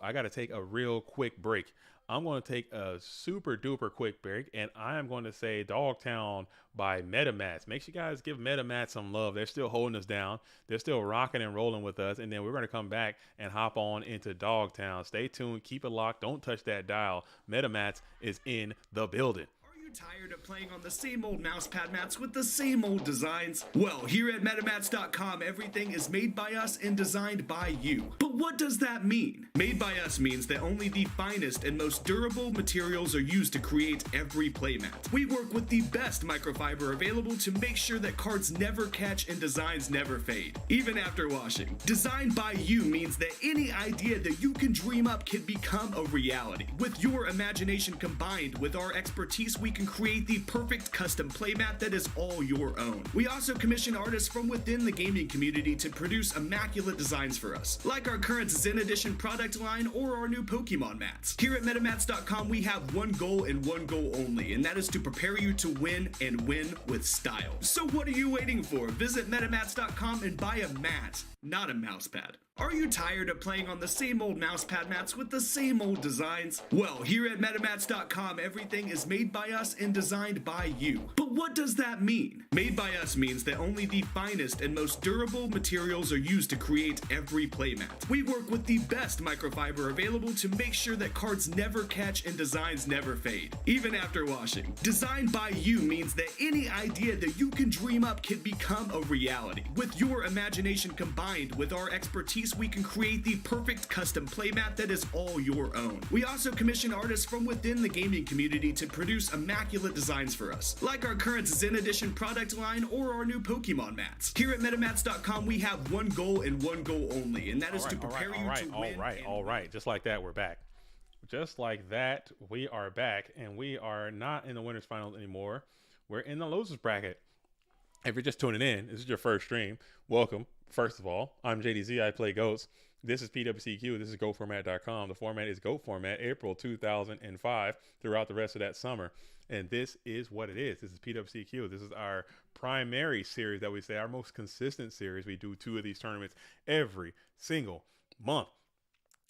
S1: I got to take a real quick break. I'm going to take a super duper quick break, and I am going to say Dogtown by MetaMats. Make sure you guys give MetaMats some love. They're still holding us down. They're still rocking and rolling with us, and then we're going to come back and hop on into Dogtown. Stay tuned. Keep it locked. Don't touch that dial. MetaMats is in the building.
S3: Are you Tired of playing on the same old mousepad mats with the same old designs? Well, here at MetaMats.com, everything is made by us and designed by you. But what does that mean? Made by us means that only the finest and most durable materials are used to create every playmat. We work with the best microfiber available to make sure that cards never catch and designs never fade, even after washing. Designed by you means that any idea that you can dream up can become a reality. With your imagination combined with our expertise, we can create the perfect custom playmat that is all your own. We also commission artists from within the gaming community to produce immaculate designs for us, like our current Zen Edition product line or our new Pokemon mats. Here at MetaMats.com, we have one goal and one goal only, and that is to prepare you to win and win with style. So what are you waiting for? Visit MetaMats.com and buy a mat, not a mousepad. Are you tired of playing on the same old mousepad mats with the same old designs? Well, here at MetaMats.com, everything is made by us and designed by you. But what does that mean? Made by us means that only the finest and most durable materials are used to create every playmat. We work with the best microfiber available to make sure that cards never catch and designs never fade, even after washing. Designed by you means that any idea that you can dream up can become a reality. With your imagination combined with our expertise, we can create the perfect custom playmat that is all your own. We also commission artists from within the gaming community to produce immaculate designs for us, like our current Zen Edition product line or our new Pokemon mats. Here at MetaMats.com, we have one goal and one goal only, and that is to prepare you to win.
S1: All right. Just like that, we're back. Just like that, we are back, and we are not in the winners finals anymore. We're in the losers bracket. If you're just tuning in, this is your first stream. Welcome. First of all, I'm JDZ. I play GOATs. This is PWCQ. This is GoFormat.com. The format is GOAT format, April 2005, throughout the rest of that summer. And this is what it is. This is PWCQ. This is our primary series that we say, our most consistent series. We do 2 of these tournaments every single month.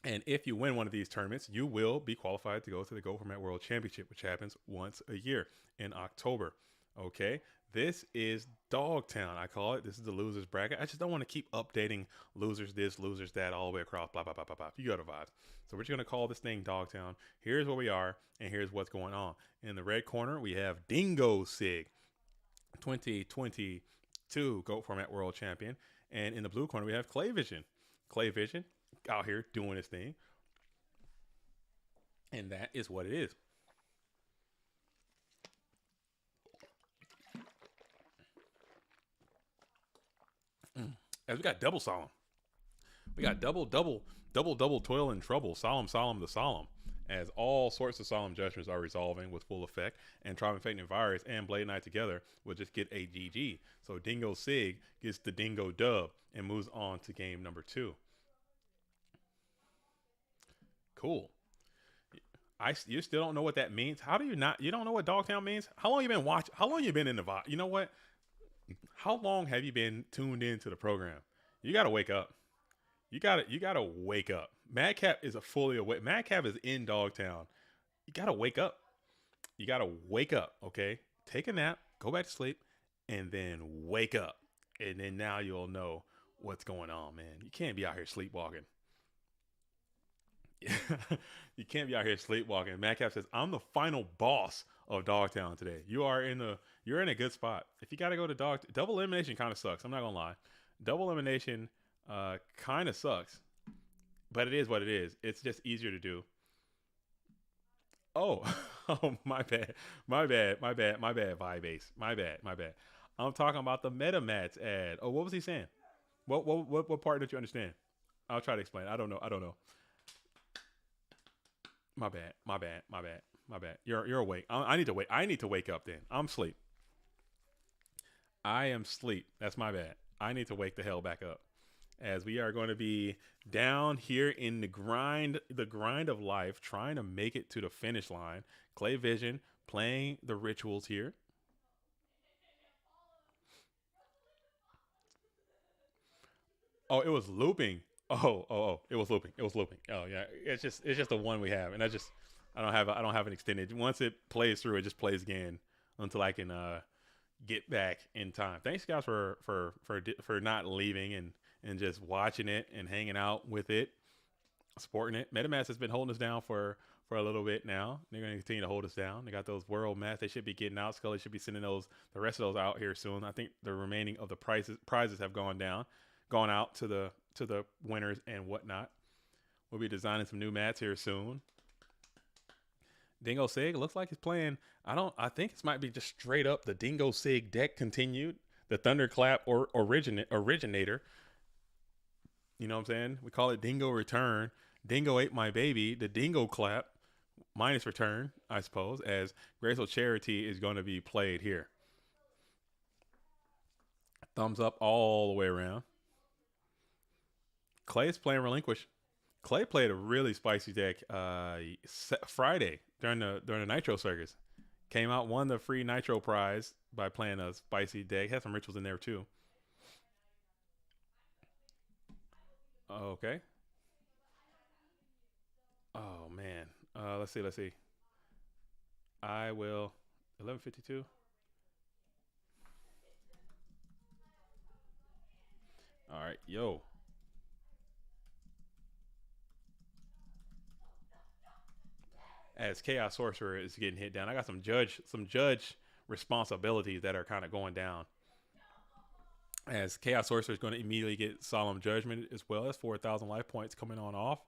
S1: And if you win one of these tournaments, you will be qualified to go to the Go Format World Championship, which happens once a year in October. Okay, this is Dogtown, I call it. This is the losers bracket. I just don't want to keep updating losers this, losers that, all the way across, blah, blah, blah, blah, blah. You got a vibe. So we're just going to call this thing Dogtown. Here's where we are, and here's what's going on. In the red corner, we have Dingo Sig, 2022 Go Format World Champion. And in the blue corner, we have Clay Vision. Clay Vision out here doing his thing. And that is what it is. As we got double solemn. We got double toil and trouble. Solemn the solemn. As all sorts of solemn judgments are resolving with full effect, and Tribe Fate and Virus and Blade Knight together will just get a GG. So Dingo Sig gets the Dingo dub and moves on to game number 2. Cool. You still don't know what that means? How do you not? You don't know what Dogtown means? How long you been watching? How long you been in the vibe? You know what? How long have you been tuned into the program? You got to wake up. You got to wake up. Madcap is a fully awake. Madcap is in Dogtown. You got to wake up. You got to wake up, okay? Take a nap, go back to sleep, and then wake up. And then now you'll know what's going on, man. You can't be out here sleepwalking. You can't be out here sleepwalking. Madcap says, I'm the final boss of Dogtown today. You're in a good spot. If you got to go to double elimination kind of sucks. I'm not going to lie. Double elimination kind of sucks, but it is what it is. It's just easier to do. Oh, my bad, Vibase. My bad. I'm talking about the MetaMats ad. Oh, what was he saying? What part did you understand? I'll try to explain. I don't know. My bad. You're awake. I need to wake. I need to wake up then. I'm asleep. I am asleep. That's my bad. I need to wake the hell back up. As we are going to be down here in the grind of life, trying to make it to the finish line. Clay Vision playing the rituals here. Oh, it was looping. Oh, it was looping. Oh yeah, it's just the one we have, and I don't have an extended. Once it plays through, it just plays again until I can get back in time. Thanks guys for not leaving and just watching it and hanging out with it. Supporting it. MetaMask has been holding us down for a little bit now. They're going to continue to hold us down. They got those world math. They should be getting out. Scully should be sending the rest of those out here soon. I think the remaining of the prizes have gone out to the winners and whatnot. We'll be designing some new mats here soon. Dingo Sig looks like he's playing. I think this might be just straight up the Dingo Sig deck continued. The Thunderclap or originator. You know what I'm saying? We call it Dingo Return. Dingo ate my baby. The Dingo Clap minus return, I suppose, as Graceful Charity is going to be played here. Thumbs up all the way around. Clay's playing Relinquish. Clay played a really spicy deck Friday during the Nitro Circus. Came out, won the free Nitro prize by playing a spicy deck. Had some rituals in there too. Okay. Oh man. Let's see. I will 11:52. All right, yo. As Chaos Sorcerer is getting hit down, I got some judge responsibilities that are kind of going down. As Chaos Sorcerer is going to immediately get Solemn Judgment as well as 4,000 life points coming on off.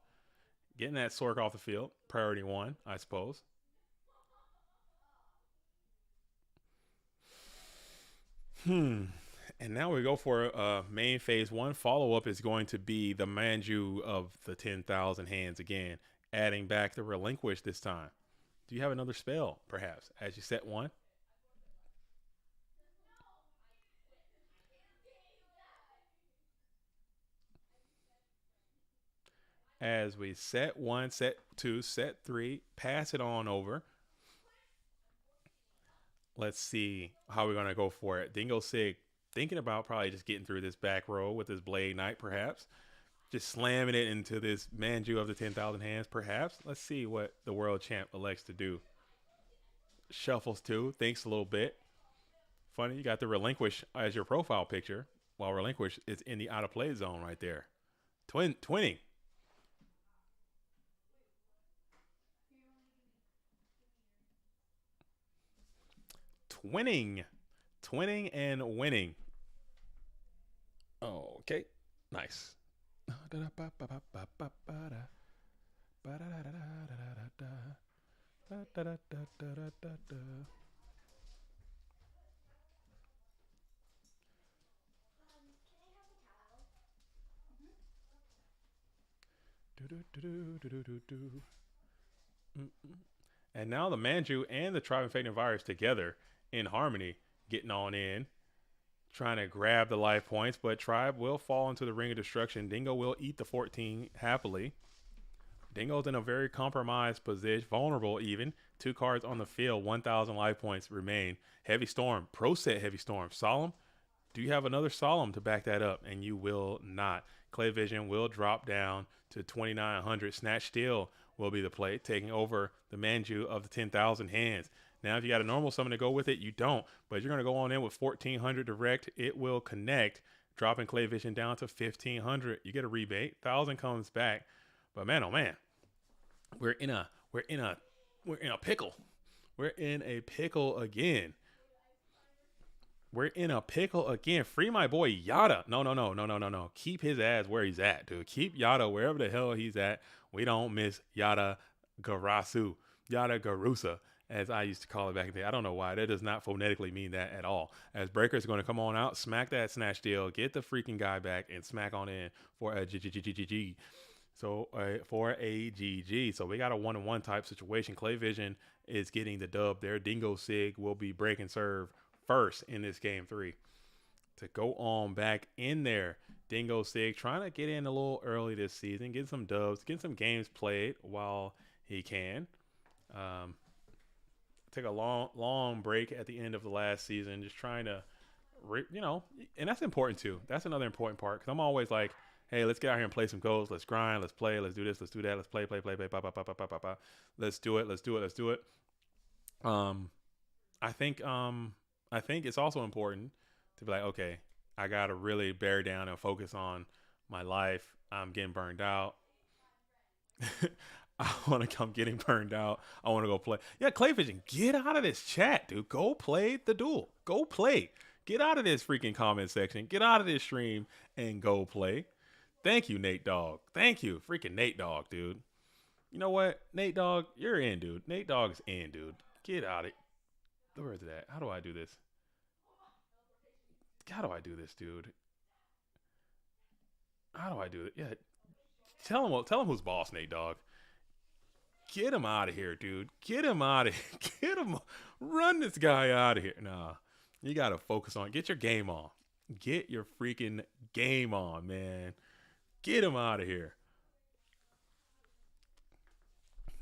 S1: Getting that Sork off the field. Priority 1, I suppose. And now we go for main phase 1. Follow-up is going to be the Manju of the 10,000 hands again. Adding back the Relinquish this time. Do you have another spell, perhaps, as you set 1? As we set 1, set 2, set 3, pass it on over. Let's see how we're going to go for it. Dingo Sig thinking about probably just getting through this back row with his Blade Knight, perhaps. Just slamming it into this Manju of the 10,000 hands, perhaps. Let's see what the world champ elects to do. Shuffles too, thinks a little bit. Funny, you got the Relinquish as your profile picture, while Relinquish is in the out of play zone right there. Twinning. Twinning and winning. Okay, nice. And now the Manju and the Tribe Infecting Virus together in harmony, getting on in, trying to grab the life points, but Tribe will fall into the ring of destruction. Dingo will eat the 14 happily. Dingo's in a very compromised position, vulnerable even. 2 cards on the field, 1,000 life points remain. Heavy Storm, Pro Set Heavy Storm. Solemn, do you have another Solemn to back that up? And you will not. Clay Vision will drop down to 2,900. Snatch Steel will be the play, taking over the Manju of the 10,000 hands. Now, if you got a normal summon to go with it, you don't. But you're going to go on in with 1,400 direct. It will connect, dropping Clay Vision down to 1,500. You get a rebate. 1,000 comes back. But man, oh man, we're in a pickle. We're in a pickle again. Free my boy Yada. No. Keep his ass where he's at, dude. Keep Yada wherever the hell he's at. We don't miss Yada Garasu. Yada Garusa, as I used to call it back in the day. I don't know why. That does not phonetically mean that at all. As Breaker's going to come on out, smack that Snatch Deal, get the freaking guy back, and smack on in for a GG. So for a GG. So we got a 1-on-1 type situation. Clay Vision is getting the dub there. Dingo Sig will be breaking serve first in this game 3 to go on back in there. Dingo Sig trying to get in a little early this season, get some dubs, get some games played while he can. Take a long break at the end of the last season, just trying to, and that's important too. That's another important part, because I'm always like, hey, let's get out here and play some goals. Let's grind. Let's play. Let's do this. Let's do that. Let's play. Let's do it. I think it's also important to be like, okay, I gotta really bear down and focus on my life. I'm getting burned out. I want to come getting burned out. I want to go play. Yeah, Clay Vision, get out of this chat, dude. Go play the duel. Go play. Get out of this freaking comment section. Get out of this stream and go play. Thank you, Nate Dogg. Thank you, freaking Nate Dogg, dude. You know what, Nate Dogg, you're in, dude. Nate Dogg's in, dude. Get out of it. Where is that? How do I do this? How do I do this, dude? How do I do it? Yeah, tell him who's boss, Nate Dogg. Get him out of here, dude. Get him out of here. Get him. Run this guy out of here. Nah, you gotta focus on. Get your game on. Get your freaking game on, man. Get him out of here.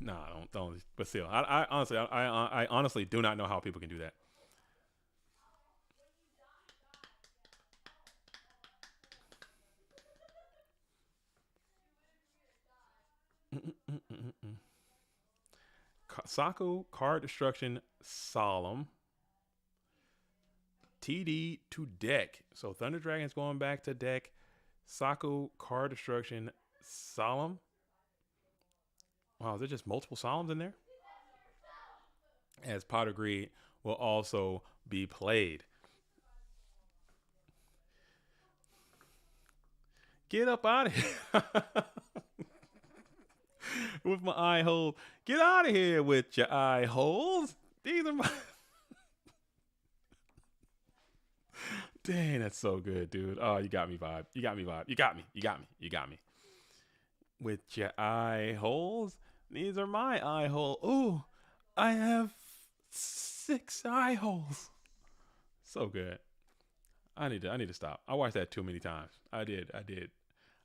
S1: Nah, don't. But still, I honestly, I honestly do not know how people can do that. Saku, card destruction, solemn. TD to deck. So Thunder Dragon's going back to deck. Saku, card destruction, solemn. Wow, is there just multiple solemns in there? As Pot of Greed will also be played. Get up out of here. With my eye hole. Get out of here with your eye holes. These are my... Dang, that's so good, dude. Oh, you got me, vibe. You got me, vibe. You got me. You got me. You got me. With your eye holes. These are my eye holes. Ooh, I have 6 eye holes. So good. I need to stop. I watched that too many times. I did.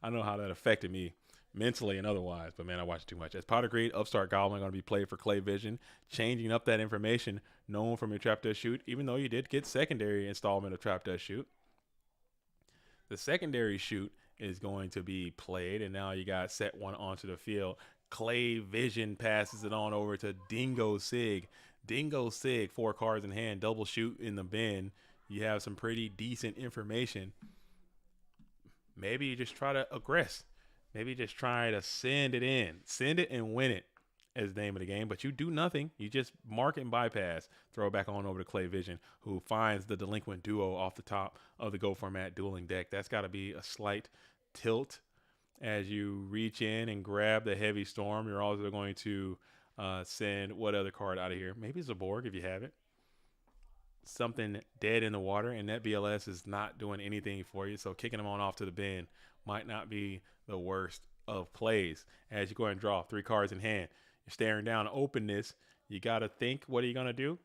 S1: I know how that affected me mentally and otherwise, but man, I watched too much. As Pot of Greed, Upstart Goblin going to be played for Clay Vision, changing up that information known from your Trap Dust Shoot, even though you did get secondary installment of Trap Dust Shoot. The secondary shoot is going to be played, and now you got set 1 onto the field. Clay Vision passes it on over to Dingo Sig. Dingo Sig, 4 cards in hand, double shoot in the bin. You have some pretty decent information. Maybe you just try to aggress. Maybe just try to send it in. Send it and win it is the name of the game. But you do nothing. You just mark and bypass. Throw it back on over to Clay Vision, who finds the delinquent duo off the top of the Go Format dueling deck. That's got to be a slight tilt as you reach in and grab the Heavy Storm. You're also going to send what other card out of here? Maybe Zaborg if you have it. Something dead in the water, and that BLS is not doing anything for you. So kicking them on off to the bin might not be the worst of plays. As you go ahead and draw 3 cards in hand, you're staring down openness. You got to think, what are you going to do?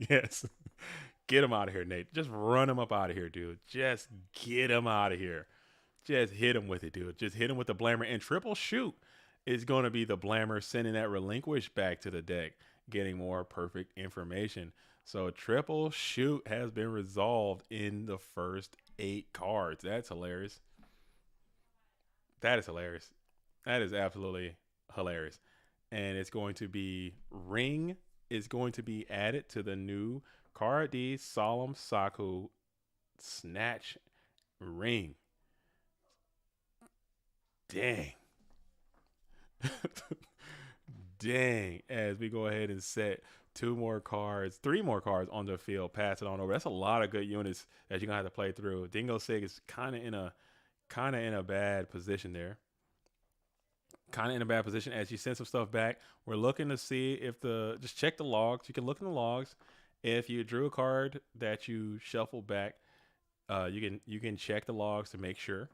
S1: Yes. Get him out of here, Nate. Just run him up out of here, dude. Just get him out of here. Just hit him with it, dude. Just hit him with the Blammer. And triple shoot is going to be the Blammer sending that Relinquish back to the deck, getting more perfect information. So triple shoot has been resolved in the first 8 cards. That's hilarious. That is hilarious. That is absolutely hilarious. And it's going to be Ring is going to be added to the new card D Solemn Saku Snatch Ring. Dang. Dang. As we go ahead and set 3 more cards on the field, pass it on over. That's a lot of good units that you're gonna have to play through. Dingo Sig is kind of in a bad position there. Kind of in a bad position as you send some stuff back. We're looking to see if just check the logs. You can look in the logs. If you drew a card that you shuffle back, you can check the logs to make sure.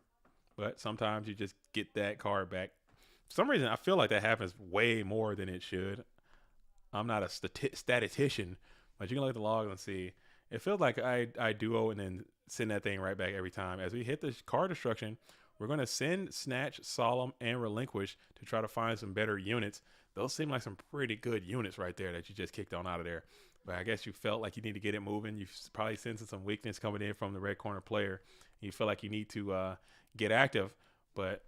S1: But sometimes you just get that card back. For some reason, I feel like that happens way more than it should. I'm not a statistician, but you can look at the logs and see. It feels like I duo and then send that thing right back every time. As we hit the card destruction, we're going to send Snatch, Solemn, and Relinquish to try to find some better units. Those seem like some pretty good units right there that you just kicked on out of there. But I guess you felt like you need to get it moving. You've probably sensing some weakness coming in from the red corner player. You feel like you need to get active. But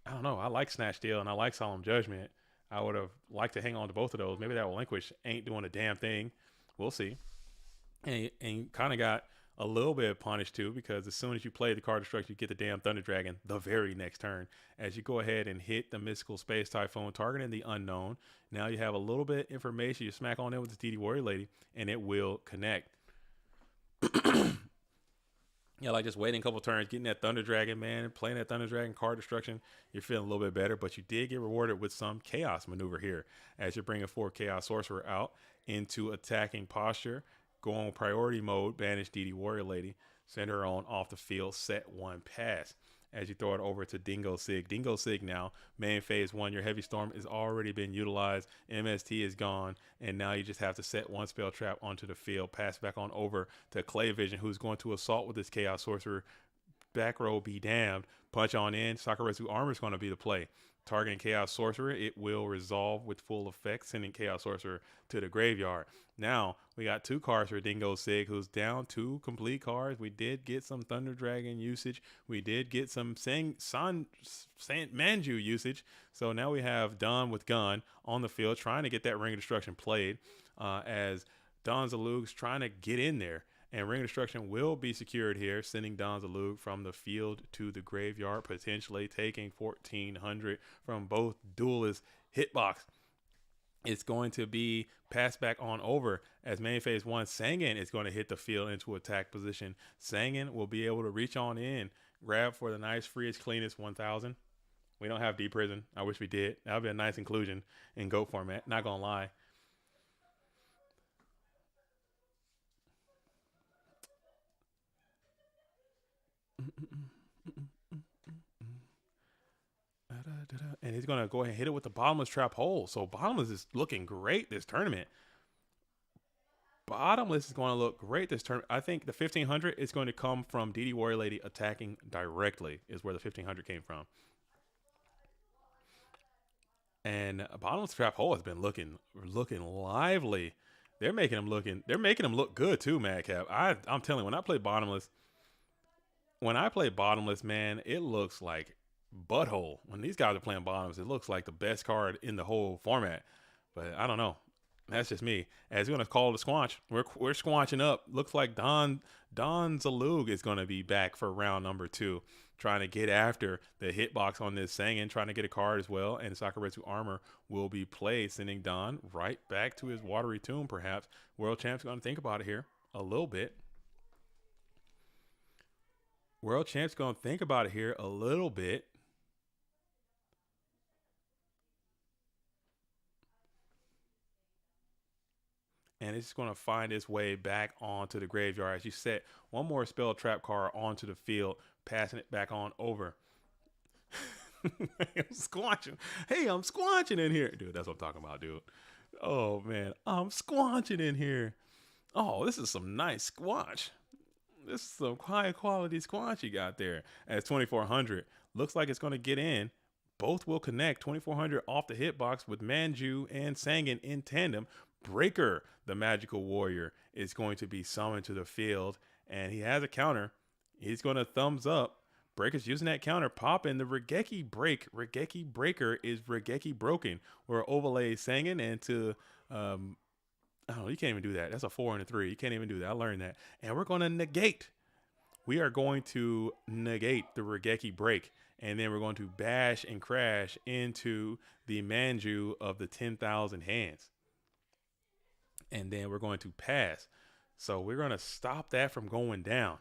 S1: I don't know. I like Snatch Steal and I like Solemn Judgment. I would have liked to hang on to both of those. Maybe that Relinquish ain't doing a damn thing. We'll see. And kind of got a little bit punished too, because as soon as you play the card destruction, you get the damn Thunder Dragon the very next turn. As you go ahead and hit the Mystical Space Typhoon, targeting the unknown, now you have a little bit of information. You smack on it with the DD Warrior Lady, and it will connect. Yeah, like just waiting a couple turns, getting that Thunder Dragon, man, playing that Thunder Dragon card destruction, you're feeling a little bit better, but you did get rewarded with some Chaos maneuver here as you're bringing 4 Chaos Sorcerer out into attacking posture, go on priority mode, banish DD Warrior Lady, send her on off the field, set 1 pass. As you throw it over to Dingo Sig. Dingo Sig now, main phase 1, your Heavy Storm has already been utilized, MST is gone, and now you just have to set 1 spell trap onto the field, pass back on over to Clay Vision, who's going to assault with this Chaos Sorcerer. Back row be damned, punch on in, Sakuretsu Armor is going to be the play. Targeting Chaos Sorcerer, it will resolve with full effect, sending Chaos Sorcerer to the graveyard. Now, we got 2 cards for Dingo Sig, who's down 2 complete cards. We did get some Thunder Dragon usage. We did get some Manju usage. So now we have Don with Gun on the field, trying to get that Ring of Destruction played, as Don Zalug's trying to get in there. And Ring of Destruction will be secured here, sending Don Zalug from the field to the graveyard, potentially taking 1,400 from both duelist hitbox. It's going to be passed back on over as main phase 1. Sangan is going to hit the field into attack position. Sangan will be able to reach on in, grab for the nice, freest, cleanest 1,000. We don't have Deep Prison. I wish we did. That would be a nice inclusion in GOAT format. Not going to lie. And he's going to go ahead and hit it with the Bottomless Trap Hole. So Bottomless is looking great this tournament. Bottomless is going to look great this tournament. I think the 1,500 is going to come from DD Warrior Lady attacking directly, is where the 1,500 came from. And Bottomless Trap Hole has been looking lively. They're making him look good too, Madcap. I'm telling you, when I play Bottomless, man, it looks like butthole. When these guys are playing Bottomless, it looks like the best card in the whole format. But I don't know. That's just me. As we're going to call it a squanch. We're squanching up. Looks like Don Zalug is going to be back for round number 2, trying to get after the hitbox on this Sangan, trying to get a card as well. And Sakuretsu Armor will be played, sending Don right back to his watery tomb, perhaps. World Champ's going to think about it here a little bit. World Champ's going to think about it here a little bit. And it's going to find its way back onto the graveyard as you set 1 more spell trap card onto the field, passing it back on over. I'm squanching. Hey, I'm squanching in here. Dude, that's what I'm talking about, dude. Oh, man. I'm squanching in here. Oh, this is some nice squanch. This is some high quality squanch you got there. As 2,400 looks like it's going to get in. Both will connect. 2,400 off the hitbox with Manju and Sangan in tandem. Breaker, the magical warrior, is going to be summoned to the field, and he has a counter. He's going to thumbs up. Breaker's using that counter, popping the Regeki break. Regeki breaker is Regeki broken. We're overlay Sangan into I don't know, you can't even do that. That's a 4 and a 3. You can't even do that. I learned that. And we're going to negate. We are going to negate the Regeki break. And then we're going to bash and crash into the Manju of the 10,000 hands. And then we're going to pass. So we're going to stop that from going down.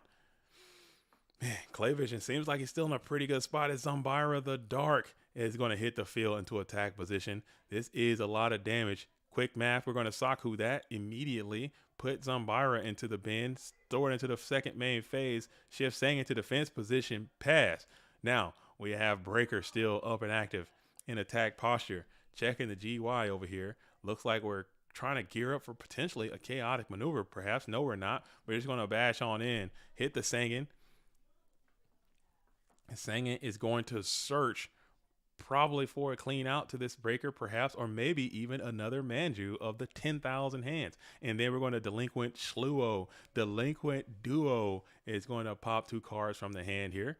S1: Man, Clay Vision seems like he's still in a pretty good spot as Zombira the Dark is going to hit the field into attack position. This is a lot of damage. Quick math, we're going to Saku that immediately. Put Zombira into the bin, store it into the second main phase, shift Sang into defense position, pass. Now, we have Breaker still up and active in attack posture. Checking the GY over here. Looks like we're trying to gear up for potentially a chaotic maneuver, perhaps. No, we're not. We're just going to bash on in, hit the Sangan. Sangan is going to search probably for a clean out to this Breaker, perhaps, or maybe even another Manju of the 10,000 hands. And then we're going to Delinquent Shluo. Delinquent Duo is going to pop 2 cards from the hand here.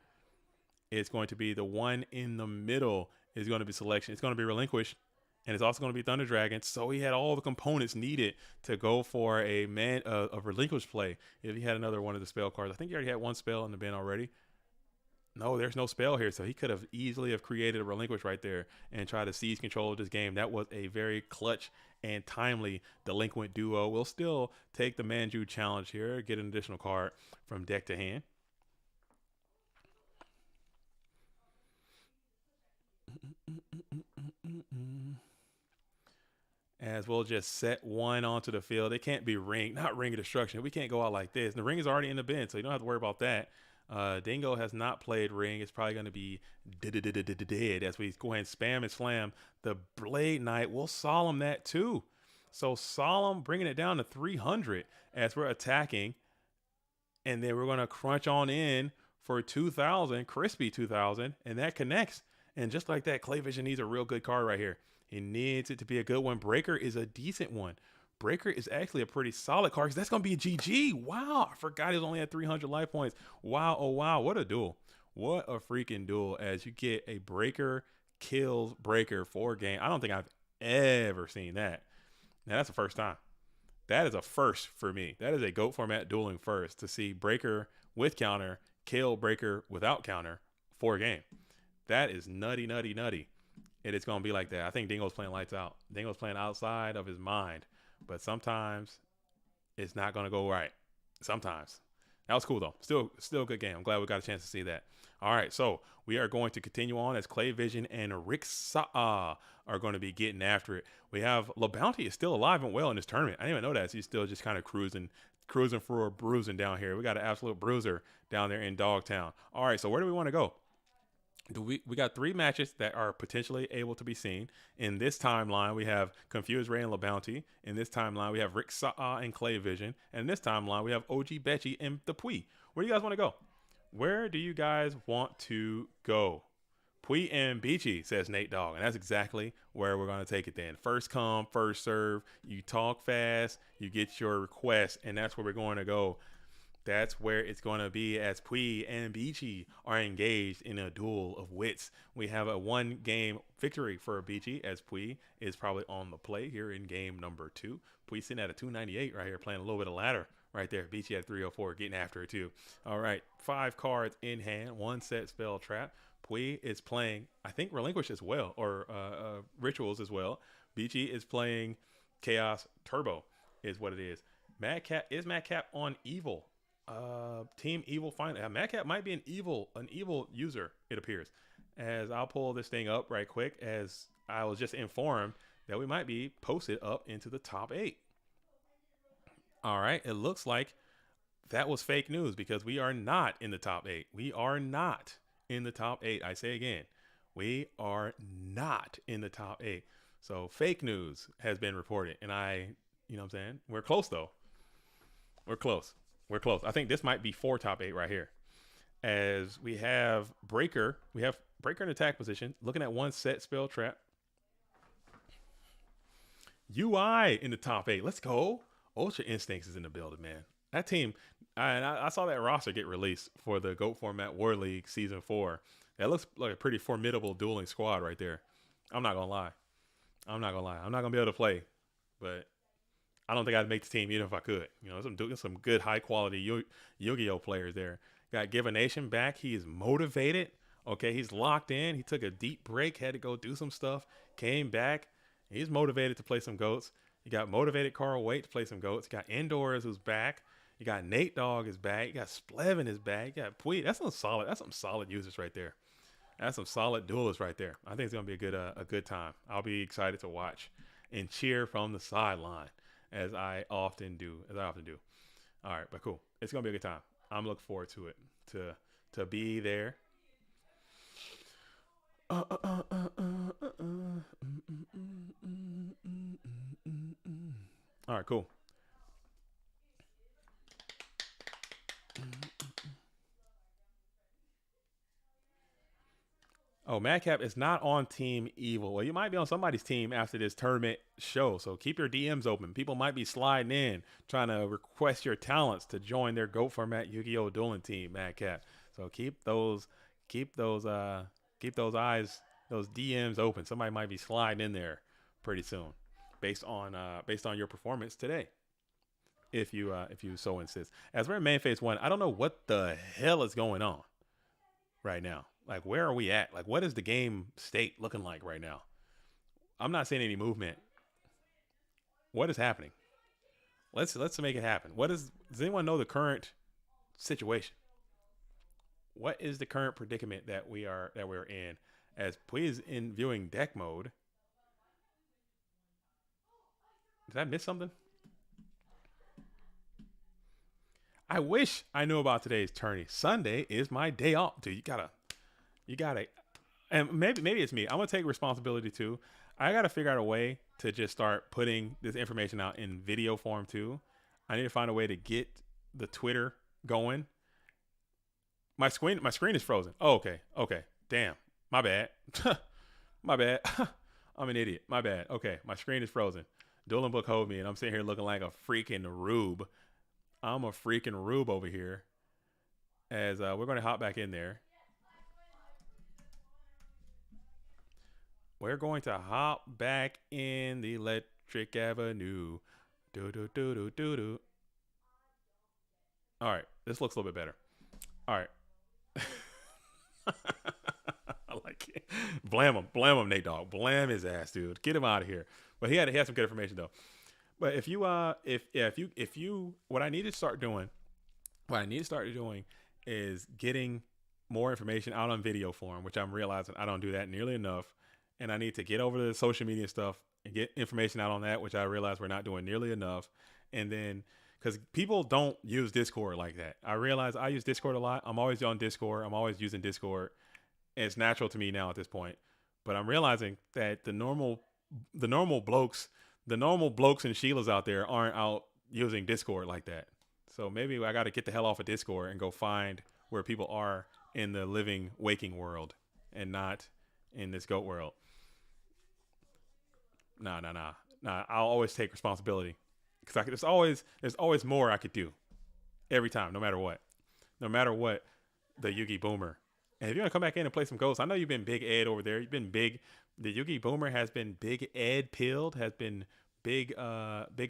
S1: It's going to be the one in the middle is going to be selection. It's going to be Relinquish. and it's also going to be Thunder Dragon. So he had all the components needed to go for a relinquished play. If he had another one of the spell cards, I think he already had one spell in the bin already. No, there's no spell here, so he could have easily have created a relinquish right there and tried to seize control of this game. That was a very clutch and timely delinquent duo. We'll still take the Manju challenge here, get an additional card from deck to hand. As we'll just set one onto the field. It can't be ring, not ring of destruction. We can't go out like this. And the ring is already in the bin, so you don't have to worry about that. Dingo has not played ring. It's probably going to be dead as we go ahead and spam and slam the Blade Knight. We'll solemn that too. So solemn, bringing it down to 300 as we're attacking. And then we're going to crunch on in for 2,000, crispy 2,000, and that connects. And just like that, Clay Vision needs a real good card right here. He needs it to be a good one. Breaker is a decent one. Breaker is actually a pretty solid card because that's going to be a GG. Wow. I forgot he was only at 300 life points. Wow. Oh, wow. What a duel. What a freaking duel as you get a Breaker kills Breaker for a game. I don't think I've ever seen that. Now, that's the first time. That is a first for me. That is a GOAT format dueling first to see Breaker with counter kill Breaker without counter for a game. That is nutty, nutty, nutty. It is going to be like that. I think Dingo's playing lights out. Dingo's playing outside of his mind. But sometimes it's not going to go right. Sometimes. That was cool, though. Still a good game. I'm glad we got a chance to see that. All right, so we are going to continue on as Clay Vision and Rick Sa'a are going to be getting after it. We have LaBounty is still alive and well in this tournament. I didn't even know that. So he's still just kind of cruising for a bruising down here. We got an absolute bruiser down there in Dogtown. All right, so where do we want to go? We got 3 matches that are potentially able to be seen. In this timeline, we have Confused Ray and LaBounty. In this timeline, we have Rick Sa'a and Clay Vision. And in this timeline, we have OG Betchy and the Pui. Where do you guys want to go? Where do you guys want to go? Pui and Beachy, says Nate Dogg. And that's exactly where we're going to take it then. First come, first serve. You talk fast, you get your request, and that's where we're going to go. That's where it's going to be as Pui and Beachy are engaged in a duel of wits. We have a 1-game victory for Beachy as Pui is probably on the play here in game number 2. Pui sitting at a 298 right here, playing a little bit of ladder right there. Beachy at 304, getting after it too. All right, 5 cards in hand, 1 set spell trap. Pui is playing, I think, Relinquish as well, or Rituals as well. Beachy is playing Chaos Turbo is what it is. Madcap, is Madcap on Evil? Team Evil finally. Madcap might be an evil user, it appears. As I'll pull this thing up right quick, as I was just informed that we might be posted up into the top 8. All right, it looks like that was fake news because we are not in the top 8. We are not in the top 8. I say again, we are not in the top 8. So fake news has been reported, and you know what I'm saying? We're close though. We're close. I think this might be 4 top 8 right here. As we have Breaker. We have Breaker in attack position. Looking at 1 set spell trap. UI in the top 8. Let's go. Ultra Instincts is in the building, man. That team, I saw that roster get released for the GOAT Format War League Season 4. That looks like a pretty formidable dueling squad right there. I'm not going to lie. I'm not going to be able to play. But I don't think I'd make the team even if I could. You know, some good high quality Yu-Gi-Oh players there. Got Give a Nation back. He is motivated. Okay, he's locked in. He took a deep break, had to go do some stuff, came back. He's motivated to play some GOATs. You got motivated Carl Waite to play some GOATs. You got Indoors who's back. You got Nate Dogg is back. You got Splevin is back. You got Pui. That's some solid users right there. That's some solid duelists right there. I think it's gonna be a good time. I'll be excited to watch and cheer from the sideline. As I often do. All right, but cool. It's gonna be a good time. I'm looking forward to it. To be there. All right, cool. Oh, Madcap is not on Team Evil. Well, you might be on somebody's team after this tournament show, so keep your DMs open. People might be sliding in, trying to request your talents to join their GOAT Format Yu-Gi-Oh! Dueling team, Madcap. So keep those eyes, those DMs open. Somebody might be sliding in there pretty soon, based on your performance today. If you so insist. As we're in main phase 1, I don't know what the hell is going on right now. Like, where are we at? Like, what is the game state looking like right now? I'm not seeing any movement. What is happening? Let's make it happen. Does anyone know the current situation? What is the current predicament that we're in? As Pui is in viewing deck mode. Did I miss something? I wish I knew about today's tourney. Sunday is my day off. Dude, you gotta, and maybe it's me. I'm gonna take responsibility too. I gotta figure out a way to just start putting this information out in video form too. I need to find a way to get the Twitter going. My screen is frozen. Oh, okay. Damn. My bad. My bad. I'm an idiot. My bad. Okay, my screen is frozen. Dueling Book hold me, and I'm sitting here looking like a freaking rube. I'm a freaking rube over here. As we're going to hop back in there. We're going to hop back in the Electric Avenue. Do. All right, this looks a little bit better. All right. I like it. Blam him, Nate Dogg. Blam his ass, dude. Get him out of here. But he had some good information though. But if you what I need to start doing is getting more information out on video form, which I'm realizing I don't do that nearly enough. And I need to get over the social media stuff and get information out on that, which I realize we're not doing nearly enough. And then, because people don't use Discord like that. I realize I use Discord a lot. I'm always on Discord. I'm always using Discord. And it's natural to me now at this point. But I'm realizing that the normal blokes and Sheilas out there aren't out using Discord like that. So maybe I got to get the hell off of Discord and go find where people are in the living, waking world and not in this goat world. Nah. I'll always take responsibility because there's always more I could do every time, no matter what. No matter what, the Yugi Boomer. And if you want to come back in and play some ghosts, I know you've been Big Ed over there. You've been big. The Yugi Boomer has been Big Ed pilled, has been big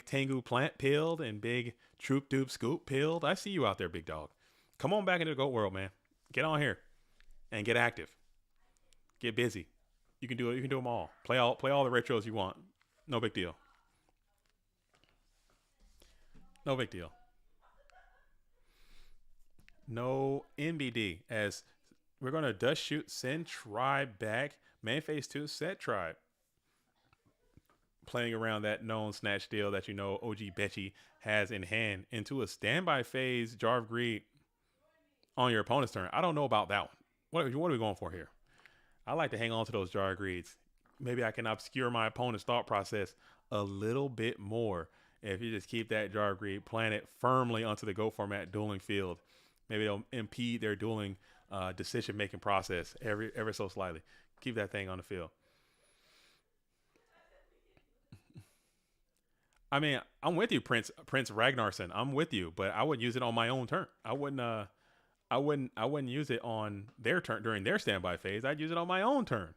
S1: Tengu Plant pilled, and big Troop Dupe Scoop pilled. I see you out there, big dog. Come on back into the goat world, man. Get on here and get active. Get busy. You can do it. You can do them all. Play all the retros you want. No big deal. No big deal. No NBD. As we're going to dust shoot, send Tribe back. Main phase 2, set Tribe. Playing around that known snatch deal that you know OG Betchy has in hand into a standby phase Jar of Greed on your opponent's turn. I don't know about that one. What are we going for here? I like to hang on to those Jar of Greeds. Maybe I can obscure my opponent's thought process a little bit more if you just keep that Jar of Greed planted firmly onto the Go format dueling field. Maybe it'll impede their dueling decision-making process ever so slightly. Keep that thing on the field. I mean, I'm with you, Prince Ragnarsson. I'm with you, but I would use it on my own turn. I wouldn't use it on their turn during their standby phase. I'd use it on my own turn,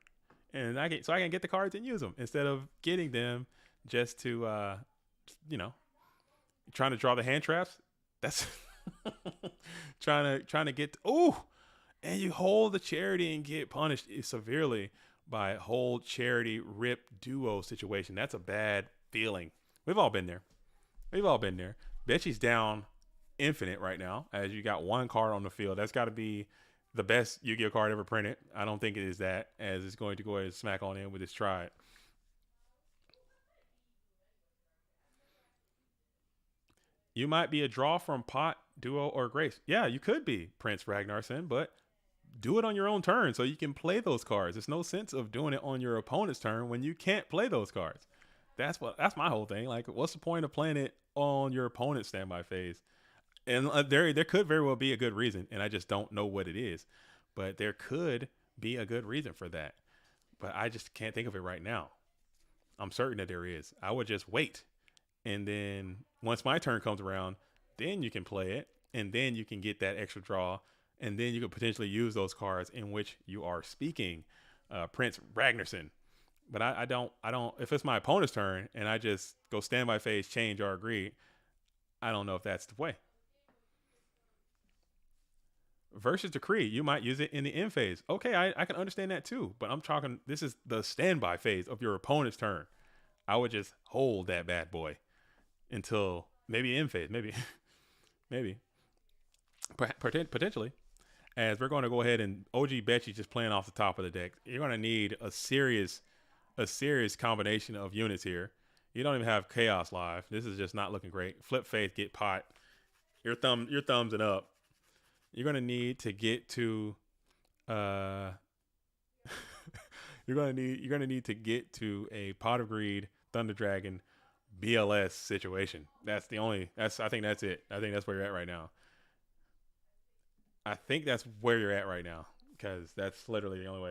S1: and I can get the cards and use them instead of getting them just to trying to draw the hand traps. That's trying to get and you hold the charity and get punished severely by hold charity rip duo situation. That's a bad feeling. We've all been there. Betchy's down infinite right now as you got one card on the field. That's got to be the best Yu-Gi-Oh card ever printed. I don't think it is that, as it's going to go ahead and smack on in with his Tribe. You might be a draw from pot, duo, or grace. Yeah, you could be, Prince Ragnarsson, but do it on your own turn so you can play those cards. There's no sense of doing it on your opponent's turn when you can't play those cards. That's my whole thing. Like, what's the point of playing it on your opponent's standby phase? And there could very well be a good reason, and I just don't know what it is. But there could be a good reason for that. But I just can't think of it right now. I'm certain that there is. I would just wait. And then once my turn comes around, then you can play it, and then you can get that extra draw, and then you could potentially use those cards in which you are speaking. Prince Ragnarsson. But I don't, if it's my opponent's turn and I just go standby phase, change, or agree, I don't know if that's the way. Versus decree, you might use it in the end phase. Okay, I can understand that too. But I'm talking, this is the standby phase of your opponent's turn. I would just hold that bad boy until maybe end phase, maybe, maybe, potentially. As we're going to go ahead and OG bet you just playing off the top of the deck. You're going to need a serious combination of units here. You don't even have Chaos live. This is just not looking great. Flip Faith, get pot. Your thumbs it up. You're gonna need to get to you're gonna need to get to a Pot of Greed, Thunder Dragon, BLS situation. I think that's it. I think that's where you're at right now. Because that's literally the only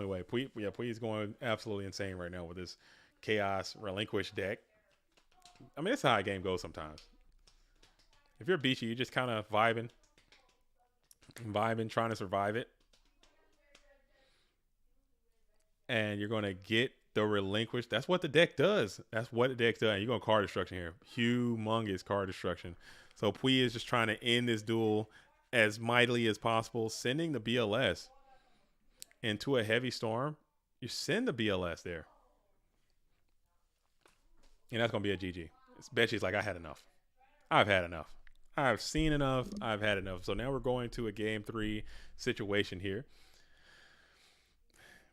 S1: way. Puyi's going absolutely insane right now with this Chaos Relinquish deck. I mean, that's how a game goes sometimes. If you're Beachy, you're just kind of vibing, trying to survive it. And you're going to get the Relinquish. That's what the deck does. And you're going to card destruction here. Humongous card destruction. So Puyi is just trying to end this duel as mightily as possible, sending the BLS into a heavy storm. You send the BLS there. And that's going to be a GG. Betchy's like, I had enough. I've had enough. I've seen enough. I've had enough. So now we're going to a game 3 situation here.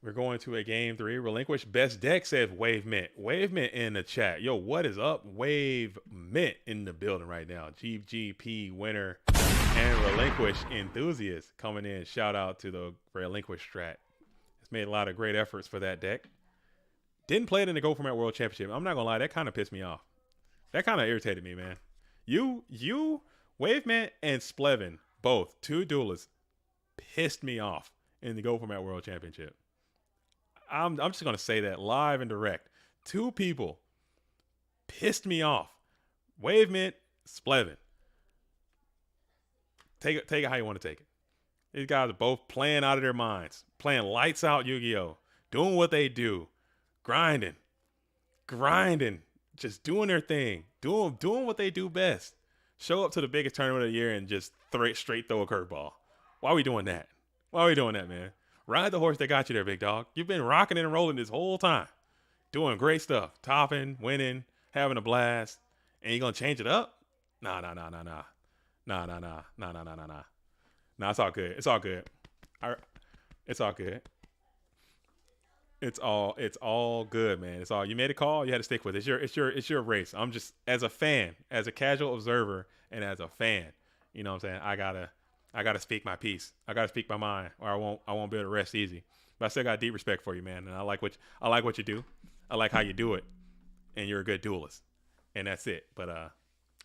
S1: We're going to a game 3. Relinquish best deck, says Wave Mint. Wave Mint in the chat. Yo, what is up? Wave Mint in the building right now. GGP winner and Relinquish enthusiast coming in. Shout out to the Relinquish strat. It's made a lot of great efforts for that deck. Didn't play it in the Go Format World Championship. I'm not going to lie. That kind of pissed me off. That kind of irritated me, man. You, Wavement and Splevin, both 2 duelists, pissed me off in the Go Format World Championship. I'm just gonna say that live and direct. 2 people pissed me off. Wavement, Splevin. Take it how you want to take it. These guys are both playing out of their minds, playing lights out Yu-Gi-Oh, doing what they do, grinding, just doing their thing, doing what they do best. Show up to the biggest tournament of the year and just straight throw a curveball. Why are we doing that? Man? Ride the horse that got you there, big dog. You've been rocking and rolling this whole time. Doing great stuff. Topping, winning, having a blast. And you going to change it up? Nah. Nah, it's all good. It's all good. It's all good. It's all good, man. It's all, you made a call, you had to stick with it. It's your race. I'm just, as a fan, as a casual observer, and as a fan, you know what I'm saying? I gotta speak my piece. I gotta speak my mind, or I won't be able to rest easy. But I still got deep respect for you, man. And I like what you do. I like how you do it, and you're a good duelist. And that's it. But I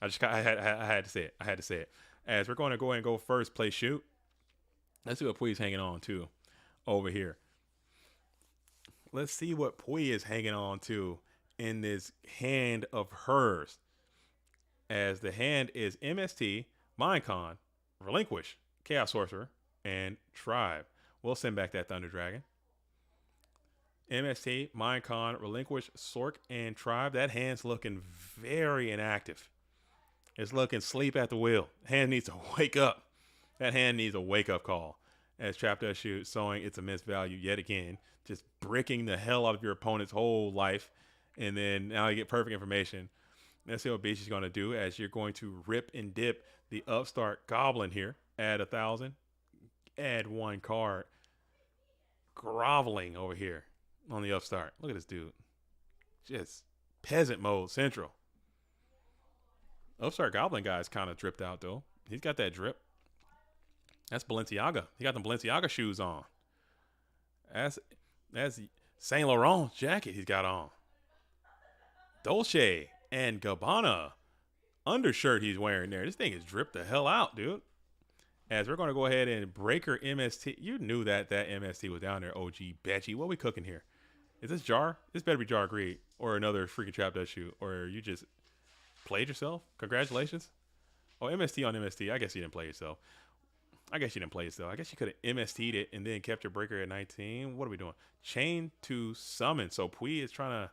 S1: had to say it. I had to say it. As we're going to go ahead and go first, play shoot. Let's see what Puyi's hanging on to over here. Let's see what Puyi is hanging on to in this hand of hers. As the hand is MST, Minecon, Relinquish, Chaos Sorcerer, and Tribe. We'll send back that Thunder Dragon. MST, Minecon, Relinquish, Sork, and Tribe. That hand's looking very inactive. It's looking sleep at the wheel. Hand needs to wake up. That hand needs a wake-up call. As Trap does shoot, showing its immense value yet again. Just bricking the hell out of your opponent's whole life. And then now you get perfect information. Let's see what Beach is going to do as you're going to rip and dip the Upstart Goblin here. Add 1,000. Add 1 card. Groveling over here on the Upstart. Look at this dude. Just peasant mode central. Upstart Goblin guy's kind of dripped out though. He's got that drip. That's Balenciaga. He got them Balenciaga shoes on. That's Saint Laurent's jacket he's got on. Dolce and Gabbana undershirt he's wearing there. This thing is dripped the hell out, dude. As we're going to go ahead and Breaker MST. You knew that MST was down there, OG Betchy. What are we cooking here? Is this Jar? This better be Jar Greed or another freaking Trap Does Shoot. Or you just played yourself? Congratulations. Oh, MST on MST. I guess you didn't play yourself. I guess you didn't play it still. I guess you could have MST'd it and then kept your breaker at 19. What are we doing? Chain to summon. So Pui is trying to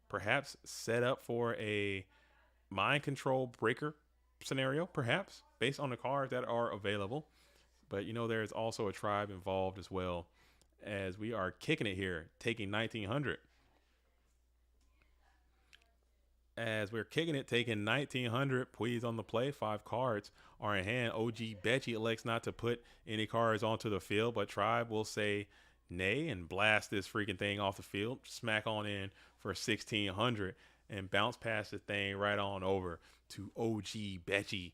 S1: perhaps set up for a mind control breaker scenario, perhaps, based on the cards that are available. But, you know, there's also a tribe involved as well, as we are kicking it here, taking 1900. As we're kicking it, taking 1900, Pui's on the play. 5 cards are in hand. OG Betchy elects not to put any cards onto the field, but Tribe will say nay and blast this freaking thing off the field. Smack on in for 1600 and bounce past the thing right on over to OG Betchy.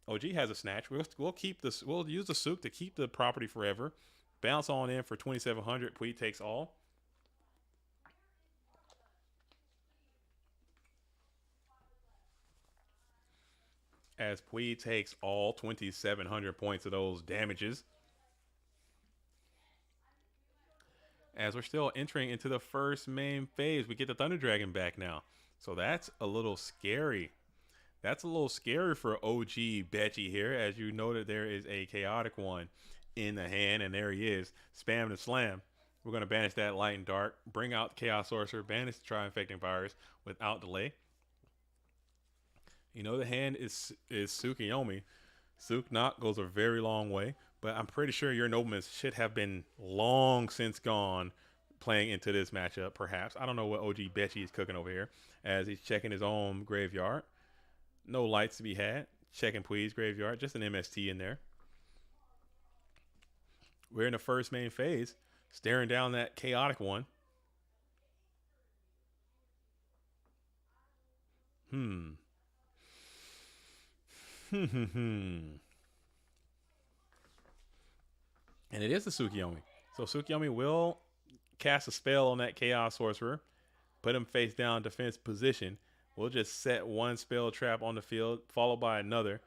S1: OG has a snatch. We'll keep this. We'll use the souk to keep the property forever. Bounce on in for 2700. Pui takes all. As Pui takes all 2700 points of those damages. As we're still entering into the first main phase, we get the Thunder Dragon back now. So that's a little scary. That's a little scary for OG Betchy here. As you noted, there is a chaotic one in the hand, and there he is. Spam and slam. We're going to banish that light and dark, bring out the Chaos Sorcerer, banish the Tri-Infecting Virus without delay. You know the hand is Tsukuyomi. Souk knock goes a very long way, but I'm pretty sure your noblemen should have been long since gone playing into this matchup, perhaps. I don't know what OG Betchy is cooking over here as he's checking his own graveyard. No lights to be had. Checking Pui's graveyard. Just an MST in there. We're in the first main phase. Staring down that chaotic one. And it is the Tsukuyomi. So Tsukuyomi will cast a spell on that Chaos Sorcerer. Put him face down defense position. We'll just set one spell trap on the field, followed by another,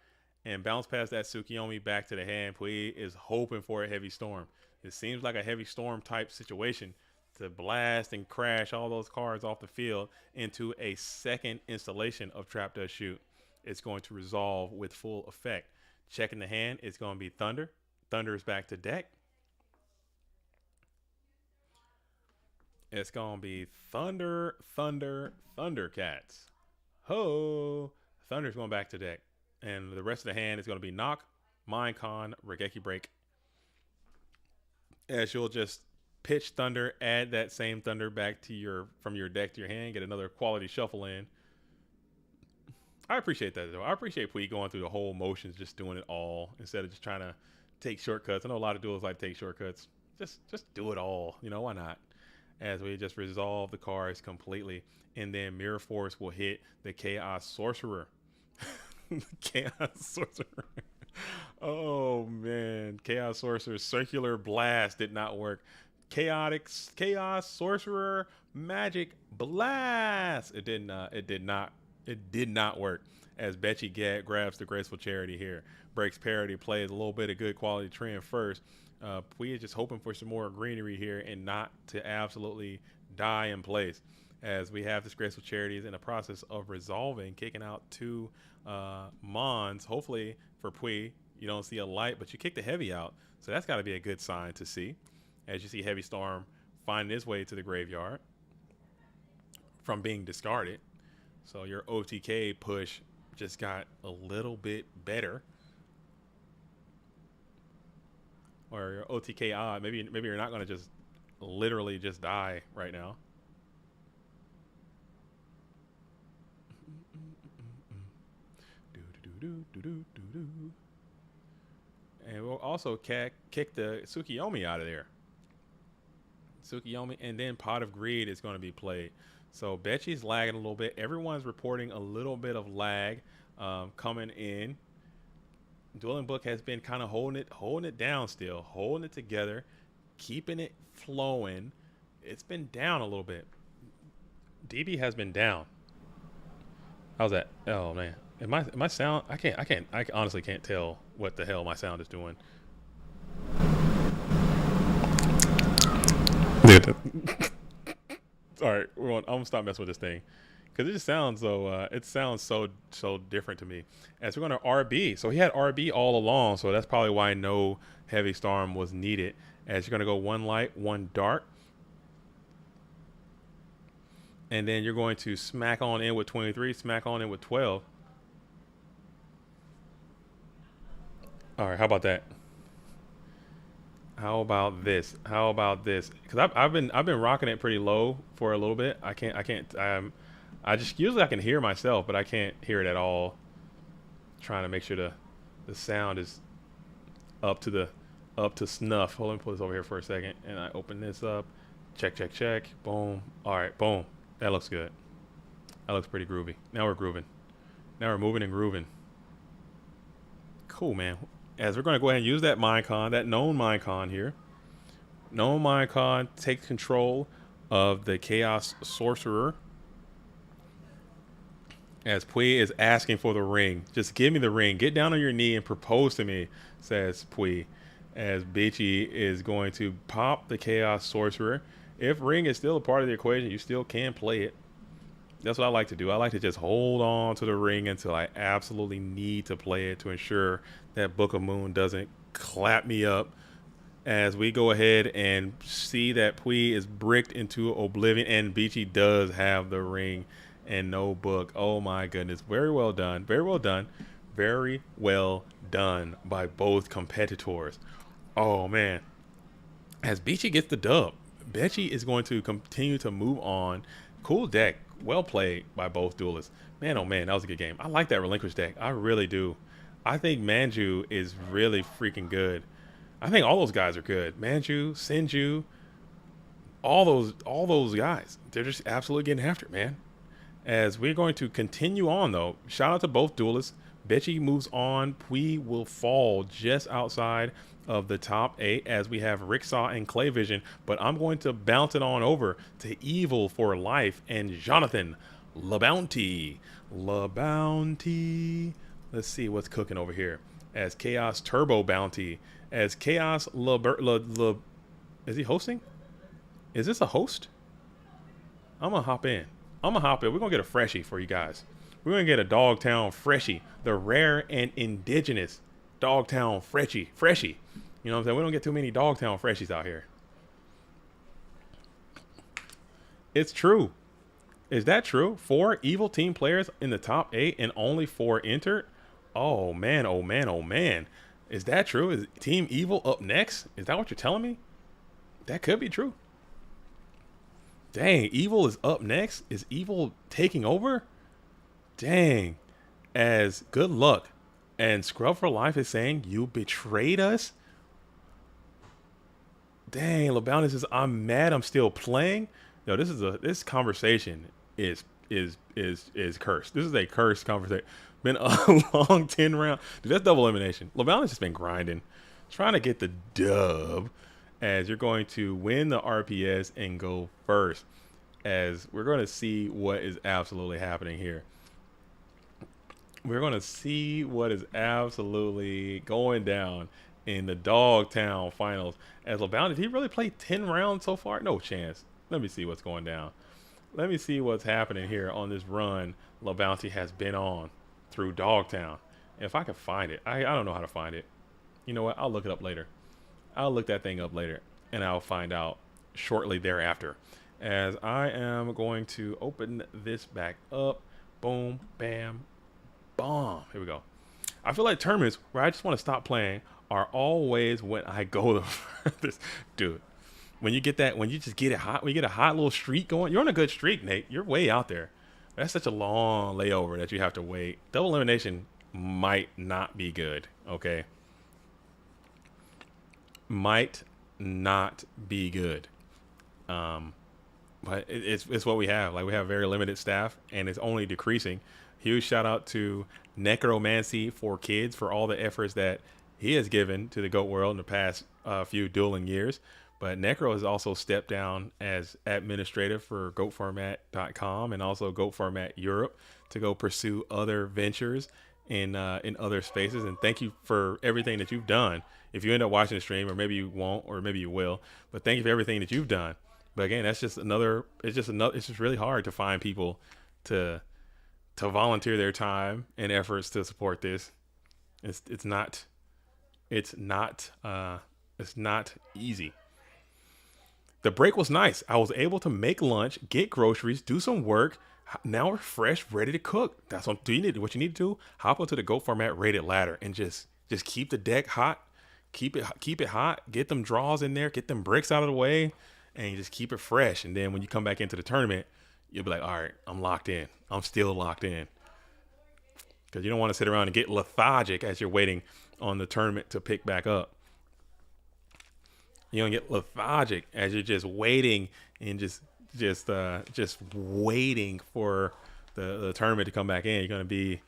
S1: and bounce past that Tsukuyomi back to the hand. Pui is hoping for a heavy storm. It seems like a heavy storm type situation to blast and crash all those cards off the field into a second installation of Trap Does Shoot. It's going to resolve with full effect. Checking the hand, it's going to be Thunder. Thunder is back to deck. It's going to be Thunder, Thunder, Thundercats. Ho! Thunder's going back to deck. And the rest of the hand is going to be Knock, Mind Con, Regeki Break. As you'll just pitch Thunder, add that same Thunder back to from your deck to your hand, get another quality shuffle in. I appreciate that, though. I appreciate Pui going through the whole motions, just doing it all instead of just trying to take shortcuts. I know a lot of duels like to take shortcuts. Just do it all. You know, why not? As we just resolve the cards completely. And then Mirror Force will hit the Chaos Sorcerer. Chaos Sorcerer. Oh, man. Chaos Sorcerer. Circular Blast did not work. Chaos Sorcerer Magic Blast. It did not work. As Betchy grabs the Graceful Charity here. Breaks parity, plays a little bit of good quality trend first. We are just hoping for some more greenery here and not to absolutely die in place. As we have this Graceful Charities in the process of resolving, kicking out 2 Mons. Hopefully for Pui, you don't see a light, but you kick the Heavy out. So that's got to be a good sign to see. As you see Heavy Storm finding its way to the graveyard from being discarded. So your OTK push just got a little bit better. Or your OTK odd. Maybe you're not going to just literally just die right now. And we'll also kick the Tsukuyomi out of there. Tsukuyomi, and then Pot of Greed is going to be played. So Betchy's lagging a little bit. Everyone's reporting a little bit of lag coming in. Dueling Book has been kind of holding it down still, holding it together, keeping it flowing. It's been down a little bit. DB has been down. How's that? Oh man, my sound? I honestly can't tell what the hell my sound is doing. Dude. All right, I'm gonna stop messing with this thing because it just sounds so. It sounds so different to me. As we're going to RB, so he had RB all along, so that's probably why no heavy storm was needed. As you're gonna go one light, one dark, and then you're going to smack on in with 23, smack on in with 12. All right, how about that? How about this? How about this? Because I've been rocking it pretty low for a little bit. I just usually I can hear myself, but I can't hear it at all. Trying to make sure the sound is up to snuff. Hold on, let me put this over here for a second, and I open this up. Check, check, check. Boom. All right, boom. That looks good. That looks pretty groovy. Now we're grooving. Now we're moving and grooving. Cool, man. As we're going to go ahead and use that Minecon, that known Minecon here. Known Minecon takes control of the Chaos Sorcerer. As Pui is asking for the ring. Just give me the ring. Get down on your knee and propose to me, says Pui. As Beachy is going to pop the Chaos Sorcerer. If ring is still a part of the equation, you still can play it. That's what I like to do. I like to just hold on to the ring until I absolutely need to play it to ensure that Book of Moon doesn't clap me up. As we go ahead and see that Pui is bricked into oblivion, and Beachy does have the ring and no book. Oh my goodness. Very well done. Very well done. Very well done by both competitors. Oh man. As Beachy gets the dub, Beachy is going to continue to move on. Cool deck. Well played by both duelists. Man, oh man, that was a good game. I like that relinquish deck. I really do. I think Manju is really freaking good. I think all those guys are good. Manju, Senju, all those guys. They're just absolutely getting after it, man. As we're going to continue on though, shout out to both duelists. Beachy moves on. Pui will fall just outside of the top 8 as we have Ricksaw and Clay Vision, but I'm going to bounce it on over to Evil for Life and Jonathan LaBounty. LaBounty. Let's see what's cooking over here. As Chaos Turbo Bounty. As Chaos is he hosting? Is this a host? I'm gonna hop in. We're gonna get a freshie for you guys. We're gonna get a Dogtown freshie, the rare and indigenous Dogtown freshie. You know what I'm saying? We don't get too many Dogtown freshies out here. It's true. Is that true? 4 evil team players in the top 8 and only 4 entered? Oh man, oh man, oh man. Is that true? Is Team Evil up next? Is that what you're telling me? That could be true. Dang, Evil is up next? Is Evil taking over? Dang. As good luck. And Scrub for Life is saying, you betrayed us? Dang, LaBounty says, I'm mad I'm still playing. No, this conversation is cursed. This is a cursed conversation. Been a long 10 round. Dude, that's double elimination. LaBounty's just been grinding. Trying to get the dub. As you're going to win the RPS and go first. As we're going to see what is absolutely happening here. We're going to see what is absolutely going down in the Dogtown finals. As LaBounty, did he really play 10 rounds so far? No chance. Let me see what's going down. Let me see what's happening here on this run LaBounty has been on through Dogtown. If I can find it. I don't know how to find it. You know what? I'll look it up later. I'll look that thing up later, and I'll find out shortly thereafter. As I am going to open this back up. Boom, bam, bomb. Here we go. I feel like tournaments where I just want to stop playing are always when I go the furthest. Dude, when you get that, when you just get it hot, when you get a hot little streak going, you're on a good streak, Nate. You're way out there. That's such a long layover that you have to wait. Double elimination might not be good, okay? Might not be good. But it's what we have. Like, we have very limited staff, and it's only decreasing. Huge shout out to Necromancy for Kids for all the efforts that he has given to the GOAT world in the past few dueling years. But Necro has also stepped down as administrator for GOATformat.com and also GOAT Format Europe to go pursue other ventures in other spaces. And thank you for everything that you've done. If you end up watching the stream, or maybe you won't, or maybe you will, but thank you for everything that you've done But again, that's just another. It's just really hard to find people to volunteer their time and efforts to support this. It's not easy. The break was nice. I was able to make lunch, get groceries, do some work. Now we're fresh, ready to cook. That's what you need. What you need to do: hop onto the Go Format rated ladder and just keep the deck hot. Keep it hot. Get them draws in there. Get them bricks out of the way, and you just keep it fresh. And then when you come back into the tournament, you'll be like, all right, I'm locked in. I'm still locked in. Because you don't want to sit around and get lethargic as you're waiting on the tournament to pick back up. You don't get lethargic as you're just waiting and just waiting for the tournament to come back in. You're going to be,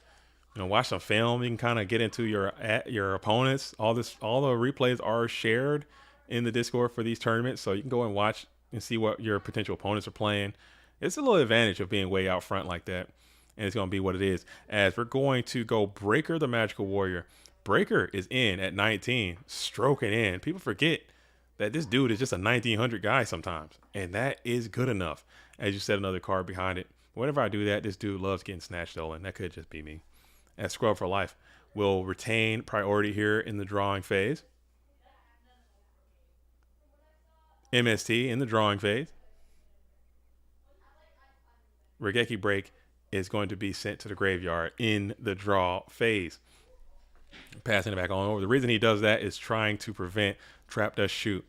S1: watch some film. You can kind of get into your opponents. All the replays are shared in the Discord for these tournaments, so you can go and watch and see what your potential opponents are playing. It's a little advantage of being way out front like that, and it's going to be what it is. As we're going to go Breaker the Magical Warrior. Breaker is in at 19, stroking in. People forget that this dude is just a 1900 guy sometimes, and that is good enough. As you said, another card behind it. Whenever I do that, this dude loves getting snatched stolen. That could just be me. As Scrub for Life will retain priority here in the drawing phase. MST in the drawing phase. Regeki Break is going to be sent to the graveyard in the draw phase. Passing it back on over. The reason he does that is trying to prevent Trap Dust Shoot,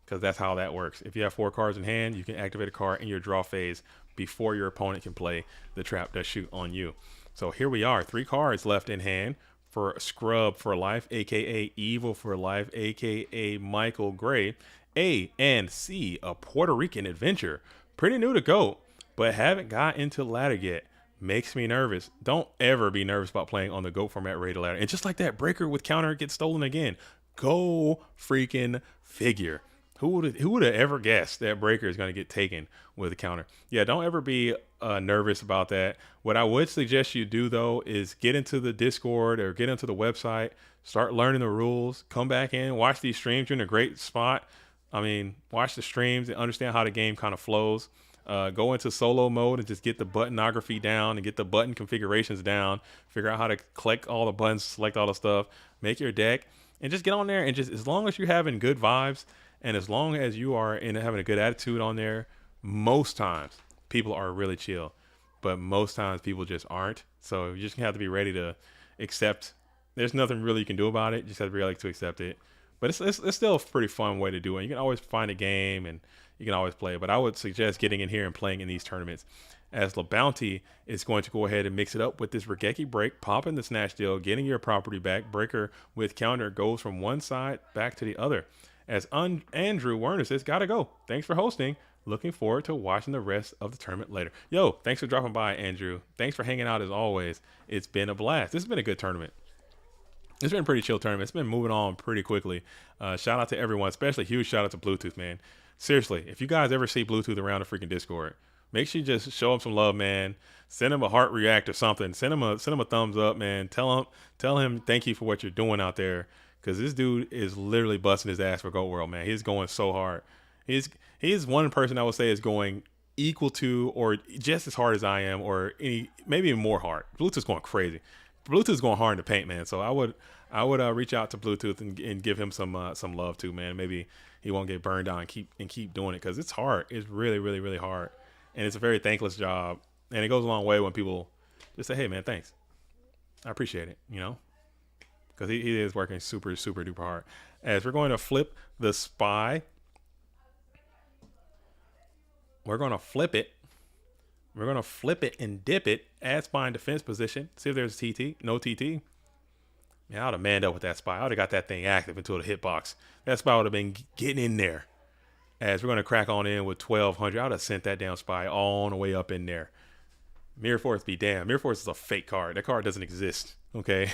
S1: because that's how that works. If you have 4 cards in hand, you can activate a card in your draw phase before your opponent can play the Trap Dust Shoot on you. So here we are, 3 cards left in hand for Scrub for Life, aka Evil for Life, aka Michael Gray. A and C, a Puerto Rican adventure. Pretty new to GOAT, but haven't got into ladder yet. Makes me nervous. Don't ever be nervous about playing on the GOAT format rated ladder. And just like that, Breaker with counter gets stolen again. Go freaking figure. Who would have ever guessed that Breaker is going to get taken with a counter? Yeah, don't ever be nervous about that. What I would suggest you do, though, is get into the Discord or get into the website, start learning the rules, come back in, watch these streams. You're in a great spot. I mean, watch the streams and understand how the game kind of flows. Go into solo mode and just get the buttonography down and get the button configurations down. Figure out how to click all the buttons, select all the stuff, make your deck, and just get on there. And just as long as you're having good vibes and as long as you are having a good attitude on there, most times people are really chill. But most times people just aren't. So you just have to be ready to accept. There's nothing really you can do about it. You just have to be ready to accept it. But it's still a pretty fun way to do it. You can always find a game and you can always play. But I would suggest getting in here and playing in these tournaments. As La Bounty is going to go ahead and mix it up with this Regeki Break, popping the Snatch Deal, getting your property back. Breaker with counter goes from one side back to the other. As Andrew Werner says, gotta go. Thanks for hosting. Looking forward to watching the rest of the tournament later. Yo, thanks for dropping by, Andrew. Thanks for hanging out as always. It's been a blast. This has been a good tournament. It's been a pretty chill tournament. It's been moving on pretty quickly. Shout out to everyone, especially huge shout out to Bluetooth, man. Seriously, if you guys ever see Bluetooth around the freaking Discord, make sure you just show him some love, man. Send him a heart react or something. Send him a thumbs up, man. Tell him thank you for what you're doing out there, because this dude is literally busting his ass for Goat World, man. He's going so hard. He's one person I would say is going equal to or just as hard as I am, or maybe even more hard. Bluetooth's going crazy. Bluetooth's going hard in the paint, man. So I would reach out to Bluetooth and give him some love too, man. Maybe he won't get burned out and keep doing it, because it's hard. It's really, really, really hard, and it's a very thankless job. And it goes a long way when people just say, "Hey, man, thanks. I appreciate it." Because he is working super, super duper hard. As we're going to flip the spy, we're going to flip it. We're going to flip it and dip it. Add spy in defense position. See if there's a TT. No TT. Yeah, I would have manned up with that spy. I would have got that thing active into the hitbox. That spy would have been getting in there. As we're going to crack on in with 1200. I would have sent that down spy all the way up in there. Mirror Force be damn. Mirror Force is a fake card. That card doesn't exist. Okay.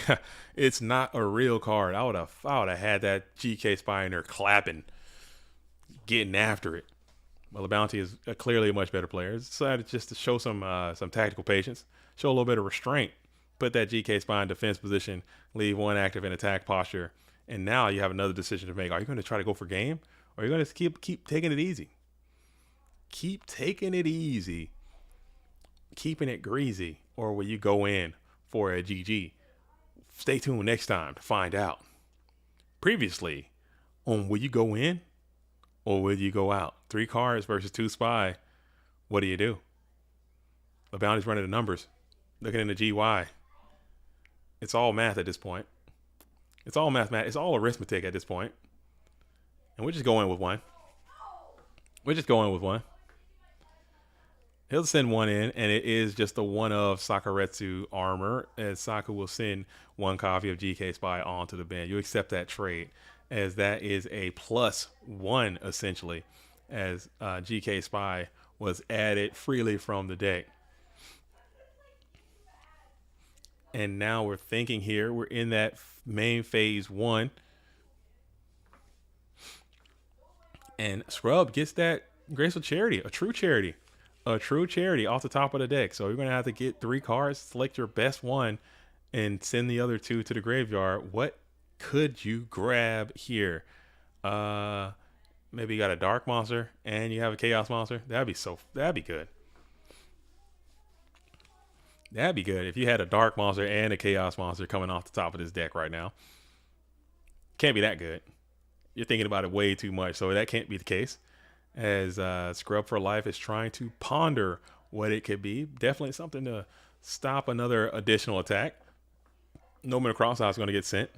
S1: It's not a real card. I would have had that GK spy in there clapping, getting after it. Well, the Bounty is clearly a much better player. It's decided just to show some tactical patience, show a little bit of restraint, put that GK spy in defense position, leave one active in attack posture, and now you have another decision to make. Are you going to try to go for game, or are you going to keep taking it easy? keep taking it easy, keeping it greasy, or will you go in for a GG? Stay tuned next time to find out. Previously on will you go in or will you go out? 3 cards versus 2 spy. What do you do? The bounty's running the numbers. Looking in the GY. It's all math at this point. It's all mathematics. It's all arithmetic at this point. And we're just going with one. He'll send one in, and it is just the one of Sakuretsu armor, as Saku will send 1 copy of GK Spy onto the bench. You accept that trade, as that is a +1 essentially, as GK Spy was added freely from the deck. And now we're thinking here, we're in that main phase 1. And Scrub gets that Graceful Charity, a true charity off the top of the deck. So you're going to have to get 3 cards, select your best one, and send the other 2 to the graveyard. What could you grab here? Maybe you got a Dark Monster and you have a Chaos Monster. That'd be good. That'd be good if you had a Dark Monster and a Chaos Monster coming off the top of this deck right now. Can't be that good. You're thinking about it way too much, so that can't be the case. As Scrub for Life is trying to ponder what it could be. Definitely something to stop another additional attack. Nomen of Crosshouse is going to get sent.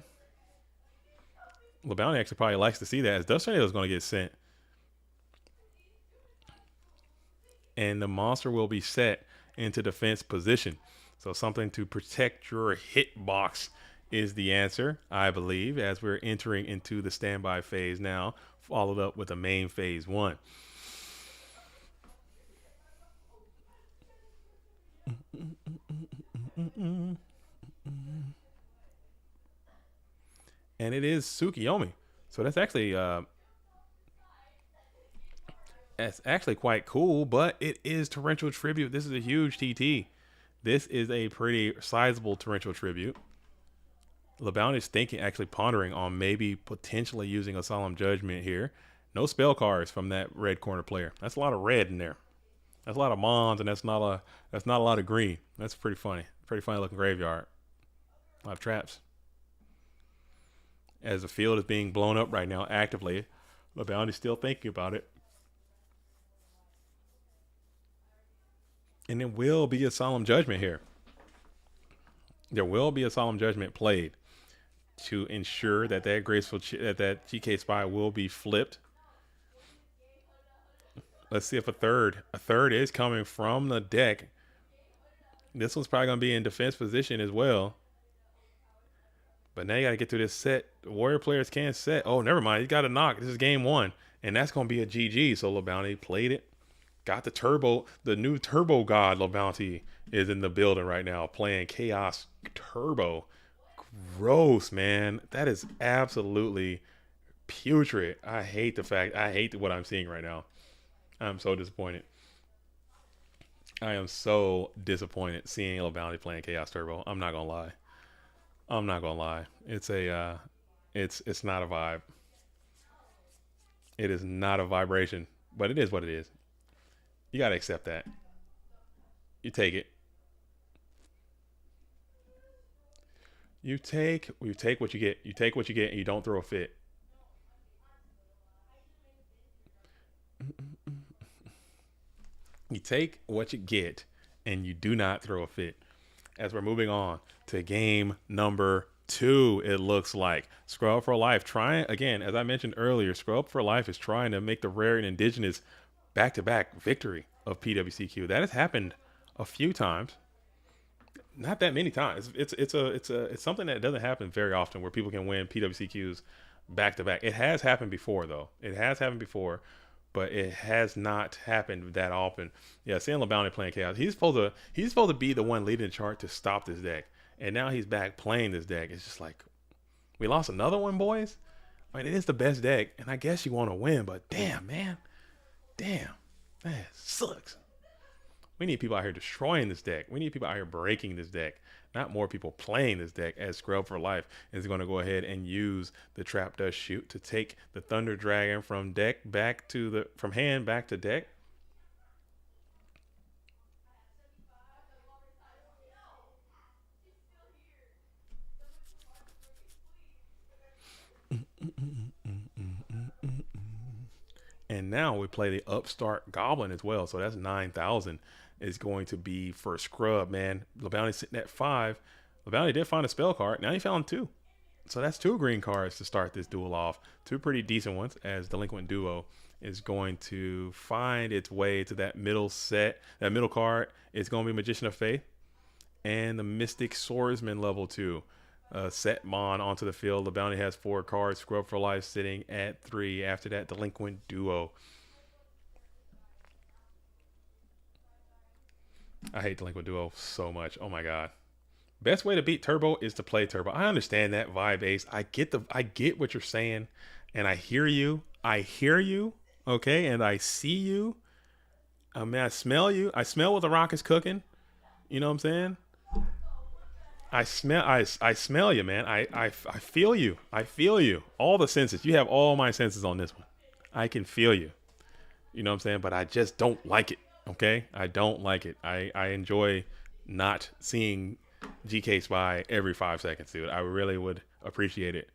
S1: LeBounty actually probably likes to see that, as Dust Tornado is going to get sent. And the monster will be set into defense position. So something to protect your hitbox is the answer, I believe, as we're entering into the standby phase now, followed up with the main phase 1. And it is Tsukiyomi. So that's actually quite cool, but it is Torrential Tribute. This is a huge TT. This is a pretty sizable Torrential Tribute. LeBounty is actually pondering on maybe potentially using a Solemn Judgment here. No spell cards from that red corner player. That's a lot of red in there. That's a lot of Mons, and that's not a lot of green. That's pretty funny. Pretty funny looking graveyard. A lot of traps. As the field is being blown up right now actively, LeBounty's still thinking about it. And there will be a Solemn Judgment here. There will be a Solemn Judgment played to ensure that that GK Spy will be flipped. Let's see if a third is coming from the deck. This one's probably going to be in defense position as well. But now you got to get through this set. The Warrior players can't set. Oh, never mind. You got to knock. This is game 1. And that's going to be a GG. So LeBounty played it. Got the turbo. The new Turbo God LeBounty is in the building right now playing Chaos Turbo. Gross, man. That is absolutely putrid. I hate what I'm seeing right now. I'm so disappointed. I am so disappointed seeing LeBounty playing Chaos Turbo. I'm not gonna lie. It's not a vibe. It is not a vibration, but it is what it is. You gotta accept that. You take it. You take what you get. You take what you get, and you don't throw a fit. You take what you get, and you do not throw a fit. As we're moving on to game number 2, it looks like Scrub for Life trying again, as I mentioned earlier. Scrub for Life is trying to make the rare and indigenous back-to-back victory of PWCQ. That has happened a few times. Not that many times. It's something that doesn't happen very often, where people can win PWCQs back to back. It has happened before, though. It has happened before, but it has not happened that often. Yeah, seeing LeBounty playing Chaos, he's supposed to be the one leading the chart to stop this deck, and now he's back playing this deck. It's just like, we lost another one, boys. I mean, it is the best deck, and I guess you want to win, but damn, man, that sucks. We need people out here destroying this deck. We need people out here breaking this deck, not more people playing this deck, as Scrub for Life is going to go ahead and use the Trap Dust Shoot to take the Thunder Dragon from hand back to deck. And now we play the Upstart Goblin as well. So that's 9,000 is going to be for Scrub, man. LeBounty's sitting at 5. LeBounty did find a spell card. Now he found 2. So that's 2 green cards to start this duel off. 2 pretty decent ones, as Delinquent Duo is going to find its way to that middle set. That middle card is going to be Magician of Faith and the Mystic Swordsman level 2. Set Mon onto the field. LeBounty has 4 cards. Scrub for Life sitting at 3. After that, Delinquent Duo. I hate Delinquent Duo so much. Oh my god. Best way to beat Turbo is to play Turbo. I understand that, Vibe Ace. I get what you're saying, and I hear you. Okay, and I see you. I mean, I smell you. I smell what the rock is cooking. You know what I'm saying? I smell you, man. I feel you. I feel you. All the senses. You have all my senses on this one. I can feel you. You know what I'm saying? But I just don't like it. Okay? I don't like it. I enjoy not seeing GK Spy every 5 seconds, dude. I really would appreciate it.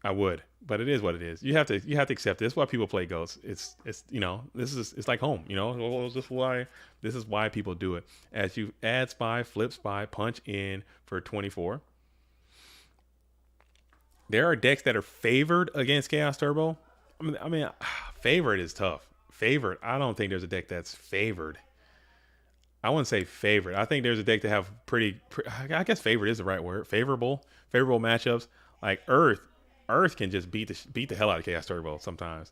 S1: I would, but it is what it is. You have to accept it. That's why people play Ghosts. It's you know, it's like home, you know. This is why people do it. As you add Spy, flip Spy, punch in for 24. There are decks that are favored against Chaos Turbo. I mean, favored is tough. Favored. I don't think there's a deck that's favored. I wouldn't say favorite. I think there's a deck that have pretty I guess favorite is the right word. Favorable matchups. Like Earth can just beat the hell out of Chaos Turbo sometimes.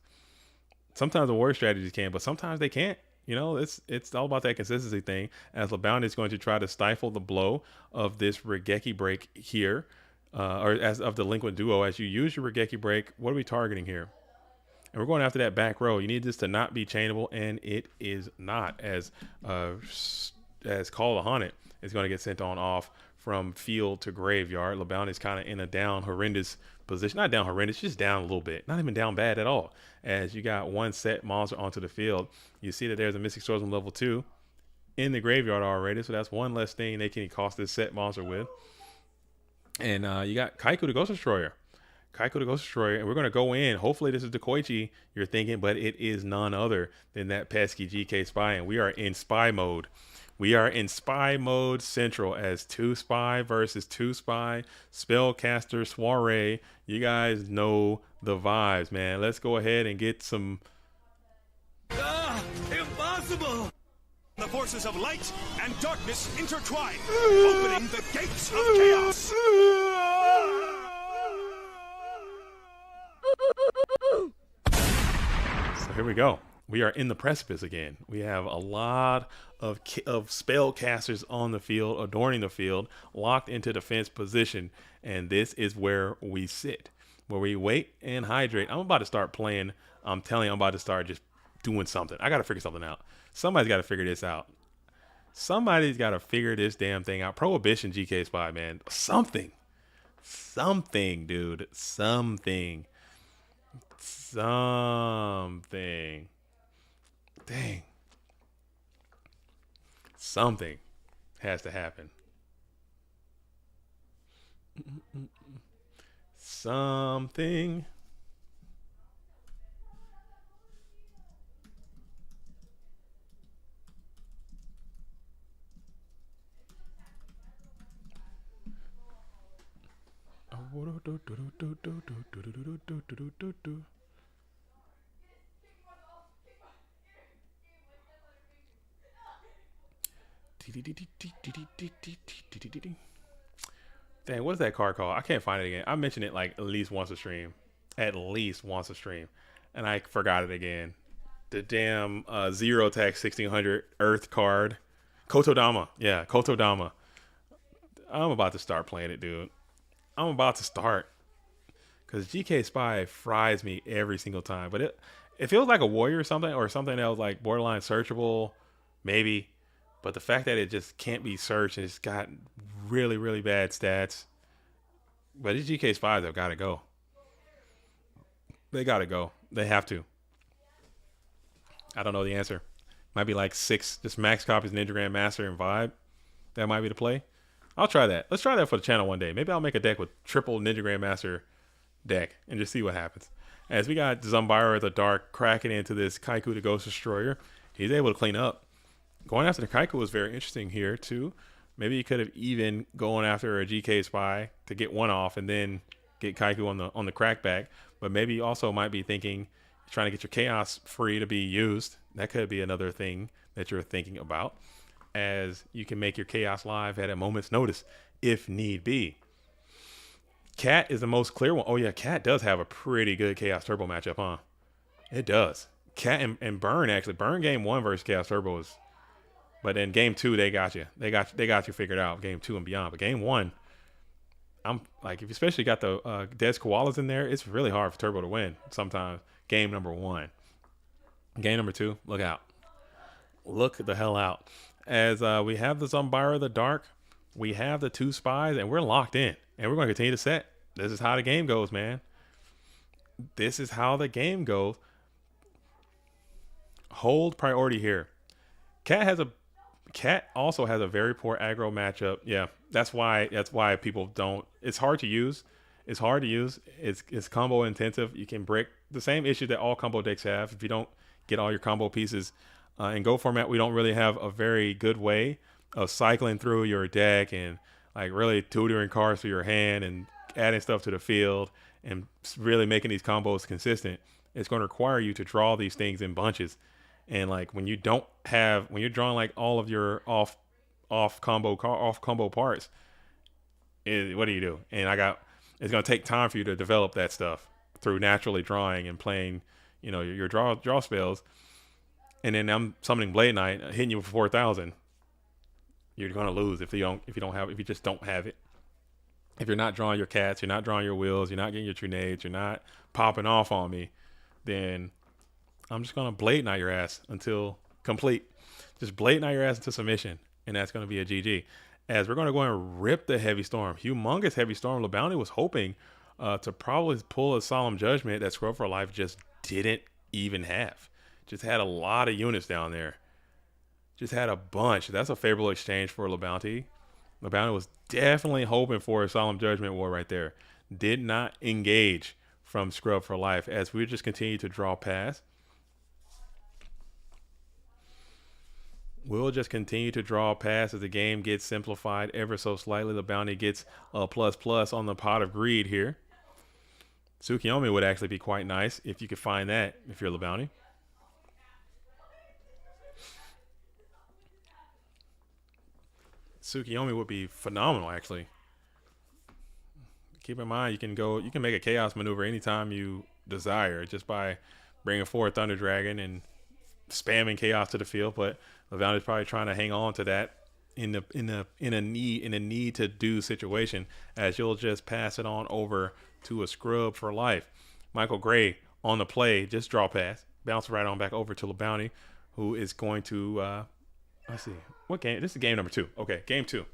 S1: Sometimes the warrior strategies can, but sometimes they can't. You know, it's all about that consistency thing. As LeBounty is going to try to stifle the blow of this Regeki break here, or as of Delinquent Duo. As you use your Regeki break, what are we targeting here? And we're going after that back row. You need this to not be chainable, and it is not. As Call the Haunted is going to get sent on off from field to graveyard. LeBounty is kind of in a down horrendous position. Not down horrendous, just down a little bit. Not even down bad at all. As you got 1 set monster onto the field, you see that there's a Mystic Swordsman level 2 in the graveyard already. So that's 1 less thing they can cost this set monster with. And you got Kaiku the Ghost Destroyer. And we're going to go in. Hopefully this is the Koichi you're thinking, but it is none other than that pesky GK Spy, and we are in Spy mode. We are in Spy mode central as 2 Spy versus 2 Spy. Spellcaster Soiree. You guys know the vibes, man. Let's go ahead and get some...
S4: Impossible! The forces of light and darkness intertwine, opening the gates of chaos.
S1: So here we go. We are in the precipice again. We have a lot of spellcasters on the field, adorning the field, locked into defense position, and this is where we sit, where we wait and hydrate. I'm about to start playing. I'm telling you, I'm about to start just doing something. I got to figure something out. Somebody's got to figure this out. Somebody's got to figure this damn thing out. Prohibition GK Spy, man. Something, dude. Something. Dang. Something has to happen. Something. Dang, what is that card called? I can't find it again. I mentioned it like at least once a stream. And I forgot it again. The damn zero tax 1600 Earth card. Kotodama. Yeah, Kotodama. I'm about to start playing it, dude. I'm about to start. Because GK Spy fries me every single time. But it feels like a warrior or something that was like borderline searchable. Maybe. But the fact that it just can't be searched and it's got really, really bad stats. But these GK Spies have got to go. They got to go. They have to. I don't know the answer. Might be like 6 just max copies Ninja Grandmaster and Vibe. That might be the play. I'll try that. Let's try that for the channel one day. Maybe I'll make a deck with triple Ninja Grandmaster deck and just see what happens. As we got Zumbira the Dark cracking into this Kaiku the Ghost Destroyer, he's able to clean up. Going after the Kaiku was very interesting here too. Maybe he could have even gone after a GK Spy to get one off and then get Kaiku on the crackback. But maybe you also might be thinking, trying to get your Chaos free to be used. That could be another thing that you're thinking about, as you can make your Chaos live at a moment's notice if need be. Cat is the most clear one. Oh yeah, Cat does have a pretty good Chaos Turbo matchup, huh? It does. Cat and Burn, actually. Burn game 1 versus Chaos Turbo is, but then game 2 they got you. They got you figured out, game 2 and beyond. But game 1, I'm like, if you especially got the Des Koalas in there, it's really hard for Turbo to win sometimes. Game number 1. Game number 2, look out. Look the hell out. As we have the Zumbira the Dark, we have the 2 spies, and we're locked in. And we're going to continue to set. This is how the game goes, man. This is how the game goes. Hold priority here. Cat also has a very poor aggro matchup. Yeah, that's why people don't. It's hard to use. It's hard to use. It's combo intensive. You can break the same issue that all combo decks have. If you don't get all your combo pieces in Go format, we don't really have a very good way of cycling through your deck and like really tutoring cards for your hand and adding stuff to the field and really making these combos consistent. It's going to require you to draw these things in bunches. And like when you're drawing like all of your off combo parts, what do you do? And it's going to take time for you to develop that stuff through naturally drawing and playing, your draw spells. And then I'm summoning Blade Knight, hitting you for 4,000. You're going to lose if you just don't have it. If you're not drawing your cats, you're not drawing your wheels, you're not getting your Trunades, you're not popping off on me, then I'm just going to Blade Knight your ass until complete. Just Blade Knight your ass into submission, and that's going to be a GG. As we're going to go and rip the Heavy Storm. Humongous Heavy Storm. LeBounty was hoping to probably pull a Solemn Judgment that Scrub for Life just didn't even have. Just had a lot of units down there. Just had a bunch. That's a favorable exchange for LeBounty. LeBounty was definitely hoping for a Solemn Judgment war right there. Did not engage from Scrub for Life as we just continue to draw past. We'll just continue to draw past as the game gets simplified ever so slightly. LeBounty gets a ++ on the Pot of Greed here. Tsukiyomi would actually be quite nice if you could find that if you're LeBounty. Tsukiyomi would be phenomenal, actually. Keep in mind, you can make a Chaos maneuver anytime you desire just by bringing forward Thunder Dragon and spamming Chaos to the field. But LeBounty's probably trying to hang on to that in a need to do situation, as you'll just pass it on over to a Scrub for Life. Michael Gray on the play, just draw pass, bounce right on back over to LeBounty, who is going to let's see. What game? This is game number 2. Okay, game 2.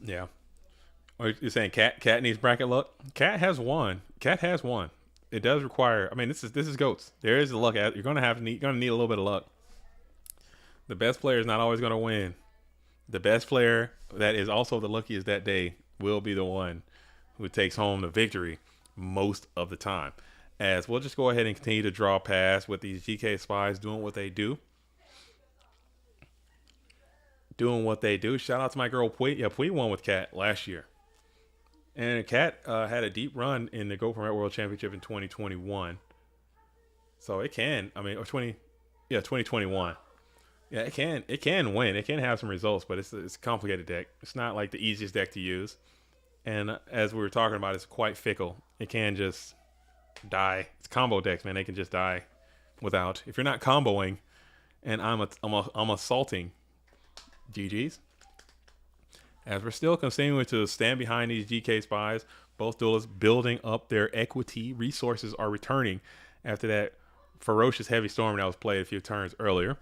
S1: Yeah. Or you're saying Cat needs bracket luck? Cat has one. It does require. I mean, this is goats. There is the luck. You're gonna need a little bit of luck. The best player is not always gonna win. The best player that is also the luckiest that day will be the one who takes home the victory most of the time. As we'll just go ahead and continue to draw past with these GK spies doing what they do. Shout out to my girl Pui. Yeah, Pui won with Cat last year. And Cat had a deep run in the Go Promote World Championship in 2021. So it can, 2021. Yeah, it can win. It can have some results, but it's a complicated deck. It's not like the easiest deck to use. And as we were talking about, it's quite fickle. It can just die. It's combo decks, man. They can just die without. If you're not comboing, and I'm assaulting, GG's. As we're still continuing to stand behind these GK spies, both duelists building up their equity. Resources are returning after that ferocious Heavy Storm that was played a few turns earlier.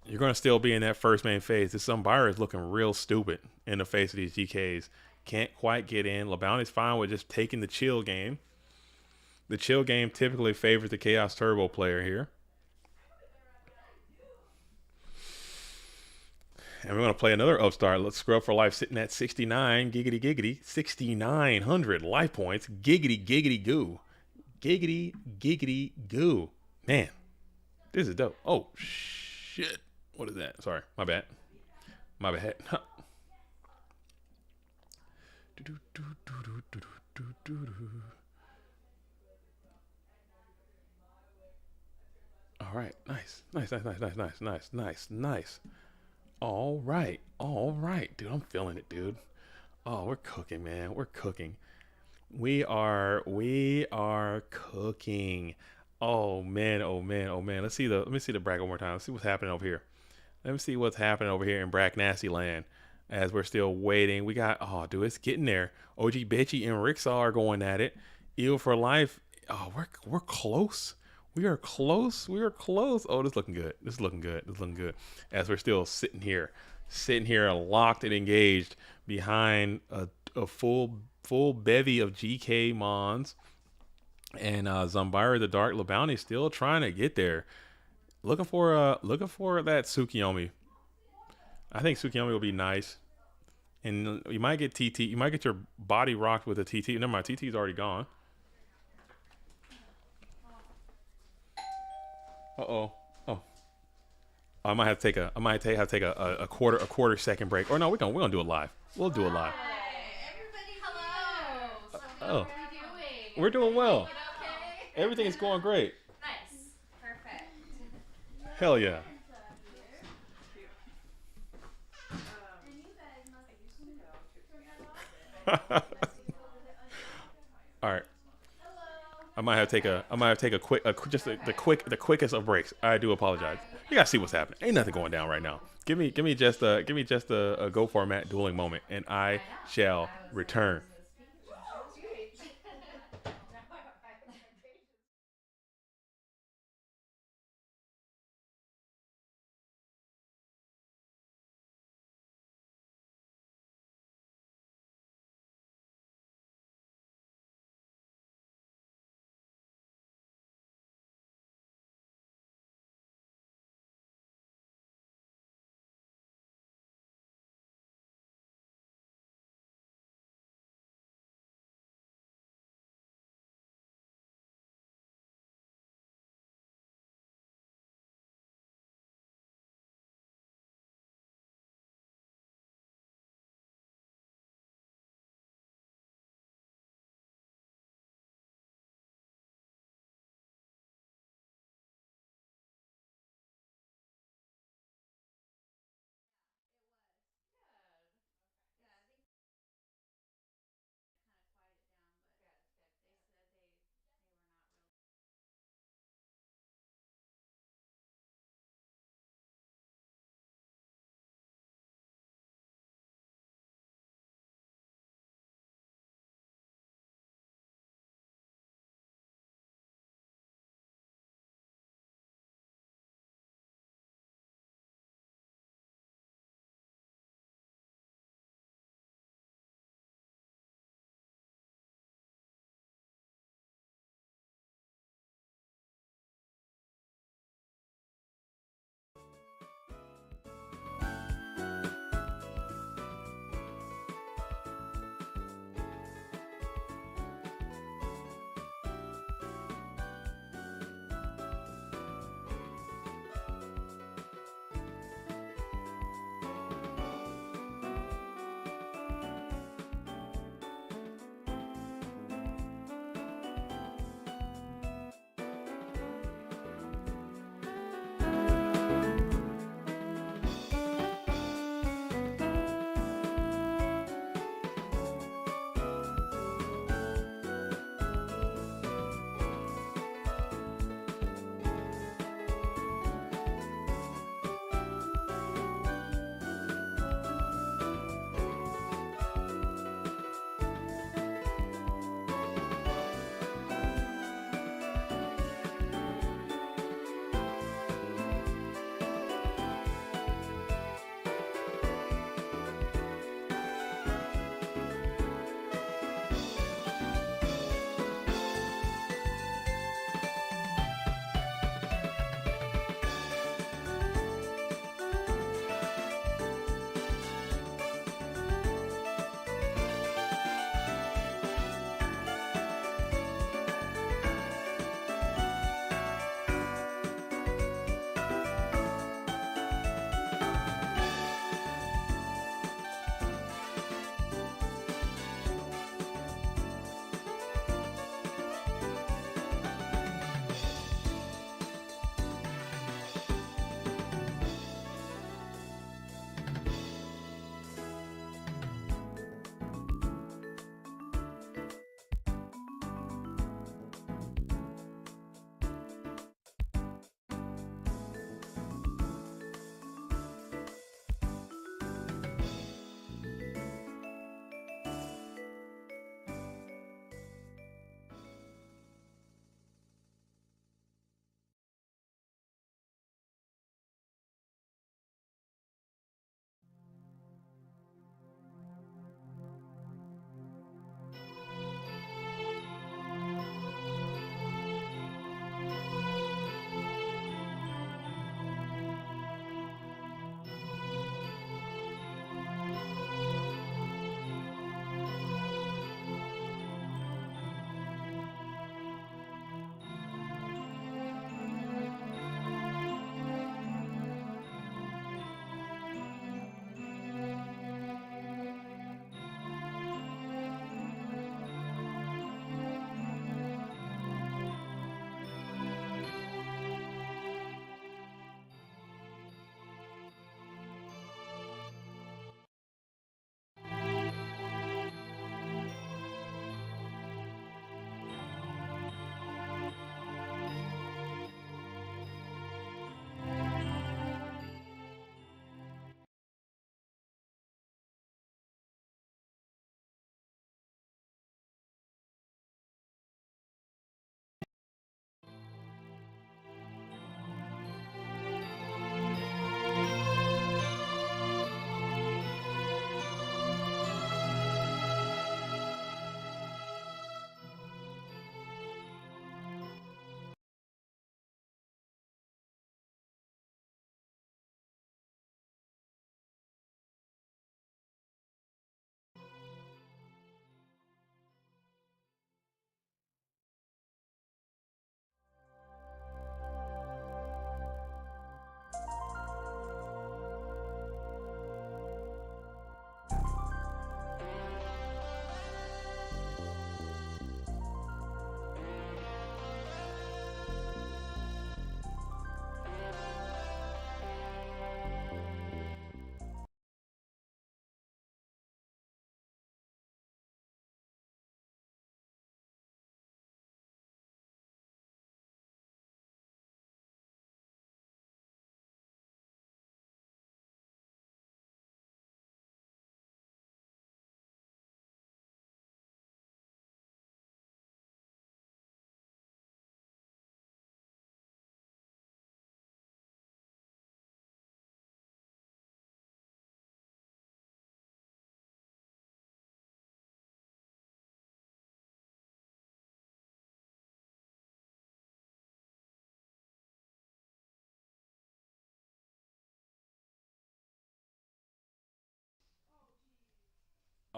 S1: You're going to still be in that first main phase. This Zumbira is looking real stupid in the face of these GKs. Can't quite get in. LeBounty's fine with just taking the chill game. The chill game typically favors the Chaos Turbo player here. And we're going to play another upstart. Let's Scrub for Life sitting at 69. Giggity, giggity. 6,900 life points. Giggity, giggity, goo. Giggity, giggity, goo. Man, this is dope. Oh, shit. What is that? Sorry. My bad. My bad. All right. Nice. Nice, nice, nice, nice, nice, nice, nice, nice. All right. All right. Dude, I'm feeling it, dude. Oh, we're cooking, man. We're cooking. We are cooking. Oh man, oh man, oh man. Let me see the bracket one more time. Let's see what's happening over here. Let me see what's happening over here in Brack Nasty Land as we're still waiting. We got, oh dude, it's getting there. OG Betchy and Ricksaw are going at it. Eel for Life. Oh, we're close. We are close. We are close. Oh, this is looking good. This is looking good. This is looking good. As we're still sitting here locked and engaged behind a full bevy of GK Mons. And Zambira the Dark LeBounty still trying to get there. Looking for that Tsukiyomi. I think Tsukiyomi will be nice. And you might get TT. You might get your body rocked with a TT. Never mind, TT's already gone. Uh-oh. Oh. I might have to take a quarter second break. Or no, we're gonna do it live. We'll do it live.
S5: Everybody, hello. So
S1: Oh.
S5: how are we doing?
S1: We're doing well.
S5: Okay?
S1: Everything is going great.
S5: Nice. Perfect.
S1: Hell yeah. All right. I might have to take a the quickest of breaks. I do apologize. You gotta see what's happening. Ain't nothing going down right now. Give me just a go format dueling moment, and I shall return.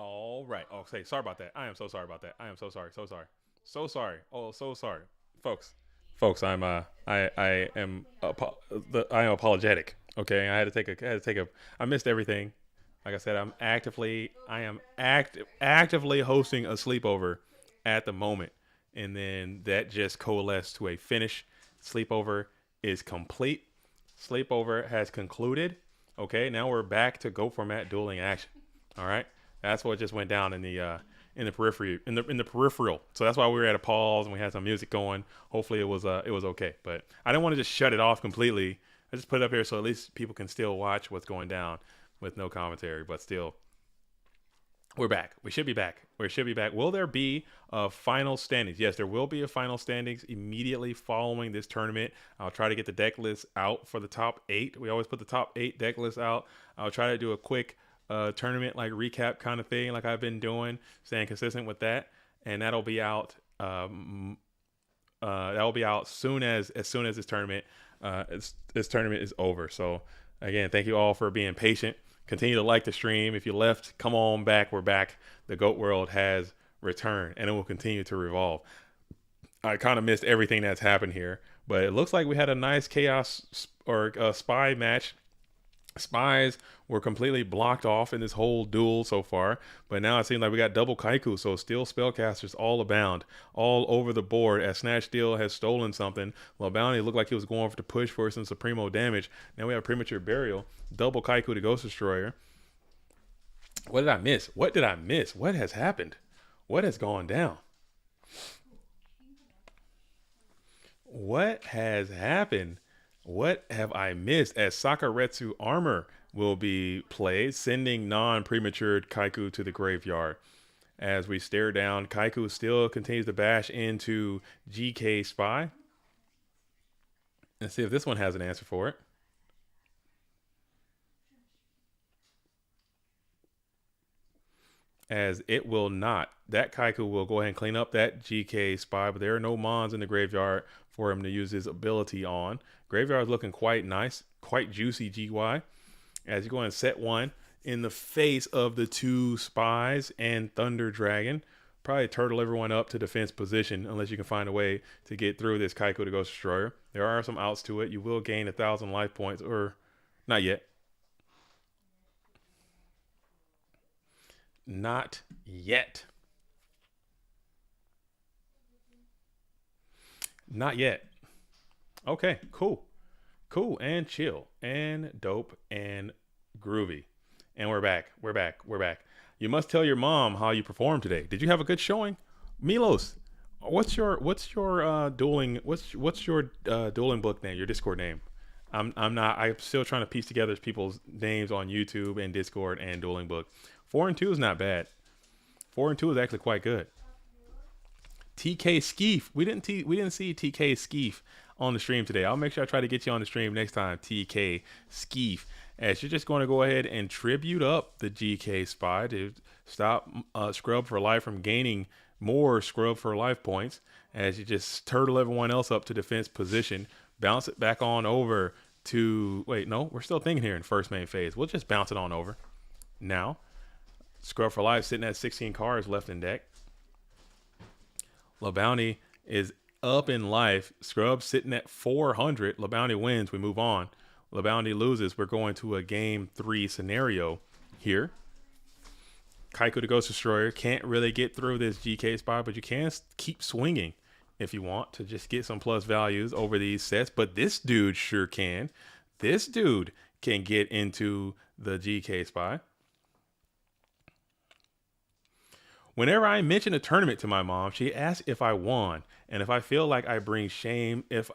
S1: All right. Oh, say sorry about that. I am so sorry about that. I am so sorry. So sorry. So sorry. Oh, so sorry, folks. Folks, I am apologetic. Okay, I missed everything. Like I said, I am actively hosting a sleepover at the moment, and then that just coalesced to a finish. Sleepover is complete. Sleepover has concluded. Okay, now we're back to go format dueling action. All right, that's what just went down in the peripheral. So that's why we were at a pause and we had some music going. Hopefully it was okay. But I didn't want to just shut it off completely. I just put it up here so at least people can still watch what's going down with no commentary. But still, we're back. We should be back. Will there be a final standings? Yes, there will be a final standings immediately following this tournament. I'll try to get the deck list out for the top 8. We always put the top 8 deck lists out. I'll try to do a quick tournament like recap kind of thing, like I've been doing, staying consistent with that, and that'll be out. That'll be out soon as soon as this tournament is over. So again, thank you all for being patient. Continue to like the stream. If you left, come on back. We're back. The GOAT world has returned, and it will continue to revolve. I kind of missed everything that's happened here, but it looks like we had a nice chaos or spy match. Spies were completely blocked off in this whole duel so far, but now it seems like we got double Kaiku, so still spellcasters all abound, all over the board, as Snatch Steel has stolen something. Bounty looked like he was going for to push for some Supremo damage. Now we have Premature Burial, double Kaiku to Ghost Destroyer. What did I miss? What has happened? What has gone down? What has happened? What have I missed? As Sakaretsu Armor will be played, sending non-prematured Kaiku to the graveyard. As we stare down, Kaiku still continues to bash into GK Spy. Let's see if this one has an answer for it. As it will not. That Kaiku will go ahead and clean up that GK Spy, but there are no Mons in the graveyard for him to use his ability on. Graveyard is looking quite nice, quite juicy GY. As you go and set one in the face of the 2 Spies and Thunder Dragon. Probably turtle everyone up to defense position unless you can find a way to get through this Kaiku to Ghost Destroyer. There are some outs to it. You will gain 1,000 life points, or not yet. Not yet. Not yet. Okay, cool and chill and dope and groovy. And we're back. You must tell your mom how you performed today. Did you have a good showing? Milos, what's your dueling book name, your Discord name? I'm still trying to piece together people's names on YouTube and Discord and dueling book. 4 and 2 is not bad. 4 and 2 is actually quite good. TK Skeef. We didn't see TK Skeef on the stream today. I'll make sure I try to get you on the stream next time, TK Skeef. As you're just going to go ahead and tribute up the GK Spy to stop Scrub for Life from gaining more Scrub for Life points. As you just turtle everyone else up to defense position, bounce it back on over to... Wait, no, we're still thinking here in first main phase. We'll just bounce it on over. Now, Scrub for Life sitting at 16 cards left in deck. LaBounty is up in life. Scrub sitting at 400. LaBounty wins. We move on. LaBounty loses. We're going to a game 3 scenario here. Kaiku the Ghost Destroyer can't really get through this GK spot, but you can keep swinging if you want to just get some plus values over these sets. But this dude sure can. This dude can get into the GK spy. Whenever I mention a tournament to my mom, she asks if I won and if I feel like I bring shame if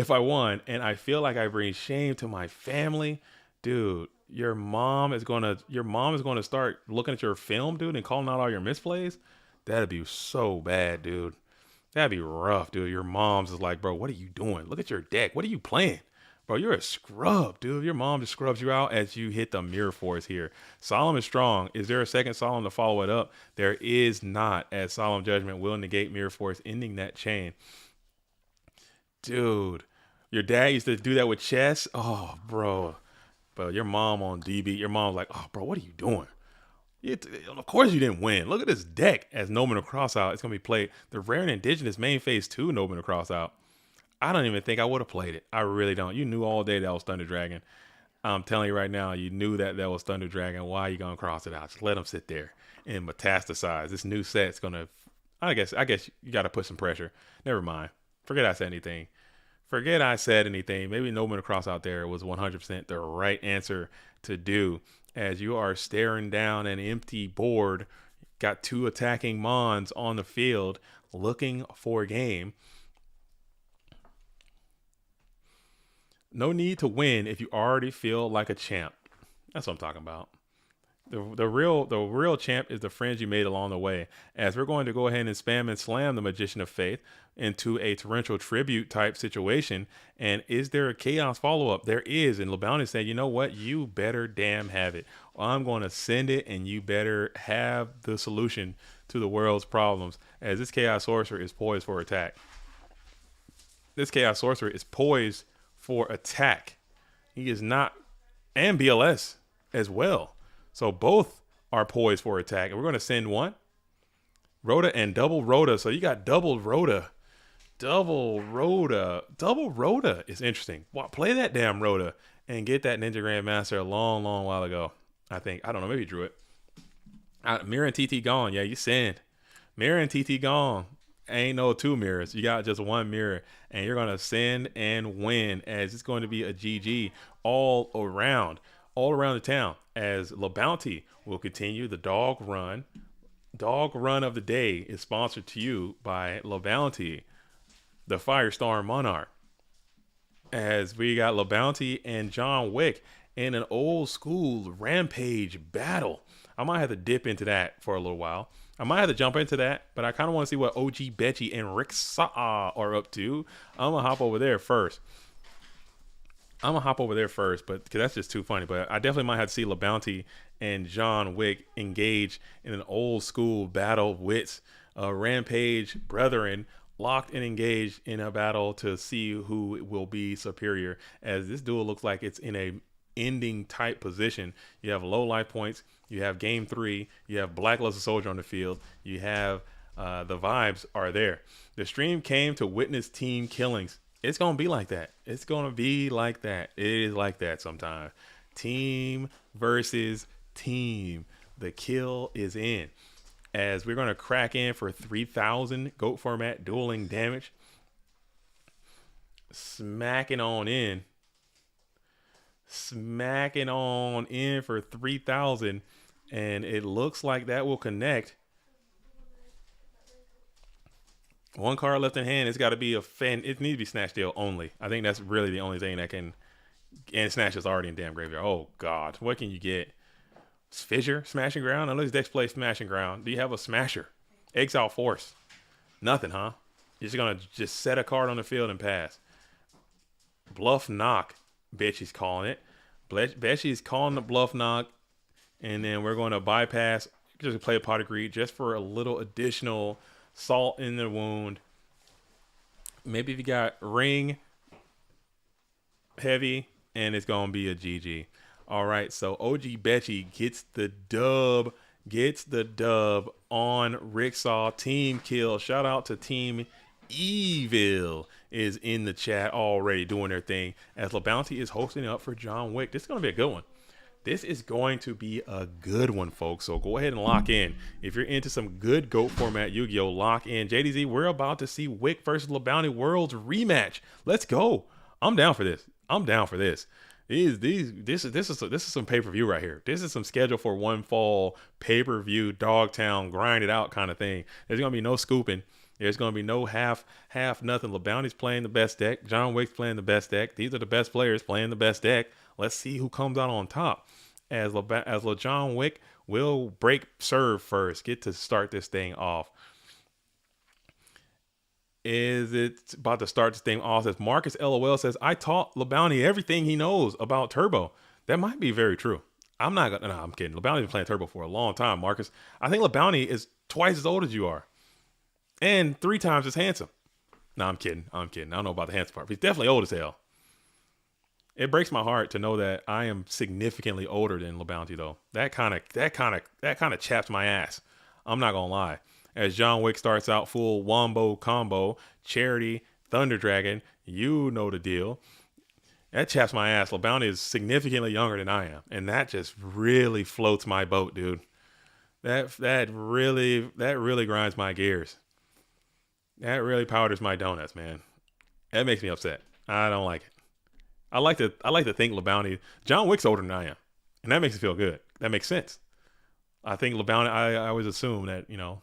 S1: I won and I feel like I bring shame to my family. Dude, your mom is going to start looking at your film, dude, and calling out all your misplays. That'd be so bad, dude. That'd be rough, dude. Your mom's is like, bro, what are you doing? Look at your deck. What are you playing? Bro, you're a scrub, dude. Your mom just scrubs you out as you hit the mirror force here. Solemn is strong. Is there a second Solemn to follow it up? There is not, as Solemn Judgment will negate mirror force, ending that chain. Dude, your dad used to do that with chess. Oh, bro. But your mom on DB, your mom's like, oh, bro, what are you doing? Of course you didn't win. Look at this deck as Nomen Crossout. It's going to be played. The Rare and Indigenous main phase 2 Nomen Crossout. I don't even think I would have played it. I really don't. You knew all day that was Thunder Dragon. I'm telling you right now, you knew that was Thunder Dragon. Why are you going to cross it out? Just let them sit there and metastasize. This new set's going to, I guess you got to put some pressure. Never mind. Forget I said anything. Maybe Nomen Cross out there was 100% the right answer to do, as you are staring down an empty board, got 2 attacking Mons on the field looking for a game. No need to win if you already feel like a champ. That's what I'm talking about. The real champ is the friends you made along the way. As we're going to go ahead and spam and slam the Magician of Faith into a torrential tribute type situation. And is there a chaos follow-up? There is. And LeBounty said, you know what? You better damn have it. I'm going to send it, and you better have the solution to the world's problems. As this Chaos Sorcerer is poised for attack. He is not, and BLS as well. So both are poised for attack. And we're going to send one. Rhoda and double Rhoda. So you got double Rhoda. Double Rhoda is interesting. Well, play that damn Rhoda and get that Ninja Grandmaster a long, long while ago. I think. I don't know. Maybe you drew it. Mirror and TT gone. Yeah, you send. Mirror and TT gone. Ain't no 2 mirrors. You got just 1 mirror. And you're going to send and win, as it's going to be a GG all around the town, as LeBounty will continue the dog run. Dog run of the day is sponsored to you by LeBounty, the Firestorm Monarch. As we got LeBounty and John Wick in an old school rampage battle. I might have to dip into that for a little while. I might have to jump into that, but I kind of want to see what OG Betchy and Rick Saw are up to. I'm going to hop over there first. But because that's just too funny. But I definitely might have to see LeBounty and John Wick engage in an old school battle of wits. Rampage brethren locked and engaged in a battle to see who will be superior, as this duel looks like it's in a ending type position. You have low life points. You have game 3. You have Blackluster Soldier on the field. You have the vibes are there. The stream came to witness team killings. It's going to be like that. It is like that sometimes. Team versus team. The kill is in. As we're going to crack in for 3,000 GOAT format dueling damage. Smacking on in for 3,000. And it looks like that will connect. 1 card left in hand. It's got to be it needs to be Snatch Deal only. I think that's really the only thing that can. And Snatch is already in damn graveyard. Oh God, what can you get? Fissure, Smashing Ground. Unless Dex plays Smashing Ground. Do you have a Smasher? Exile Force. Nothing, huh? You're just gonna set a card on the field and pass. Bluff Knock. Betchy's calling it. Betchy's calling the Bluff Knock. And then we're going to bypass, just play a Pot of Greed just for a little additional salt in the wound. Maybe if you got Ring, Heavy, and it's going to be a GG. All right, so OG Betchy gets the dub on Ricksaw. Team kill. Shout out to Team Evil is in the chat already doing their thing, as LeBounty is hosting up for John Wick. This is going to be a good one. This is going to be a good one, folks. So go ahead and lock in. If you're into some good GOAT format Yu-Gi-Oh, lock in. JDZ, we're about to see Wick versus LeBounty Worlds rematch. Let's go. I'm down for this. This is some pay-per-view right here. This is some schedule for one fall pay-per-view Dogtown grind it out kind of thing. There's gonna be no scooping. There's gonna be no half nothing. LeBounty's playing the best deck. John Wick's playing the best deck. These are the best players playing the best deck. Let's see who comes out on top. As John Wick will break serve first. Get to start this thing off. Is it about to start this thing off? As Marcus LOL says, I taught LeBounty everything he knows about Turbo. That might be very true. I'm kidding. LeBounty's been playing Turbo for a long time, Marcus. I think LeBounty is twice as old as you are. And 3 times as handsome. No, I'm kidding. I don't know about the handsome part, but he's definitely old as hell. It breaks my heart to know that I am significantly older than LeBounty though. That kind of chaps my ass. I'm not gonna lie. As John Wick starts out full wombo combo, Charity, Thunder Dragon, you know the deal. That chaps my ass. LeBounty is significantly younger than I am, and that just really floats my boat, dude. That really grinds my gears. That really powders my donuts, man. That makes me upset. I don't like it. I like to think LeBounty, John Wick's older than I am, and that makes me feel good. That makes sense. I think LeBounty. I always assume that, you know,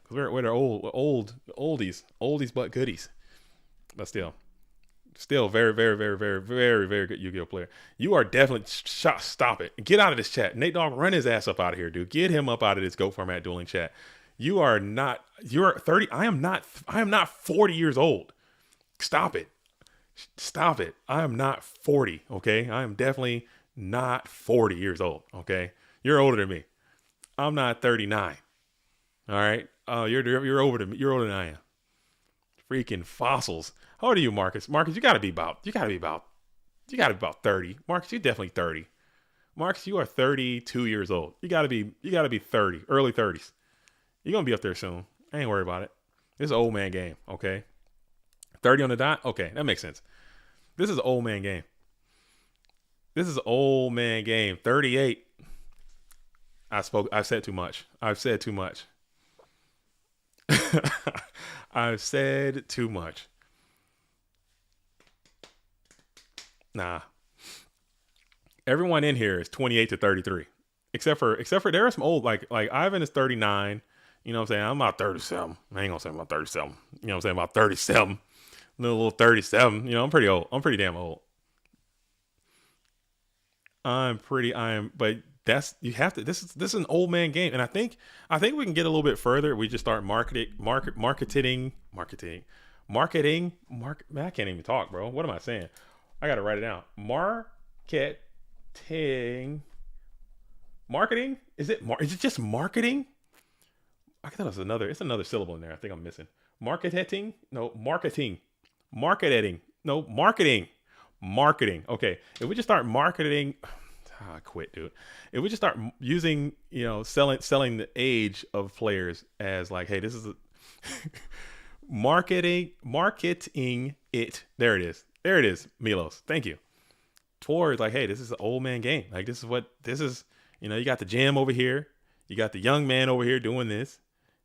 S1: because we're oldies but goodies, but still very good Yu-Gi-Oh player. You are definitely stop it. Get out of this chat. Nate Dogg, run his ass up out of here, dude. Get him up out of this GOAT format dueling chat. You're 30. I am not 40 years old. Stop it. I am not 40. Okay. I am definitely not 40 years old. Okay. You're older than me. I'm not 39. All right. Oh, you're older than I am. Freaking fossils. How old are you, Marcus? Marcus, you gotta be about 30. Marcus, you're definitely 30. Marcus, you are 32 years old. You gotta be 30, early 30s. You're gonna be up there soon. I ain't worried about it. This is an old man game, okay? 30 on the dot? Okay, that makes sense. This is an old man game. 38. I've said too much. I've said too much. Nah. Everyone in here is 28 to 33. Except for there are some old, like Ivan is 39. You know what I'm saying? I'm about 37. I ain't gonna say I'm about 37. You know what I'm saying? About 37. Little 37. You know, I'm pretty old. I'm pretty damn old. But this is an old man game. And I think we can get a little bit further. We just start marketing. Man, I can't even talk, bro. What am I saying? I got to write it down. Marketing? Is it just marketing? I thought it's another syllable in there. I think I'm missing. Marketing. Okay. If we just start marketing, I quit, dude. If we just start using, you know, selling the age of players as like, hey, this is a marketing it. There it is, Milos. Thank you. Towards like, hey, this is an old man game. Like this is, you know, you got the jam over here. You got the young man over here doing this.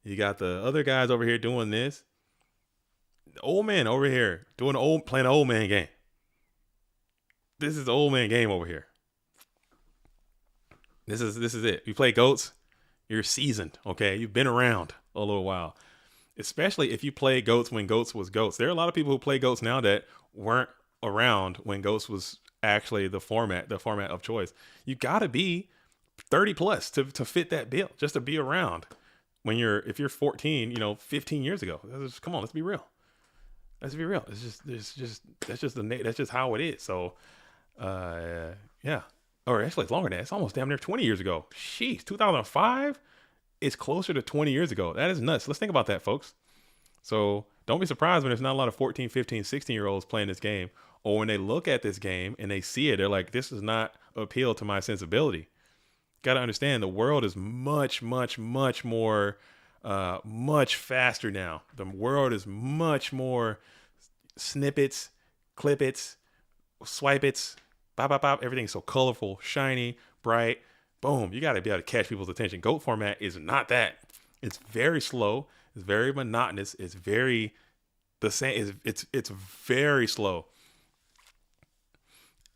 S1: You got the other guys over here doing this. The old man over here playing an old man game. This is the old man game over here. This is it. You play GOATs, you're seasoned, okay? You've been around a little while. Especially if you play GOATs when GOATs was GOATs. There are a lot of people who play GOATs now that weren't around when GOATs was actually the format of choice. You gotta be 30 plus to fit that bill, just to be around. If you're 14, you know, 15 years ago. Come on, let's be real. Let's be real. That's just how it is. So, yeah. Or actually, it's longer than that. It's almost damn near 20 years ago. Sheesh, 2005? It's closer to 20 years ago. That is nuts. Let's think about that, folks. So don't be surprised when there's not a lot of 14, 15, 16-year-olds playing this game. Or when they look at this game and they see it, they're like, this does not appeal to my sensibility. Got to understand, the world is much, much, much more, much faster now. The world is much more snippets, clippets, swipets, bop, bop, bop. Everything's so colorful, shiny, bright. Boom. You got to be able to catch people's attention. GOAT format is not that. It's very slow. It's very monotonous. It's very the same. It's very slow.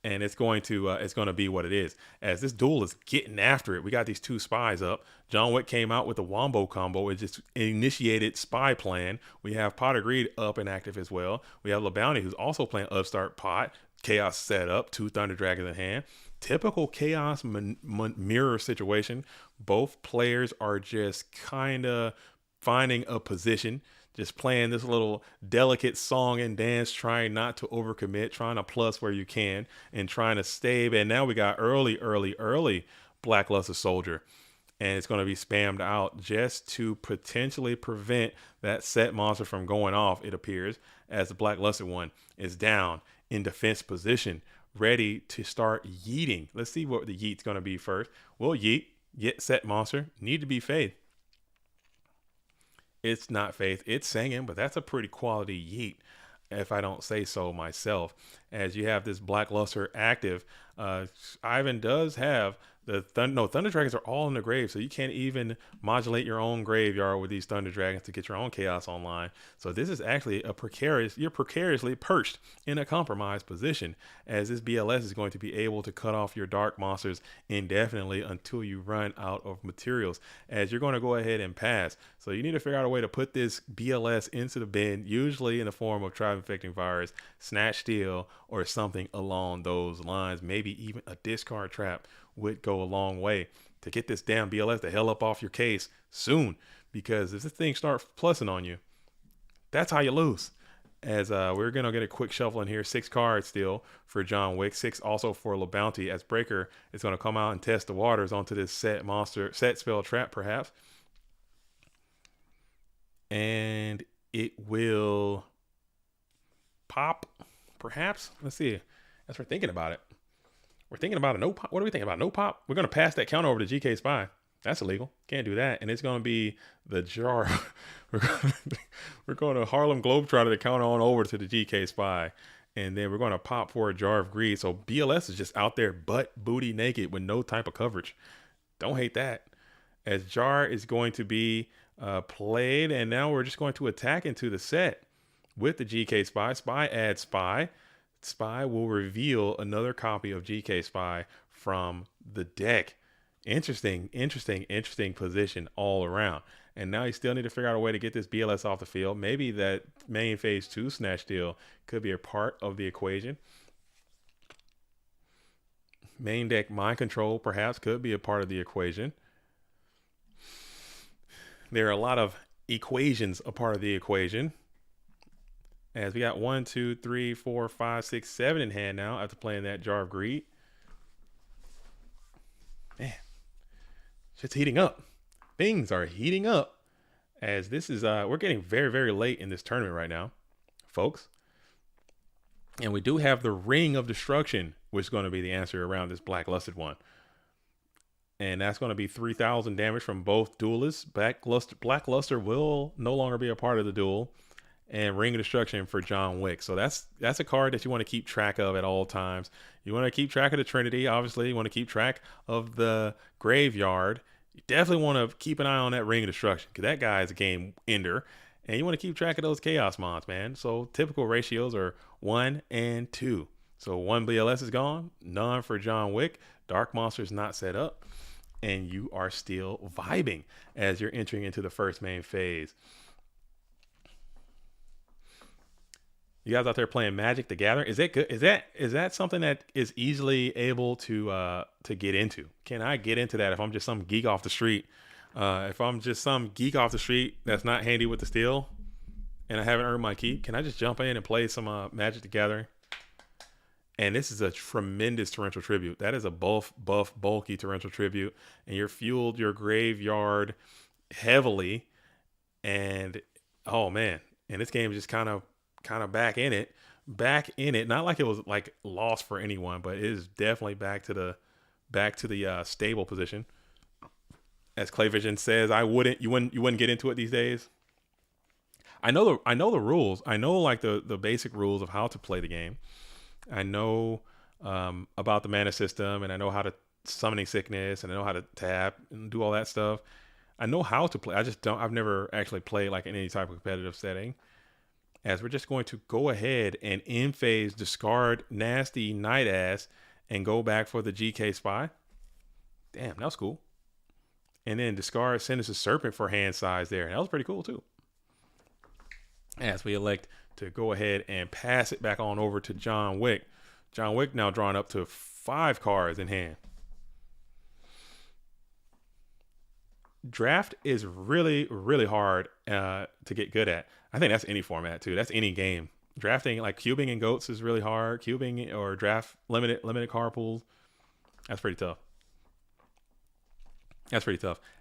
S1: And it's going to be what it is. As this duel is getting after it, we got these two spies up. John Wick came out with the wombo combo. It just initiated spy plan. We have Pot of Greed up and active as well. We have LeBounty, who's also playing upstart pot. Chaos set up, 2 Thunder Dragons in hand. Typical Chaos mirror situation. Both players are just kind of finding a position. Just playing this little delicate song and dance, trying not to overcommit, trying to plus where you can, and trying to stay. And now we got early Blackluster Soldier. And it's going to be spammed out just to potentially prevent that set monster from going off, it appears, as the Blackluster one is down in defense position ready to start yeeting. Let's see what the yeet's going to be first. We'll yeet. Get set monster. Need to be Faith. It's not Faith. It's singing, but that's a pretty quality yeet, if I don't say so myself. As you have this Blackluster active, Ivan does have the Thunder Dragons are all in the grave, so you can't even modulate your own graveyard with these Thunder Dragons to get your own chaos online. So this is actually you're precariously perched in a compromised position, as this BLS is going to be able to cut off your dark monsters indefinitely until you run out of materials, as you're going to go ahead and pass. So you need to figure out a way to put this BLS into the bin, usually in the form of Tribe Infecting Virus, Snatch Steal, or something along those lines. Maybe even a discard trap would go a long way to get this damn BLS the hell up off your case soon, because if this thing starts plussing on you, that's how you lose. As we're gonna get a quick shuffle in here, 6 cards still for John Wick, 6 also for La Bounty, as Breaker is gonna come out and test the waters onto this set spell trap perhaps, and it will pop perhaps. Let's see, as we're thinking about it. We're thinking about a no pop. What are we thinking about? No pop? We're going to pass that counter over to GK Spy. That's illegal. Can't do that. And it's going to be the jar. We're going to Harlem Globetrotter the counter on over to the GK Spy. And then we're going to pop for a Jar of Greed. So BLS is just out there butt booty naked with no type of coverage. Don't hate that. As Jar is going to be played. And now we're just going to attack into the set with the GK Spy. Spy adds Spy. Spy will reveal another copy of GK Spy from the deck. Interesting position all around. And now you still need to figure out a way to get this BLS off the field. Maybe that main phase 2 Snatch Deal could be a part of the equation. Main deck Mind Control perhaps could be a part of the equation. There are a lot of equations a part of the equation. As we got 1, 2, 3, 4, 5, 6, 7 in hand now after playing that Jar of Greed. Man, shit's heating up. Things are heating up. As this is, we're getting very, very late in this tournament right now, folks. And we do have the Ring of Destruction, which is going to be the answer around this Blacklustered one. And that's going to be 3,000 damage from both duelists. Blackluster will no longer be a part of the duel. And Ring of Destruction for John Wick. So that's a card that you want to keep track of at all times. You want to keep track of the Trinity, obviously. You want to keep track of the graveyard. You definitely want to keep an eye on that Ring of Destruction, because that guy is a game ender. And you want to keep track of those Chaos Mons, man. So typical ratios are 1 and 2. So 1 BLS is gone, none for John Wick. Dark Monster is not set up. And you are still vibing as you're entering into the first main phase. You guys out there playing Magic the Gathering? Is that good? Is that something that is easily able to get into? Can I get into that if I'm just some geek off the street? If I'm just some geek off the street that's not handy with the steel and I haven't earned my keep, can I just jump in and play some Magic the Gathering? And this is a tremendous Torrential Tribute. That is a bulky Torrential Tribute, and you're fueled your graveyard heavily. And oh man, and this game is just kind of back in it. Not like it was like lost for anyone, but it is definitely back to the stable position. As Clayvision says, you wouldn't get into it these days. I know the rules. I know like the basic rules of how to play the game. I know about the mana system, and I know how to Summoning Sickness, and I know how to tap and do all that stuff. I know how to play. I've never actually played like in any type of competitive setting. As we're just going to go ahead and in phase discard Nasty Night Ass and go back for the GK Spy. Damn, that was cool. And then discard Sinister Serpent for hand size there. That was pretty cool too. As we elect to go ahead and pass it back on over to John Wick. John Wick now drawing up to 5 cards in hand. Draft is really, really hard to get good at. I think that's any format too. That's any game. Drafting, like cubing and goats, is really hard. Cubing or draft limited card pools. That's pretty tough.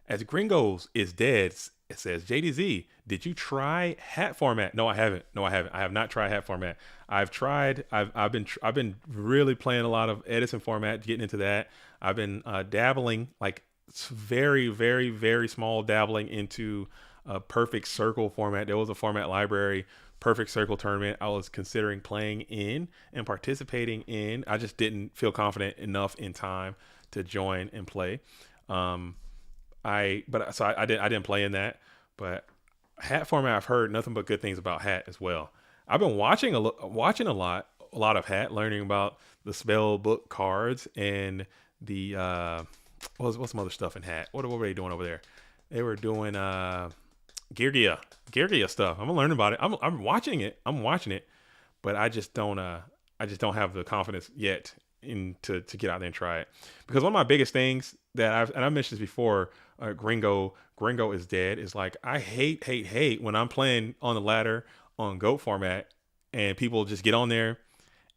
S1: As Gringos is dead, It says, JDZ, did you try hat format? No, I haven't. I have not tried hat format. I've been really playing a lot of Edison format, getting into that. I've been dabbling, like very, very, very small dabbling into a perfect circle format. There was a format library, perfect circle tournament I was considering playing in and participating in. I just didn't feel confident enough in time to join and play. I didn't play in that, but hat format, I've heard nothing but good things about hat as well. I've been watching a lot of hat, learning about the spell book cards and the what's some other stuff in hat. What were they doing over there? They were doing Gear stuff. I'm learning about it. I'm watching it, but I just don't have the confidence yet to get out there and try it, because one of my biggest things that I mentioned this before, Gringo is dead, is like, I hate when I'm playing on the ladder on GOAT format and people just get on there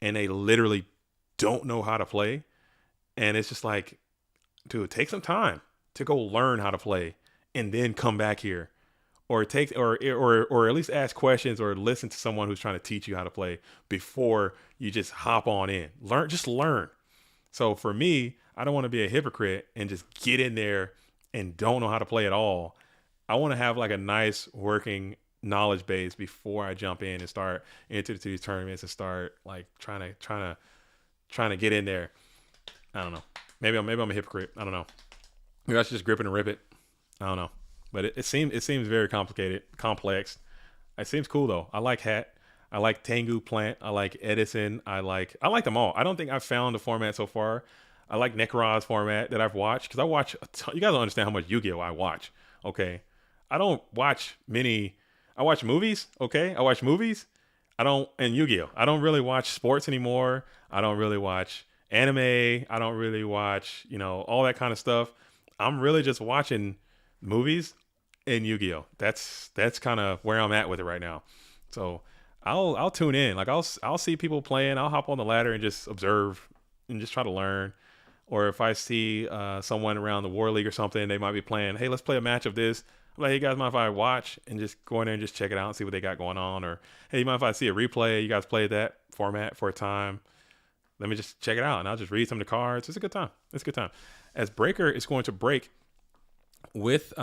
S1: and they literally don't know how to play, and it's just like, dude, take some time to go learn how to play and then come back here, or at least ask questions or listen to someone who's trying to teach you how to play before you just hop on in. Learn. So for me, I don't want to be a hypocrite and just get in there and don't know how to play at all. I want to have like a nice working knowledge base before I jump in and start into these tournaments and start like trying to get in there. I don't know. Maybe I'm a hypocrite. I don't know. Maybe I should just grip it and rip it. I don't know. But it seems very complex. It seems cool though. I like hat. I like Tengu Plant. I like Edison. I like them all. I don't think I've found a format so far. I like Necron's format that I've watched, because I watch a ton. You guys don't understand how much Yu-Gi-Oh I watch. Okay, I don't watch many. I watch movies. Okay, I watch movies. And Yu-Gi-Oh. I don't really watch sports anymore. I don't really watch anime. I don't really watch, all that kind of stuff. I'm really just watching movies and Yu-Gi-Oh. That's kind of where I'm at with it right now. So I'll tune in. Like I'll see people playing. I'll hop on the ladder and just observe and just try to learn. Or if I see someone around the War League or something, they might be playing, hey, let's play a match of this. I'm like, hey, guys, mind if I watch and just go in there and just check it out and see what they got going on? Or, hey, you mind if I see a replay? You guys played that format for a time. Let me just check it out, and I'll just read some of the cards. It's a good time. As Breaker is going to break with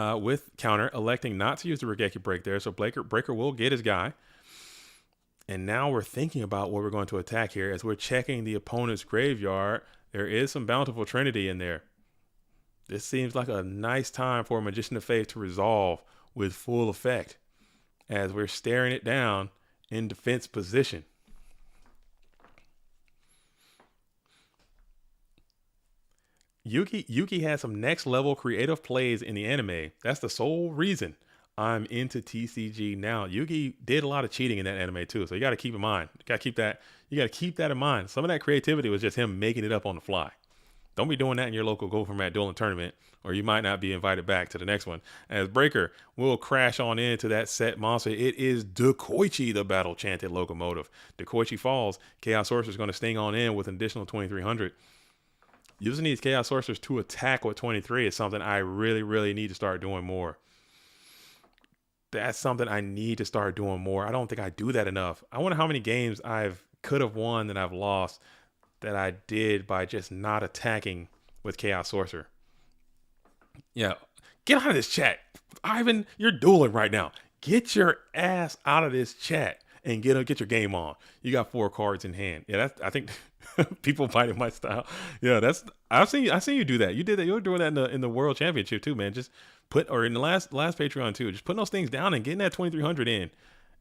S1: counter, electing not to use the Regeki break there. So Breaker will get his guy. And now we're thinking about what we're going to attack here. As we're checking the opponent's graveyard, there is some Bountiful Trinity in there. This seems like a nice time for a Magician of Faith to resolve with full effect, as we're staring it down in defense position. Yuki has some next level creative plays in the anime. That's the sole reason I'm into TCG now. Yuki did a lot of cheating in that anime too, so you got to keep in mind. You got to keep that in mind. Some of that creativity was just him making it up on the fly. Don't be doing that in your local Go Format dueling tournament, or you might not be invited back to the next one. As Breaker will crash on into that set monster. It is Dekoichi, the battle chanted locomotive. Dekoichi falls. Chaos Sorcerer is going to sting on in with an additional 2,300. Using these Chaos Sorcerers to attack with 23 is something I really, really need to start doing more. That's something I need to start doing more. I don't think I do that enough. I wonder how many games could have won that I've lost that I did by just not attacking with Chaos Sorcerer. Yeah, get out of this chat. Ivan, you're dueling right now. Get your ass out of this chat and get your game on. You got 4 cards in hand. Yeah, I think people fighting my style. Yeah, I've seen you do that. You did that. You were doing that in the World Championship too, man. Just in the last Patreon too. Just putting those things down and getting that 2,300 in.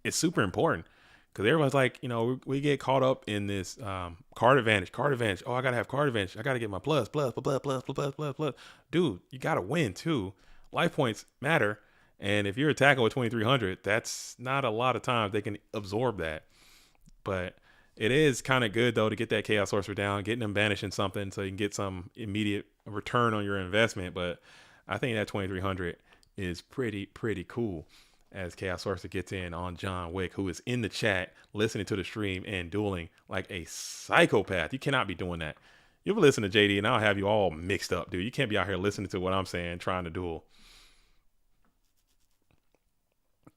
S1: It's super important. Because everyone's like, we get caught up in this card advantage. Oh, I got to have card advantage. I got to get my plus. Dude, you got to win too. Life points matter. And if you're attacking with 2,300, that's not a lot of times they can absorb that. But it is kind of good, though, to get that Chaos Sorcerer down, getting them banishing something so you can get some immediate return on your investment. But I think that 2,300 is pretty cool. As Chaos Sorcerer gets in on John Wick, who is in the chat, listening to the stream and dueling like a psychopath. You cannot be doing that. You'll listen to JD and I'll have you all mixed up, dude. You can't be out here listening to what I'm saying, trying to duel.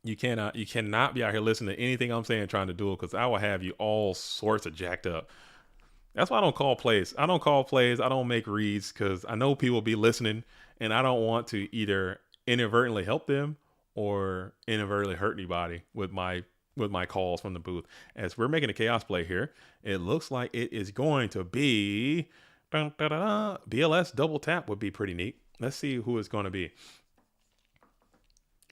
S1: You cannot be out here listening to anything I'm saying trying to duel, because I will have you all sorts of jacked up. That's why I don't call plays. I don't make reads, because I know people be listening, and I don't want to either inadvertently help them or inadvertently hurt anybody with my calls from the booth. As we're making a chaos play here, it looks like it is going to be BLS double tap would be pretty neat. Let's see who it's going to be.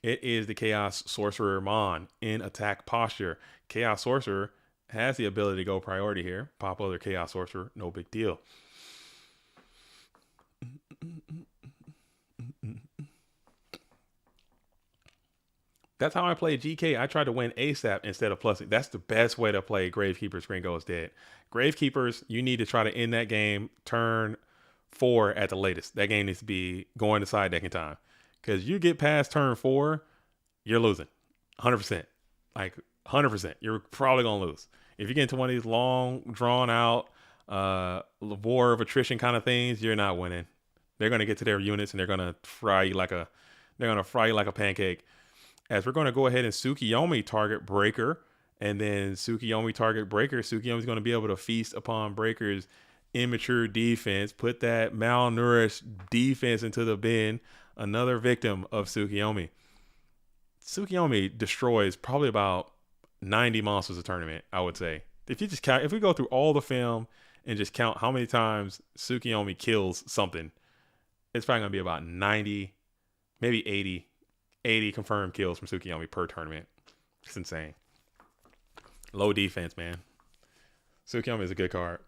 S1: It is the Chaos Sorcerer Mon in attack posture. Chaos Sorcerer has the ability to go priority here. Pop other Chaos Sorcerer, no big deal. That's how I play GK. I try to win ASAP instead of plusing. That's the best way to play Gravekeeper Screen Goes Dead. Gravekeepers, you need to try to end that game turn 4 at the latest. That game needs to be going to side decking time. Because you get past turn 4, you're losing. 100%. Like 100%. You're probably going to lose. If you get into one of these long, drawn out, war of attrition kind of things, you're not winning. They're going to get to their units and they're going to fry you like a pancake. As we're going to go ahead and Tsukiyomi target Breaker, and then Tsukiyomi target Breaker. Tsukiyomi's going to be able to feast upon Breaker's immature defense, put that malnourished defense into the bin. Another victim of Tsukiyomi. Tsukiyomi destroys probably about 90 monsters a tournament, I would say. If we go through all the film and just count how many times Tsukiyomi kills something, it's probably going to be about 90, maybe 80 confirmed kills from Tsukiyomi per tournament. It's insane. Low defense, man. Tsukiyomi is a good card.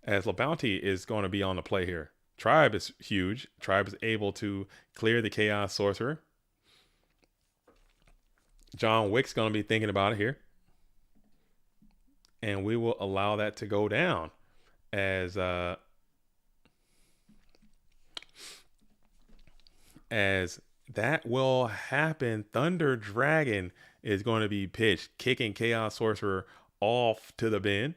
S1: As LaBounty is going to be on the play here. Tribe is huge. Tribe is able to clear the Chaos Sorcerer. John Wick's going to be thinking about it here. And we will allow that to go down. As that will happen, Thunder Dragon is going to be pitched, kicking Chaos Sorcerer off to the bin.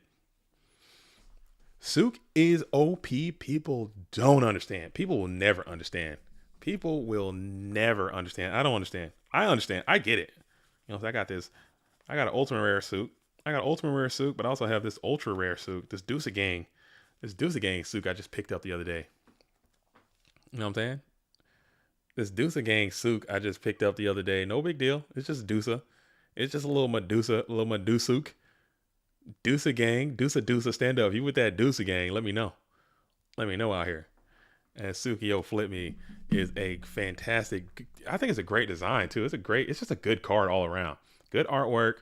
S1: Sook is OP. People don't understand. People will never understand. People will never understand. I don't understand. I understand. I get it. You know, so I got an ultimate rare Sook. I got an ultimate rare Sook, but I also have this ultra rare Sook. This Deuce Gang Sook I just picked up the other day. You know what I'm saying? This Deuce Gang Sook I just picked up the other day. No big deal. It's just Deuce. It's just a little Medusook. Deuce Gang. Deuce, stand up. If you with that Deuce Gang, let me know. Let me know out here. And Sukiyo Flip Me is a fantastic, I think it's a great design too. It's just a good card all around. Good artwork,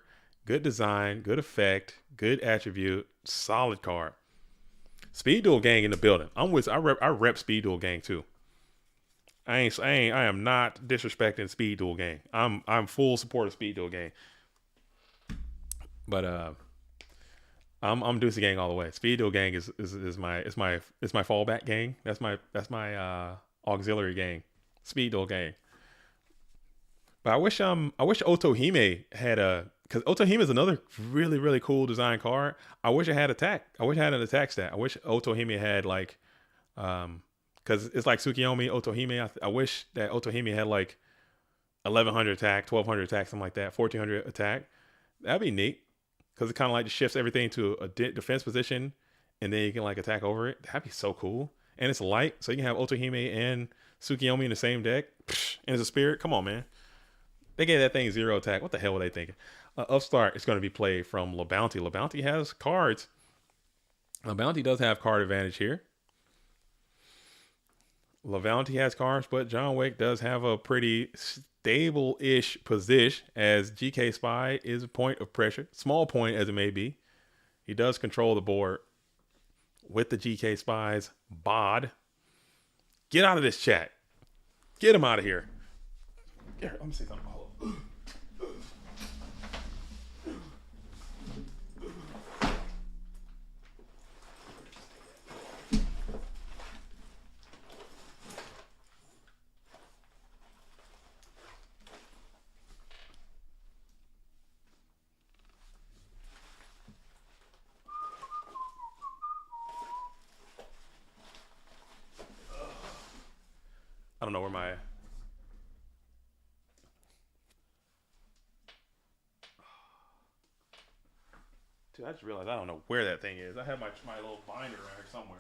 S1: good design, good effect, good attribute, solid card. Speed Duel Gang in the building. I rep Speed Duel Gang too. I am not disrespecting Speed Duel Gang. I'm full support of Speed Duel Gang. But I'm Deuce Gang all the way. Speed Duel Gang is my fallback gang. That's my auxiliary gang. Speed Duel Gang. But I wish Otohime had because Otohime is another really, really cool design card. I wish it had attack. I wish it had an attack stat. I wish Otohime had like because it's like Tsukiyomi, Otohime. I wish that Otohime had like 1100 attack, 1200 attack, something like that, 1400 attack. That'd be neat. Because it kind of like shifts everything to a defense position, and then you can like attack over it. That'd be so cool. And it's light, so you can have Otohime and Tsukiyomi in the same deck. And it's a spirit. Come on, man. They gave that thing 0 attack. What the hell were they thinking? Upstart is going to be played from LaBounty. LaBounty has cards. LaBounty does have card advantage here. LaBounty has cards, but John Wick does have a pretty stable-ish position, as GK Spy is a point of pressure, small point as it may be. He does control the board with the GK Spy's bod. Get out of this chat. Get him out of here. Here, let me see something. Hold on. I don't know where my Dude, I just realized I don't know where that thing is. I have my little binder around here somewhere.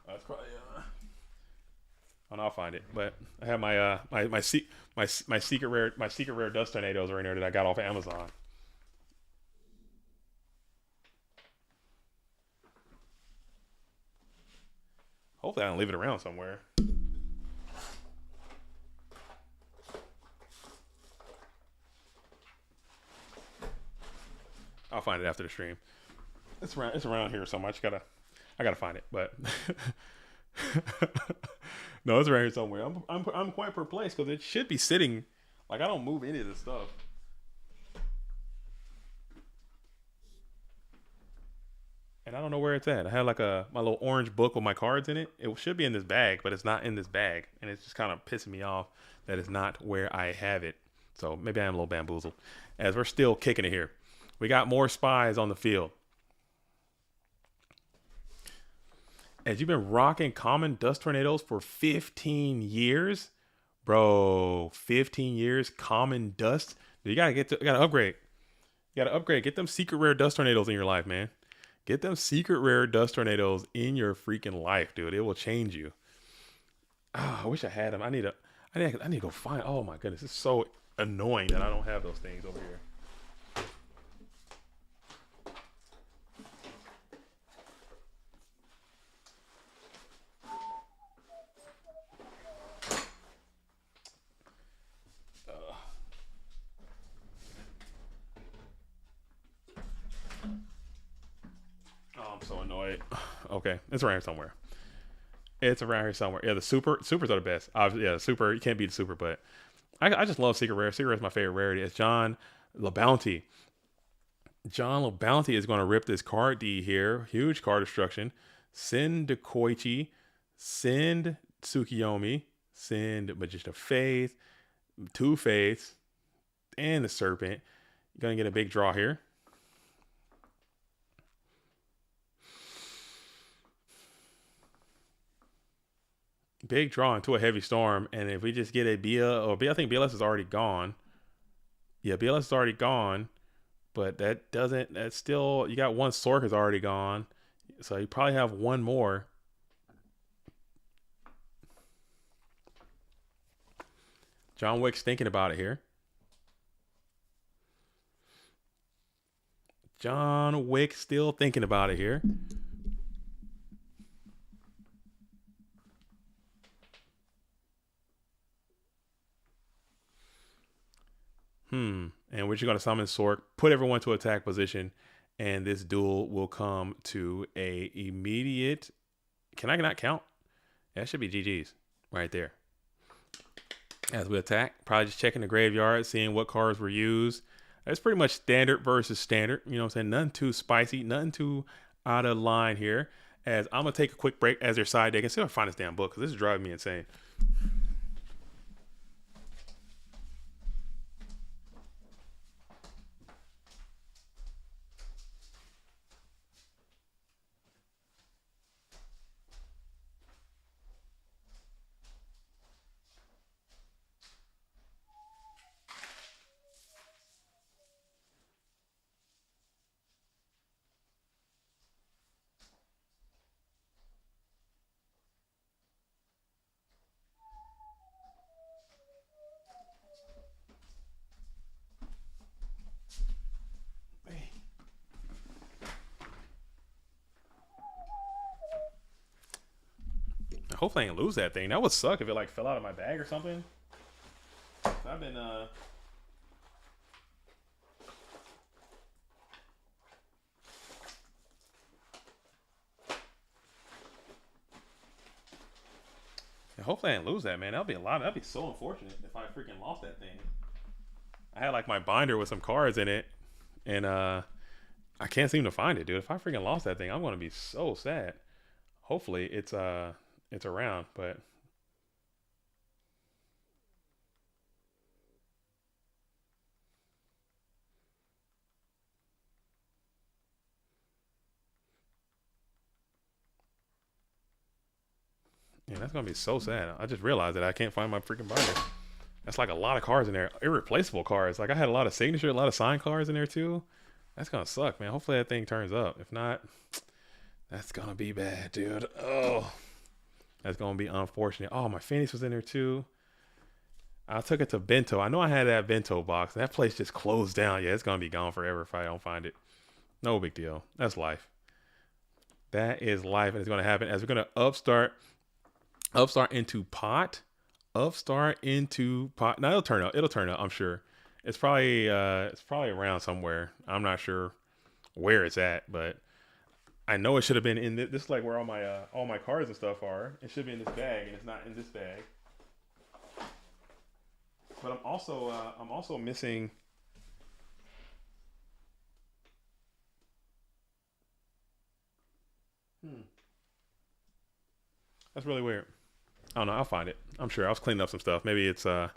S1: That's probably and I'll find it. But I have my secret rare dust tornadoes right here that I got off of Amazon. Hopefully I don't leave it around somewhere. I'll find it after the stream. It's around here somewhere. I gotta find it, but no, it's around here somewhere. I'm quite perplexed because it should be sitting. Like, I don't move any of this stuff. And I don't know where it's at. I had like my little orange book with my cards in it. It should be in this bag, but it's not in this bag. And it's just kind of pissing me off that it's not where I have it. So maybe I am a little bamboozled. As we're still kicking it here. We got more spies on the field. As you've been rocking common dust tornadoes for 15 years, bro, 15 years, common dust. You gotta upgrade. You gotta upgrade. Get them secret rare dust tornadoes in your life, man. Get them secret rare dust tornadoes in your freaking life, dude. It will change you. Oh, I wish I had them. I need to go find. Oh my goodness, it's so annoying that I don't have those things over here. So annoyed. Okay, it's around here somewhere. It's around here somewhere. Yeah, the supers are the best. Yeah, the super, you can't beat the super, but I just love secret rare. Secret rare is my favorite rarity. It's John LaBounty. John LaBounty is going to rip this card D here. Huge card destruction. Send Koichi. Send Tsukiyomi. Send Magician of Faith. Two Faiths. And the Serpent. You're going to get a big draw here. Big draw into a heavy storm, and if we just get a I think BLS is already gone. Yeah, BLS is already gone, but that's still, you got one Sork is already gone, so you probably have one more. John Wick's thinking about it here. John Wick still thinking about it here. And we're just going to summon Sork, put everyone to attack position, and this duel will come to a immediate. Can I not count? That should be GG's right there. As we attack, probably just checking the graveyard, seeing what cards were used. It's pretty much standard versus standard. You know what I'm saying? Nothing too spicy, nothing too out of line here. As I'm going to take a quick break as their side deck and see if I find this damn book, because this is driving me insane. Hopefully I ain't lose that thing. That would suck if it like fell out of my bag or something. I've been hopefully I didn't lose that, man. That'd be so unfortunate if I freaking lost that thing. I had like my binder with some cards in it, and I can't seem to find it, dude. If I freaking lost that thing, I'm gonna be so sad. Hopefully it's around, but yeah, that's gonna be so sad. I just realized that I can't find my freaking binder. That's like a lot of cards in there. Irreplaceable cards. Like I had a lot of signature, a lot of signed cards in there too. That's gonna suck, man. Hopefully that thing turns up. If not, that's gonna be bad, dude. Oh, that's gonna be unfortunate. Oh, my Phoenix was in there too. I took it to Bento. I know I had that Bento box. That place just closed down. Yeah, it's gonna be gone forever if I don't find it. No big deal. That's life. That is life, and it's gonna happen as we're gonna upstart into pot. Upstart into pot. Now it'll turn up. It'll turn up. I'm sure. It's probably around somewhere. I'm not sure where it's at, but I know it should have been in this. This is like where all my cards and stuff are. It should be in this bag, and it's not in this bag. But I'm also missing. That's really weird. I don't know. I'll find it. I'm sure. I was cleaning up some stuff. Maybe it's around.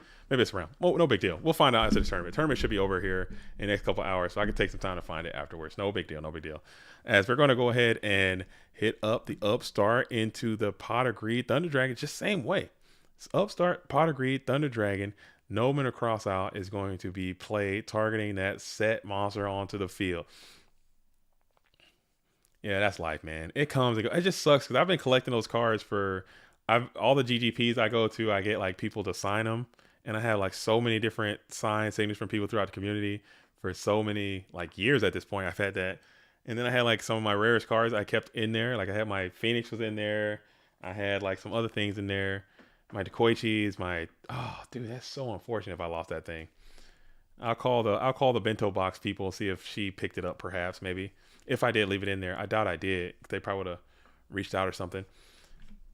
S1: Well, no big deal. We'll find out after the tournament. Tournament should be over here in the next couple hours, so I can take some time to find it afterwards. No big deal. No big deal. As we're going to go ahead and hit up the Upstart into the Pot of Greed Thunder Dragon, just same way. It's Upstart, Pot of Greed, Thunder Dragon. Nomen or Cross Out is going to be played, targeting that set monster onto the field. Yeah, that's life, man. It comes and goes. It just sucks because I've been collecting those cards for all the GGPs I go to. I get like people to sign them, and I have like so many different signed signatures from people throughout the community for so many like years at this point. I've had that, and then I had like some of my rarest cards I kept in there. Like I had my Phoenix was in there. I had like some other things in there. My Dekoichis, dude, that's so unfortunate if I lost that thing. I'll call the bento box people, see if she picked it up, perhaps, maybe. If I did leave it in there. I doubt I did. They probably would have reached out or something.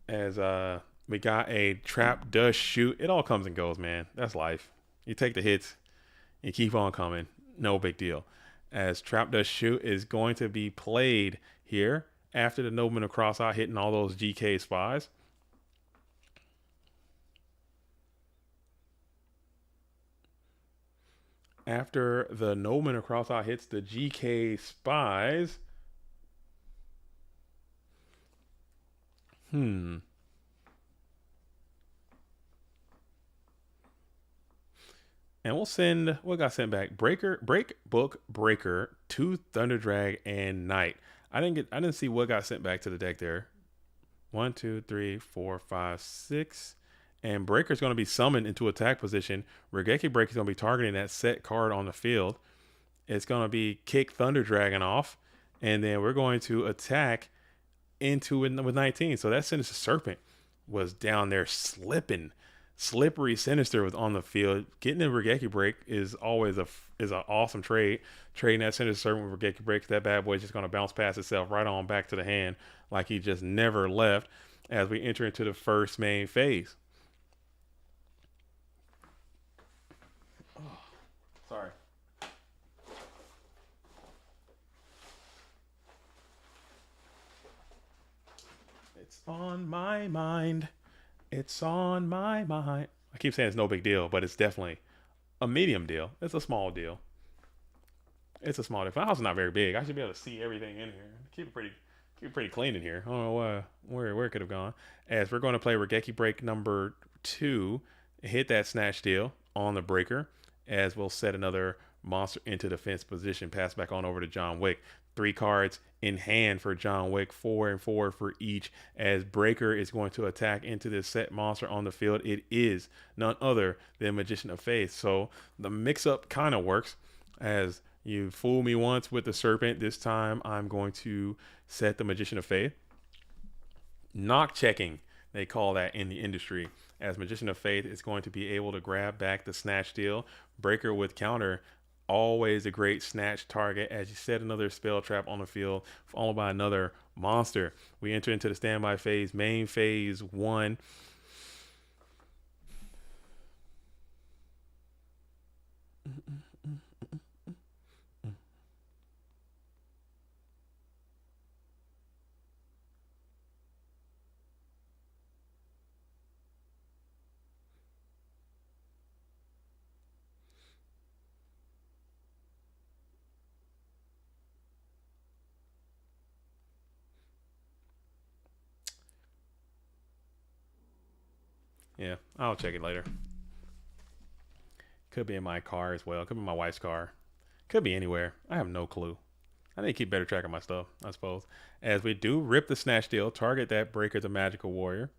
S1: As we got a Trap Does Shoot. It all comes and goes, man. That's life. You take the hits, you keep on coming. No big deal. As Trap Does Shoot is going to be played here after the Nobleman of Cross Out hitting all those GK spies. After the Nobleman of Cross Out hits the GK spies. And we'll send what got sent back. Break Book Breaker, 2 Thunder Drag, and Knight. I didn't see what got sent back to the deck there. 1, 2, 3, 4, 5, 6. And Breaker's going to be summoned into attack position. Regeki Breaker's going to be targeting that set card on the field. It's going to be kick Thunder Dragon off. And then we're going to attack into it with 19. So that Sinister Serpent was down there slipping. Slippery Sinister was on the field. Getting the Regeki Break is always an awesome trade. Trading that Sinister Serpent with Regeki Break, that bad boy is just going to bounce past itself right on back to the hand like he just never left as we enter into the first main phase. Sorry. It's on my mind. It's on my mind. I keep saying it's no big deal, but it's definitely a medium deal. It's a small deal. It's a small deal. My house is not very big. I should be able to see everything in here. Keep it pretty clean in here. I don't know where it could have gone. As we're going to play Regeki Break number 2, hit that Snatch Deal on the Breaker. As we'll set another monster into defense position. Pass back on over to John Wick. 3 cards in hand for John Wick. 4 and 4 for each. As Breaker is going to attack into this set monster on the field. It is none other than Magician of Faith. So the mix-up kind of works. As you fooled me once with the Serpent, this time I'm going to set the Magician of Faith. Knock checking, they call that in the industry. As Magician of Faith is going to be able to grab back the Snatch Deal. Breaker with counter, always a great snatch target as you set another spell trap on the field, followed by another monster. We enter into the standby phase, main phase 1. Yeah, I'll check it later. Could be in my car as well. Could be my wife's car. Could be anywhere. I have no clue. I need to keep better track of my stuff, I suppose. As we do rip the snatch deal, target that Breaker the Magical Warrior.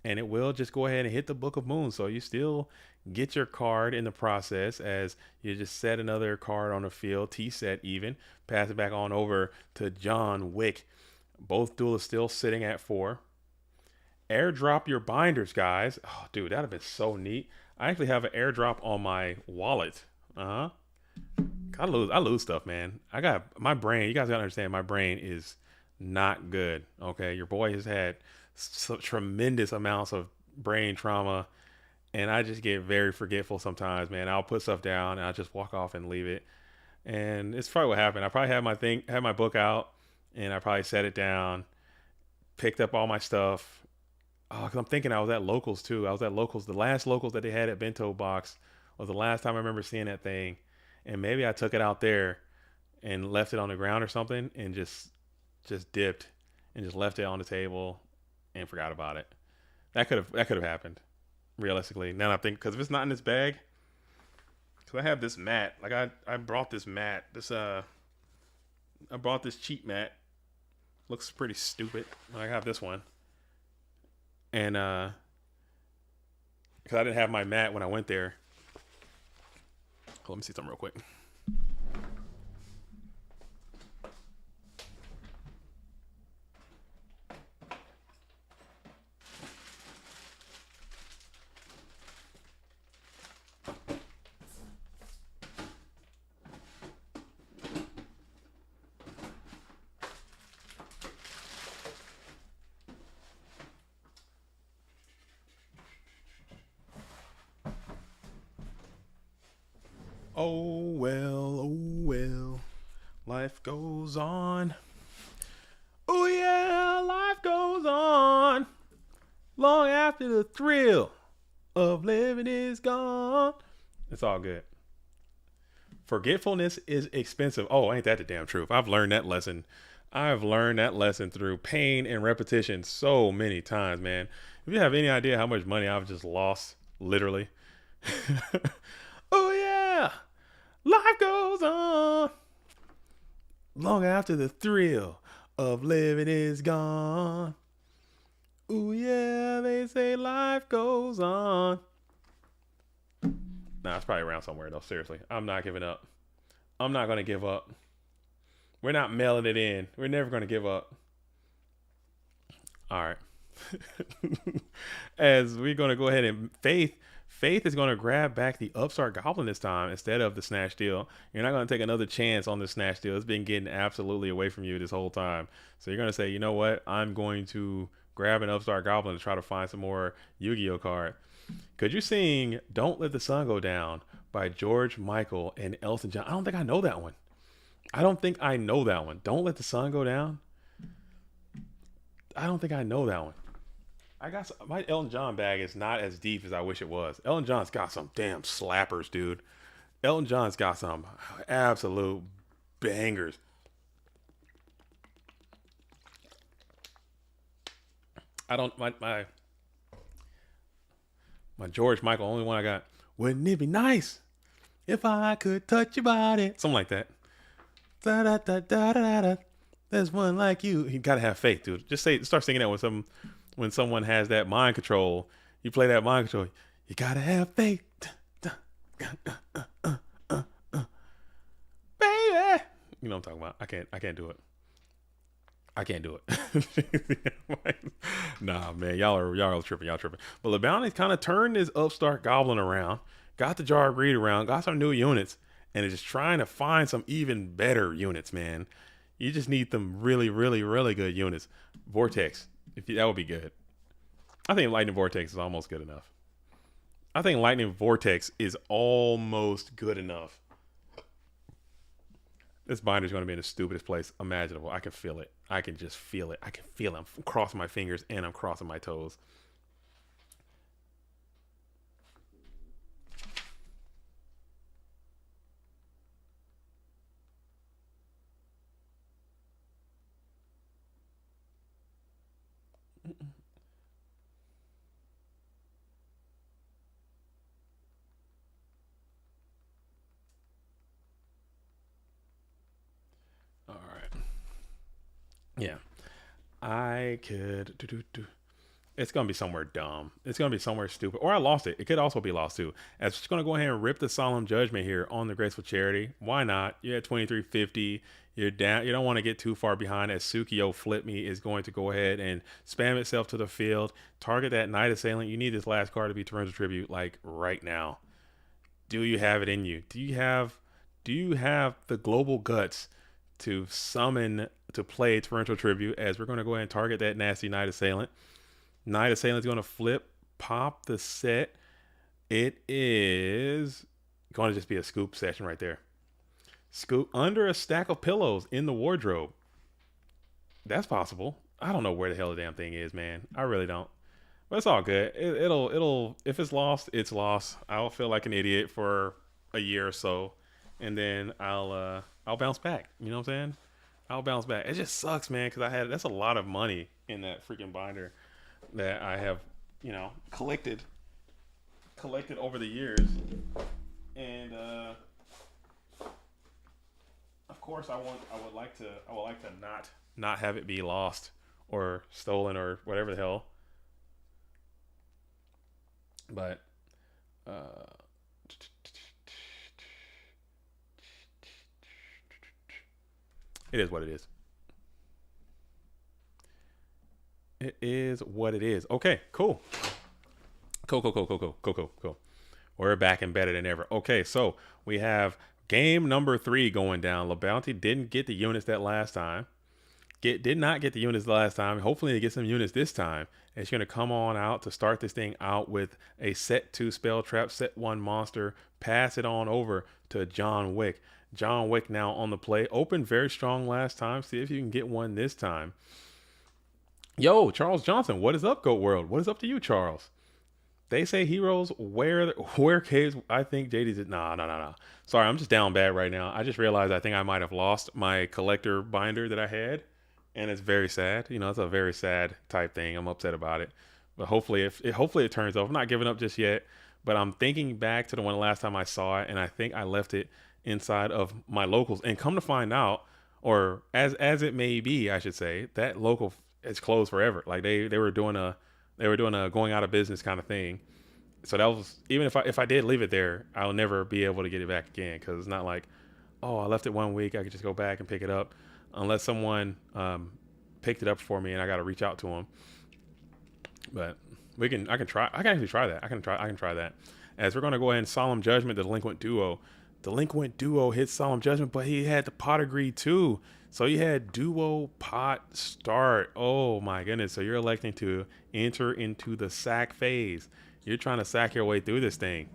S1: And it will just go ahead and hit the Book of Moon. So you still get your card in the process as you just set another card on the field, T-set even. Pass it back on over to John Wick. Both duelists still sitting at 4. Airdrop your binders, guys. Oh, dude, that'd have been so neat. I actually have an airdrop on my wallet. I lose stuff, man. I got my brain. You guys gotta understand, my brain is not good. Okay, your boy has had tremendous amounts of brain trauma, and I just get very forgetful sometimes, man. I'll put stuff down and I'll just walk off and leave it. And it's probably what happened. I probably had my book out, and I probably set it down, picked up all my stuff. Oh, because I'm thinking I was at Locals too. I was at Locals. The last Locals that they had at Bento Box was the last time I remember seeing that thing. And maybe I took it out there and left it on the ground or something, and just dipped and just left it on the table and forgot about it. That could have happened, realistically. Now I think, because if it's not in this bag, because I have this mat. Like I brought this mat. I brought this cheap mat. Looks pretty stupid. I have this one. And because I didn't have my mat when I went there. Let me see something real quick. Oh well, life goes on. Oh yeah, life goes on. Long after the thrill of living is gone. It's all good. Forgetfulness is expensive. Oh, ain't that the damn truth? I've learned that lesson. I've learned that lesson through pain and repetition so many times, man. If you have any idea how much money I've just lost, literally. Oh yeah, life goes on. Long after the thrill of living is gone. Ooh yeah, they say life goes on. Nah, it's probably around somewhere though. Seriously, I'm not giving up. I'm not gonna give up. We're not mailing it in. We're never gonna give up. All right. As we're gonna go ahead and Faith is going to grab back the Upstart Goblin this time instead of the Snatch Deal. You're not going to take another chance on the Snatch Deal. It's been getting absolutely away from you this whole time. So you're going to say, you know what? I'm going to grab an Upstart Goblin to try to find some more Yu-Gi-Oh card. Could you sing Don't Let the Sun Go Down by George Michael and Elton John? I don't think I know that one. Don't Let the Sun Go Down? I don't think I know that one. My Elton John bag is not as deep as I wish it was. Elton John's got some damn slappers, dude. Elton John's got some absolute bangers. My George Michael, only one I got. Wouldn't it be nice if I could touch your body? Something like that. Da da da da da da. There's one like you. You gotta have faith, dude. Start singing that when someone has that mind control. You play that mind control. You gotta have faith, baby. You know what I'm talking about. I can't do it. I can't do it. Nah, man, y'all are tripping. But LeBounty's kind of turned his Upstart Goblin around, got the Jar of Greed around, got some new units, and is just trying to find some even better units, man. You just need them really, really, really good units. Vortex, that would be good. I think Lightning Vortex is almost good enough. This binder's going to be in the stupidest place imaginable. I can feel it. I can just feel it. I'm crossing my fingers and I'm crossing my toes. Yeah. I could it's gonna be somewhere dumb. It's gonna be somewhere stupid. Or I lost it. It could also be lost too. I'm just gonna go ahead and rip the solemn judgment here on the graceful charity. Why not? You're at 2350. You're down. You don't want to get too far behind as Tsukio Flip Me is going to go ahead and spam itself to the field. Target that Knight Assailant. You need this last card to be Torrential Tribute like right now. Do you have it in you? Do you have the global guts to summon to play Torrential Tribute, as we're going to go ahead and target that nasty Knight Assailant. Knight Assailant's going to flip, pop the set. It is going to just be a scoop session right there. Scoop under a stack of pillows in the wardrobe. That's possible. I don't know where the hell the damn thing is, man. I really don't. But it's all good. It'll if it's lost, it's lost. I'll feel like an idiot for a year or so, and then I'll bounce back. You know what I'm saying? I'll bounce back. It just sucks, man, because that's a lot of money in that freaking binder that I have, collected over the years, and of course I would like to not have it be lost or stolen or whatever the hell. But it is what it is. It is what it is. Okay, cool. Cool. We're back and better than ever. Okay, so we have game number 3 going down. LaBounty didn't get the units that last time. Did not get the units last time. Hopefully they get some units this time. It's going to come on out to start this thing out with a set 2 spell trap, set 1 monster, pass it on over to John Wick. John Wick now on the play. Opened very strong last time. See if you can get one this time. Yo, Charles Johnson, what is up, Goat World? What is up to you, Charles? They say heroes wear caves. I think JD's it. Nah. Sorry, I'm just down bad right now. I just realized I think I might have lost my collector binder that I had, and it's very sad. It's a very sad type thing. I'm upset about it, but hopefully it turns off. I'm not giving up just yet, but I'm thinking back to the one last time I saw it, and I think I left it inside of my locals. And come to find out, or as it may be, I should say, that local is closed forever. Like they were doing a going out of business kind of thing. So that was, even if I did leave it there, I'll never be able to get it back again, because it's not like, oh, I left it 1 week, I could just go back and pick it up, unless someone picked it up for me and I got to reach out to them. But I can actually try that. I can try that. As we're going to go ahead and Solemn Judgment, the Delinquent Duo. Delinquent Duo hits Solemn Judgment, but he had the pot agree too. So you had duo pot start. Oh my goodness. So you're electing to enter into the sack phase. You're trying to sack your way through this thing.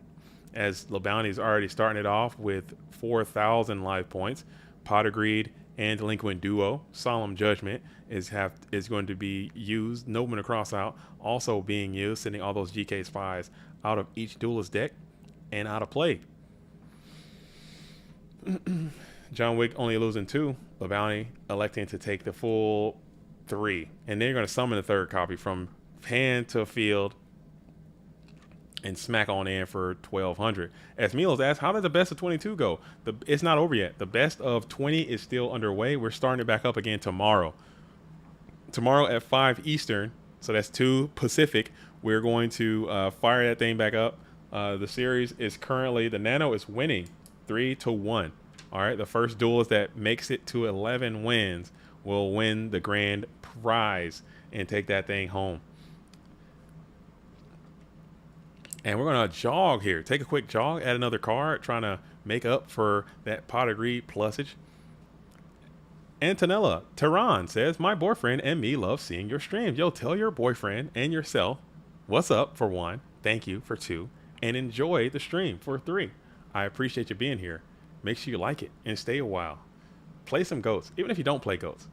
S1: As LaBounty's already starting it off with 4,000 life points. Pot agreed and Delinquent Duo. Solemn Judgment is going to be used. Nobleman Across out also being used, sending all those GK spies out of each duelist deck and out of play. John Wick only losing 2. LaBounty electing to take the full 3. And then you're going to summon the third copy from hand to field and smack on in for 1,200. As Milos asked, how did the best of 22 go? It's not over yet. The best of 20 is still underway. We're starting it back up again tomorrow. Tomorrow at 5 Eastern, so that's 2 Pacific, we're going to fire that thing back up. The series is currently, the Nano is winning 3-1. All right, the first duelist that makes it to 11 wins will win the grand prize and take that thing home. And we're going to jog here. Take a quick jog, add another card, trying to make up for that pot agreed plusage. Antonella Tehran says, my boyfriend and me love seeing your streams. Yo, tell your boyfriend and yourself what's up for 1, thank you for 2, and enjoy the stream for 3. I appreciate you being here. Make sure you like it and stay a while. Play some goats, even if you don't play goats.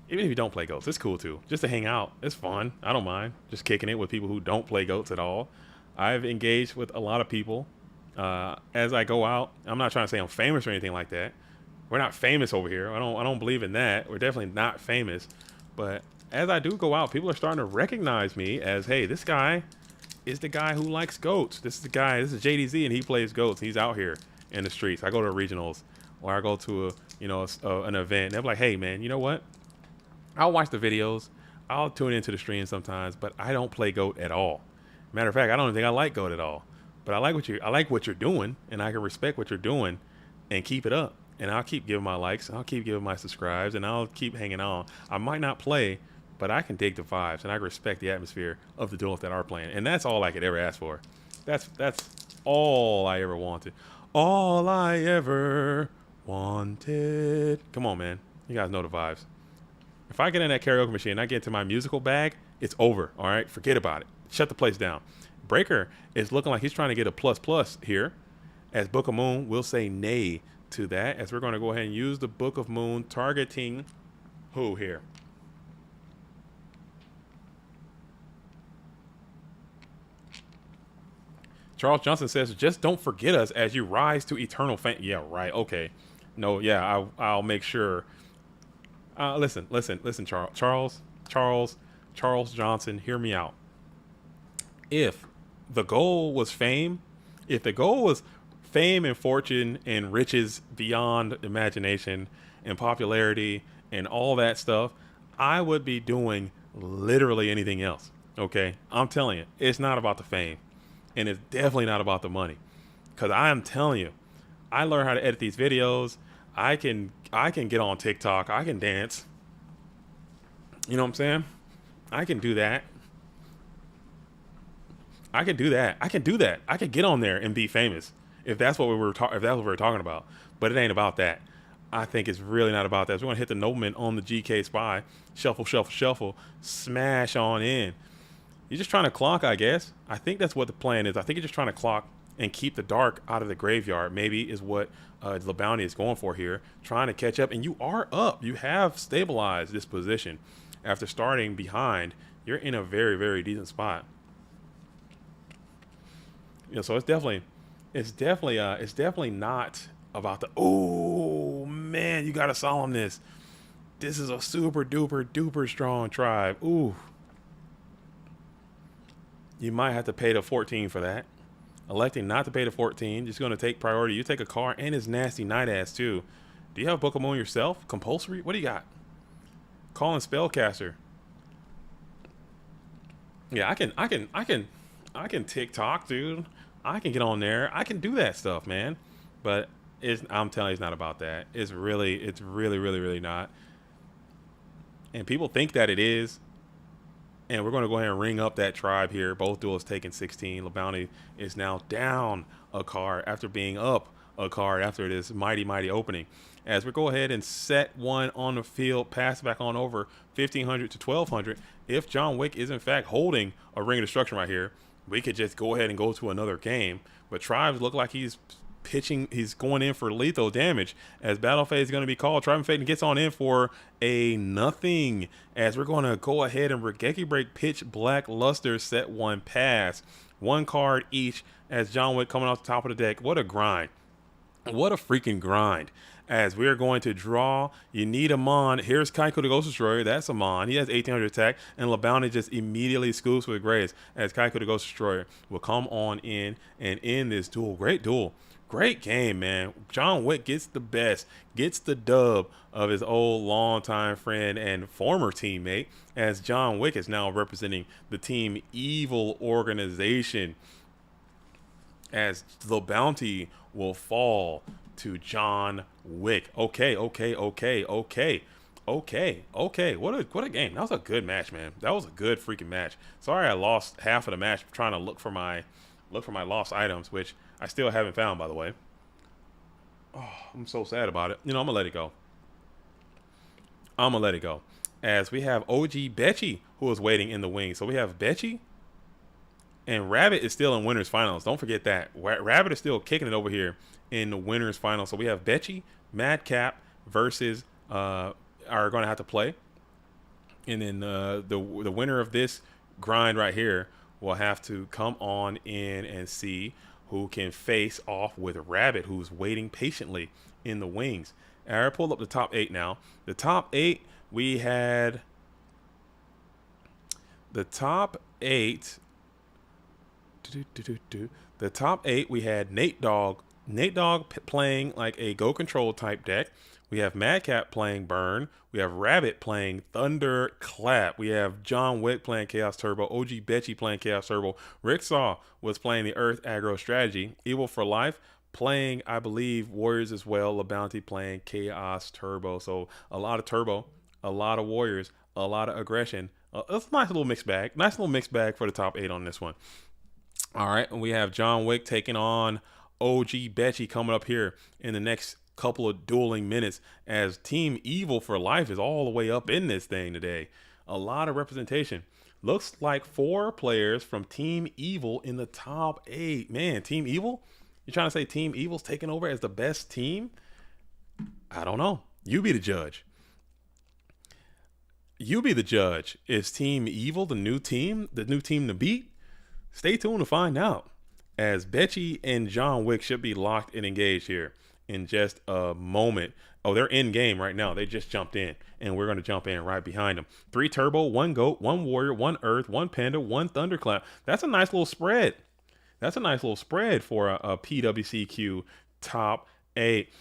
S1: It's cool too. Just to hang out. It's fun. I don't mind. Just kicking it with people who don't play goats at all. I've engaged with a lot of people as I go out. I'm not trying to say I'm famous or anything like that. We're not famous over here. I don't believe in that. We're definitely not famous. But as I do go out, people are starting to recognize me as, hey, this guy is the guy who likes goats. This is JDZ, and he plays goats. He's out here in the streets. I go to regionals, or I go to an event, and they're like, hey man, you know what? I'll watch the videos. I'll tune into the stream sometimes, but I don't play GOAT at all. Matter of fact, I don't even think I like GOAT at all. But I like what you're doing, and I can respect what you're doing, and keep it up. And I'll keep giving my likes, and I'll keep giving my subscribes, and I'll keep hanging on. I might not play, but I can dig the vibes, and I respect the atmosphere of the duelists that are playing, and that's all I could ever ask for. That's all I ever wanted. All I ever wanted. Come on, man. You guys know the vibes. If I get in that karaoke machine and I get into my musical bag, it's over. All right, forget about it. Shut the place down. Breaker is looking like he's trying to get a plus here, as Book of Moon will say nay to that, as we're going to go ahead and use the Book of Moon targeting who here? Charles Johnson says, just don't forget us as you rise to eternal fame. Yeah, right. Okay. No, yeah, I'll make sure. Listen, Charles Johnson, hear me out. If the goal was fame, and fortune and riches beyond imagination and popularity and all that stuff, I would be doing literally anything else. Okay? I'm telling you, it's not about the fame, and it's definitely not about the money. Because I am telling you, I learned how to edit these videos. I can get on TikTok. I can dance. You know what I'm saying? I can do that. I can do that. I can get on there and be famous if that's what we were talking about. But it ain't about that. I think it's really not about that. So we're gonna hit the nobleman on the GK spy. Shuffle. Smash on in. You're just trying to clock, I guess. I think that's what the plan is. I think you're just trying to clock and keep the dark out of the graveyard. Maybe is what the bounty is going for here. Trying to catch up, and you are up. You have stabilized this position after starting behind. You're in a very, very decent spot. You know, so it's definitely not about the. Oh man, you gotta solemn this. This is a super duper strong tribe. Ooh, you might have to pay the 14 for that. Electing not to pay the 14, just gonna take priority. You take a car and his nasty night ass too. Do you have Book of Moon yourself? Compulsory? What do you got? Calling Spellcaster. Yeah, I can TikTok, dude. I can get on there. I can do that stuff, man. But I'm telling you, it's not about that. It's really not. And people think that it is. And we're going to go ahead and ring up that tribe here. Both duels taking 16. LeBounty is now down a card after being up a card after this mighty opening. As we go ahead and set one on the field, pass back on over 1,500 to 1,200. If John Wick is in fact holding a Ring of Destruction right here, we could just go ahead and go to another game. But Tribes look like he's going in for lethal damage as Battle Phase is going to be called. Tribe Faden gets on in for a nothing as we're going to go ahead and Regeki Break Pitch Black Luster set one pass. One card each as John Wick coming off the top of the deck. What a grind. What a freaking grind. As we're going to draw, you need a Mon. Here's Kaiko the Ghost Destroyer. That's a Mon. He has 1,800 attack, and LeBounty just immediately scoops with Graves as Kaiko the Ghost Destroyer will come on in and end this duel. Great duel. Great game, man. John Wick gets the best, gets the dub of his old longtime friend and former teammate, as John Wick is now representing the Team Evil organization, as the bounty will fall to John Wick. Okay. What a game. That was a good match, man. That was a good freaking match. Sorry I lost half of the match trying to look for my lost items, which I still haven't found, by the way. Oh, I'm so sad about it. You know, I'm gonna let it go. As we have OG Betchy who is waiting in the wings. So we have Betchy and Rabbit is still in winners finals. Don't forget that. Rabbit is still kicking it over here in the winners finals. So we have Betchy, Madcap versus are going to have to play. And then the winner of this grind right here will have to come on in and see who can face off with Rabbit, who's waiting patiently in the wings. I pulled up the top 8 now. The top 8, we had the top 8. The top 8, we had Nate Dogg, Nate Dogg playing like a Go Control type deck. We have Madcap playing Burn. We have Rabbit playing Thunder Clap. We have John Wick playing Chaos Turbo. OG Betchy playing Chaos Turbo. Rick Saw was playing the Earth Aggro Strategy. Evil for Life playing, I believe, Warriors as well. LaBounty playing Chaos Turbo. So a lot of Turbo, a lot of Warriors, a lot of aggression. It's a nice little mixed bag. Nice little mixed bag for the top 8 on this one. All right, and we have John Wick taking on OG Betchy coming up here in the next couple of dueling minutes as Team Evil for Life is all the way up in this thing today. A lot of representation. Looks like 4 players from Team Evil in the top 8. Man, Team Evil? You're trying to say Team Evil's taking over as the best team? I don't know. You be the judge. You be the judge. Is Team Evil the new team to beat? Stay tuned to find out, as Betchy and John Wick should be locked and engaged here in just a moment. Oh, they're in game right now. They just jumped in, and we're going to jump in right behind them. 3 Turbo, 1 Goat, 1 Warrior, 1 Earth, 1 Panda, 1 Thunderclap. That's a nice little spread. That's a nice little spread for a PWCQ top 8.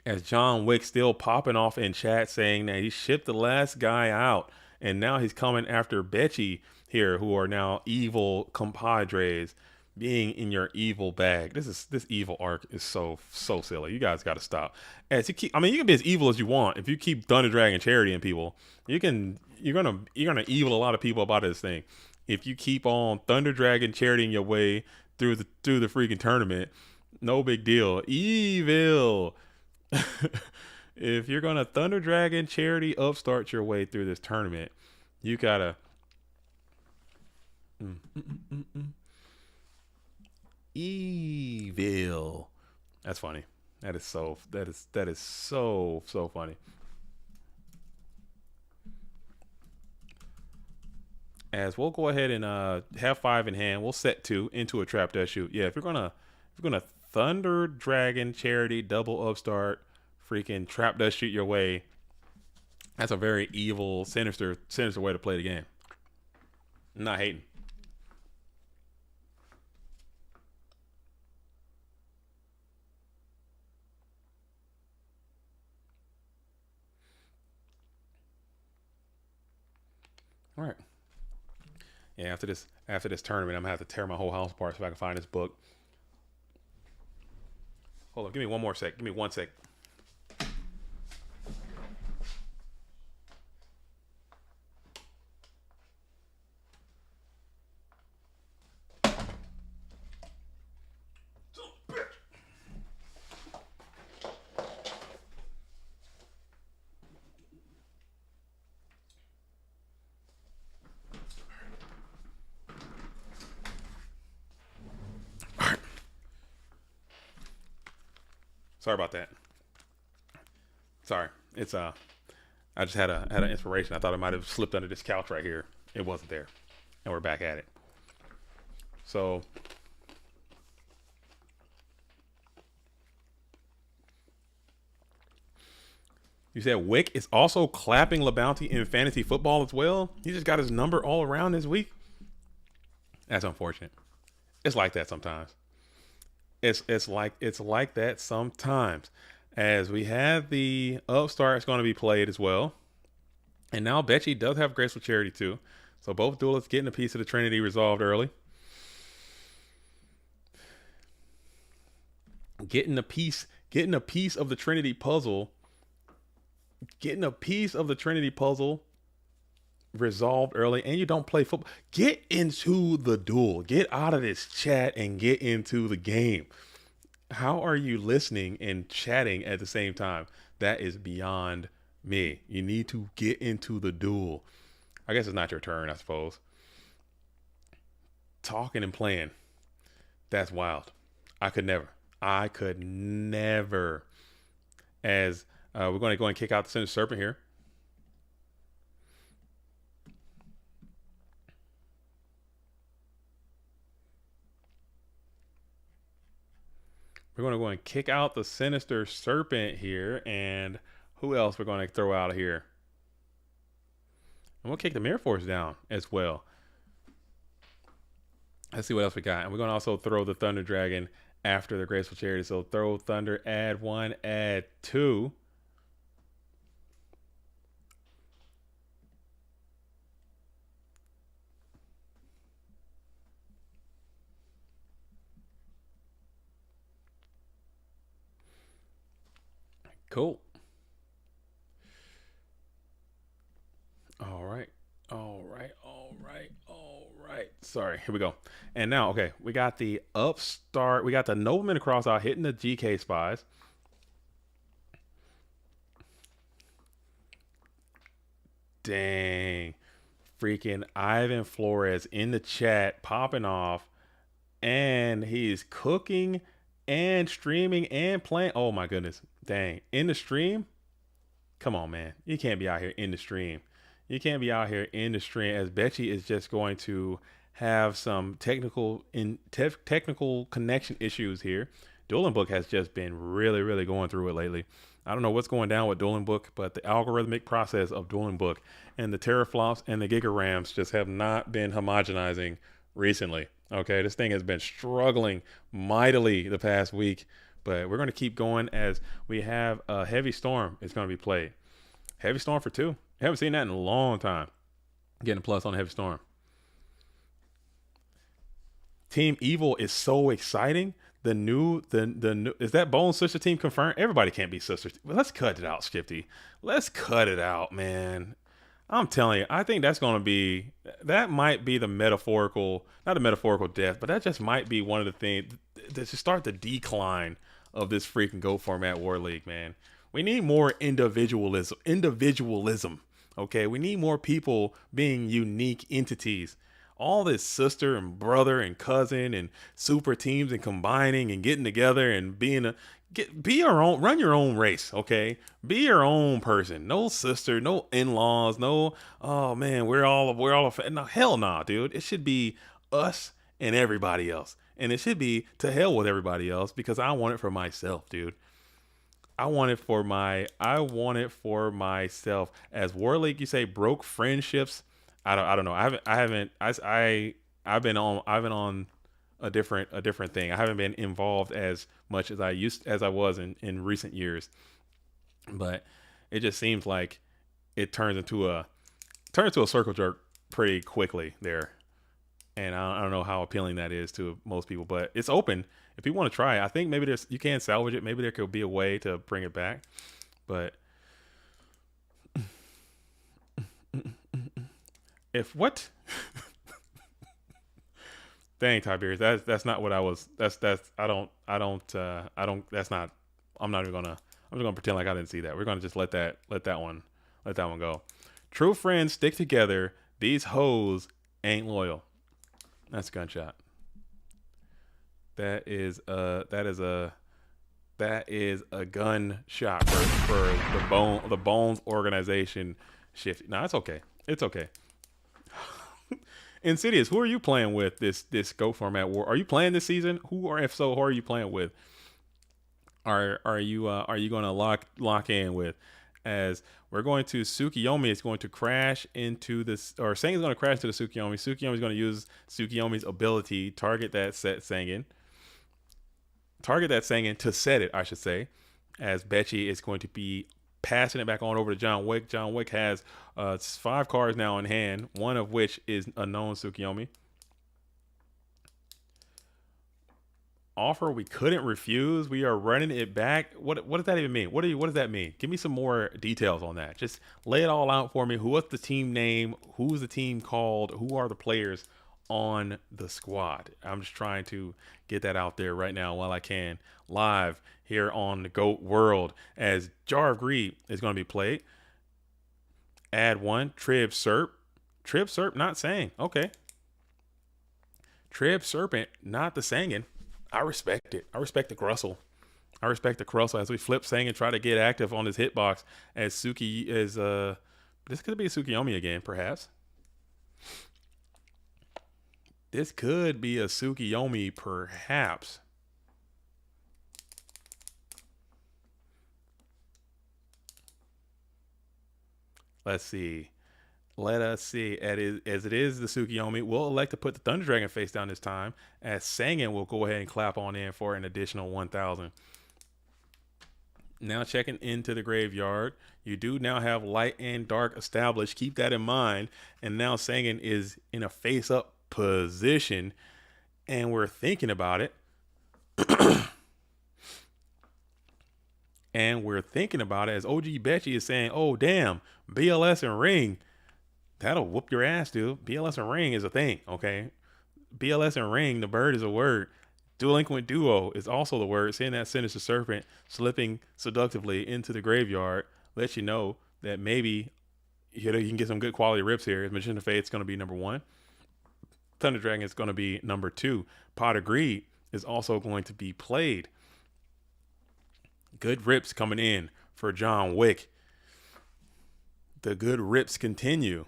S1: As John Wick still popping off in chat saying that he shipped the last guy out, and now he's coming after Betchy here, who are now evil compadres being in your evil bag. This evil arc is so silly. You guys got to stop. As you keep, I mean, you can be as evil as you want. If you keep Thunder Dragon Charity and people, you're gonna evil a lot of people about this thing. If you keep on Thunder Dragon Charitying your way through the freaking tournament, no big deal. Evil. If you're gonna Thunder Dragon Charity upstart your way through this tournament, you gotta evil. That's funny. That is so funny. As we'll go ahead and have 5 in hand, we'll set 2 into a trap dash shoot. Yeah, if you're gonna Thunder Dragon Charity double upstart freaking trap dash shoot your way, that's a very evil, sinister way to play the game. I'm not hating. All right. Yeah, after this tournament, I'm gonna have to tear my whole house apart so I can find this book. Hold on, give me one more sec. Give me 1 sec. Sorry about that. Sorry. It's I just had an inspiration. I thought it might have slipped under this couch right here. It wasn't there. And we're back at it. So you said Wick is also clapping LaBounty in fantasy football as well. He just got his number all around this week. That's unfortunate. It's like that sometimes. It's like that sometimes. As we have the upstarts going to be played as well, and now Betchy does have Graceful Charity too. So both duelists getting a piece of the Trinity resolved early. Getting a piece of the Trinity puzzle. Getting a piece of the Trinity puzzle resolved early, and you don't play football. Get into the duel. Get out of this chat and get into the game. How are you listening and chatting at the same time? That is beyond me. You need to get into the duel. I guess it's not your turn, I suppose. Talking and playing. That's wild. I could never. As we're going to go and kick out the Sinister Serpent here. We're going to go and kick out the Sinister Serpent here. And who else we're going to throw out of here? And we'll kick the Mirror Force down as well. Let's see what else we got. And we're going to also throw the Thunder Dragon after the graceful charity. So throw thunder, add 1, add 2. Cool. All right. All right. All right. All right. Sorry. Here we go. And now, okay, we got the upstart. We got the nobleman cross out hitting the GK spies. Dang. Freaking Ivan Flores in the chat popping off. And he's cooking and streaming and playing. Oh my goodness. Dang. In the stream? Come on, man. You can't be out here in the stream. You can't be out here in the stream, as Betchy is just going to have some technical connection issues here. Dueling Book has just been really going through it lately. I don't know what's going down with Dueling Book, but the algorithmic process of Dueling Book and the teraflops and the gigarams just have not been homogenizing recently. Okay, this thing has been struggling mightily the past week, but we're going to keep going as we have a Heavy Storm is going to be played. Heavy Storm for 2. Haven't seen that in a long time. Getting a plus on Heavy Storm. Team Evil is so exciting. The new is that Bone Sister team confirmed? Everybody can't be sisters. Well, let's cut it out, Shifty. Let's cut it out, man. I'm telling you, I think that might be the metaphorical, not a metaphorical death, but that just might be one of the things that should start the decline of this freaking Go Format War League, man. We need more individualism. Okay, we need more people being unique entities. All this sister and brother and cousin and super teams and combining and getting together and be your own, run your own race. Okay, be your own person. No sister, no in-laws, no. Oh man, we're all. No, hell nah, dude. It should be us and everybody else, and it should be to hell with everybody else because I want it for myself, dude. I want it for myself. As War League, you say broke friendships. I don't know. I've been on a different thing. I haven't been involved as much as I was in recent years. But it just seems like it turns into a circle jerk pretty quickly there. And I don't know how appealing that is to most people, but it's open. If you want to try it, I think maybe you can salvage it. Maybe there could be a way to bring it back. But if what? Dang, Tiberius, that's not what I was. I'm just gonna pretend like I didn't see that. We're gonna just let that one go. True friends stick together. These hoes ain't loyal. That's a gunshot. That is a gunshot for the Bones organization shift. No, it's okay. It's okay. Insidious, who are you playing with this Go Format War? Are you playing this season? Who are you playing with? Are you gonna lock in with? As we're going to Tsukiyomi is going to crash into this, or Sangen is going to crash to the Tsukiyomi. Tsukiyomi is going to use Tsukiyomi's ability, target that Sangen to set it, I should say, as Betchy is going to be passing it back on over to John Wick. John Wick has 5 cards now in hand, one of which is a known Tsukiyomi. Offer we couldn't refuse. We are running it back. What does that even mean? What does that mean? Give me some more details on that. Just lay it all out for me. What's the team name? Who's the team called? Who are the players on the squad? I'm just trying to get that out there right now while I can, live here on the GOAT World, as Jar of Greed is going to be played. Add 1, Trib Serp not saying. Okay. Trib Serpent, not the Sangen. I respect it. I respect the Grussel. As we flip Sang and try to get active on his hitbox, as Suki is this could be a Tsukiyomi again, perhaps. This could be a Tsukiyomi, perhaps. Let's see. Let us see. As it is the Tsukiyomi, we'll elect to put the Thunder Dragon face down this time, as Sangan will go ahead and clap on in for an additional 1,000. Now checking into the graveyard. You do now have light and dark established. Keep that in mind. And now Sangan is in a face-up position, and we're thinking about it. And we're thinking about it as OG Betchy is saying, oh, damn, BLS and Ring. That'll whoop your ass, dude. BLS and Ring is a thing, okay? BLS and Ring, the bird is a word. Delinquent Duo is also the word. Seeing that Sinister Serpent slipping seductively into the graveyard lets you know that maybe you can get some good quality rips here. Magician of Fate's going to be number 1. Thunder Dragon is going to be number 2. Pot of Greed is also going to be played. Good rips coming in for John Wick. The good rips continue.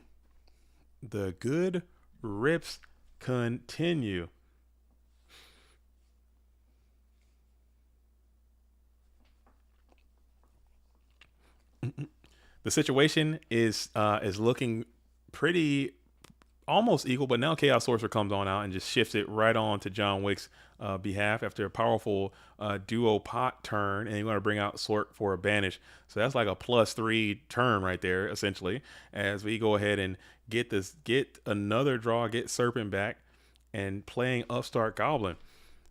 S1: The good rips continue. The situation is looking pretty almost equal, but now Chaos Sorcerer comes on out and just shifts it right on to John Wick's behalf after a powerful duo pot turn, and you're going to bring out Sort for a banish. So that's like a +3 turn right there, essentially, as we go ahead and get another draw, get Serpent back, and playing Upstart Goblin.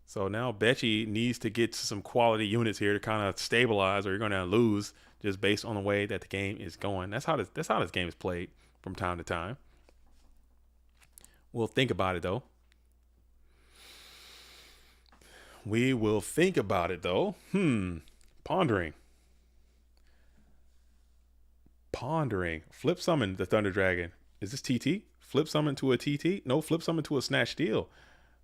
S1: So now Betchy needs to get some quality units here to kind of stabilize, or you're going to lose just based on the way that the game is going. That's how this game is played from time to time. We'll think about it, though. We will think about it, though. Pondering. Flip summon the Thunder Dragon. Is this TT? Flip summon to a TT? No, flip summon to a Snatch Steel.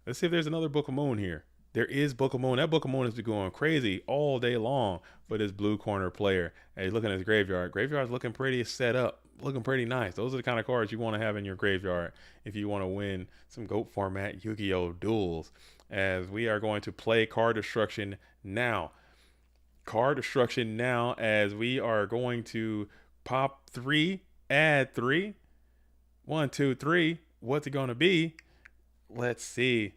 S1: Let's see if there's another Book of Moon here. There is Book of Moon. That Book of Moon has been going crazy all day long for this blue corner player. And he's looking at his graveyard. Graveyard's looking pretty set up. Looking pretty nice. Those are the kind of cards you want to have in your graveyard if you want to win some GOAT format Yu-Gi-Oh! Duels. As we are going to play Card Destruction now. Card Destruction now, as we are going to pop 3, add 3. 1, 2, 3. What's it going to be? Let's see.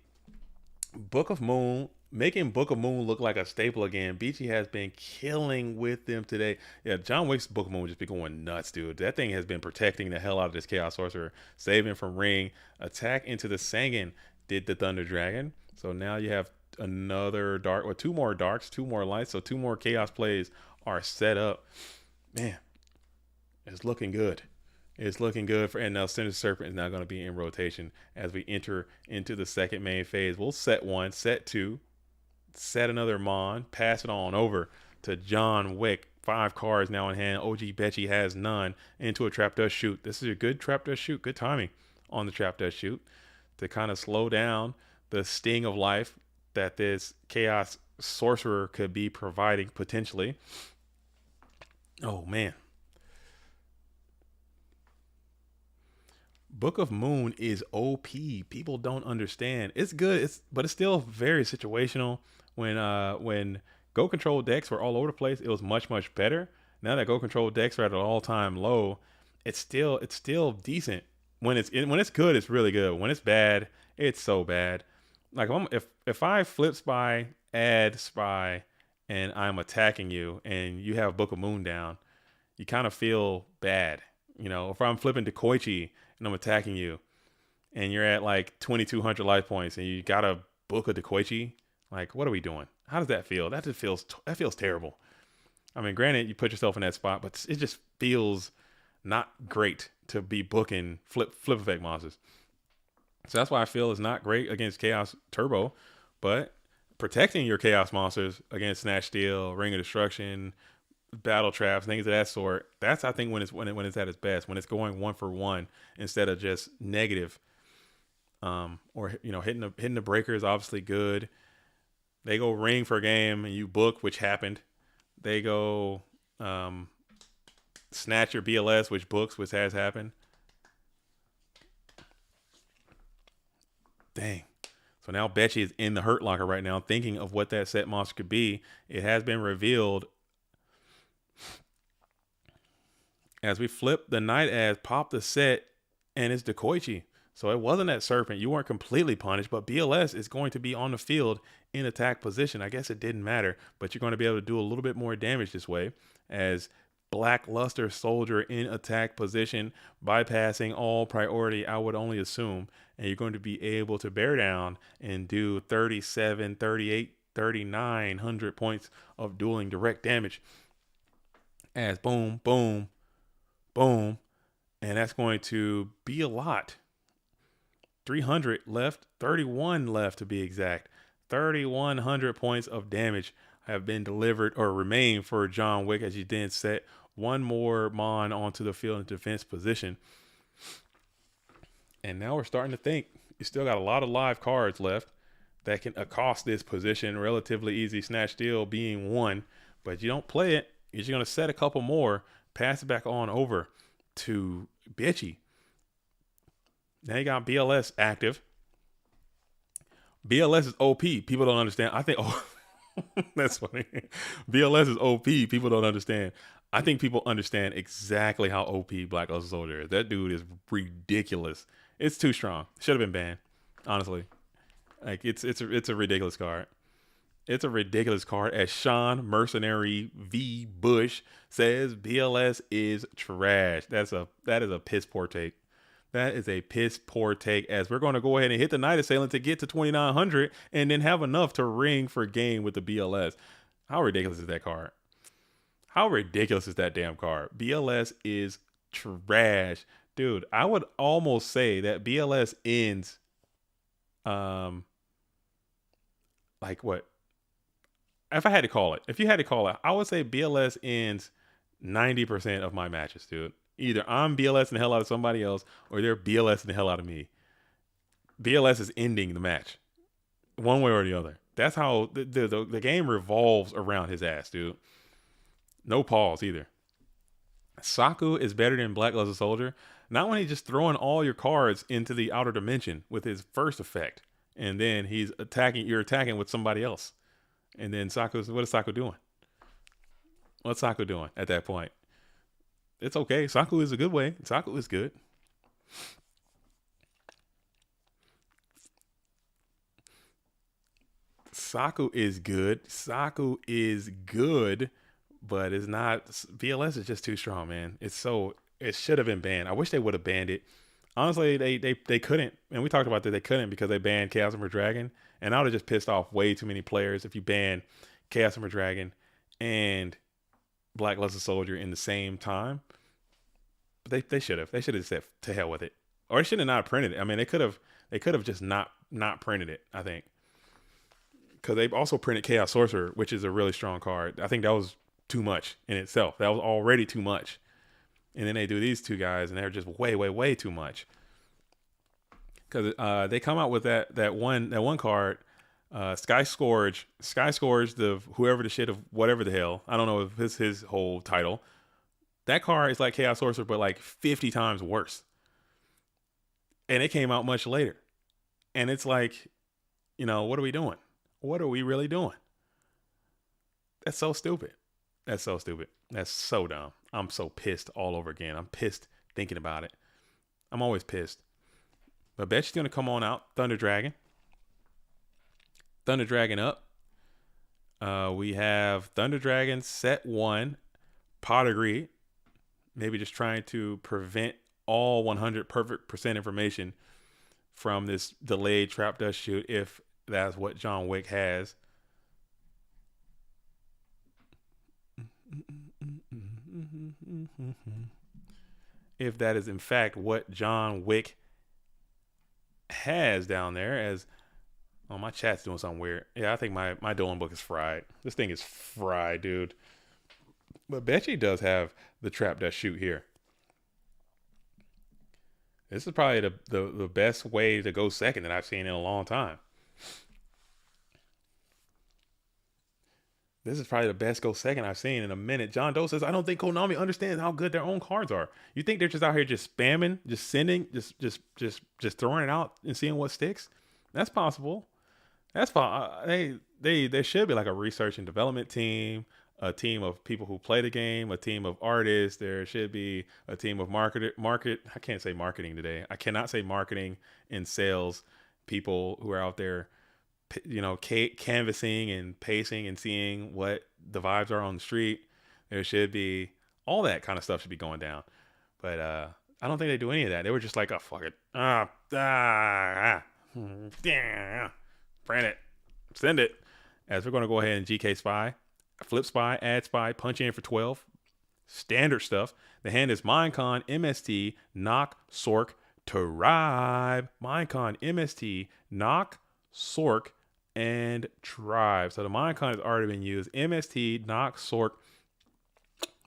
S1: Book of Moon, making Book of Moon look like a staple again. Beachy has been killing with them today. Yeah, John Wick's Book of Moon just be going nuts, dude. That thing has been protecting the hell out of this Chaos Sorcerer, saving from Ring. Attack into the Sangan did the Thunder Dragon. So now you have another dark, or 2 more darks, 2 more lights. So 2 more Chaos plays are set up. Man, it's looking good. It's looking good for, and now Sinister Serpent is now going to be in rotation as we enter into the second main phase. We'll set 1, set 2, set another Mon, pass it on over to John Wick. 5 cards now in hand. OG Betchy has none. Into a Trap Dust Shoot. This is a good Trap Dust Shoot. Good timing on the Trap Dust Shoot to kind of slow down the sting of life that this Chaos Sorcerer could be providing potentially. Oh, man. Book of Moon is OP. People don't understand. It's good, but it's still very situational. When Go Control decks were all over the place, it was much better. Now that Go Control decks are at an all-time low, it's still decent. When it's good, it's really good. When it's bad, it's so bad. Like if I flip Spy, add Spy, and I'm attacking you, and you have Book of Moon down, you kind of feel bad. You know, if I'm flipping to Koichi and I'm attacking you, and you're at like 2,200 life points, and you got a book of Dekoichi, like, what are we doing? How does that feel? That feels terrible. I mean, granted, you put yourself in that spot, but it just feels not great to be booking flip effect monsters. So that's why I feel it's not great against Chaos Turbo, but protecting your Chaos monsters against Snatch Steel, Ring of Destruction, Battle Traps, things of that sort. That's, I think, when it's at its best, when it's going 1 for 1 instead of just negative. Or hitting the breaker is obviously good. They go Ring for a game and you book, which happened. They go Snatch your BLS, which books, which has happened. Dang. So now Betchy is in the Hurt Locker right now, thinking of what that set monster could be. It has been revealed. As we flip the Night As, pop the set, and it's Dekoichi. So it wasn't that Serpent. You weren't completely punished, but BLS is going to be on the field in attack position. I guess it didn't matter, but you're going to be able to do a little bit more damage this way as Blackluster Soldier in attack position, bypassing all priority, I would only assume, and you're going to be able to bear down and do 37, 38, 3,900 points of dueling direct damage as boom, boom, boom, and that's going to be a lot. 300 left, 31 left to be exact. 3,100 points of damage have been delivered or remain for John Wick as you then set one more Mon onto the field in defense position. And now we're starting to think you still got a lot of live cards left that can accost this position. Relatively easy snatch steal being one, but you don't play it. You're just going to set a couple more, pass it back on over to Bitchy. Now you got BLS active. BLS is OP. People don't understand. I think, oh, that's funny. BLS is OP. People don't understand. I think people understand exactly how OP Blackluster Soldier is. That dude is ridiculous. It's too strong. Should have been banned, honestly. Like it's a ridiculous card. It's a ridiculous card. As Sean Mercenary V Bush says, BLS is trash. That is a piss poor take. That is a piss poor take, as we're going to go ahead and hit the Night Assailant to get to 2,900 and then have enough to ring for game with the BLS. How ridiculous is that card? How ridiculous is that damn card? BLS is trash. Dude, I would almost say that BLS ends like what? If I had to call it, if you had to call it, I would say BLS ends 90% of my matches, dude. Either I'm BLSing the hell out of somebody else or they're BLSing the hell out of me. BLS is ending the match one way or the other. That's how the game revolves around his ass, dude. No pause either. Saku is better than Blackluster Soldier. Not when he's just throwing all your cards into the outer dimension with his first effect. And then you're attacking with somebody else. And then what is Saku doing? What's Saku doing at that point? It's okay. Saku is a good way. Saku is good. Saku is good. Saku is good, but it's not. BLS is just too strong, man. It should have been banned. I wish they would have banned it. Honestly, they couldn't. And we talked about that. They couldn't because they banned Chaos Emperor Dragon. And I would have just pissed off way too many players if you ban Chaos Emperor Dragon and Blackluster Soldier in the same time. But they should have. They should have said to hell with it. Or they should have not printed it. I mean, they could have just not printed it, I think. Because they also printed Chaos Sorcerer, which is a really strong card. I think that was too much in itself. That was already too much. And then they do these two guys, and they're just way, way, way too much. Because they come out with that one card, Sky Scourge, the whoever the shit of whatever the hell. I don't know if it's his whole title. That card is like Chaos Sorcerer, but like 50 times worse. And it came out much later. And it's like, what are we doing? What are we really doing? That's so stupid. That's so stupid. That's so dumb. I'm so pissed all over again. I'm pissed thinking about it. I'm always pissed. But bet she's going to come on out. Thunder Dragon. Thunder Dragon up. We have Thunder Dragon set 1. Pottery. Maybe just trying to prevent all 100 perfect % information from this delayed trap dust shoot, if that's what John Wick has. If that is in fact what John Wick has down there, as my chat's doing something weird. Yeah, I think my dueling book is fried. This thing is fried, dude. But Betchy does have the trap dust shoot here. This is probably the best way to go second that I've seen in a long time. This is probably the best go second I've seen in a minute. John Doe says, I don't think Konami understands how good their own cards are. You think they're just out here just spamming, just sending, just throwing it out and seeing what sticks? That's possible. That's fine. There should be like a research and development team, a team of people who play the game, a team of artists. There should be a team of I can't say marketing today. I cannot say marketing and sales people who are out there, canvassing and pacing and seeing what the vibes are on the street. There should be all that kind of stuff should be going down. But I don't think they do any of that. They were just like, oh, fuck it. Print it. Send it. As we're going to go ahead and GK Spy, Flip Spy, Add Spy, punch in for 12. Standard stuff. The hand is Minecon, MST, Knock, Sork, Tribe. Minecon, MST, Knock, Sork, and Tribe. So the Minecon has already been used. MST, Knock, Sork,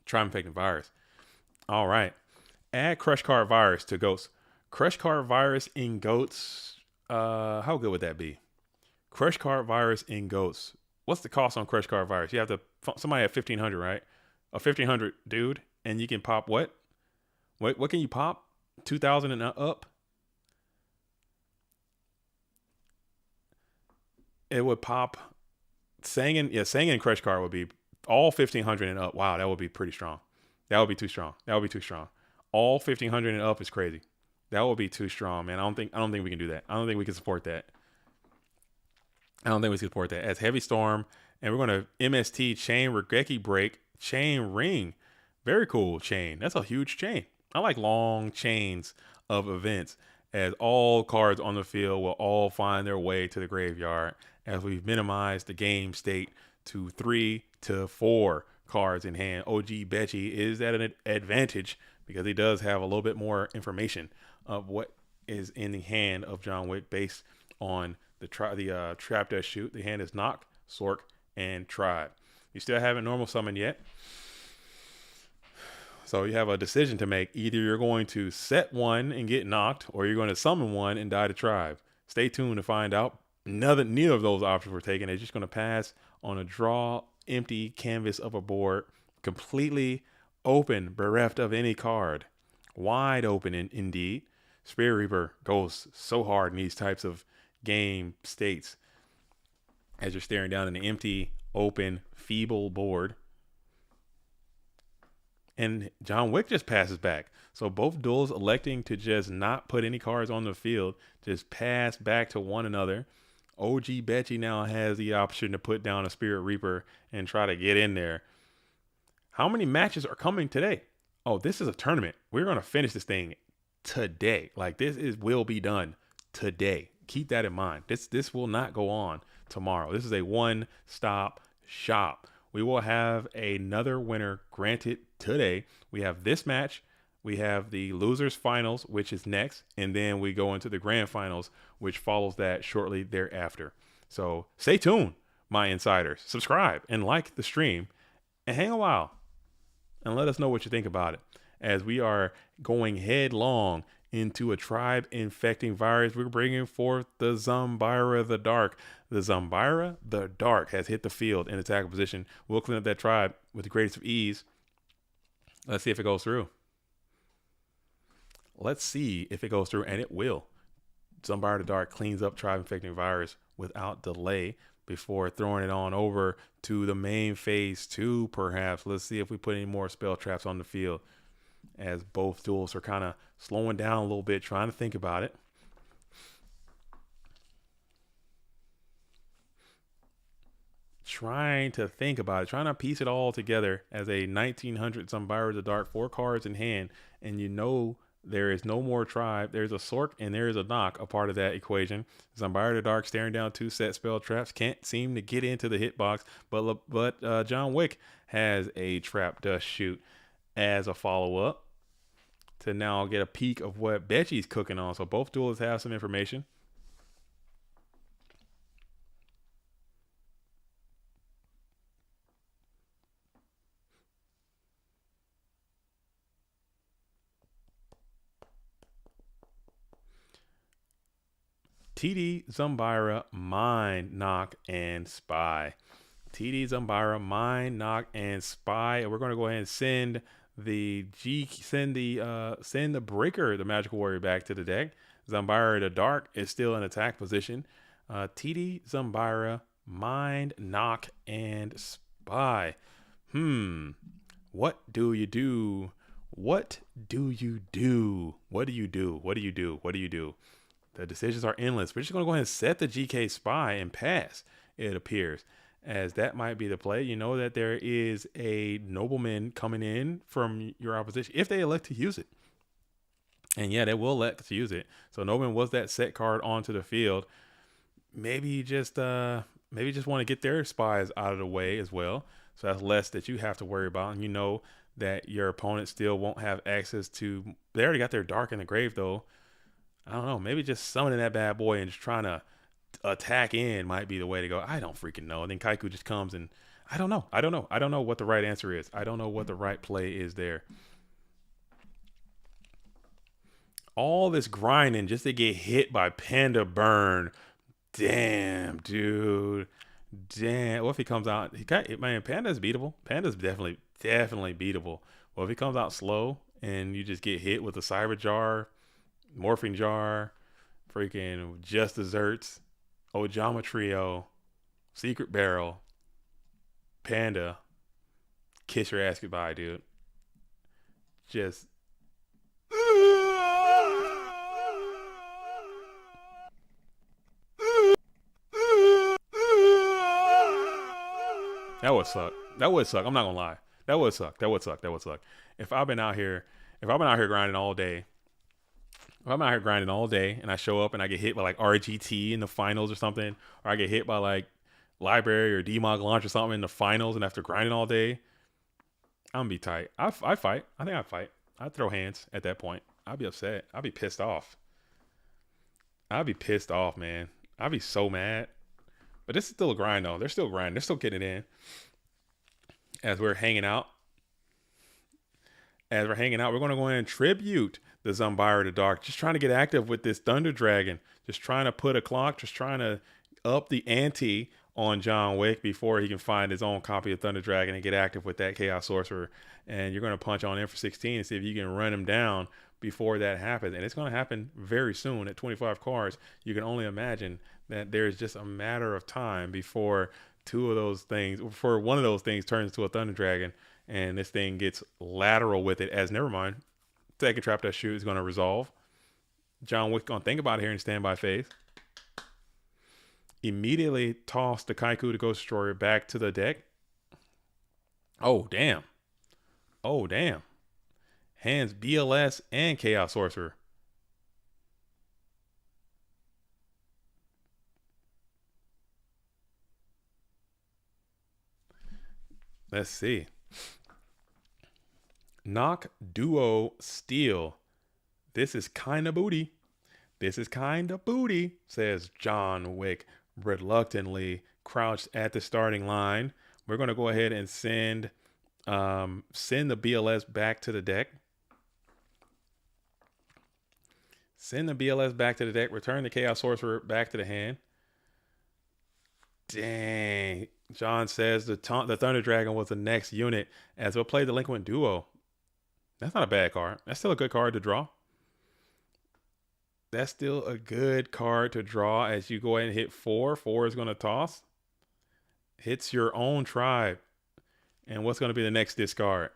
S1: Tribe Infecting Virus. All right. Add Crush Card Virus to Goats. Crush Card Virus in Goats. How good would that be? Crush Card Virus in Goats. What's the cost on Crush Card Virus? You have to, somebody at 1500, right? A 1500 dude, and you can pop what? What can you pop? 2000 and up? It would pop Sangin Crush Card would be all 1500 and up. Wow, that would be pretty strong. That would be too strong. All 1500 and up is crazy. That would be too strong, man. I don't think we can do that. I don't think we can support that. As Heavy Storm, and we're going to MST Chain Regeki Break Chain Ring. Very cool chain. That's a huge chain. I like long chains of events, as all cards on the field will all find their way to the graveyard, as we've minimized the game state to 3 to 4 cards in hand. OG Betchy is at an advantage because he does have a little bit more information of what is in the hand of John Wick based on the Trap Death Shoot. The hand is Knock, Sork, and Tribe. You still haven't normal summoned yet. So you have a decision to make. Either you're going to set one and get knocked, or you're going to summon one and die to Tribe. Stay tuned to find out. Neither of those options were taken. They're just going to pass on a draw empty canvas of a board, completely open, bereft of any card. Wide open indeed. Spirit Reaper goes so hard in these types of game states, as you're staring down an empty, open, feeble board. And John Wick just passes back. So both duels electing to just not put any cards on the field, just pass back to one another. OG Betchy now has the option to put down a Spirit Reaper and try to get in there. How many matches are coming today? Oh, this is a tournament. We're going to finish this thing today. Like, will be done today. Keep that in mind. This will not go on tomorrow. This is a one-stop shop. We will have another winner granted today. We have this match. We have the losers finals, which is next. And then we go into the grand finals, which follows that shortly thereafter. So stay tuned, my insiders. Subscribe and like the stream and hang a while and let us know what you think about it, as we are going headlong into a tribe infecting virus. We're bringing forth the Zombira the Dark. The Zombira the Dark has hit the field in attack position. We'll clean up that tribe with the greatest of ease. Let's see if it goes through. Let's see if it goes through, and it will. Zombira the Dark cleans up tribe infecting virus without delay before throwing it on over to the main phase 2, perhaps. Let's see if we put any more spell traps on the field, as both duels are kind of slowing down a little bit, trying to think about it. Trying to piece it all together as a 1900 Zombira the Dark, 4 cards in hand, and there is no more tribe. There's a Sork and there is a Knock, a part of that equation. Zombira the Dark staring down 2 set spell traps, can't seem to get into the hitbox, but John Wick has a Trap Dust Shoot as a follow-up to now get a peek of what Betchy's cooking on. So both duelists have some information. TD, Zombira, Mind, Knock, and Spy. TD, Zombira, Mind, Knock, and Spy. And we're going to go ahead and send the Breaker, the Magical Warrior, back to the deck. Zombira the Dark is still in attack position. TD, Zombira, Mind, Knock, and Spy. What do you do? What do you do? What do you do? What do you do? What do you do? The decisions are endless. We're just going to go ahead and set the GK spy and pass, it appears, as that might be the play. You know that there is a nobleman coming in from your opposition if they elect to use it. And yeah, they will elect to use it. So nobleman was that set card onto the field. Maybe you just want to get their spies out of the way as well. So that's less that you have to worry about. And you know that your opponent still won't have access to. They already got their dark in the grave though. I don't know. Maybe just summoning that bad boy and just trying to attack in might be the way to go. I don't freaking know. And then Kaiku just comes and I don't know. I don't know what the right answer is. I don't know what the right play is there. All this grinding just to get hit by Panda Burn. Damn, dude. Damn. What if he comes out? Man, Panda's beatable. Panda's definitely beatable. Well, if he comes out slow and you just get hit with a Cyber Jar, Morphing Jar, freaking Just Desserts, Ojama Trio, Secret Barrel, Panda, kiss your ass goodbye, dude. Just. That would suck. I'm not gonna lie. That would suck. If I've been out here grinding all day, and I show up and I get hit by like RGT in the finals or something, or I get hit by like Library or DMOG launch or something in the finals, and after grinding all day, I'm gonna be tight. I fight. I think I'd fight. I'd throw hands at that point. I'd be upset. I'd be pissed off. Man. I'd be so mad. But this is still a grind, though. They're still grinding. They're still getting it in. As we're hanging out, we're going to go ahead and tribute the Zumbira to Dark. Just trying to get active with this Thunder Dragon. Just trying to put a clock. Just trying to up the ante on John Wick before he can find his own copy of Thunder Dragon and get active with that Chaos Sorcerer. And you're going to punch on in for 16 and see if you can run him down before that happens. And it's going to happen very soon at 25 cards. You can only imagine that there's just a matter of time before one of those things turns into a Thunder Dragon and this thing gets lateral with it. As never mind, second trap that shoot is going to resolve. John Wick going to think about it here in standby phase. Immediately toss the Kaiku to Ghost Destroyer back to the deck. Oh damn. Hands BLS and Chaos Sorcerer. Let's see. Knock Duo Steel. This is kind of booty. Says John Wick, reluctantly crouched at the starting line. We're going to go ahead and send the BLS back to the deck. Return the Chaos Sorcerer back to the hand. Dang. John says the Thunder Dragon was the next unit as we'll play Delinquent Duo. That's not a bad card. That's still a good card to draw. As you go ahead and hit 4. 4 is going to toss. Hits your own tribe. And what's going to be the next discard?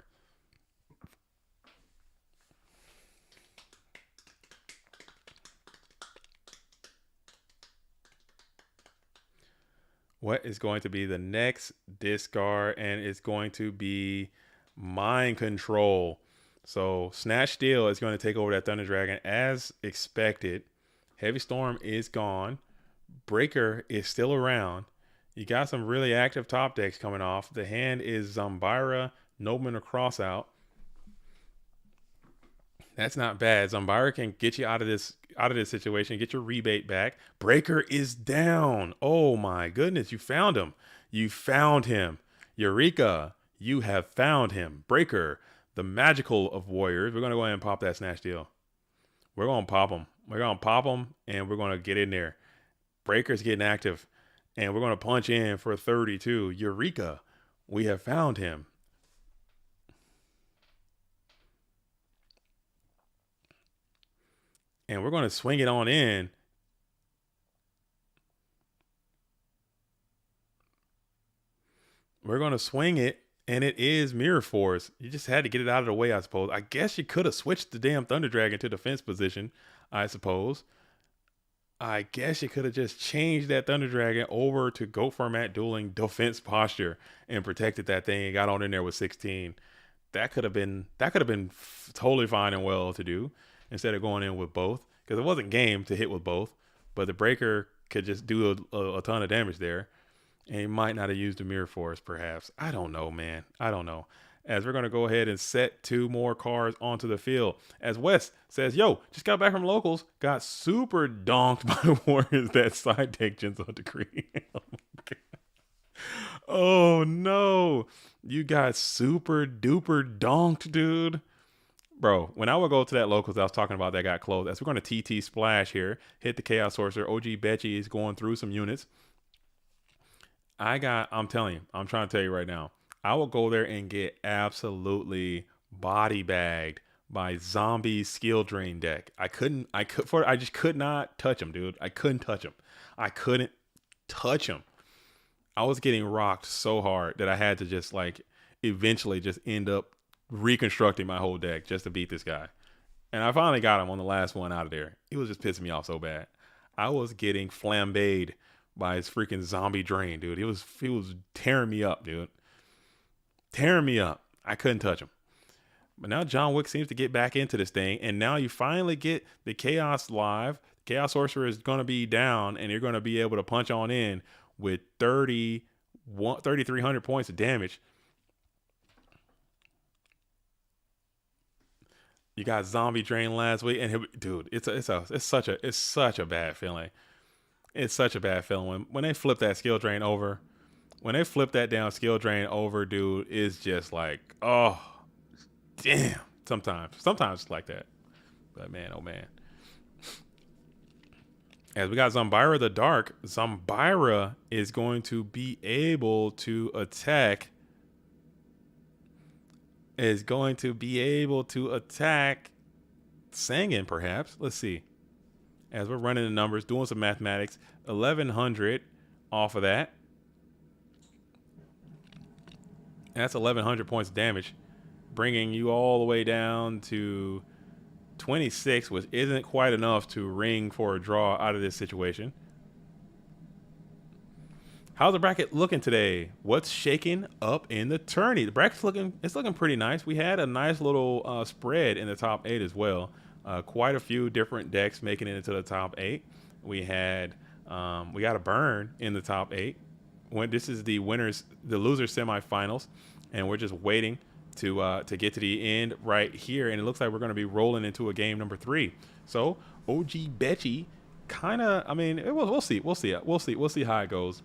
S1: What is going to be the next discard? And it's going to be Mind Control. So Snatch Steel is going to take over that Thunder Dragon as expected. Heavy Storm is gone. Breaker is still around. You got some really active top decks coming off. The hand is Zumbira, Nobleman, or Crossout. That's not bad. Zumbira can get you out of this situation, get your rebate back. Breaker is down. Oh my goodness, you found him. Eureka, you have found him. Breaker, the magical of warriors. We're going to go ahead and pop that Snatch Deal. We're going to pop him. And we're going to get in there. Breaker's getting active. And we're going to punch in for 32. Eureka, we have found him. And we're going to swing it on in. We're going to swing it And it is Mirror Force. You just had to get it out of the way, I suppose. I guess you could have switched the damn Thunder Dragon to defense position, I suppose. I guess you could have just changed that Thunder Dragon over to Goat Format Dueling defense posture and protected that thing and got on in there with 16. That could have been totally fine and well to do instead of going in with both, because it wasn't game to hit with both, but the breaker could just do a ton of damage there. And he might not have used a Mirror Force, perhaps. I don't know, man. I don't know. As we're going to go ahead and set 2 more cars onto the field. As Wes says, yo, just got back from locals. Got super donked by Warriors that side take Genzo Decree. Oh, my God. Oh, no. You got super duper donked, dude. Bro, when I would go to that locals I was talking about that got closed. As we're going to TT splash here. Hit the Chaos Sorcerer. OG Betchy is going through some units. I'm telling you, I'm trying to tell you right now, I will go there and get absolutely body bagged by zombie skill drain deck. I just could not touch him, dude. I couldn't touch him. I was getting rocked so hard that I had to just eventually just end up reconstructing my whole deck just to beat this guy. And I finally got him on the last one out of there. He was just pissing me off so bad. I was getting flambéed by his freaking zombie drain, dude. He was tearing me up, dude. Tearing me up. I couldn't touch him. But now John Wick seems to get back into this thing, and now you finally get the Chaos live. Chaos Sorcerer is going to be down, and you're going to be able to punch on in with 3,300 points of damage. You got zombie drain last week, and dude, it's such a bad feeling. It's such a bad feeling when they flip that skill drain over. When they flip that down skill drain over, dude, it's just like, oh, damn. Sometimes it's like that. But man, oh man. As we got Zombira the Dark, Zombira is going to be able to attack. Sangin, perhaps. Let's see. As we're running the numbers, doing some mathematics, 1,100 off of that. That's 1,100 points of damage, bringing you all the way down to 26, which isn't quite enough to ring for a draw out of this situation. How's the bracket looking today? What's shaking up in the tourney? The bracket's looking pretty nice. We had a nice little spread in the top 8 as well. Quite a few different decks making it into the top 8. We got a burn in the top 8. This is the losers semifinals, and we're just waiting to get to the end right here. And it looks like we're going to be rolling into a game number 3. So OG Betchy, we'll see how it goes.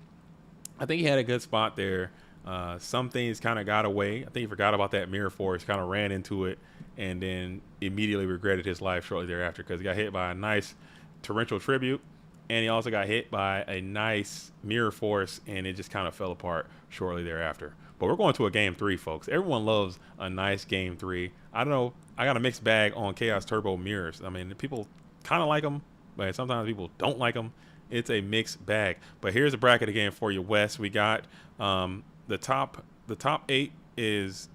S1: I think he had a good spot there. Some things kind of got away. I think he forgot about that Mirror Force, kind of ran into it, and then immediately regretted his life shortly thereafter because he got hit by a nice torrential tribute, and he also got hit by a nice Mirror Force, and it just kind of fell apart shortly thereafter. But we're going to a game 3, folks. Everyone loves a nice game 3. I don't know. I got a mixed bag on Chaos Turbo mirrors. I mean, people kind of like them, but sometimes people don't like them. It's a mixed bag. But here's a bracket again for you, Wes. We got the top 8 is.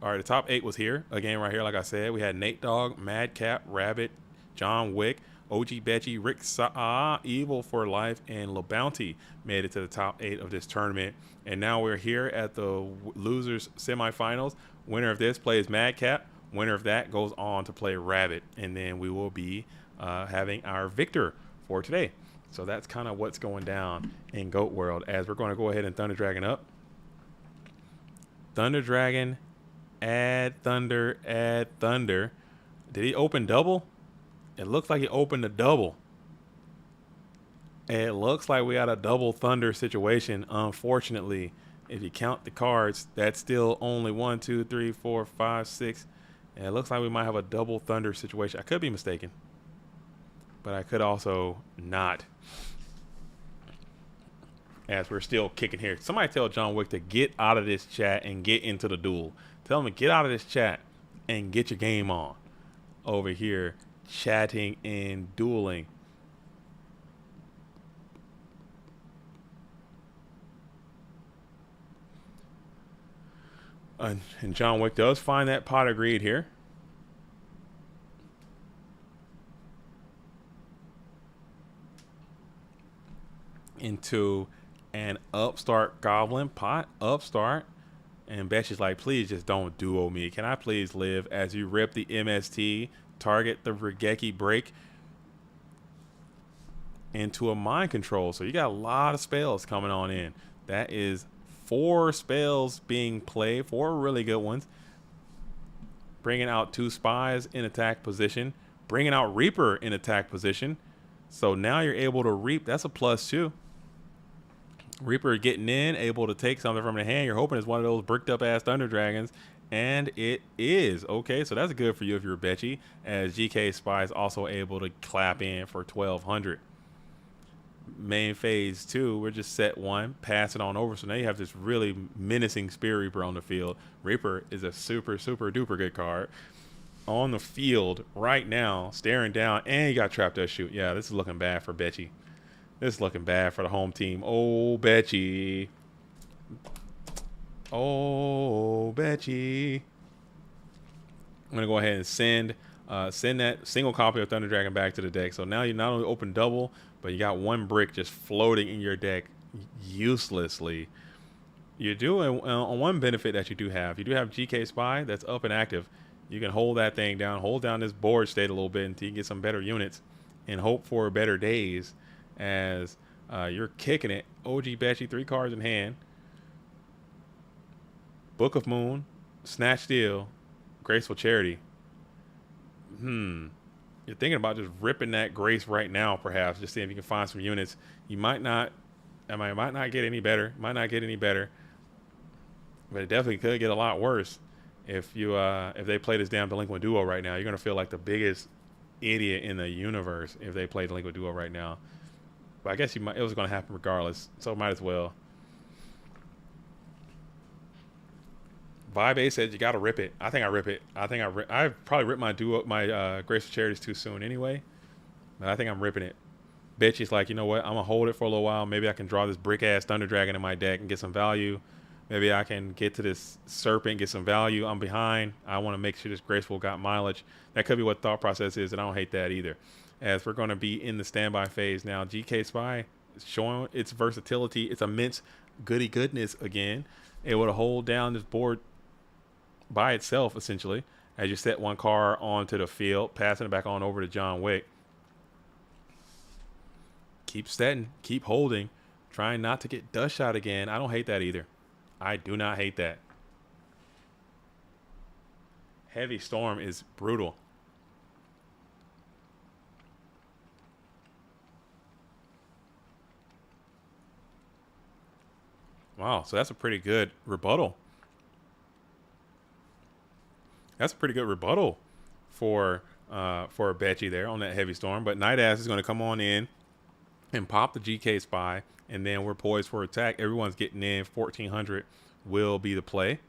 S1: All right, the top 8 was here again, right here. Like I said, we had Nate Dogg, Madcap, Rabbit, John Wick, OG Betchy, Rick Sa'a, Evil for Life, and La Bounty made it to the top 8 of this tournament. And now we're here at the losers semifinals. Winner of this plays Madcap. Winner of that goes on to play Rabbit, and then we will be having our victor for today. So that's kind of what's going down in Goat World. As we're going to go ahead and Thunder Dragon up. Thunder Dragon, add Thunder, add Thunder. Did he open double? It looks like he opened a double. It looks like we got a double Thunder situation. Unfortunately, if you count the cards, that's still only 1, 2, 3, 4, 5, 6. And it looks like we might have a double Thunder situation. I could be mistaken, but I could also not. As we're still kicking here. Somebody tell John Wick to get out of this chat and get into the duel. Tell him to get out of this chat and get your game on. Over here, chatting and dueling. And John Wick does find that pot of greed here. Into an upstart goblin pot. Upstart. And Betchy's like, please just don't duo me. Can I please live? As you rip the MST, target the Regeki break into a mind control. So you got a lot of spells coming on in. That is 4 spells being played, 4 really good ones. Bringing out 2 spies in attack position. Bringing out Reaper in attack position. So now you're able to reap. That's a +2. Reaper getting in, able to take something from the hand. You're hoping it's one of those bricked up ass Thunder Dragons. And it is. Okay, so that's good for you if you're Betchy. As GK Spy is also able to clap in for 1200. Main phase 2, we're just set 1, pass it on over. So now you have this really menacing Spear Reaper on the field. Reaper is a super duper good card on the field right now, staring down, and you got Trap Dust Shoot. Yeah, this is looking bad for Betchy. This is looking bad for the home team. Oh, Betchy. Oh, Betchy. I'm gonna go ahead and send that single copy of Thunder Dragon back to the deck. So now you not only open double, but you got 1 brick just floating in your deck uselessly. You're doing on one benefit that you do have GK Spy that's up and active. You can hold that thing down, hold down this board state a little bit until you get some better units and hope for better days as you're kicking it. OG Betchy, 3 cards in hand. Book of Moon, Snatch Steel, Graceful Charity. You're thinking about just ripping that Grace right now, perhaps. Just seeing if you can find some units. You might not. It might not get any better. Might not get any better. But it definitely could get a lot worse if they play this damn Delinquent Duo right now. You're gonna feel like the biggest idiot in the universe if they play Delinquent Duo right now. But I guess it was gonna happen regardless. So might as well. Vibe said you gotta rip it. I think I rip it. I probably ripped my Graceful Charities too soon anyway. But I think I'm ripping it. Betchy's like, you know what? I'm gonna hold it for a little while. Maybe I can draw this brick ass Thunder Dragon in my deck and get some value. Maybe I can get to this Serpent, get some value. I'm behind. I want to make sure this Graceful got mileage. That could be what the thought process is, and I don't hate that either. As we're gonna be in the standby phase now. GK Spy is showing its versatility, its immense goody goodness again. Able to hold down this board by itself, essentially, as you set 1 car onto the field, passing it back on over to John Wick. Keep setting, keep holding, trying not to get dust shot again. I don't hate that either. I do not hate that. Heavy Storm is brutal. Wow, so that's a pretty good rebuttal. That's a pretty good rebuttal for Betchy there on that Heavy Storm. But Night Ass is going to come on in and pop the GK Spy, and then we're poised for attack. Everyone's getting in. 1400 will be the play.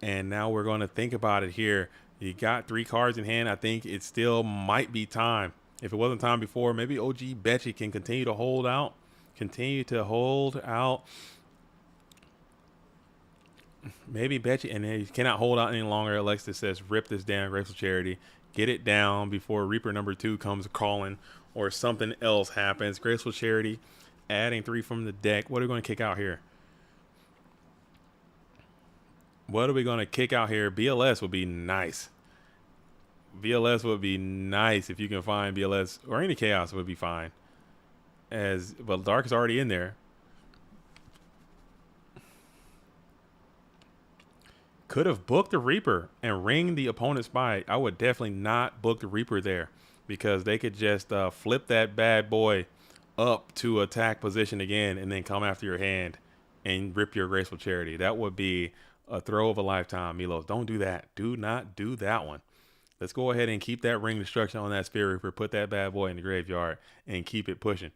S1: And now we're going to think about it here. You got 3 cards in hand. I think it still might be time. If it wasn't time before, maybe OG Betchy can continue to hold out. Maybe Betchy, and he cannot hold out any longer. Alexis says, rip this damn Graceful Charity. Get it down before Reaper number 2 comes calling or something else happens. Graceful Charity, adding 3 from the deck. What are we going to kick out here? BLS would be nice. BLS would be nice if you can find BLS, or any Chaos would be fine. But Dark is already in there. Could have booked the Reaper and ring the opponent's spy. I would definitely not book the Reaper there, because they could just flip that bad boy up to attack position again and then come after your hand and rip your Graceful Charity. That would be a throw of a lifetime, Milos. Don't do that. Do not do that one. Let's go ahead and keep that ring destruction on that Spirit Reaper. Put that bad boy in the graveyard and keep it pushing.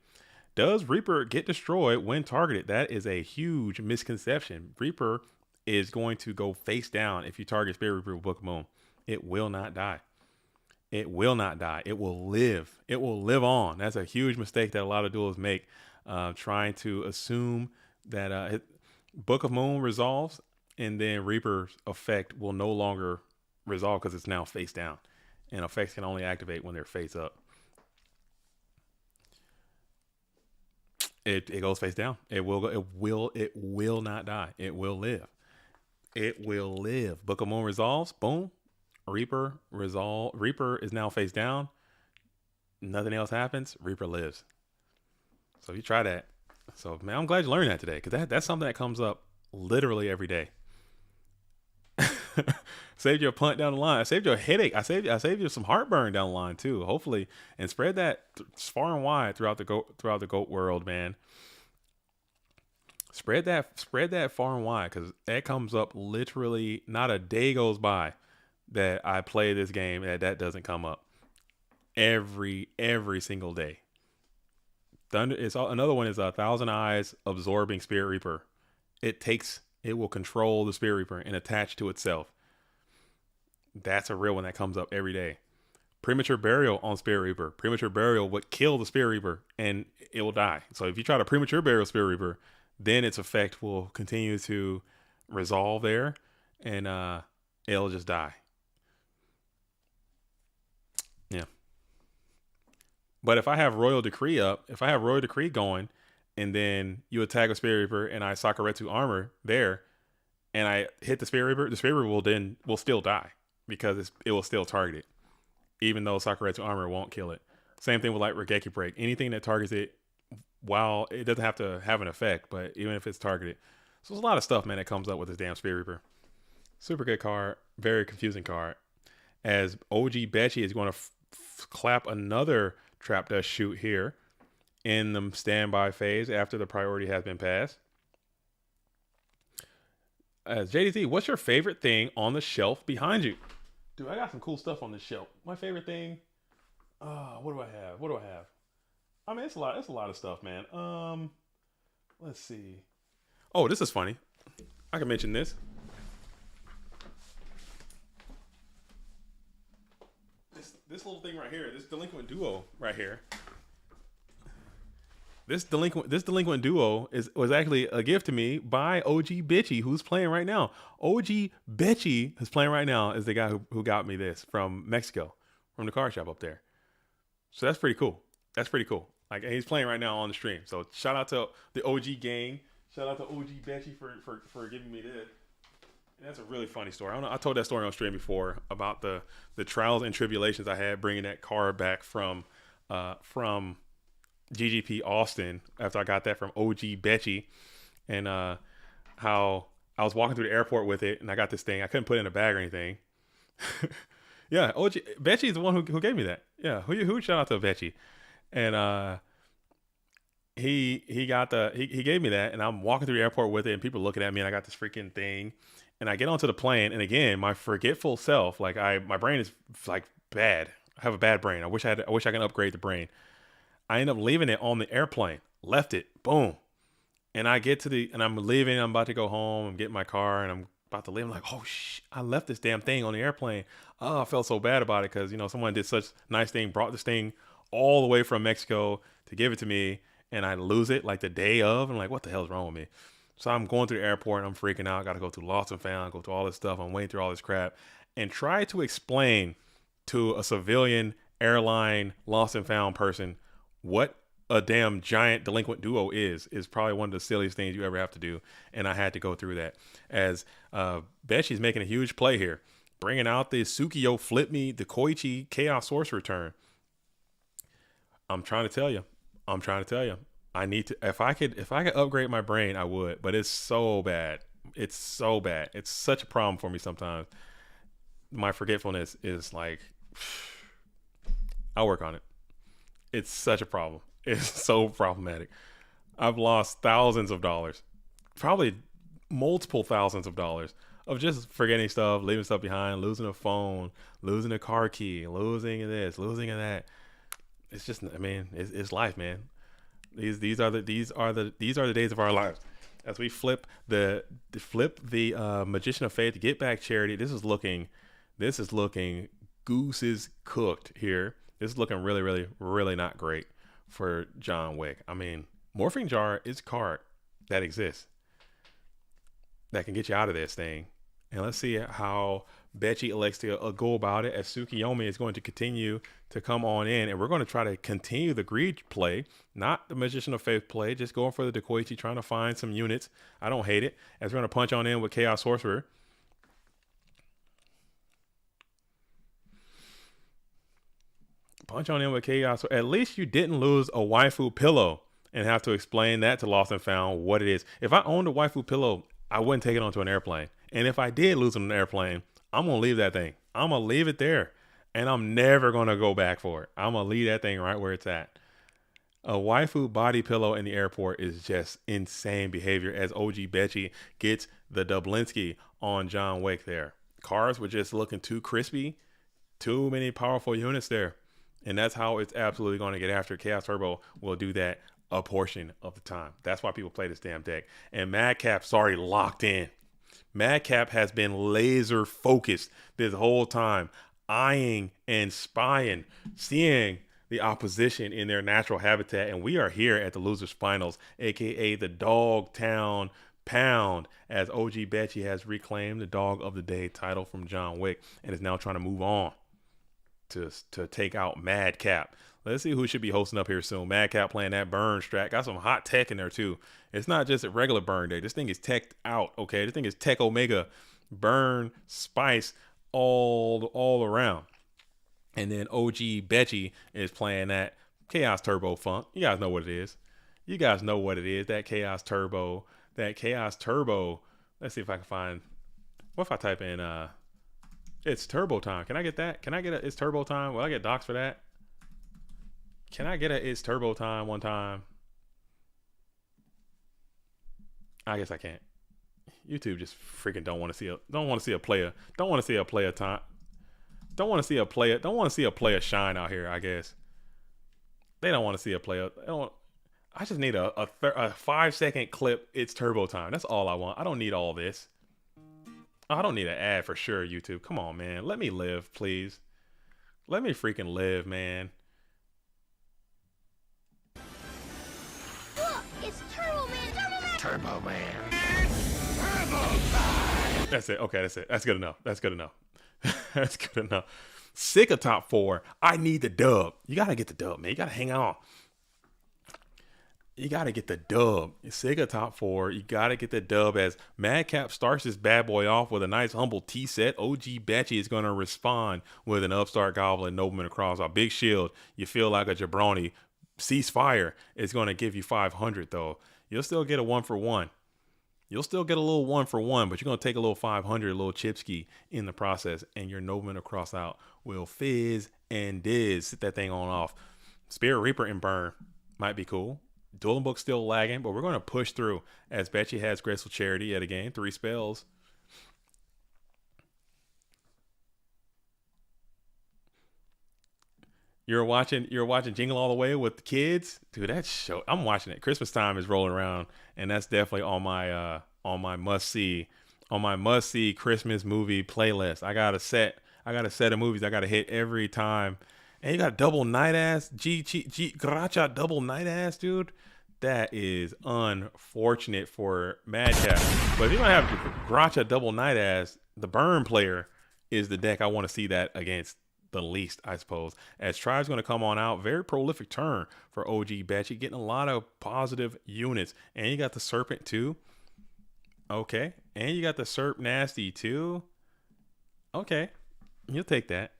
S1: Does Reaper get destroyed when targeted? That is a huge misconception. Reaper is going to go face down if you target Spirit Reaper with Book of Moon. It will not die. It will not die. It will live. It will live on. That's a huge mistake that a lot of duels make, trying to assume that Book of Moon resolves and then Reaper's effect will no longer resolve because it's now face down. And effects can only activate when they're face up. It goes face down. It will not die. It will live. It will live. Book of Moon resolves. Boom. Reaper is now face down. Nothing else happens. Reaper lives. So you try that. So man, I'm glad you learned that today, because that's something that comes up literally every day. Saved your punt down the line. I saved your headache. I saved you some heartburn down the line too. Hopefully, and spread that far and wide throughout the goat world, man. Spread that far and wide, because that comes up literally. Not a day goes by that I play this game that doesn't come up. Every single day. Another one is a Thousand Eyes absorbing Spirit Reaper. It will control the Spirit Reaper and attach to itself. That's a real one that comes up every day. Premature Burial on Spirit Reaper. Premature Burial would kill the Spirit Reaper and it will die. So if you try to Premature Burial Spirit Reaper, then its effect will continue to resolve there and it'll just die. Yeah. But if I have Royal Decree going, and then you attack a Spirit Reaper and I Sakuretsu armor there, and I hit the Spirit Reaper will still die because it will still target it, even though Sakuretsu armor won't kill it. Same thing with like Regeki Break. Anything that targets it, while it doesn't have to have an effect, but even if it's targeted. So there's a lot of stuff, man, that comes up with this damn Spirit Reaper. Super good card. Very confusing card. As OG Betchy is going to clap another Trap Dust Shoot here in the standby phase after the priority has been passed. As JDZ, what's your favorite thing on the shelf behind you? Dude, I got some cool stuff on this shelf. My favorite thing, what do I have? I mean, it's a lot of stuff, man. Let's see. Oh, this is funny. I can mention this. This little thing right here, this Delinquent Duo right here. This delinquent duo was actually a gift to me by OG Bitchy, who's playing right now. OG Bitchy, who's playing right now, is the guy who got me this from Mexico, from the car shop up there. So that's pretty cool. Like, he's playing right now on the stream. So shout out to the OG gang. Shout out to OG Bitchy for giving me this. And that's a really funny story. I told that story on stream before about the trials and tribulations I had bringing that car back from GGP Austin after I got that from OG Betchy, and how I was walking through the airport with it, and I got this thing. I couldn't put it in a bag or anything. Yeah, OG Betchy is the one who gave me that. Yeah, who shout out to Betchy, and he gave me that, and I'm walking through the airport with it, and people are looking at me, and I got this freaking thing, and I get onto the plane, and again, my forgetful self, like my brain is like bad. I have a bad brain. I wish I can upgrade the brain. I end up leaving it on the airplane. Left it. Boom. And I get and I'm leaving. I'm about to go home. I'm getting my car and I'm about to leave. I'm like, oh, I left this damn thing on the airplane. Oh, I felt so bad about it because, someone did such nice thing, brought this thing all the way from Mexico to give it to me. And I lose it like the day of. I'm like, what the hell is wrong with me? So I'm going through the airport and I'm freaking out. Got to go through Lost and Found, go through all this stuff. I'm waiting through all this crap and try to explain to a civilian airline Lost and Found person what a damn giant delinquent duo is probably one of the silliest things you ever have to do. And I had to go through that as Betchy's making a huge play here, bringing out the Sukiyo Flip Me, the Koichi Chaos Source Return. I'm trying to tell you, I need to, if I could upgrade my brain, I would, but it's so bad. It's such a problem for me sometimes. My forgetfulness is like, I'll work on it. It's such a problem. It's so problematic. I've lost thousands of dollars, probably multiple thousands of dollars of just forgetting stuff, leaving stuff behind, losing a phone, losing a car key, losing this, losing that. It's just, it's life, man. These are the days of our lives. As we flip the Magician of Faith to Get Back charity, this is looking goose is cooked here. This is looking really, really, really not great for John Wick. I mean, Morphing Jar is a card that exists that can get you out of this thing. And let's see how Betchy elects to go about it, as Tsukiyomi is going to continue to come on in. And we're going to try to continue the greed play, not the Magician of Faith play, just going for the Dekoichi, trying to find some units. I don't hate it. As we're going to punch on in with Chaos Sorcerer. Punch on in with Chaos. At least you didn't lose a waifu pillow and have to explain that to Lost and Found what it is. If I owned a waifu pillow, I wouldn't take it onto an airplane. And if I did lose on an airplane, I'm going to leave that thing. I'm going to leave it there. And I'm never going to go back for it. I'm going to leave that thing right where it's at. A waifu body pillow in the airport is just insane behavior, as OG Betchy gets the Dublinsky on John Wick there. Cars were just looking too crispy. Too many powerful units there. And that's how it's absolutely going to get after. Chaos Turbo will do that a portion of the time. That's why people play this damn deck. And Madcap's already locked in. Madcap has been laser focused this whole time, eyeing and spying, seeing the opposition in their natural habitat. And we are here at the Losers Finals, aka the Dogtown Pound, as OG Betchy has reclaimed the Dog of the Day title from John Wick and is now trying to move on to take out Madcap. Let's see who should be hosting up here soon. Madcap playing that burn strat. Got some hot tech in there too. It's not just a regular burn day. This thing is teched out, okay? This thing is tech omega, burn, spice, all around. And then OG Betchy is playing that Chaos Turbo Funk. You guys know what it is. You guys know what it is. That Chaos Turbo. Let's see if I can find. What if I type in it's Turbo Time? Can I get that? Can I get a It's Turbo Time? Will I get docs for that? Can I get a It's Turbo Time one time? I guess I can't. YouTube just freaking don't want to see a player shine out here, I guess. They don't want to see a player. I just need a 5-second clip. It's Turbo Time. That's all I want. I don't need all this. I don't need an ad for sure, YouTube. Come on, man. Let me live, please. Let me freaking live, man.
S6: Look, it's Turbo Man.
S2: Turbo Man.
S1: That's it. Okay, that's it. That's good enough. That's good enough. Sick of top 4. I need the dub. You got to get the dub, man. You got to hang on. You got to get the dub. Sick of top 4. You got to get the dub, as Madcap starts this bad boy off with a nice humble T set. OG Betchy is going to respond with an Upstart Goblin, Nobleman across a big shield. You feel like a jabroni. Ceasefire is going to give you 500 though. You'll still get a 1-for-1. You'll still get a little 1-for-1, but you're going to take a little 500, a little chipski in the process, and your Nobleman across out will fizz and diz. Sit that thing on off. Spirit Reaper and Burn might be cool. Dueling Book still lagging, but we're going to push through, as Betchy has Graceful Charity yet again. 3 spells. You're watching Jingle All the Way with the kids, dude. That show, I'm watching it. Christmas time is rolling around, and that's definitely on my must see Christmas movie playlist. I got a set of movies I got to hit every time. And you got double night ass, Gracha double night ass, dude. That is unfortunate for Madcap. But if you don't have Gracha double night ass, the burn player is the deck I want to see that against the least, I suppose. As Tribe's going to come on out. Very prolific turn for OG Betchy. Getting a lot of positive units. And you got the Serpent too. Okay. And you got the Serp Nasty too. Okay. You'll take that.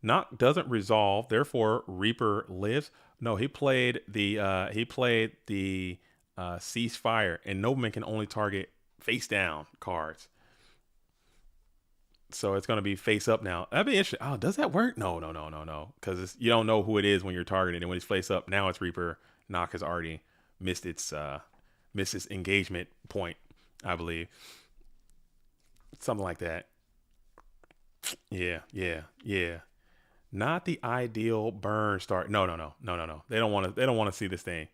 S1: Knock doesn't resolve, therefore Reaper lives. No, he played the Ceasefire, and Nobleman can only target face down cards. So it's going to be face up now. That'd be interesting. Oh, does that work? No. Because you don't know who it is when you're targeting. And when he's face up, now it's Reaper. Knock has already missed its engagement point, I believe. Something like that. Yeah. Not the ideal burn start. No. They don't want to see this thing.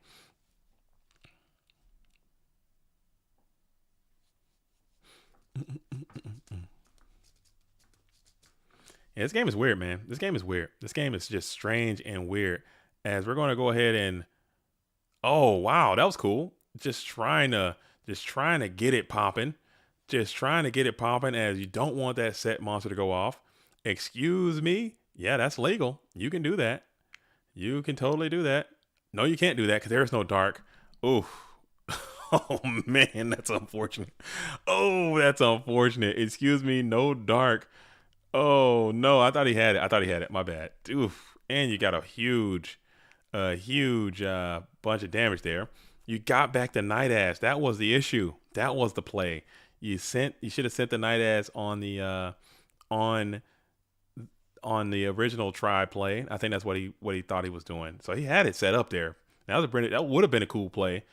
S1: Yeah, this game is weird, man. This game is weird. This game is just strange and weird. As we're going to go ahead and, oh wow, that was cool. Just trying to get it popping. Just trying to get it popping, as you don't want that set monster to go off. Excuse me. Yeah, that's legal. You can do that. You can totally do that. No, you can't do that because there is no dark. Oof. Oh man, that's unfortunate. Oh, that's unfortunate. Excuse me, no dark. Oh no, I thought he had it. My bad. Oof. And you got a huge bunch of damage there. You got back the Night Ass. That was the issue. That was the play. You should have sent the Night Ass on the on the original try play. I think that's what he thought he was doing. So he had it set up there. That would have been a cool play.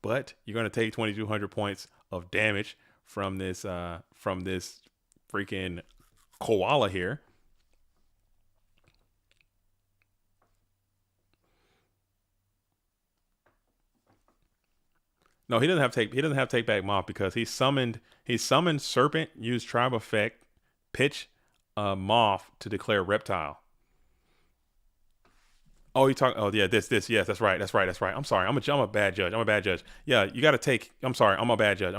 S1: But you're going to take 2,200 points of damage from this freaking koala here. No, he doesn't have take back moth because he summoned serpent, used tribe effect, pitch moth to declare reptile. Oh, this. Yes, that's right. I'm sorry. I'm a bad judge. Yeah, you got to take. I'm sorry. I'm a bad judge.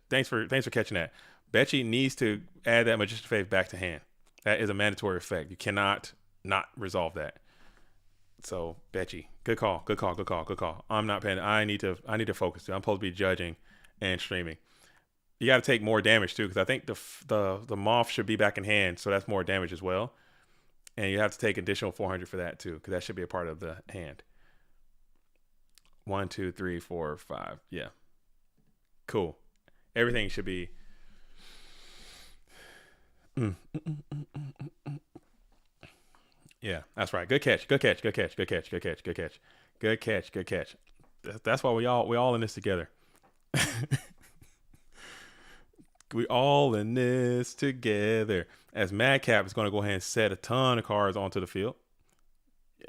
S1: Thanks for catching that. Betchy needs to add that Magician Faith back to hand. That is a mandatory effect. You cannot not resolve that. So Betchy, good call. I'm not paying. I need to focus. I'm supposed to be judging and streaming. You got to take more damage too, because I think the moth should be back in hand, so that's more damage as well. And you have to take additional 400 for that too, because that should be a part of the hand. 1, 2, 3, 4, 5. Yeah. Cool. Everything should be. Yeah, that's right. Good catch. That's why we all in this together. We all in this together. As Madcap is going to go ahead and set a ton of cards onto the field.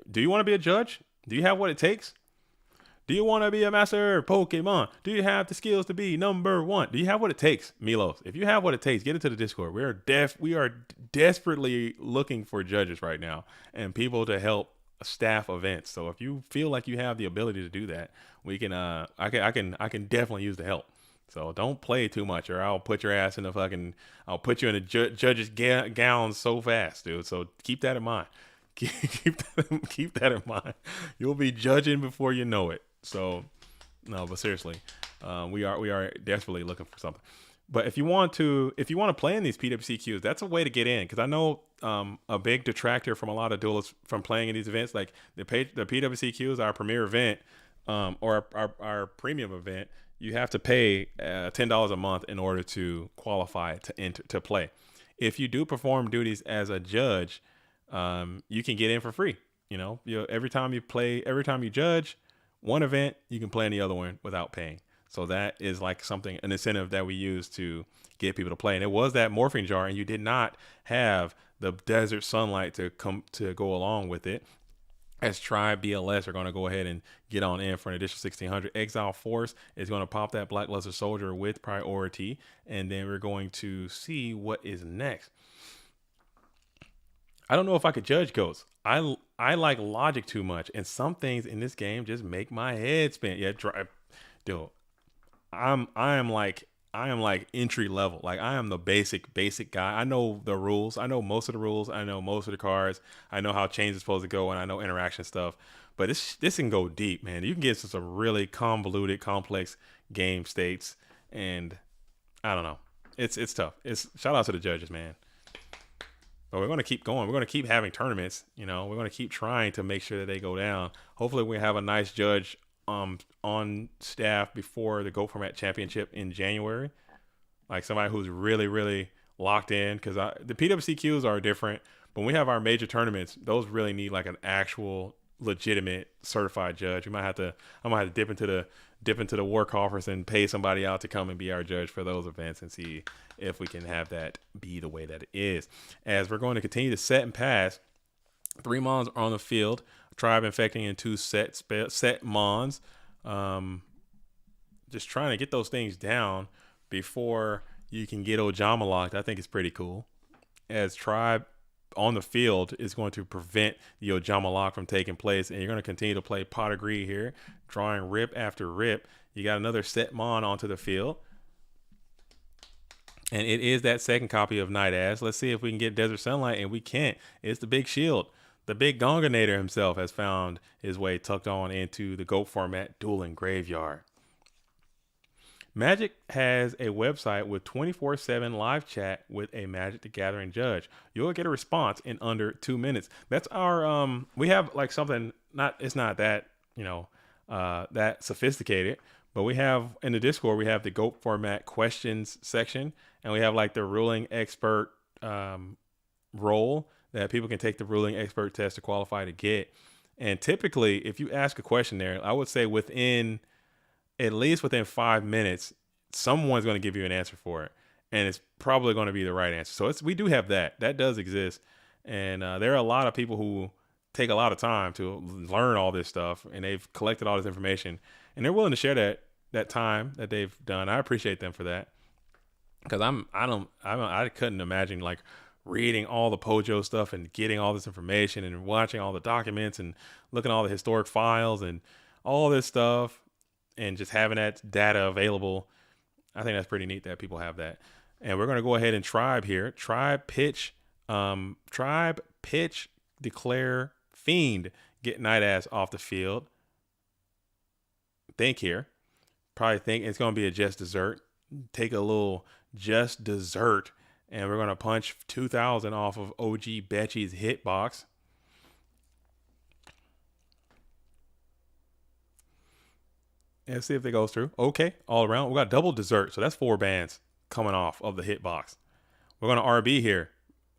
S1: Do you want to be a judge? Do you have what it takes? Do you want to be a master Pokemon? Do you have the skills to be number one? Do you have what it takes, Milos? If you have what it takes, get into the Discord. We are desperately looking for judges right now and people to help staff events. So if you feel like you have the ability to do that, we can. I can definitely use the help. So don't play too much, or I'll put your ass in I'll put you in a judge's gown so fast, dude. So keep that in mind. Keep that in mind. You'll be judging before you know it. So, no, but seriously, we are desperately looking for something. But if you want to play in these PWCQs, that's a way to get in. Because I know a big detractor from a lot of duelists from playing in these events, like the PWCQs, our premier event, or our premium event. You have to pay $10 a month in order to qualify to play. If you do perform duties as a judge, you can get in for free. Every time you judge one event, you can play in the other one without paying. So that is like an incentive that we use to get people to play. And it was that morphing jar, and you did not have the desert sunlight to go along with it. As Tribe BLS are going to go ahead and get on in for an additional 1,600. Exile Force is going to pop that Black Luster Soldier with priority. And then we're going to see what is next. I don't know if I could judge Ghosts. I like logic too much. And some things in this game just make my head spin. Yeah, dude. I am like entry level. Like I am the basic guy. I know the rules. I know most of the rules. I know most of the cards. I know how change is supposed to go, and I know interaction stuff. But this can go deep, man. You can get into some really convoluted, complex game states, and I don't know. It's tough. Shout out to the judges, man. But we're going to keep going. We're going to keep having tournaments. We're going to keep trying to make sure that they go down. Hopefully we have a nice judge on staff before the Go Format Championship in January, like somebody who's really, really locked in, because the PWCQs are different, but when we have our major tournaments, those really need like an actual legitimate certified judge. I'm gonna have to dip into the war coffers and pay somebody out to come and be our judge for those events and see if we can have that be the way that it is. As we're going to continue to set and pass, 3 Mons are on the field. Tribe infecting in 2 set Mons. Just trying to get those things down before you can get Ojama locked. I think it's pretty cool. As Tribe on the field is going to prevent the Ojama lock from taking place. And you're going to continue to play pot of greed here, drawing rip after rip. You got another set mon onto the field. And it is that second copy of Night Ass. Let's see if we can get Desert Sunlight, and we can't. It's the big shield. The big Gonganator himself has found his way tucked on into the GOAT format dueling graveyard. Magic has a website with 24/7 live chat with a Magic the Gathering judge. You'll get a response in under 2 minutes. That's our we have like something, it's not that, that sophisticated, but we have in the Discord, we have the GOAT format questions section, and we have like the ruling expert role that people can take the ruling expert test to qualify to get. And typically, if you ask a question there, I would say at least within 5 minutes, someone's going to give you an answer for it. And it's probably going to be the right answer. So we do have that. That does exist. And there are a lot of people who take a lot of time to learn all this stuff, and they've collected all this information, and they're willing to share that time that they've done. I appreciate them for that. Because I couldn't imagine like reading all the Pojo stuff and getting all this information and watching all the documents and looking at all the historic files and all this stuff, and just having that data available. I think that's pretty neat that people have that. And we're going to go ahead and tribe here. Tribe, pitch, declare, fiend, get Night Ass off the field. Think here. Probably think it's going to be a just dessert. Take a little just dessert, and we're going to punch 2,000 off of OG Betchy's hitbox. And see if it goes through. Okay, all around. We got double dessert, so that's 4 bands coming off of the hitbox. We're going to RB here.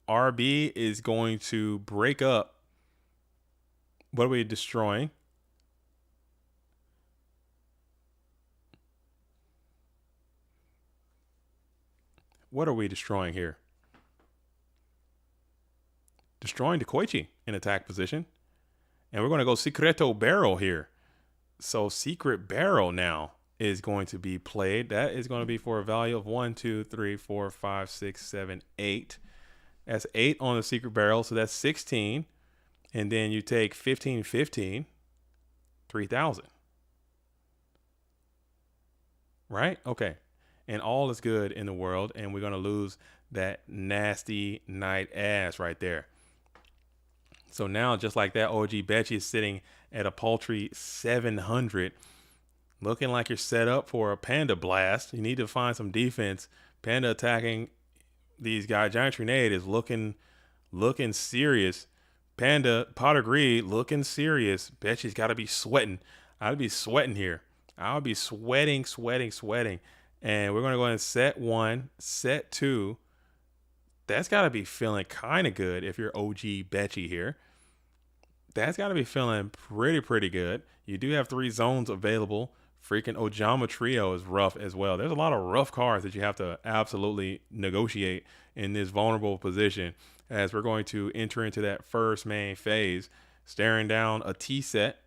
S1: RB is going to break up. What are we destroying? What are we destroying here? Destroying Dekoichi in attack position. And we're going to go Secreto Barrel here. So Secret Barrel now is going to be played. That is going to be for a value of 1, 2, 3, 4, 5, 6, 7, 8. That's 8 on the Secret Barrel. So that's 16. And then you take 15, 15, 3,000. Right? Okay. And all is good in the world. And we're going to lose that nasty Night Ass right there. So now, just like that, OG Betchy is sitting at a paltry 700. Looking like you're set up for a Panda blast. You need to find some defense. Panda attacking these guys. Giant Trinade is looking serious. Panda, Pot of Greed, looking serious. Betchy's got to be sweating. I'd be sweating here. I'll be sweating. And we're going to go ahead and set 1, set 2. That's got to be feeling kind of good if you're OG Betchy here. That's got to be feeling pretty good. You do have 3 zones available. Freaking Ojama Trio is rough as well. There's a lot of rough cards that you have to absolutely negotiate in this vulnerable position as we're going to enter into that first main phase. Staring down a T set.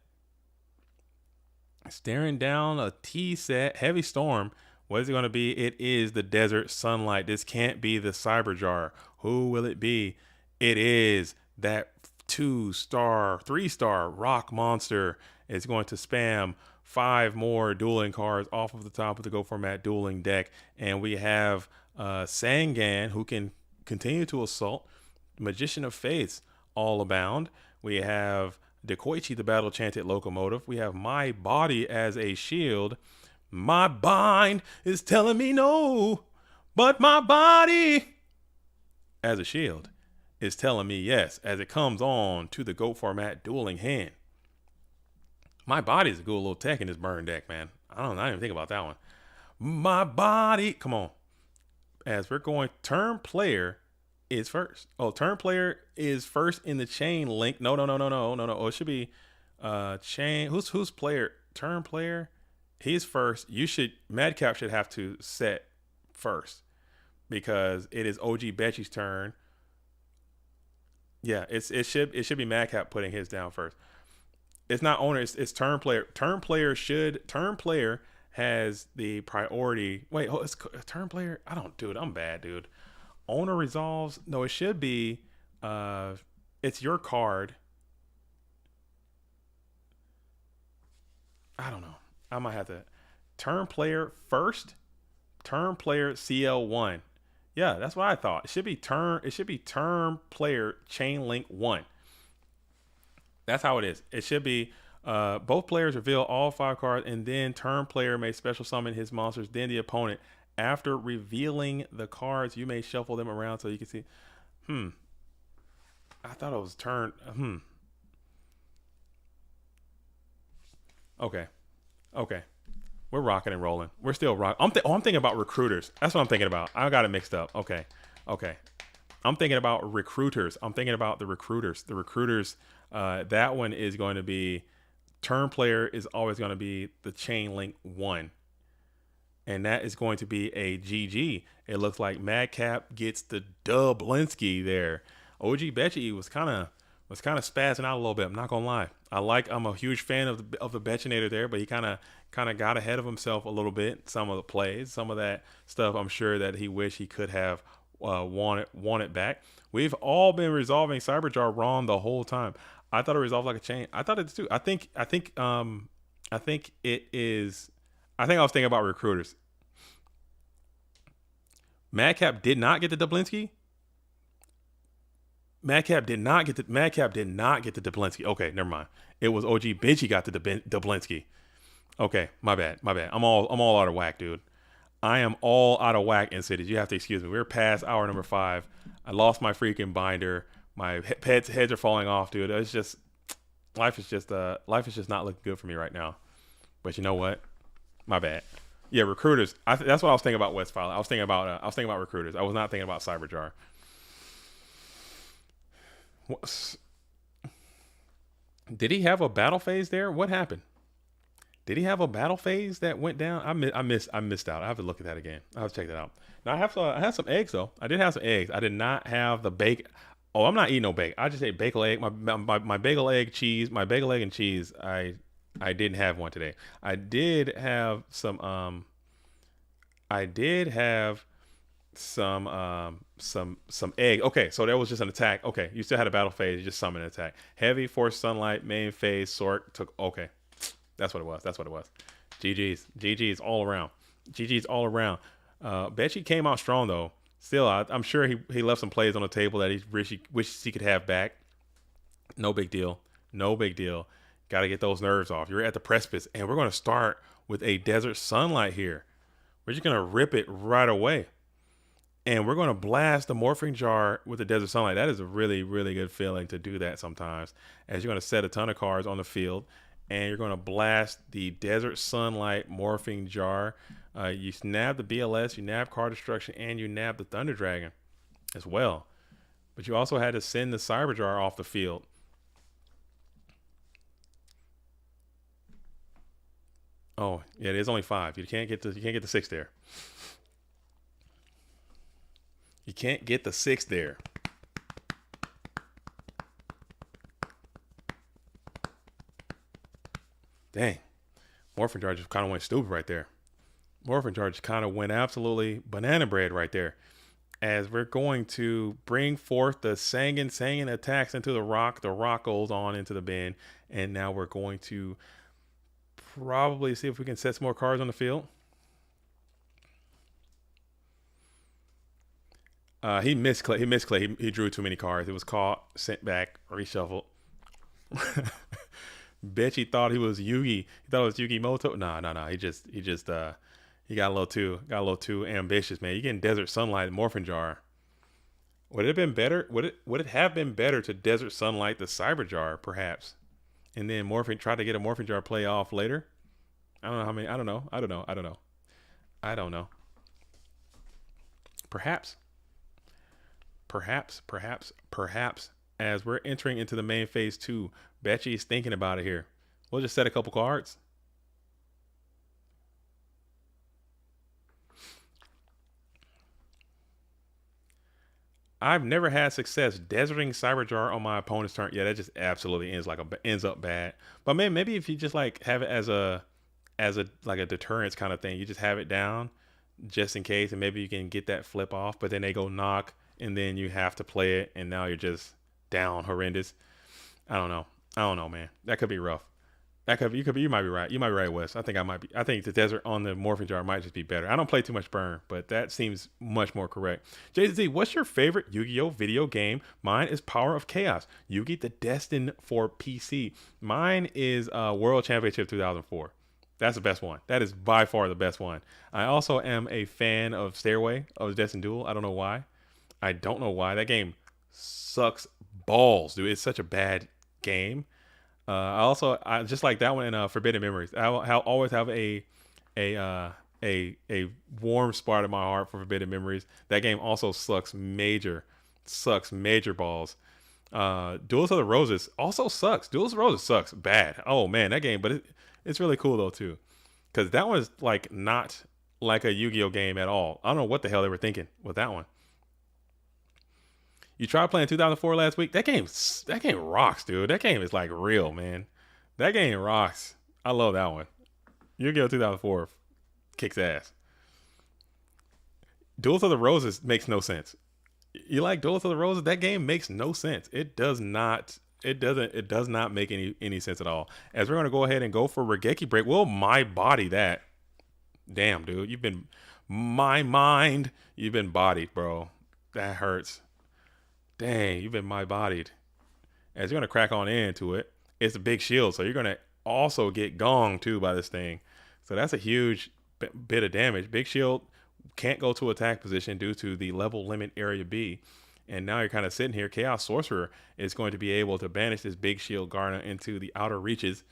S1: Heavy Storm. What is it going to be? It is the Desert Sunlight. This can't be the Cyberjar. Who will it be? It is that 2-star, 3-star Rock Monster. It's going to spam 5 more dueling cards off of the top of the Go Format dueling deck. And we have Sangan, who can continue to assault. Magician of Faiths, all abound. We have Dekoichi, the Battle Chanted Locomotive. We have My Body as a shield. My mind is telling me no, but my body as a shield is telling me yes as it comes on to the Go Format dueling hand. My body is a good little tech in this burn deck, man. I didn't even think about that one. My body, come on. As we're going, turn player is first. Oh, turn player is first in the chain link. No. Oh, it should be chain. Who's player? Turn player. He's first. Madcap should have to set first because it is OG Betchy's turn. Yeah, it should be Madcap putting his down first. It's not owner, it's turn player. Turn player has the priority. Wait, it's turn player. I don't do it. I'm bad, dude. Owner resolves. No, it should be It's your card. I don't know. I might have to turn player first. Turn player CL1. Yeah, that's what I thought. It should be turn player chain link 1. That's how it is. It should be both players reveal all 5 cards, and then turn player may special summon his monsters. Then the opponent, after revealing the cards, you may shuffle them around so you can see. I thought it was turn. Okay. We're rocking and rolling. We're still rock. I'm thinking about recruiters. That's what I'm thinking about. I got it mixed up. Okay. I'm thinking about recruiters. I'm thinking about the recruiters. The recruiters. That one is going to be turn player is always going to be the chain link 1, and that is going to be a GG. It looks like Madcap gets the Dublinsky there. OG Betchy was kind of spazzing out a little bit. I'm not gonna lie. I'm a huge fan of the Betchinator there, but he kind of got ahead of himself a little bit. Some of the plays, some of that stuff, I'm sure that he wished he could have wanted back. We've all been resolving Cyberjar wrong the whole time. I thought it resolved like a chain. I thought it too. I think it is. I think I was thinking about recruiters. Madcap did not get the Dublinsky. Madcap did not get the Dublinsky. Okay, never mind. It was OG Benji got the Dublinsky. Okay, my bad. I'm all out of whack, dude. I am all out of whack in cities. You have to excuse me. We're past hour number 5. I lost my freaking binder. My heads are falling off, dude. It's just life is just not looking good for me right now. But you know what? My bad. Yeah, recruiters. That's what I was thinking about Westfile. I was thinking about recruiters. I was not thinking about Cyberjar. Did he have a battle phase there? What happened? Did he have a battle phase that went down? I missed out. I have to look at that again. I have to check that out. Now I have some eggs though. I did have some eggs. I did not have the bacon. Oh, I'm not eating no bacon. I just ate bagel egg. My bagel egg cheese. My bagel egg and cheese. I didn't have one today. I did have some egg. Okay, so there was just an attack. Okay, you still had a battle phase. You just summoned an attack. Heavy, force, sunlight, main phase, sort took. Okay, that's what it was. GG's all around. Betchy came out strong though. Still, I'm sure he left some plays on the table that he wished he could have back. No big deal. Got to get those nerves off. You're at the precipice, and we're going to start with a Desert Sunlight here. We're just going to rip it right away. And we're going to blast the Morphing Jar with the Desert Sunlight. That is a really, really good feeling to do that sometimes, as you're going to set a ton of cards on the field, and you're going to blast the Desert Sunlight Morphing Jar. You nab the BLS, you nab Card Destruction, and you nab the Thunder Dragon as well. But you also had to send the Cyberjar off the field. Oh, yeah, there's only 5. You can't get the 6 there. You can't get the 6 there. Dang. Morphin Jar just kind of went stupid right there. Morphin Jar just kind of went absolutely banana bread right there. As we're going to bring forth the Sangin attacks into the rock. The rock goes on into the bin. And now we're going to probably see if we can set some more cards on the field. He missed Clay. He drew too many cards. It was caught, sent back, reshuffled. Betchy thought he was Yugi. He thought it was Yugi Moto. No. He got a little too ambitious, man. You getting Desert Sunlight Morphin Jar. Would it have been better? Would it have been better to Desert Sunlight the Cyber Jar, perhaps, and then try to get a Morphin Jar play off later? I don't know how many. I don't know. Perhaps. As we're entering into the main phase 2, Betchy is thinking about it here. We'll just set a couple cards. I've never had success deserting Cyberjar on my opponent's turn. Yeah, that just absolutely ends up bad. But maybe if you just like have it as a like a deterrence kind of thing, you just have it down just in case, and maybe you can get that flip off. But then they go knock, and then you have to play it, and now you're just down horrendous. I don't know, man. That could be rough. You might be right. You might be right, Wes. I think the desert on the morphing jar might just be better. I don't play too much Burn, but that seems much more correct. JZ, what's your favorite Yu-Gi-Oh video game? Mine is Power of Chaos. Yu-Gi the Destined for PC. Mine is World Championship 2004. That's the best one. That is by far the best one. I also am a fan of Stairway of the Destined Duel. I don't know why. That game sucks balls, dude. It's such a bad game. I just like that one in Forbidden Memories. I'll always have a warm spot in my heart for Forbidden Memories. That game also sucks major balls. Duels of the Roses also sucks. Duels of the Roses sucks bad. Oh man, that game, but it's really cool though too, because that one is like not like a Yu-Gi-Oh game at all. I don't know what the hell they were thinking with that one. You tried playing 2004 last week. That game rocks, dude. That game is like real, man. That game rocks. I love that one. Yu-Gi-Oh 2004 kicks ass. Duels of the Roses makes no sense. You like Duels of the Roses? That game makes no sense. It does not make any sense at all. As we're gonna go ahead and go for Regeki break, we'll my body that. Damn, dude. You've been bodied, bro. That hurts. Dang, you've been my bodied. As you're going to crack on into it, it's a big shield. So you're going to also get gonged too by this thing. So that's a huge bit of damage. Big shield can't go to attack position due to the level limit area B. And now you're kind of sitting here. Chaos Sorcerer is going to be able to banish this big shield Garna into the outer reaches.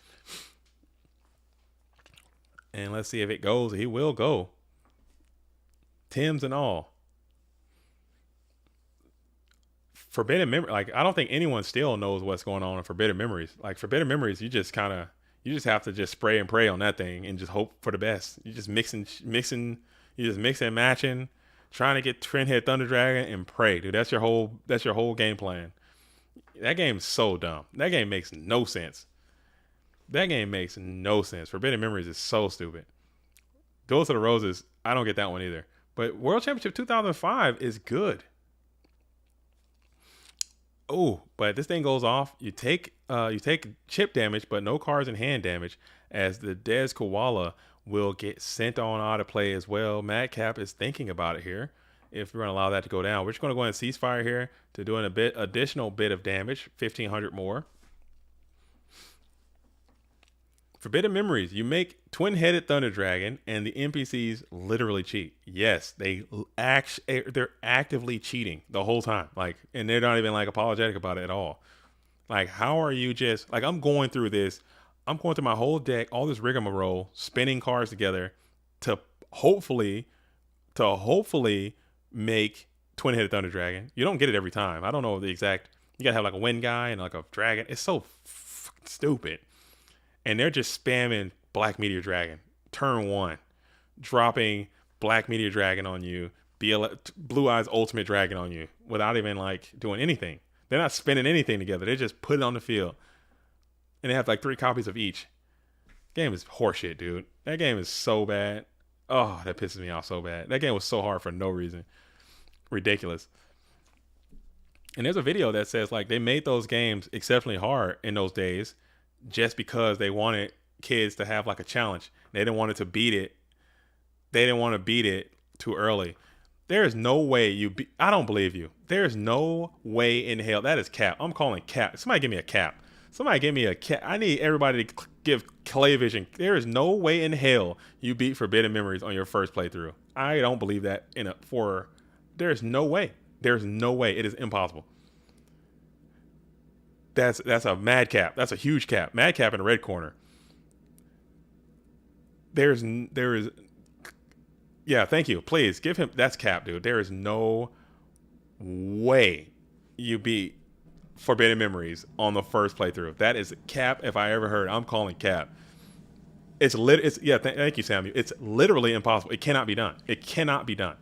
S1: And let's see if it goes. He will go. Tim's and all. Forbidden Memory, like I don't think anyone still knows what's going on in Forbidden Memories. Like Forbidden Memories, you just have to just spray and pray on that thing and just hope for the best. You just mixing, and matching, trying to get Twin Head Thunder Dragon and pray, dude. That's your whole game plan. That game's so dumb. That game makes no sense. Forbidden Memories is so stupid. Duels of the Roses, I don't get that one either. But World Championship 2005 is good. Oh, but this thing goes off. You take chip damage, but no cards in hand damage, as the Des Koala will get sent on out of play as well. Madcap is thinking about it here. If we're going to allow that to go down, we're just going to go ahead and ceasefire here to doing additional bit of damage, 1,500 more. Forbidden Memories, you make Twin-Headed Thunder Dragon, and the NPCs literally cheat. Yes, they're actively cheating the whole time. Like, and they're not even like apologetic about it at all. Like, how are you just like, I'm going through my whole deck, all this rigmarole, spinning cards together to hopefully make Twin-Headed Thunder Dragon. You don't get it every time. I don't know the exact. You gotta have like a wind guy and like a dragon. It's so stupid. And they're just spamming Black Meteor Dragon. Turn 1. Dropping Black Meteor Dragon on you. Blue Eyes Ultimate Dragon on you. Without even like doing anything. They're not spinning anything together. They just put it on the field. And they have like 3 copies of each. Game is horseshit, dude. That game is so bad. Oh, that pisses me off so bad. That game was so hard for no reason. Ridiculous. And there's a video that says like they made those games exceptionally hard in those days just because they wanted kids to have like a challenge. They didn't want it to beat it. They didn't want to beat it too early. There is no way I don't believe you. There's no way in hell. That is cap. I'm calling cap. Somebody give me a cap. I need everybody to give Clay Vision. There is no way in hell you beat Forbidden Memories on your first playthrough. I don't believe that there's no way. There's no way. It is impossible. That's a mad cap. That's a huge cap. Mad cap in the red corner. There is. Yeah, thank you. Please give him. That's cap, dude. There is no way you beat Forbidden Memories on the first playthrough. That is cap. If I ever heard, I'm calling cap. Thank you, Samuel. It's literally impossible. It cannot be done. It cannot be done.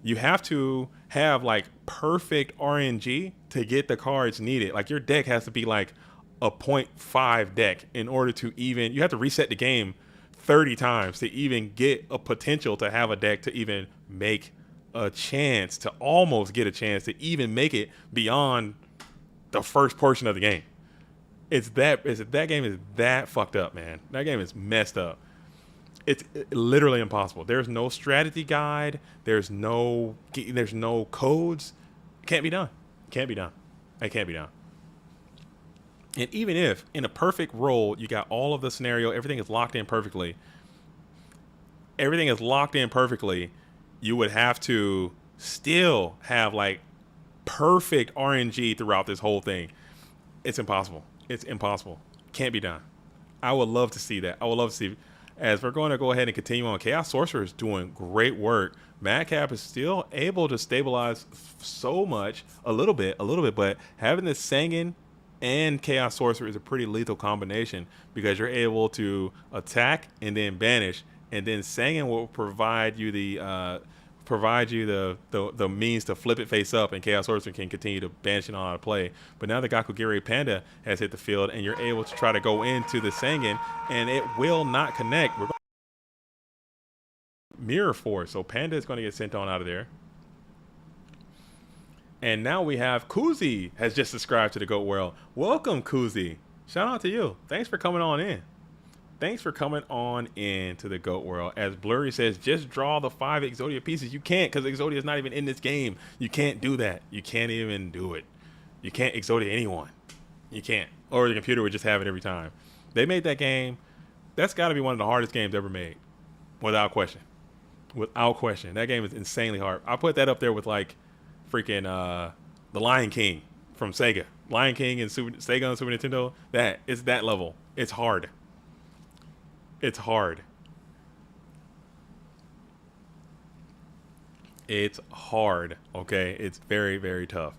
S1: You have to have like perfect RNG to get the cards needed. Like your deck has to be like a 0.5 deck in order to even, you have to reset the game 30 times to even get a potential to have a deck to even make a chance to almost get a chance to even make it beyond the first portion of the game. That game is that fucked up, man. That game is messed up. It's literally impossible. There's no strategy guide. There's no codes. Can't be done. Can't be done. It can't be done. And even if in a perfect roll, you got all of the scenario, everything is locked in perfectly. Everything is locked in perfectly. You would have to still have like perfect RNG throughout this whole thing. It's impossible. It's impossible. Can't be done. I would love to see that. I would love to see. As we're going to go ahead and continue on, Chaos Sorcerer is doing great work. Madcap is still able to stabilize so much, a little bit, but having the Sanguine and Chaos Sorcerer is a pretty lethal combination because you're able to attack and then banish, and then Sanguine will provide you the means to flip it face up, and Chaos Sorcerer can continue to banish it on out of play. But now the Gakugiri Panda has hit the field, and you're able to try to go into the Sanguine, and it will not connect. We're going Mirror Force, so Panda is going to get sent on out of there. And now we have Kuzi has just subscribed to the GOAT World. Welcome, Kuzi. Shout out to you. Thanks for coming on in. Thanks for coming on in to the GOAT World. As Blurry says, just draw the 5 Exodia pieces. You can't, because Exodia is not even in this game. You can't do that. You can't even do it. You can't Exodia anyone. You can't. Or the computer would just have it every time. They made that game. That's got to be one of the hardest games ever made. Without question. Without question. That game is insanely hard. I put that up there with like freaking The Lion King from Sega. Lion King and Sega and Super Nintendo. It's that level. It's hard. It's hard. It's hard. Okay. It's very, very tough.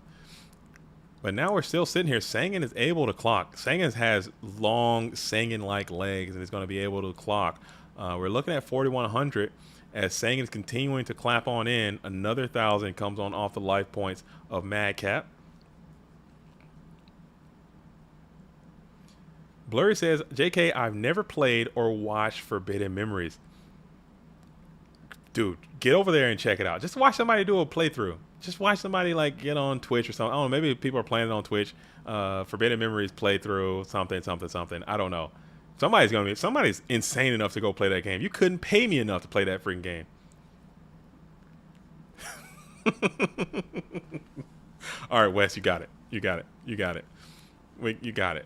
S1: But now we're still sitting here. Sanguine is able to clock. Sanguine has long Sanguine-like legs and is going to be able to clock. We're looking at 4,100 as Sanguine is continuing to clap on in. Another 1,000 comes on off the life points of Madcap. Blurry says, JK, I've never played or watched Forbidden Memories. Dude, get over there and check it out. Just watch somebody do a playthrough. Just watch somebody like get on Twitch or something. I don't know, maybe people are playing it on Twitch. Forbidden Memories playthrough, something. I don't know. Somebody's insane enough to go play that game. You couldn't pay me enough to play that freaking game. All right, Wes, you got it. You got it.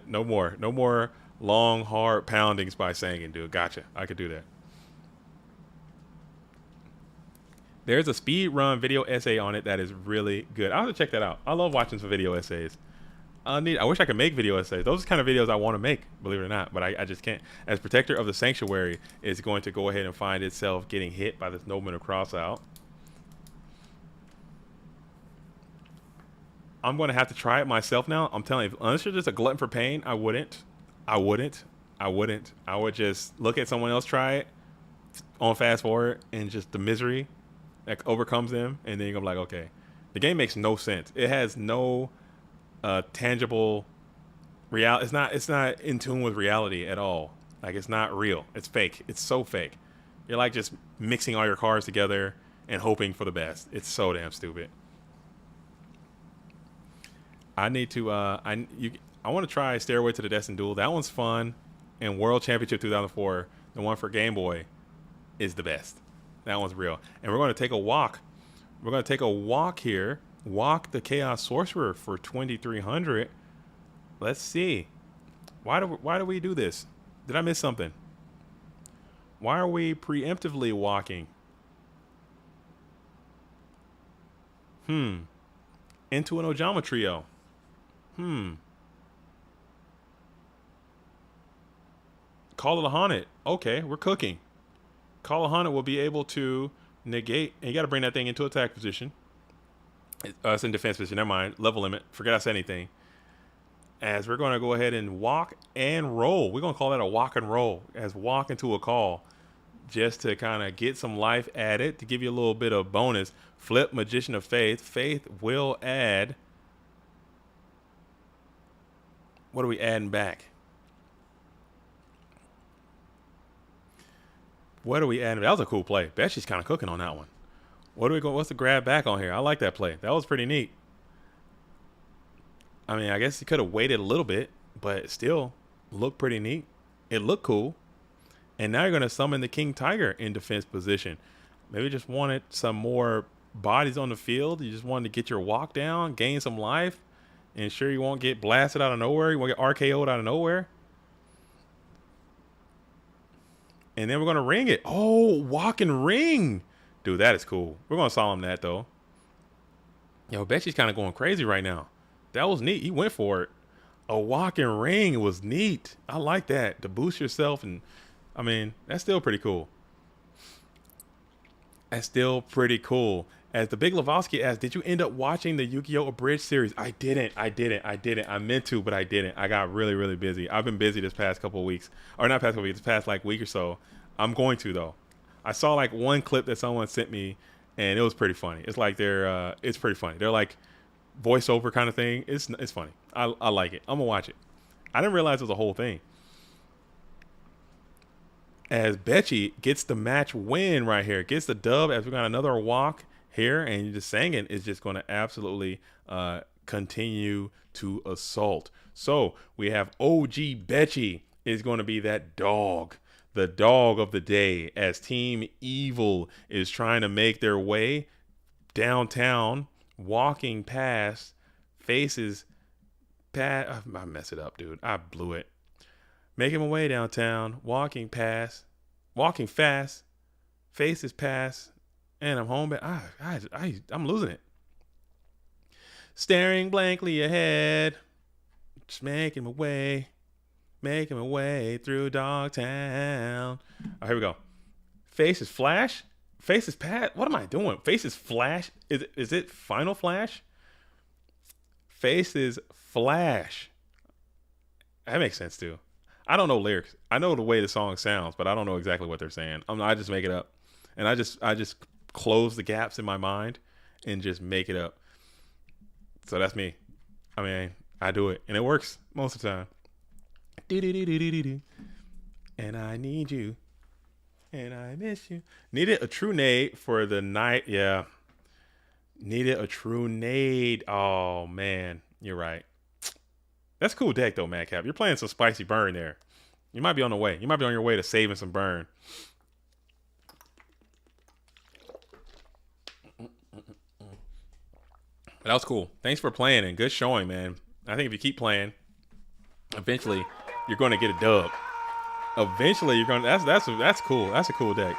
S1: No more long, hard poundings by Sanguine, dude. Gotcha. I could do that. There's a speed run video essay on it that is really good. I'll have to check that out. I love watching some video essays. I wish I could make video essays. Those are the kind of videos I want to make, believe it or not, but I just can't. As Protector of the Sanctuary is going to go ahead and find itself getting hit by this Nobleman of Crossout. I'm going to have to try it myself now. I'm telling you, unless you're just a glutton for pain, I wouldn't. I would just look at someone else try it on fast forward and just the misery that overcomes them, and then you're gonna be like, okay, the game makes no sense. It has no tangible reality. It's not in tune with reality at all. Like, it's not real. It's fake. It's so fake. You're like just mixing all your cards together and hoping for the best. It's so damn stupid. I need to I want to try Stairway to the Destined Duel. That one's fun. And World Championship 2004, the one for Game Boy, is the best. That one's real. And we're going to take a walk. We're going to take a walk here. Walk the Chaos Sorcerer for 2,300. Let's see. Why do we do this? Did I miss something? Why are we preemptively walking? Into an Ojama trio. Call it a Haunted. Okay, we're cooking. Call a Haunted will be able to negate, and you got to bring that thing into attack position. It's in defense position. Never mind. Level limit. Forget I said anything. As we're going to go ahead and walk and roll. We're going to call that a walk and roll. As walk into a call. Just to kind of get some life added. To give you a little bit of bonus. Flip Magician of Faith. Faith will add. What are we adding back? What are we adding? That was a cool play. Bet she's kind of cooking on that one. What are we going? What's the grab back on here? I like that play. That was pretty neat. I mean, I guess he could have waited a little bit, but it still looked pretty neat. It looked cool. And now you're going to summon the King Tiger in defense position. Maybe just wanted some more bodies on the field. You just wanted to get your walk down, gain some life, ensure you won't get blasted out of nowhere. You won't get RKO'd out of nowhere. And then we're going to ring it. Oh, walk and ring. Dude, that is cool. We're going to solemn that, though. Yo, Betchy's kind of going crazy right now. That was neat. He went for it. A walk and ring was neat. I like that. To boost yourself. And, I mean, that's still pretty cool. That's still pretty cool. As the Big Lebowski asked, did you end up watching the Yu-Gi-Oh! Abridged series? I didn't. I meant to, but I didn't. I got really, really busy. I've been busy this past couple of weeks. Or not past couple of weeks, this past like week or so. I'm going to, though. I saw like one clip that someone sent me, and it was pretty funny. It's like it's pretty funny. They're like voiceover kind of thing. It's funny. I like it. I'm gonna watch it. I didn't realize it was a whole thing. As Betchy gets the match win right here, gets the dub as we got another walk here, and just Sangin is just going to absolutely continue to assault. So we have OG Betchy is going to be that dog. The dog of the day, as Team Evil is trying to make their way downtown, walking past, faces past. I messed it up, dude. I blew it. Making my way downtown, walking past, walking fast, faces past, and I'm home. But I'm losing it. Staring blankly ahead, just making my way through Dogtown. Oh, here we go. Faces flash. Faces pat. What am I doing? Faces flash. Is it Final Flash? Faces flash. That makes sense too. I don't know lyrics. I know the way the song sounds, but I don't know exactly what they're saying. I just make it up, and I just close the gaps in my mind and just make it up. So that's me. I mean, I do it, and it works most of the time. And I need you, and I miss you. Needed a true nade for the night. Yeah, needed a true nade. Oh man, you're right. That's a cool deck though, Madcap. You're playing some spicy burn there. You might be on the way. You might be on your way to saving some burn. But that was cool. Thanks for playing and good showing, man. I think if you keep playing, eventually you're going to get a dub. Eventually you're going to. That's cool. That's a cool deck.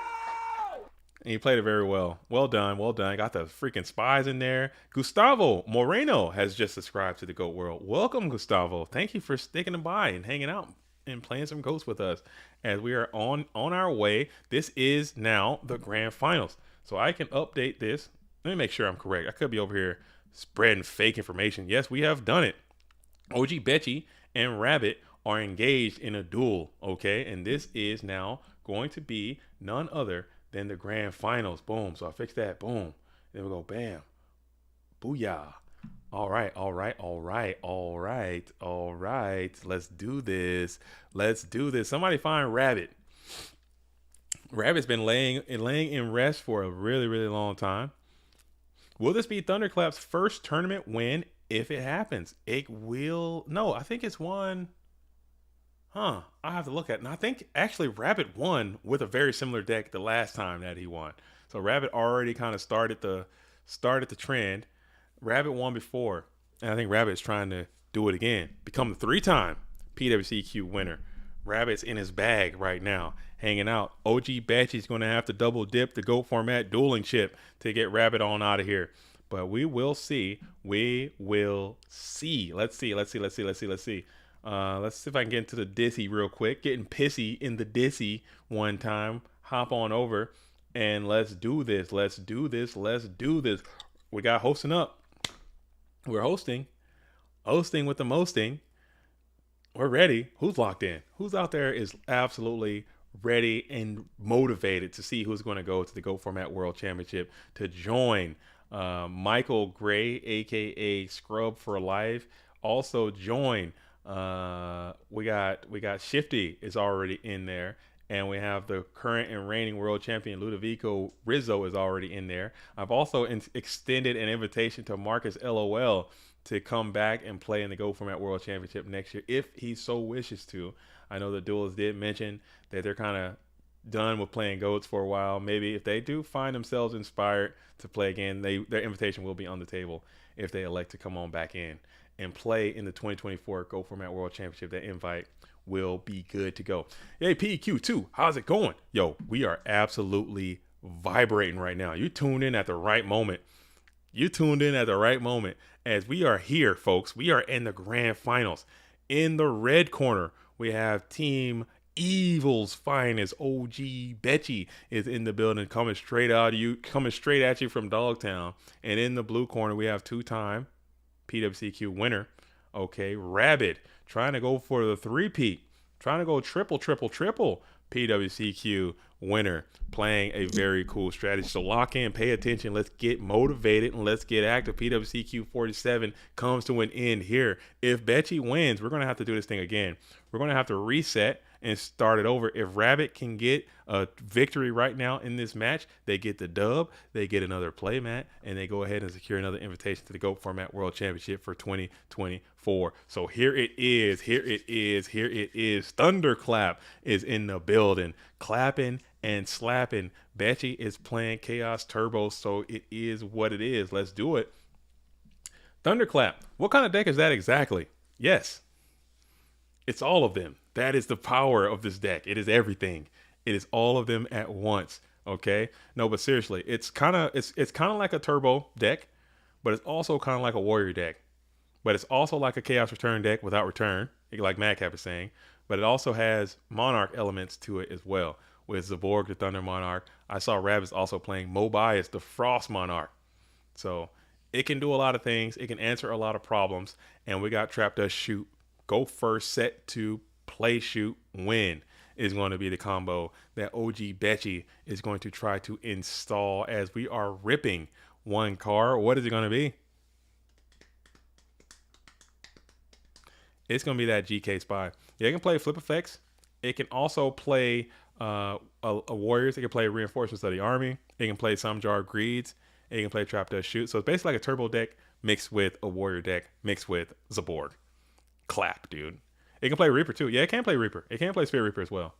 S1: And you played it very well. Well done. Well done. Got the freaking spies in there. Gustavo Moreno has just subscribed to the GOAT World. Welcome, Gustavo. Thank you for sticking by and hanging out and playing some Ghosts with us as we are on our way. This is now the grand finals. So I can update this. Let me make sure I'm correct. I could be over here spreading fake information. Yes, we have done it. OG Betchy and Rabbit are engaged in a duel. Okay. And this is now going to be none other than the grand finals. Boom. So I fix that. Boom. Then we go bam. Booyah. All right. Let's do this. Somebody find Rabbit. Rabbit's been laying in rest for a really, really long time. Will this be Thunderclap's first tournament win if it happens? It will. No, I think it's one. I have to look at it. And I think actually Rabbit won with a very similar deck the last time that he won. So Rabbit already kind of started the trend. Rabbit won before. And I think Rabbit's trying to do it again. Become the 3-time PWCQ winner. Rabbit's in his bag right now, hanging out. OG Betchy's going to have to double dip the GOAT format dueling chip to get Rabbit on out of here. But we will see. Let's see. Let's see if I can get into the Dissy real quick. Getting pissy in the Dissy one time. Hop on over and let's do this. We got hosting up. We're hosting with the mosting. We're ready. Who's locked in? Who's out there is absolutely ready and motivated to see who's going to go to the GOAT Format World Championship to join Michael Gray, aka Scrub for Life. Also join. We got Shifty is already in there, And we have the current and reigning world champion Ludovico Rizzo is already in there. I've also extended an invitation to Marcus LOL to come back and play in the Go Format World Championship next year if he so wishes to. I know the duelists did mention that they're kind of done with playing GOATs for a while. Maybe if they do find themselves inspired to play again, their invitation will be on the table if they elect to come on back in and play in the 2024 Go Format World Championship. That invite will be good to go. Hey, PEQ2, how's it going? Yo, we are absolutely vibrating right now. You tuned in at the right moment. You tuned in at the right moment as we are here, folks. We are in the grand finals. In the red corner, we have Team Evil's finest OG Betchy is in the building, coming straight at you from Dogtown. And in the blue corner, we have two-time PWCQ winner, okay, Rabbit, trying to go for the three-peat, trying to go triple PWCQ winner, playing a very cool strategy. So lock in, pay attention, let's get motivated, and let's get active. PWCQ 47 comes to an end here. If Betchy wins, we're going to have to do this thing again. We're going to have to reset and start it over. If Rabbit can get a victory right now in this match, they get the dub, they get another play mat, and they go ahead and secure another invitation to the GOAT Format World Championship for 2024. So here it is. Thunderclap is in the building, clapping and slapping. Betchy is playing Chaos Turbo, so it is what it is. Let's do it. Thunderclap, what kind of deck is that exactly? Yes, it's all of them. That is the power of this deck. It is everything. It is all of them at once. Okay. No, but seriously, it's kind of like a turbo deck, but it's also kind of like a warrior deck. But it's also like a Chaos Return deck without return, like Madcap is saying. But it also has Monarch elements to it as well, with Zaborg the Thunder Monarch. I saw Rabbits also playing Mobius the Frost Monarch. So it can do a lot of things. It can answer a lot of problems. And we got Trap Dust Shoot. Go first, set two, play, shoot, win is going to be the combo that OG Betchy is going to try to install as we are ripping one card. What is it going to be? It's going to be that GK Spy. Yeah, it can play Flip Effects. It can also play a Warriors. It can play Reinforcements of the Army. It can play Samjar Greeds. It can play Trap Dust Shoot. So it's basically like a turbo deck mixed with a Warrior deck mixed with Zaborg. Clap, dude. It can play Reaper too. Yeah, it can play Reaper. It can play Spirit Reaper as well.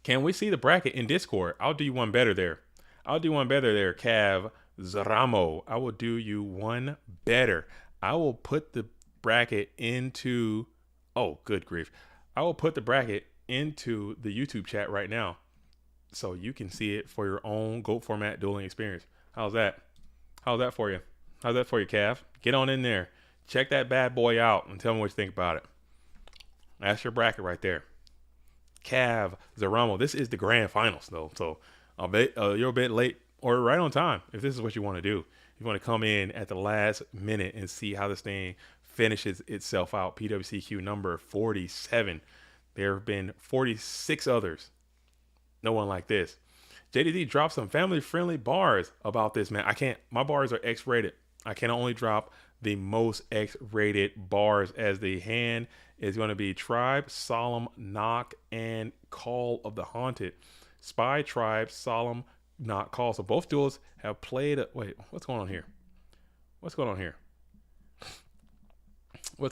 S1: Can we see the bracket in Discord? I'll do you one better there. Cav Zaramo. I will do you one better. I will put the bracket into... Oh, good grief. I will put the bracket into the YouTube chat right now so you can see it for your own GOAT Format dueling experience. How's that? How's that for you? How's that for you, Cav? Get on in there. Check that bad boy out and tell me what you think about it. That's your bracket right there. Cav Zaramo. This is the grand finals, though. So I'll bet you're a bit late or right on time if this is what you want to do. You want to come in at the last minute and see how this thing finishes itself out. PWCQ number 47. There have been 46 others. No one like this. JDD dropped some family-friendly bars about this, man. My bars are X-rated. I can only drop the most X-rated bars, as the hand is going to be Tribe, Solemn, Knock, and Call of the Haunted. Spy, Tribe, Solemn, Knock, Call. So both duels have played... Wait, what's going on here? What's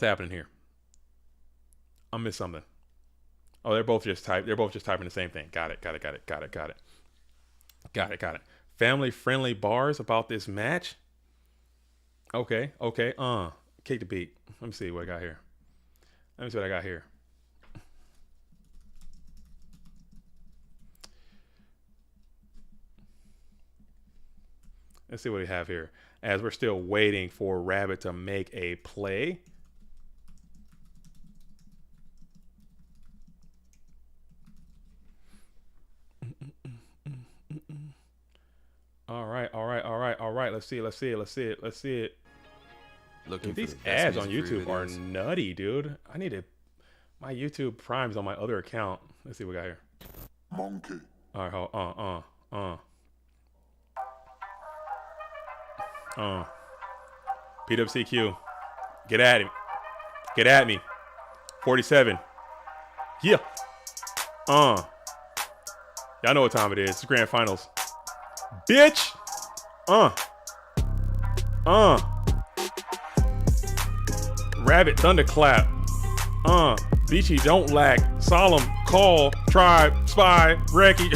S1: happening here? I missed something. Oh, they're both just typing the same thing. Got it. Family-friendly bars about this match. Okay. Kick the beat. Let me see what I got here. Let's see what we have here. As we're still waiting for Rabbit to make a play. All right. Let's see it. Dude, these ads on YouTube are nutty, dude. I need to... My YouTube Prime's on my other account. Let's see what we got here.
S7: Monkey.
S1: All right, PWCQ. Get at him. Get at me. 47. Yeah. Y'all know what time it is. It's grand finals. Bitch. Rabbit thunderclap. Beachy don't lack. Solemn call. Tribe. Spy. Recky.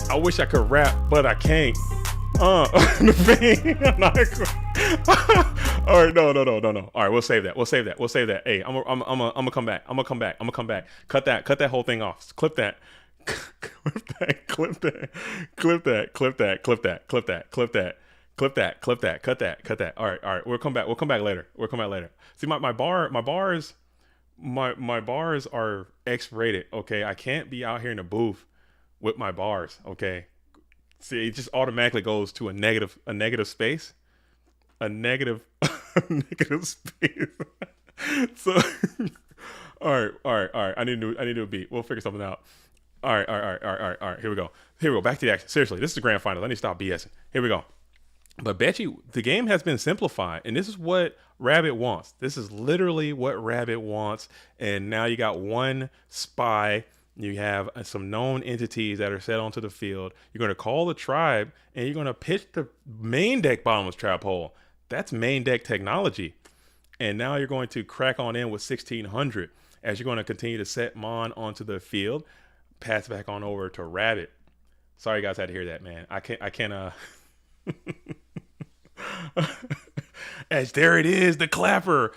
S1: I wish I could rap, but I can't. The thing. All right, no. All right, we'll save that. Hey, I'm gonna come back. Cut that whole thing off. Clip that. Cut that. All right. We'll come back later. See, my bars are X-rated. Okay, I can't be out here in the booth with my bars. Okay, see, it just automatically goes to a negative space. A negative space. So, all right. I need to do a beat. We'll figure something out. All right. Here we go. Back to the action. Seriously, this is the grand final. Let me stop BSing. Here we go. But Betchy, the game has been simplified, and this is what Rabbit wants. This is literally what Rabbit wants. And now you got one spy. You have some known entities that are set onto the field. You're going to call the tribe, and you're going to pitch the main deck bottomless trap hole. That's main deck technology. And now you're going to crack on in with 1600 as you're going to continue to set Mon onto the field. Pass back on over to Rabbit. Sorry, you guys had to hear that, man. I can't. As there it is, the clapper.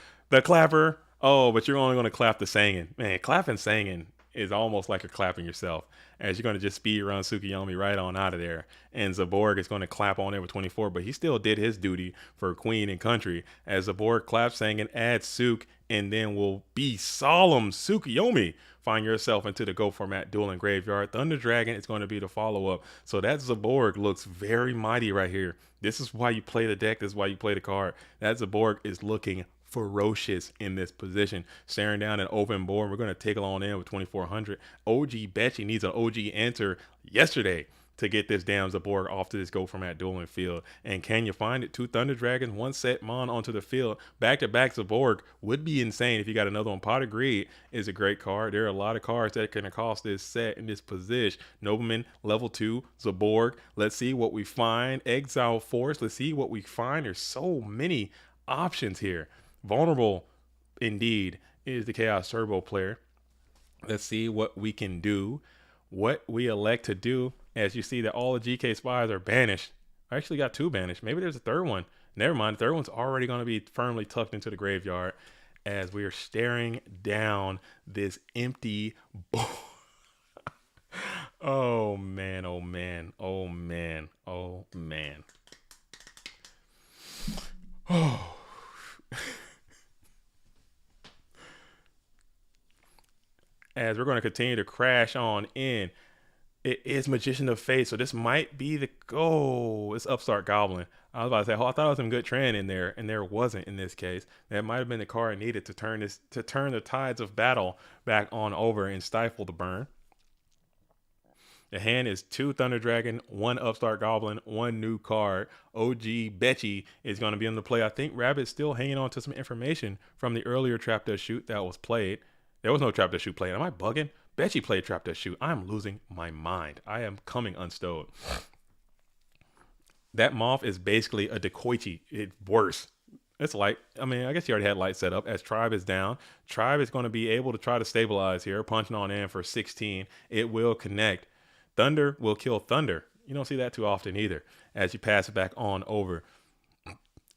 S1: Oh, but you're only going to clap the singing. Man, clapping singing is almost like you're clapping yourself, as you're going to just speed run Tsukuyomi right on out of there. And Zaborg is going to clap on there with 24, but he still did his duty for Queen and Country, as Zaborg claps singing, adds Suk, and then will be solemn Tsukuyomi. Find yourself into the Go format dueling graveyard. Thunder Dragon is going to be the follow-up. So that Zaborg looks very mighty right here. This is why you play the deck. This is why you play the card. That Zaborg is looking ferocious in this position. Staring down an open board. We're going to take it on in with 2400. OG Betchy needs an OG enter yesterday to get this damn Zaborg off to this Go format dueling field. And can you find it? 2 Thunder Dragons, 1 set Mon onto the field. Back-to-back Zaborg would be insane if you got another one. Pot of Greed is a great card. There are a lot of cards that can cost this set in this position. Nobleman, level 2, Zaborg. Let's see what we find. Exile Force. Let's see what we find. There's so many options here. Vulnerable, indeed, is the Chaos Turbo player. Let's see what we can do. What we elect to do. As you see that all the GK spies are banished. I actually got 2 banished. Maybe there's a third one. Never mind. The third one's already going to be firmly tucked into the graveyard as we are staring down this empty board. Oh, man. Oh. As we're going to continue to crash on in. It is Magician of Fate, so this might be the goal. It's Upstart Goblin. I was about to say, I thought it was some good trend in there, and there wasn't in this case. That might have been the card needed to turn the tides of battle back on over and stifle the burn. The hand is 2 Thunder Dragon, 1 Upstart Goblin, 1 new card. OG Betchy is going to be in the play. I think Rabbit's still hanging on to some information from the earlier Trap Dust Shoot that was played. There was no Trap Dust Shoot played. Am I bugging? Betchy played Trap Dust Shoot. I'm losing my mind. I am coming unstowed. That Moth is basically a Decoichi. It's worse. It's light. I mean, I guess you already had light set up. As Tribe is down, Tribe is going to be able to try to stabilize here. Punching on in for 16. It will connect. Thunder will kill Thunder. You don't see that too often either. As you pass it back on over.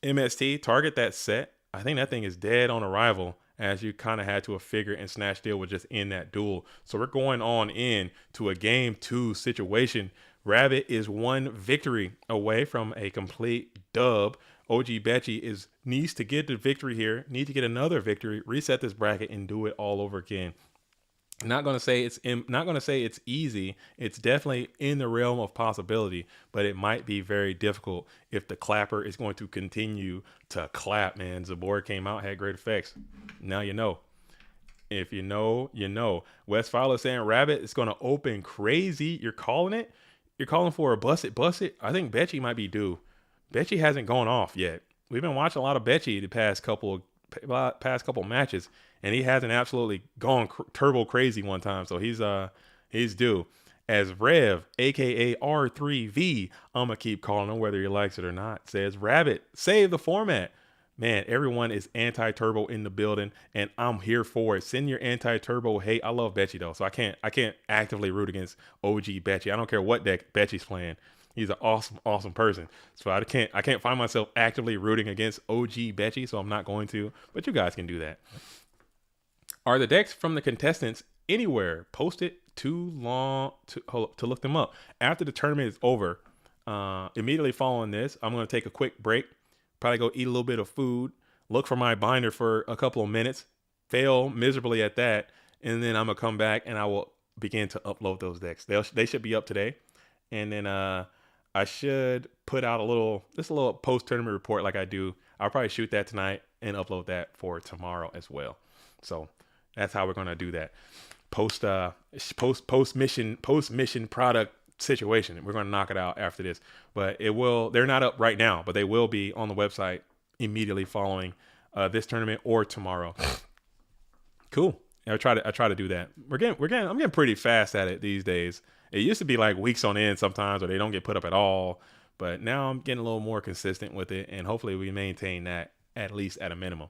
S1: MST, target that set. I think that thing is dead on arrival, as you kind of had to figure and Snatch Deal was just in that duel. So we're going on in to a game 2 situation. Rabbit is 1 victory away from a complete dub. OG Betchy needs to get the victory here, need to get another victory, reset this bracket, and do it all over again. Not gonna say it's easy. It's definitely in the realm of possibility, but it might be very difficult if the clapper is going to continue to clap. Man, Zaborg came out, had great effects. Now you know. If you know, you know. Westfile saying Rabbit is going to open crazy. You're calling it? You're calling for a bust it? I think Betchy might be due. Betchy hasn't gone off yet. We've been watching a lot of Betchy the past couple matches. and he hasn't absolutely gone turbo crazy one time, so he's due. As Rev, aka R3V, I'm gonna keep calling him whether he likes it or not, says, Rabbit, save the format. Man, everyone is anti-turbo in the building, and I'm here for it. Send your anti-turbo hate. I love Betchy though, so I can't actively root against OG Betchy. I don't care what deck Betchy's playing. He's an awesome person. So I can't find myself actively rooting against OG Betchy, so I'm not going to. But you guys can do that. Are the decks from the contestants anywhere posted? Too long to look them up. After the tournament is over, immediately following this, I'm going to take a quick break, probably go eat a little bit of food, look for my binder for a couple of minutes, fail miserably at that, and then I'm going to come back and I will begin to upload those decks. They should be up today. And then I should put out a little post-tournament report like I do. I'll probably shoot that tonight and upload that for tomorrow as well. So that's how we're going to do that. Post mission product situation. We're going to knock it out after this, but they're not up right now, but they will be on the website immediately following this tournament or tomorrow. Cool. I try to do that. I'm getting pretty fast at it these days. It used to be like weeks on end sometimes, or they don't get put up at all, but now I'm getting a little more consistent with it, and hopefully we maintain that at least at a minimum.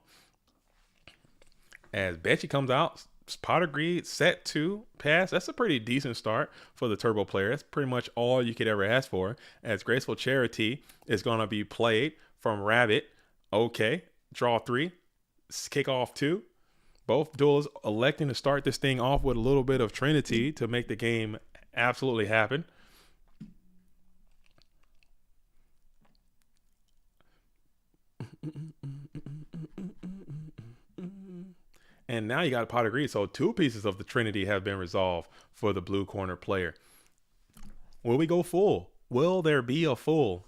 S1: As Betchy comes out, Potter Greed set 2 pass. That's a pretty decent start for the turbo player. That's pretty much all you could ever ask for. As Graceful Charity is going to be played from Rabbit. Okay, draw 3, kick off 2. Both duels electing to start this thing off with a little bit of Trinity to make the game absolutely happen. And now you got a pot of greed. So 2 pieces of the Trinity have been resolved for the blue corner player. Will we go full? Will there be a full?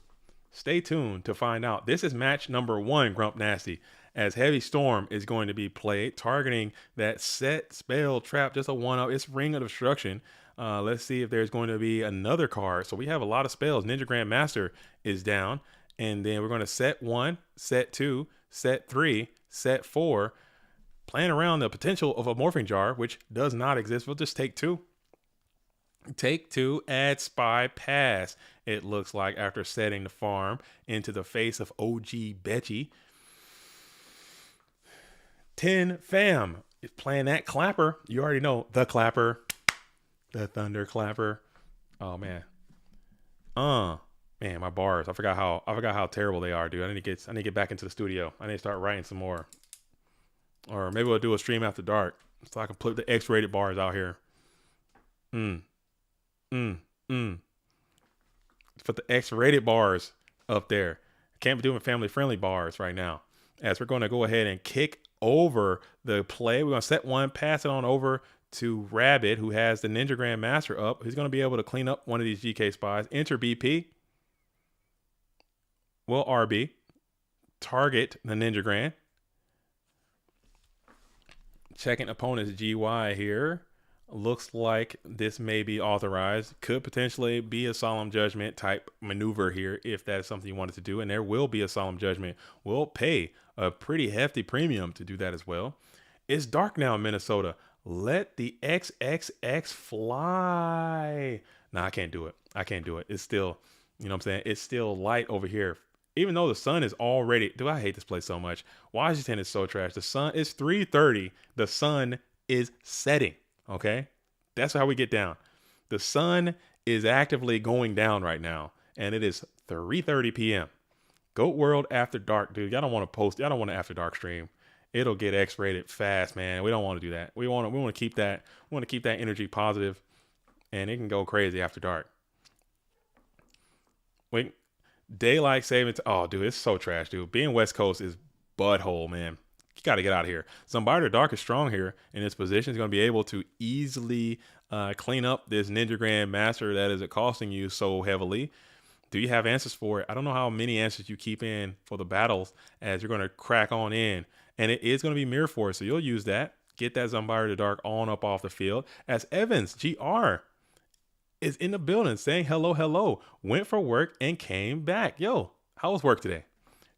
S1: Stay tuned to find out. This is match number 1, Grump Nasty, as Heavy Storm is going to be played, targeting that set spell trap, just a 1-up. It's Ring of Destruction. Let's see if there's going to be another card. So we have a lot of spells. Ninja Grandmaster is down. And then we're going to set 1, set 2, set 3, set 4. Playing around the potential of a Morphing Jar, which does not exist. We'll just take 2. Take 2, add Spy, pass. It looks like after setting the farm into the face of OG Betchy. 10 fam. If playing that clapper, you already know the clapper. The thunder clapper. Oh man. Man, my bars. I forgot how terrible they are, dude. I need to get back into the studio. I need to start writing some more. Or maybe we'll do a stream after dark so I can put the X-rated bars out here. Put the X-rated bars up there. I can't be doing family-friendly bars right now. As we're going to go ahead and kick over the play. We're going to set 1, pass it on over to Rabbit, who has the Ninja Grandmaster up. He's going to be able to clean up one of these GK spies. Enter BP. Will RB. Target the Ninja Grand. Checking opponent's GY here. Looks like this may be authorized. Could potentially be a Solemn Judgment type maneuver here if that is something you wanted to do. And there will be a Solemn Judgment. We'll pay a pretty hefty premium to do that as well. It's dark now in Minnesota. Let the XXX fly. Nah, I can't do it. It's still, you know what I'm saying? It's still light over here. Even though the sun is already, dude, I hate this place so much. Washington is so trash. The sun is 3:30. The sun is setting. Okay. That's how we get down. The sun is actively going down right now. And it is 3:30 p.m. Goat World After Dark, dude. Y'all don't want to post. Y'all don't want an After Dark stream. It'll get X-rated fast, man. We don't want to do that. We want to keep that. We want to keep that energy positive, and it can go crazy after dark. Wait. Daylight saving. Oh, dude, it's so trash, dude. Being West Coast is butthole, man. You got to get out of here. Zombardo Dark is strong here in his position. He's going to be able to easily clean up this Ninja Grandmaster that is costing you so heavily. Do you have answers for it? I don't know how many answers you keep in for the battles as you're going to crack on in. And it is going to be Mirror Force, so you'll use that. Get that Zombardo Dark on up off the field. As Evans, GR, is in the building saying hello, went for work and came back. Yo, how was work today?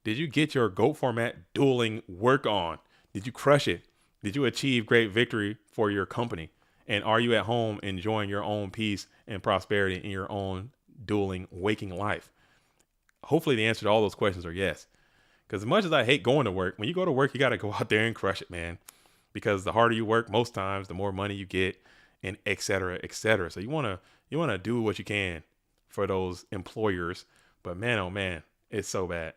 S1: Did you get your GOAT format dueling work on? Did you crush it? Did you achieve great victory for your company? And are you at home enjoying your own peace and prosperity in your own dueling waking life? Hopefully the answer to all those questions are yes. Because as much as I hate going to work, when you go to work, you got to go out there and crush it, man. Because the harder you work, most times, the more money you get, and et cetera, et cetera. So you wanna do what you can for those employers. But man, oh man, it's so bad.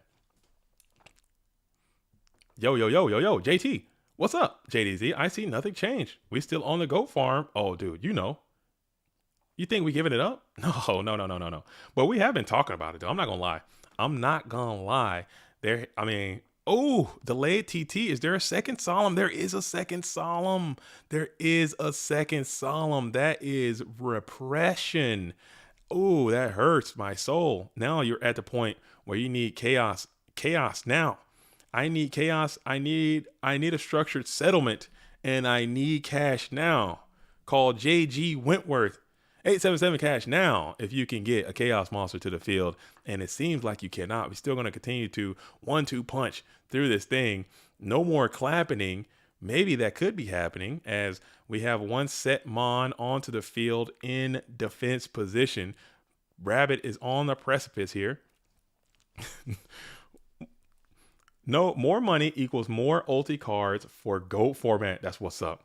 S1: Yo, JT, what's up, JDZ? I see nothing changed. We still on the goat farm. Oh, dude, You think we giving it up? No. But we have been talking about it, though. I'm not gonna lie. Delayed TT. Is there a second solemn? There is a second solemn. That is repression. Oh, that hurts my soul. Now you're at the point where you need chaos. Chaos now. I need chaos. I need a structured settlement, and I need cash now. Call JG Wentworth. 877 cash now if you can get a chaos monster to the field. And it seems like you cannot. We're still going to continue to 1-2 punch through this thing. No more clapping. Maybe that could be happening as we have one set mon onto the field in defense position. Rabbit is on the precipice here. No, more money equals more ulti cards for GOAT format. That's what's up.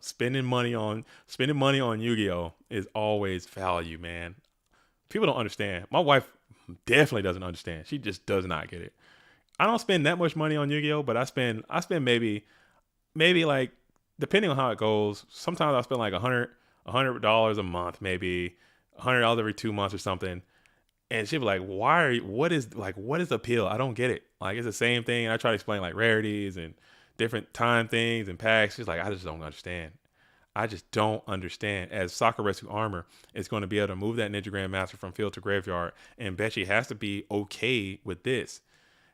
S1: Spending money on Yu-Gi-Oh is always value, man. People don't understand. My wife definitely doesn't understand. She just does not get it. I don't spend that much money on Yu-Gi-Oh, but I spend maybe like, depending on how it goes, sometimes I spend like $100 a month, maybe $100 every 2 months or something. And she'd be like, what is the appeal? I don't get it. Like, it's the same thing. And I try to explain like rarities and different time things and packs. She's like, I just don't understand. As Soccer Rescue Armor is going to be able to move that Ninja Grandmaster from field to graveyard, and Betchy has to be okay with this.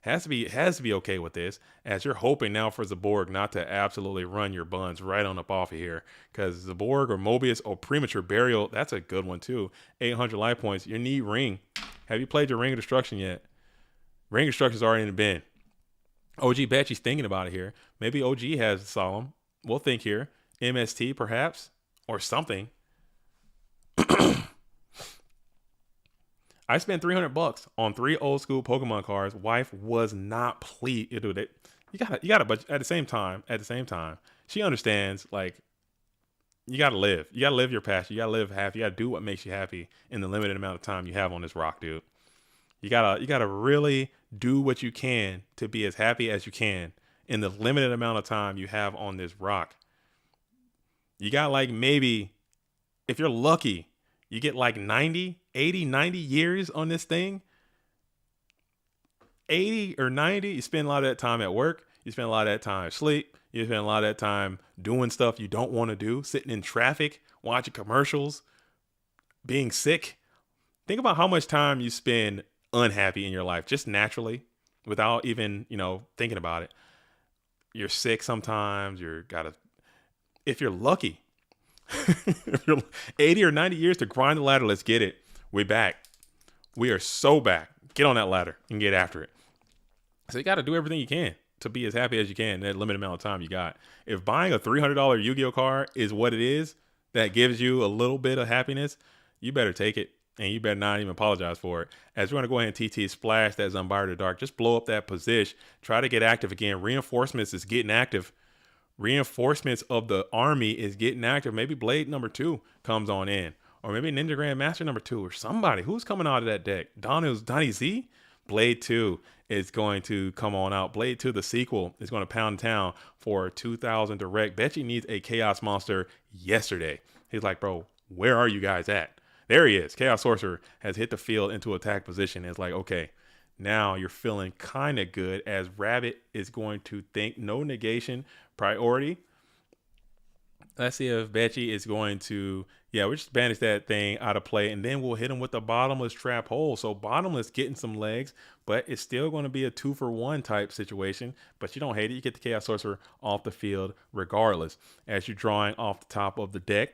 S1: Has to be okay with this, as you're hoping now for Zaborg not to absolutely run your buns right on up off of here. Because Zaborg or Mobius or Premature Burial, that's a good one too. 800 life points. You need Ring. Have you played your Ring of Destruction yet? Ring of Destruction's already in the bin. OG Betchy's thinking about it here. Maybe OG has a solemn. We'll think here. MST perhaps, or something. I spent $300 on 3 old school Pokemon cards. Wife was not pleased. You gotta, but at the same time, she understands, like, you gotta live. You gotta live your passion. You gotta live happy. You gotta do what makes you happy in the limited amount of time you have on this rock, dude. You gotta really do what you can to be as happy as you can in the limited amount of time you have on this rock. You got, like, maybe, if you're lucky, you get like 90 years on this thing. 80 or 90, you spend a lot of that time at work. You spend a lot of that time sleep. You spend a lot of that time doing stuff you don't want to do, sitting in traffic, watching commercials, being sick. Think about how much time you spend unhappy in your life, just naturally, without even, thinking about it. You're sick sometimes. If you're lucky, if you're 80 or 90 years to grind the ladder, let's get it. We're back. We are so back. Get on that ladder and get after it. So you got to do everything you can to be as happy as you can in that limited amount of time you got. If buying a $300 Yu-Gi-Oh card is what it is that gives you a little bit of happiness, you better take it, and you better not even apologize for it. As we're going to go ahead and TT splash that Zumbire to Dark, just blow up that position. Try to get active again. Reinforcements is getting active. Reinforcements of the army is getting active. Maybe Blade number 2 comes on in. Or maybe Ninja Grandmaster number 2 or somebody. Who's coming out of that deck? Donnie Z? Blade 2 is going to come on out. Blade 2, the sequel, is going to pound town for 2,000 direct. Betchy needs a Chaos Monster yesterday. He's like, bro, where are you guys at? There he is. Chaos Sorcerer has hit the field into attack position. It's like, okay, now you're feeling kind of good, as Rabbit is going to think no negation priority. Let's see if Betchy is going to, we'll just banish that thing out of play, and then we'll hit him with the Bottomless Trap Hole. So Bottomless getting some legs, but it's still going to be a 2-for-1 type situation. But you don't hate it. You get the Chaos Sorcerer off the field regardless, as you're drawing off the top of the deck.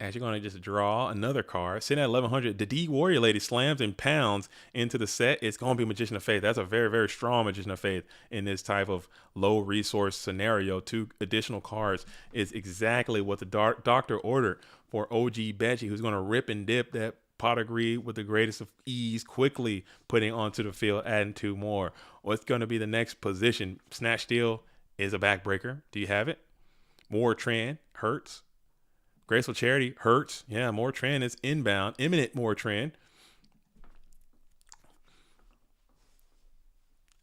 S1: as you're going to just draw another card. Sitting at 1100, the D Warrior Lady slams and pounds into the set. It's going to be Magician of Faith. That's a very, very strong Magician of Faith in this type of low resource scenario. 2 additional cards is exactly what the doctor ordered for OG Betchy, who's going to rip and dip that pot of greed with the greatest of ease, quickly putting onto the field, adding 2 more. What's going to be the next position? Snatch Steal is a backbreaker. Do you have it? More Tran hurts. Graceful Charity hurts. Yeah, more Tran is inbound. Imminent more Tran.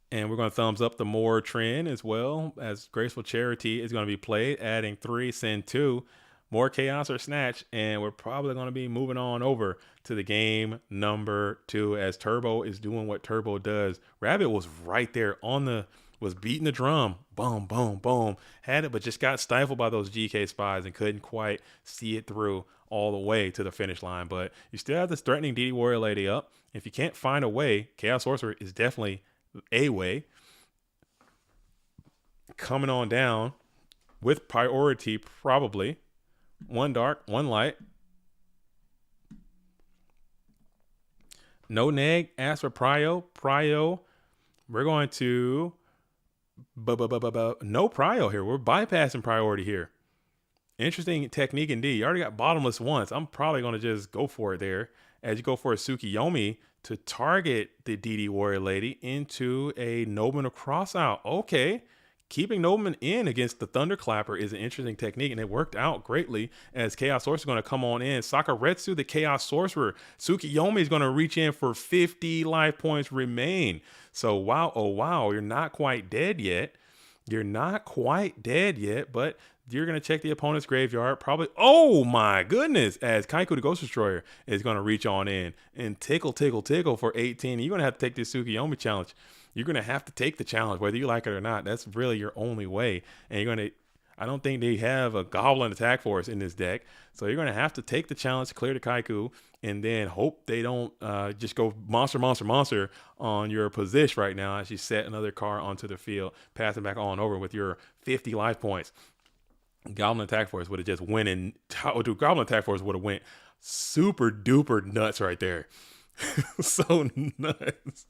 S1: And we're going to thumbs up the more Tran as well, as Graceful Charity is going to be played, adding 3, send 2. More Chaos or Snatch, and we're probably going to be moving on over to the game number 2 as Turbo is doing what Turbo does. Rabbit was right there was beating the drum. Boom, boom, boom. Had it, but just got stifled by those GK spies and couldn't quite see it through all the way to the finish line. But you still have this threatening DD Warrior Lady up. If you can't find a way, Chaos Sorcerer is definitely a way. Coming on down with priority, probably. 1 dark, 1 light. No neg. Ask for prio. Prio. We're going to no prio here. We're bypassing priority here. Interesting technique indeed. You already got bottomless once. I'm probably going to just go for it there as you go for a Tsukiyomi to target the DD Warrior Lady into a Nobleman cross out. Okay. Keeping Nobleman in against the Thunderclapper is an interesting technique, and it worked out greatly as Chaos Sorcerer is going to come on in. Sakaretsu, the Chaos Sorcerer. Tsukiyomi is going to reach in for 50 life points remain. So, wow, oh, wow, you're not quite dead yet. You're not quite dead yet, but you're going to check the opponent's graveyard. Probably, oh my goodness, as Kaiku the Ghost Destroyer is going to reach on in and tickle for 18. You're going to have to take this Tsukiyomi challenge. You're going to have to take the challenge, whether you like it or not. That's really your only way. And you're going to, I don't think they have a Goblin attack force in this deck. So you're going to have to take the challenge, clear the Kaiku, and then hope they don't just go monster on your position right now as you set another card onto the field, passing back on over with your 50 life points. Goblin attack force would have just went in. Goblin attack force would have went super duper nuts right there. So nuts.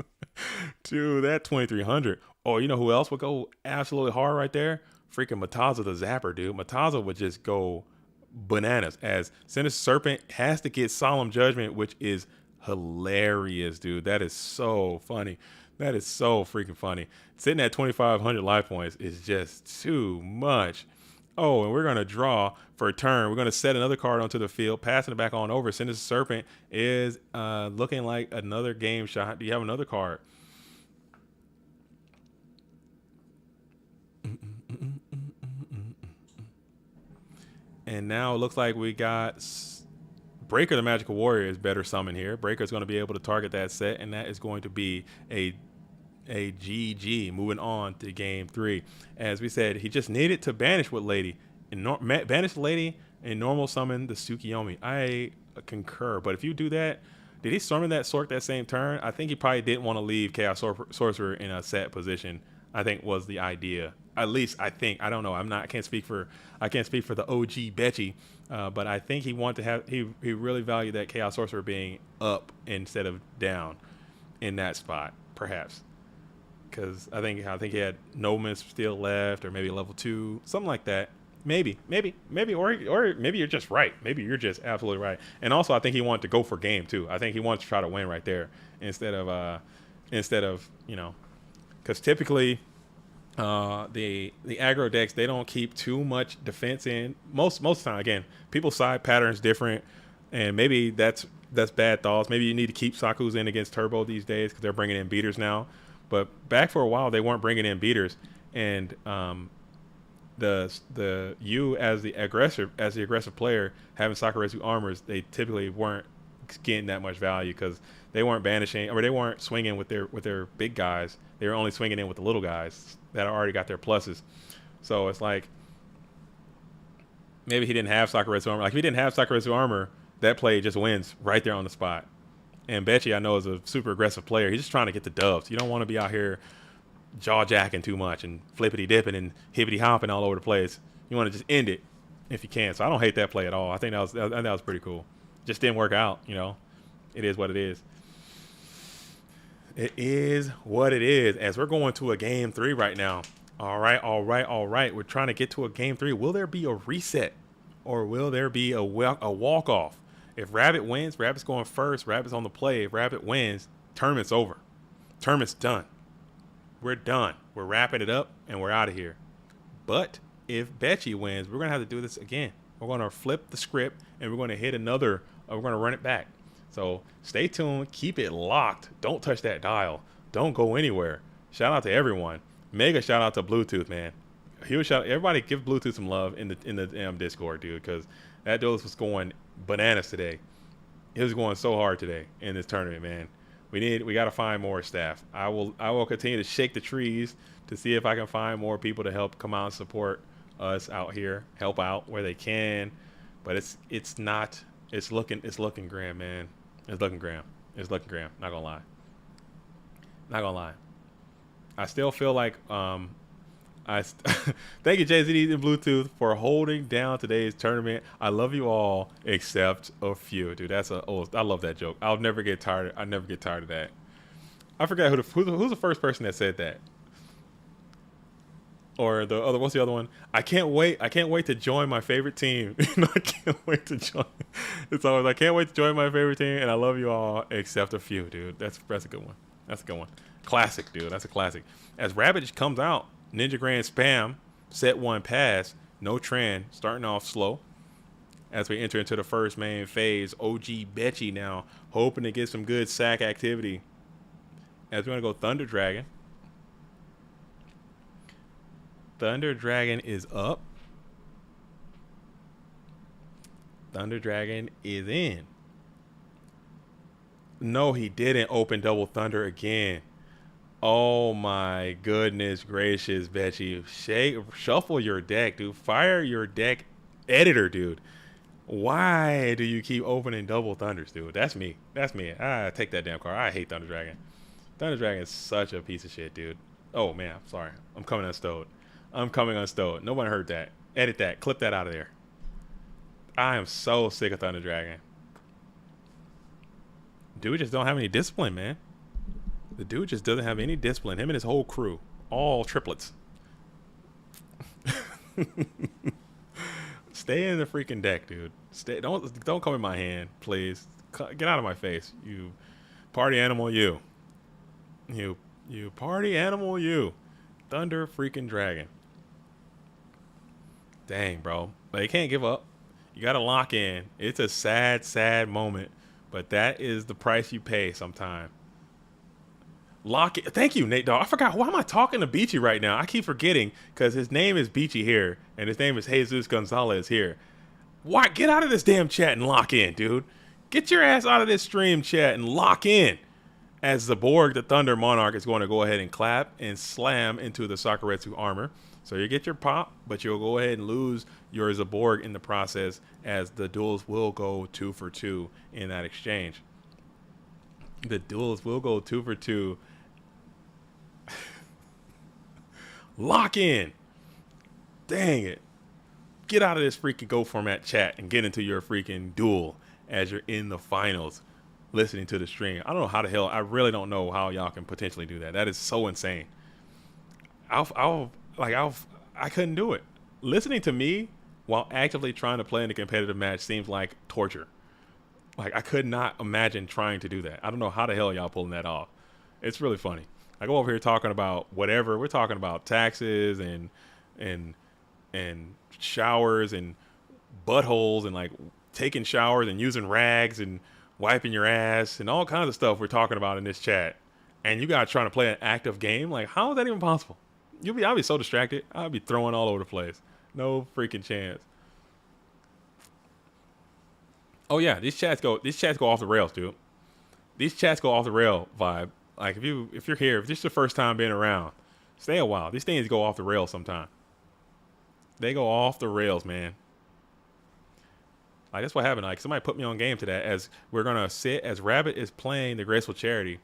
S1: Dude, that 2300. Oh, you know who else would go absolutely hard right there? Freaking Mataza the Zapper, dude. Mataza would just go bananas as Sinister Serpent has to get Solemn Judgment, which is hilarious, dude. That is so funny. That is so freaking funny. Sitting at 2,500 life points is just too much. Oh, and we're going to draw for a turn. We're going to set another card onto the field, passing it back on over. Sinister Serpent is looking like another game shot. Do you have another card? And now it looks like we got Breaker the Magical Warrior is better summoned here. Breaker is going to be able to target that set, and that is going to be a GG. Moving on to game 3. As we said, he just needed to banish with Lady. Banish the Lady and normal summon the Tsukiyomi. I concur. But if you do that, did he summon that Sork that same turn? I think he probably didn't want to leave Chaos Sorcerer in a set position. I think was the idea. At least I think. I don't know. I can't speak for the OG Betchy. But I think he wanted to have he really valued that Chaos Sorcerer being up instead of down in that spot, perhaps. Because I think he had Nobleman still left, or maybe level 2, something like that. Maybe, or maybe you're just right. Maybe you're just absolutely right. And also, I think he wanted to go for game too. I think he wanted to try to win right there instead of because typically the aggro decks, they don't keep too much defense in. Most of the time, again, people's side patterns different, and maybe that's bad thoughts. Maybe you need to keep Saku's in against Turbo these days because they're bringing in beaters now. But back for a while, they weren't bringing in beaters, and you as the aggressive player having Sakuretsu armors, they typically weren't getting that much value because they weren't banishing, or they weren't swinging with their big guys. They were only swinging in with the little guys that already got their pluses. So it's like maybe he didn't have Sakuretsu armor. Like if he didn't have Sakuretsu armor, that play just wins right there on the spot. And Betchy, I know, is a super aggressive player. He's just trying to get the dubs. You don't want to be out here jaw jacking too much and flippity dipping and hippity hopping all over the place. You want to just end it if you can. So I don't hate that play at all. I think that was pretty cool. Just didn't work out, you know. It is what it is. It is what it is. As we're going to a game 3 right now. All right. We're trying to get to a game 3. Will there be a reset, or will there be a walk off? If Rabbit wins, Rabbit's going first. Rabbit's on the play. If Rabbit wins, tournament's over. Tournament's done. We're done. We're wrapping it up and we're out of here. But if Betchy wins, we're gonna have to do this again. We're gonna flip the script and we're gonna hit another. We're gonna run it back. So stay tuned. Keep it locked. Don't touch that dial. Don't go anywhere. Shout out to everyone. Mega shout out to Bluetooth, man. Huge shout. Everybody give Bluetooth some love in the Discord, dude, because that dude was going bananas today. He was going so hard today in this tournament, man. We got to find more staff. I will continue to shake the trees to see if I can find more people to help come out and support us out here, help out where they can. But it's looking grim, man. It's looking grim. Not gonna lie. I still feel like thank you, JZD and Bluetooth, for holding down today's tournament. I love you all except a few, dude. I love that joke. I'll never get tired. I never get tired of that. I forgot who's the first person that said that. Or what's the other one? I can't wait to join my favorite team. I can't wait to join. It's always I can't wait to join my favorite team, and I love you all except a few, dude. That's a good one. Classic, dude. That's a classic. As Rabbit comes out, Ninja Grand spam, set 1 pass, no trend, starting off slow. As we enter into the first main phase, OG Betchy now hoping to get some good sack activity. As we're going to go Thunder Dragon. Thunder Dragon is up. Thunder Dragon is in. No, he didn't open Double Thunder again. Oh my goodness gracious, Betchy. Shuffle your deck, dude. Fire your deck editor, dude. Why do you keep opening Double Thunders, dude? That's me. I take that damn card. I hate Thunder Dragon. Thunder Dragon is such a piece of shit, dude. Oh man, I'm sorry. I'm coming unstowed. Nobody heard that. Edit that. Clip that out of there. I am so sick of Thunder Dragon. Dude just don't have any discipline, man. The dude just doesn't have any discipline. Him and his whole crew. All triplets. Stay in the freaking deck, dude. Don't come in my hand, please. Get out of my face. You party animal, you. You party animal, you. Thunder freaking Dragon. Dang, bro. But you can't give up. You got to lock in. It's a sad, sad moment. But that is the price you pay sometime. Lock it. Thank you, Nate Dogg. I forgot. Why am I talking to Beachy right now? I keep forgetting because his name is Beachy here and his name is Jesus Gonzalez here. Why? Get out of this damn chat and lock in, dude. Get your ass out of this stream chat and lock in. As Zaborg, the Thunder Monarch, is going to go ahead and clap and slam into the Sakuretsu armor. So you get your pop, but you'll go ahead and lose your Zaborg in the process, as the duels will go 2 for 2 in that exchange. The duels will go 2 for 2. Lock in. Dang it. Get out of this freaking Go Format chat and get into your freaking duel as you're in the finals listening to the stream. I don't know how the hell. I really don't know how y'all can potentially do that. That is so insane. I couldn't do it. Listening to me while actively trying to play in a competitive match seems like torture. Like, I could not imagine trying to do that. I don't know how the hell y'all pulling that off. It's really funny. I go over here talking about whatever. We're talking about taxes and showers and buttholes and like taking showers and using rags and wiping your ass and all kinds of stuff we're talking about in this chat. And you guys trying to play an active game? Like, how is that even possible? I'll be so distracted. I'll be throwing all over the place. No freaking chance. Oh yeah, these chats go off the rails, dude. These chats go off the rail vibe. Like if you're here, if this is your first time being around, stay a while. These things go off the rails sometime. They go off the rails, man. Like that's what happened. Like somebody put me on game to that as we're gonna sit as Rabbit is playing the Graceful Charity.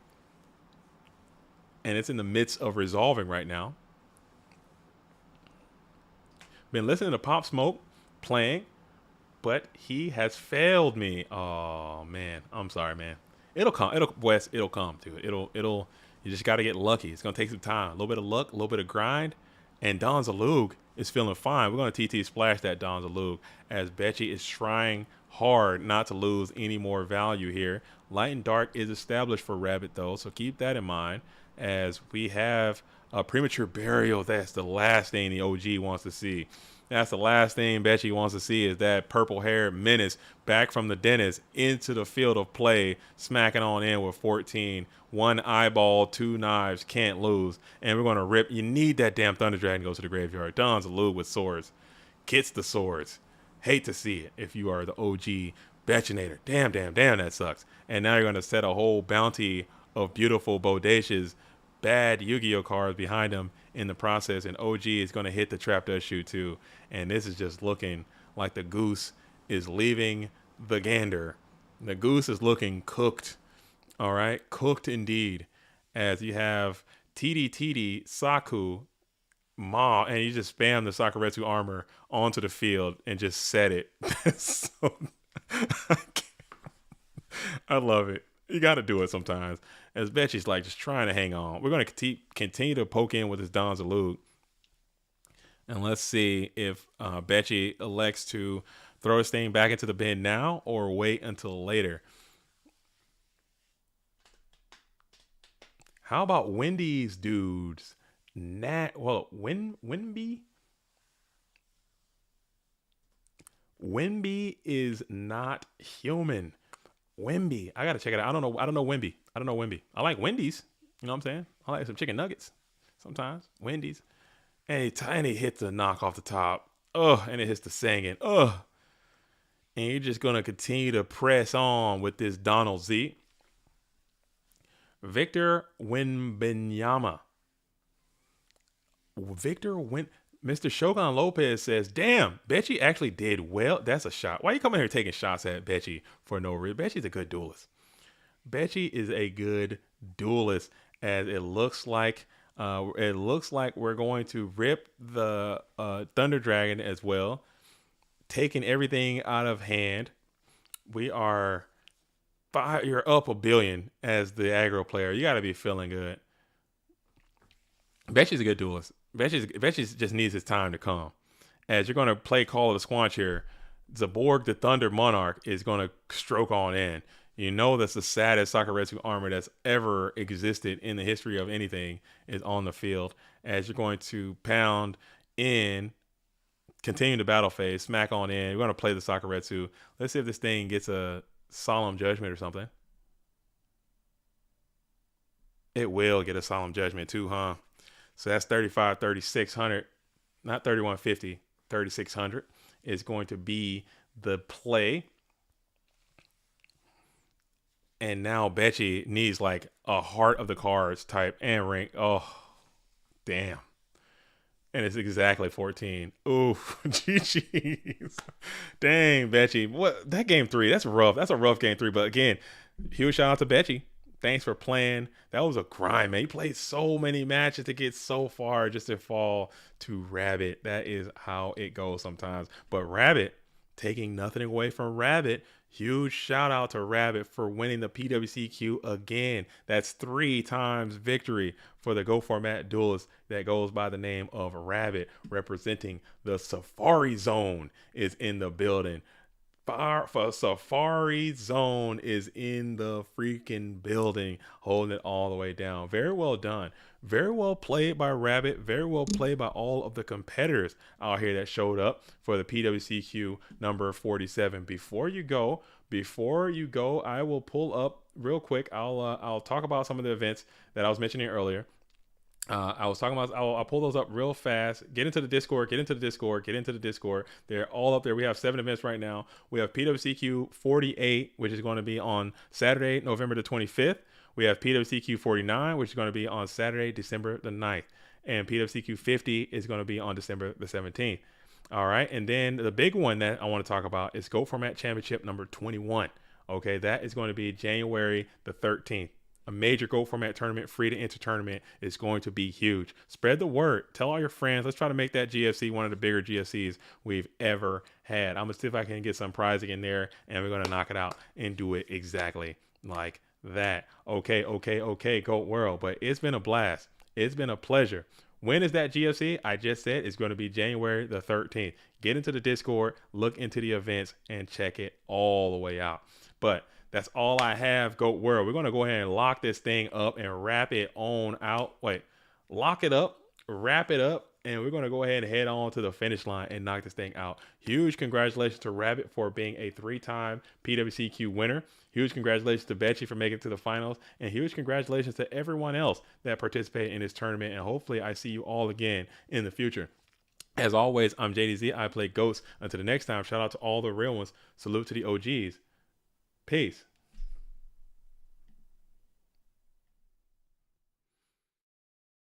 S1: And it's in the midst of resolving right now. Been listening to Pop Smoke playing, but he has failed me. Oh man, I'm sorry, man. It'll come. It'll come to it. It'll. You just got to get lucky. It's gonna take some time. A little bit of luck, a little bit of grind, and Don Zalug is feeling fine. We're gonna TT splash that Don Zalug as Betchy is trying hard not to lose any more value here. Light and Dark is established for Rabbit though, so keep that in mind as we have a premature burial. That's the last thing the OG wants to see. That's the last thing Betchy wants to see is that purple-haired menace back from the dentist into the field of play, smacking on in with 14. One eyeball, two knives, can't lose. And we're going to rip. You need that damn Thunder Dragon to go to the graveyard. Don's a lube with swords. Gets the swords. Hate to see it if you are the OG Betchinator. Damn, that sucks. And now you're going to set a whole bounty of beautiful, bodacious, bad Yu-Gi-Oh cards behind him in the process, and OG is going to hit the trap dust shoot too. And this is just looking like the goose is leaving the gander. The goose is looking cooked. All right, cooked indeed. As you have TD Saku Ma, and you just spam the Sakuretsu armor onto the field and just set it. So, I love it. You got to do it sometimes. As Betchy's like just trying to hang on. We're going to continue to poke in with this Don Zalug. And let's see if Betchy elects to throw this thing back into the bin now or wait until later. How about Wendy's dudes? Wimby? Wimby is not human. Wimby. I gotta check it out. I don't know Wimby. I like Wendy's. You know what I'm saying? I like some chicken nuggets sometimes. Wendy's. And he hits the knock off the top. And it hits the singing. And you're just gonna continue to press on with this Donald Z. Victor Wimbenyama. Mr. Shogun Lopez says, damn, Betchy actually did well. That's a shot. Why are you coming here taking shots at Betchy for no reason? Betchy's a good duelist. Betchy is a good duelist, as it looks like we're going to rip the Thunder Dragon as well, taking everything out of hand. We are you're up $1 billion as the aggro player. You got to be feeling good. Betchy's a good duelist. Betchy just needs his time to come. As you're going to play Call of the Squanch here, Zaborg the Thunder Monarch is going to stroke on in. You know that's the saddest Sakuretsu armor that's ever existed in the history of anything is on the field. As you're going to pound in, continue the battle phase, smack on in. We're going to play the Sakuretsu. Let's see if this thing gets a Solemn Judgment or something. It will get a Solemn Judgment too, huh? So that's 3,600, not 3,150, 3,600 is going to be the play. And now Betchy needs like a Heart of the Cards type and rank. Oh, damn. And it's exactly 14. Oof. GG's. Dang, Betchy. What? That game 3, that's rough. That's a rough game 3. But again, huge shout out to Betchy. Thanks for playing. That was a grind, man. He played so many matches to get so far just to fall to Rabbit. That is how it goes sometimes. But Rabbit, taking nothing away from Rabbit, huge shout out to Rabbit for winning the PWCQ again. That's 3 times victory for the Go Format duelist that goes by the name of Rabbit, representing the Safari Zone is in the building. Safari Zone is in the freaking building, holding it all the way down. Very well done. Very well played by Rabbit. Very well played by all of the competitors out here that showed up for the PWCQ number 47. Before you go, I will pull up real quick. I'll talk about some of the events that I was mentioning earlier. I'll pull those up real fast. Get into the Discord. They're all up there. We have 7 events right now. We have PWCQ 48, which is going to be on Saturday, November the 25th. We have PWCQ 49, which is going to be on Saturday, December the 9th. And PWCQ 50 is going to be on December the 17th. All right. And then the big one that I want to talk about is Go Format Championship number 21. Okay. That is going to be January the 13th. A major gold format tournament, free to enter tournament, is going to be huge. Spread the word. Tell all your friends. Let's try to make that GFC one of the bigger GFCs we've ever had. I'm going to see if I can get some prizing in there, and we're going to knock it out and do it exactly like that. Okay, GOAT World. But it's been a blast. It's been a pleasure. When is that GFC? I just said it's going to be January the 13th. Get into the Discord, look into the events, and check it all the way out. But that's all I have, GOAT World. We're going to go ahead and lock this thing up and wrap it on out. Wait, lock it up, wrap it up, and we're going to go ahead and head on to the finish line and knock this thing out. Huge congratulations to Rabbit for being a 3-time PWCQ winner. Huge congratulations to Betsy for making it to the finals. And huge congratulations to everyone else that participated in this tournament. And hopefully I see you all again in the future. As always, I'm JDZ. I play Ghosts. Until the next time, shout out to all the real ones. Salute to the OGs. Peace.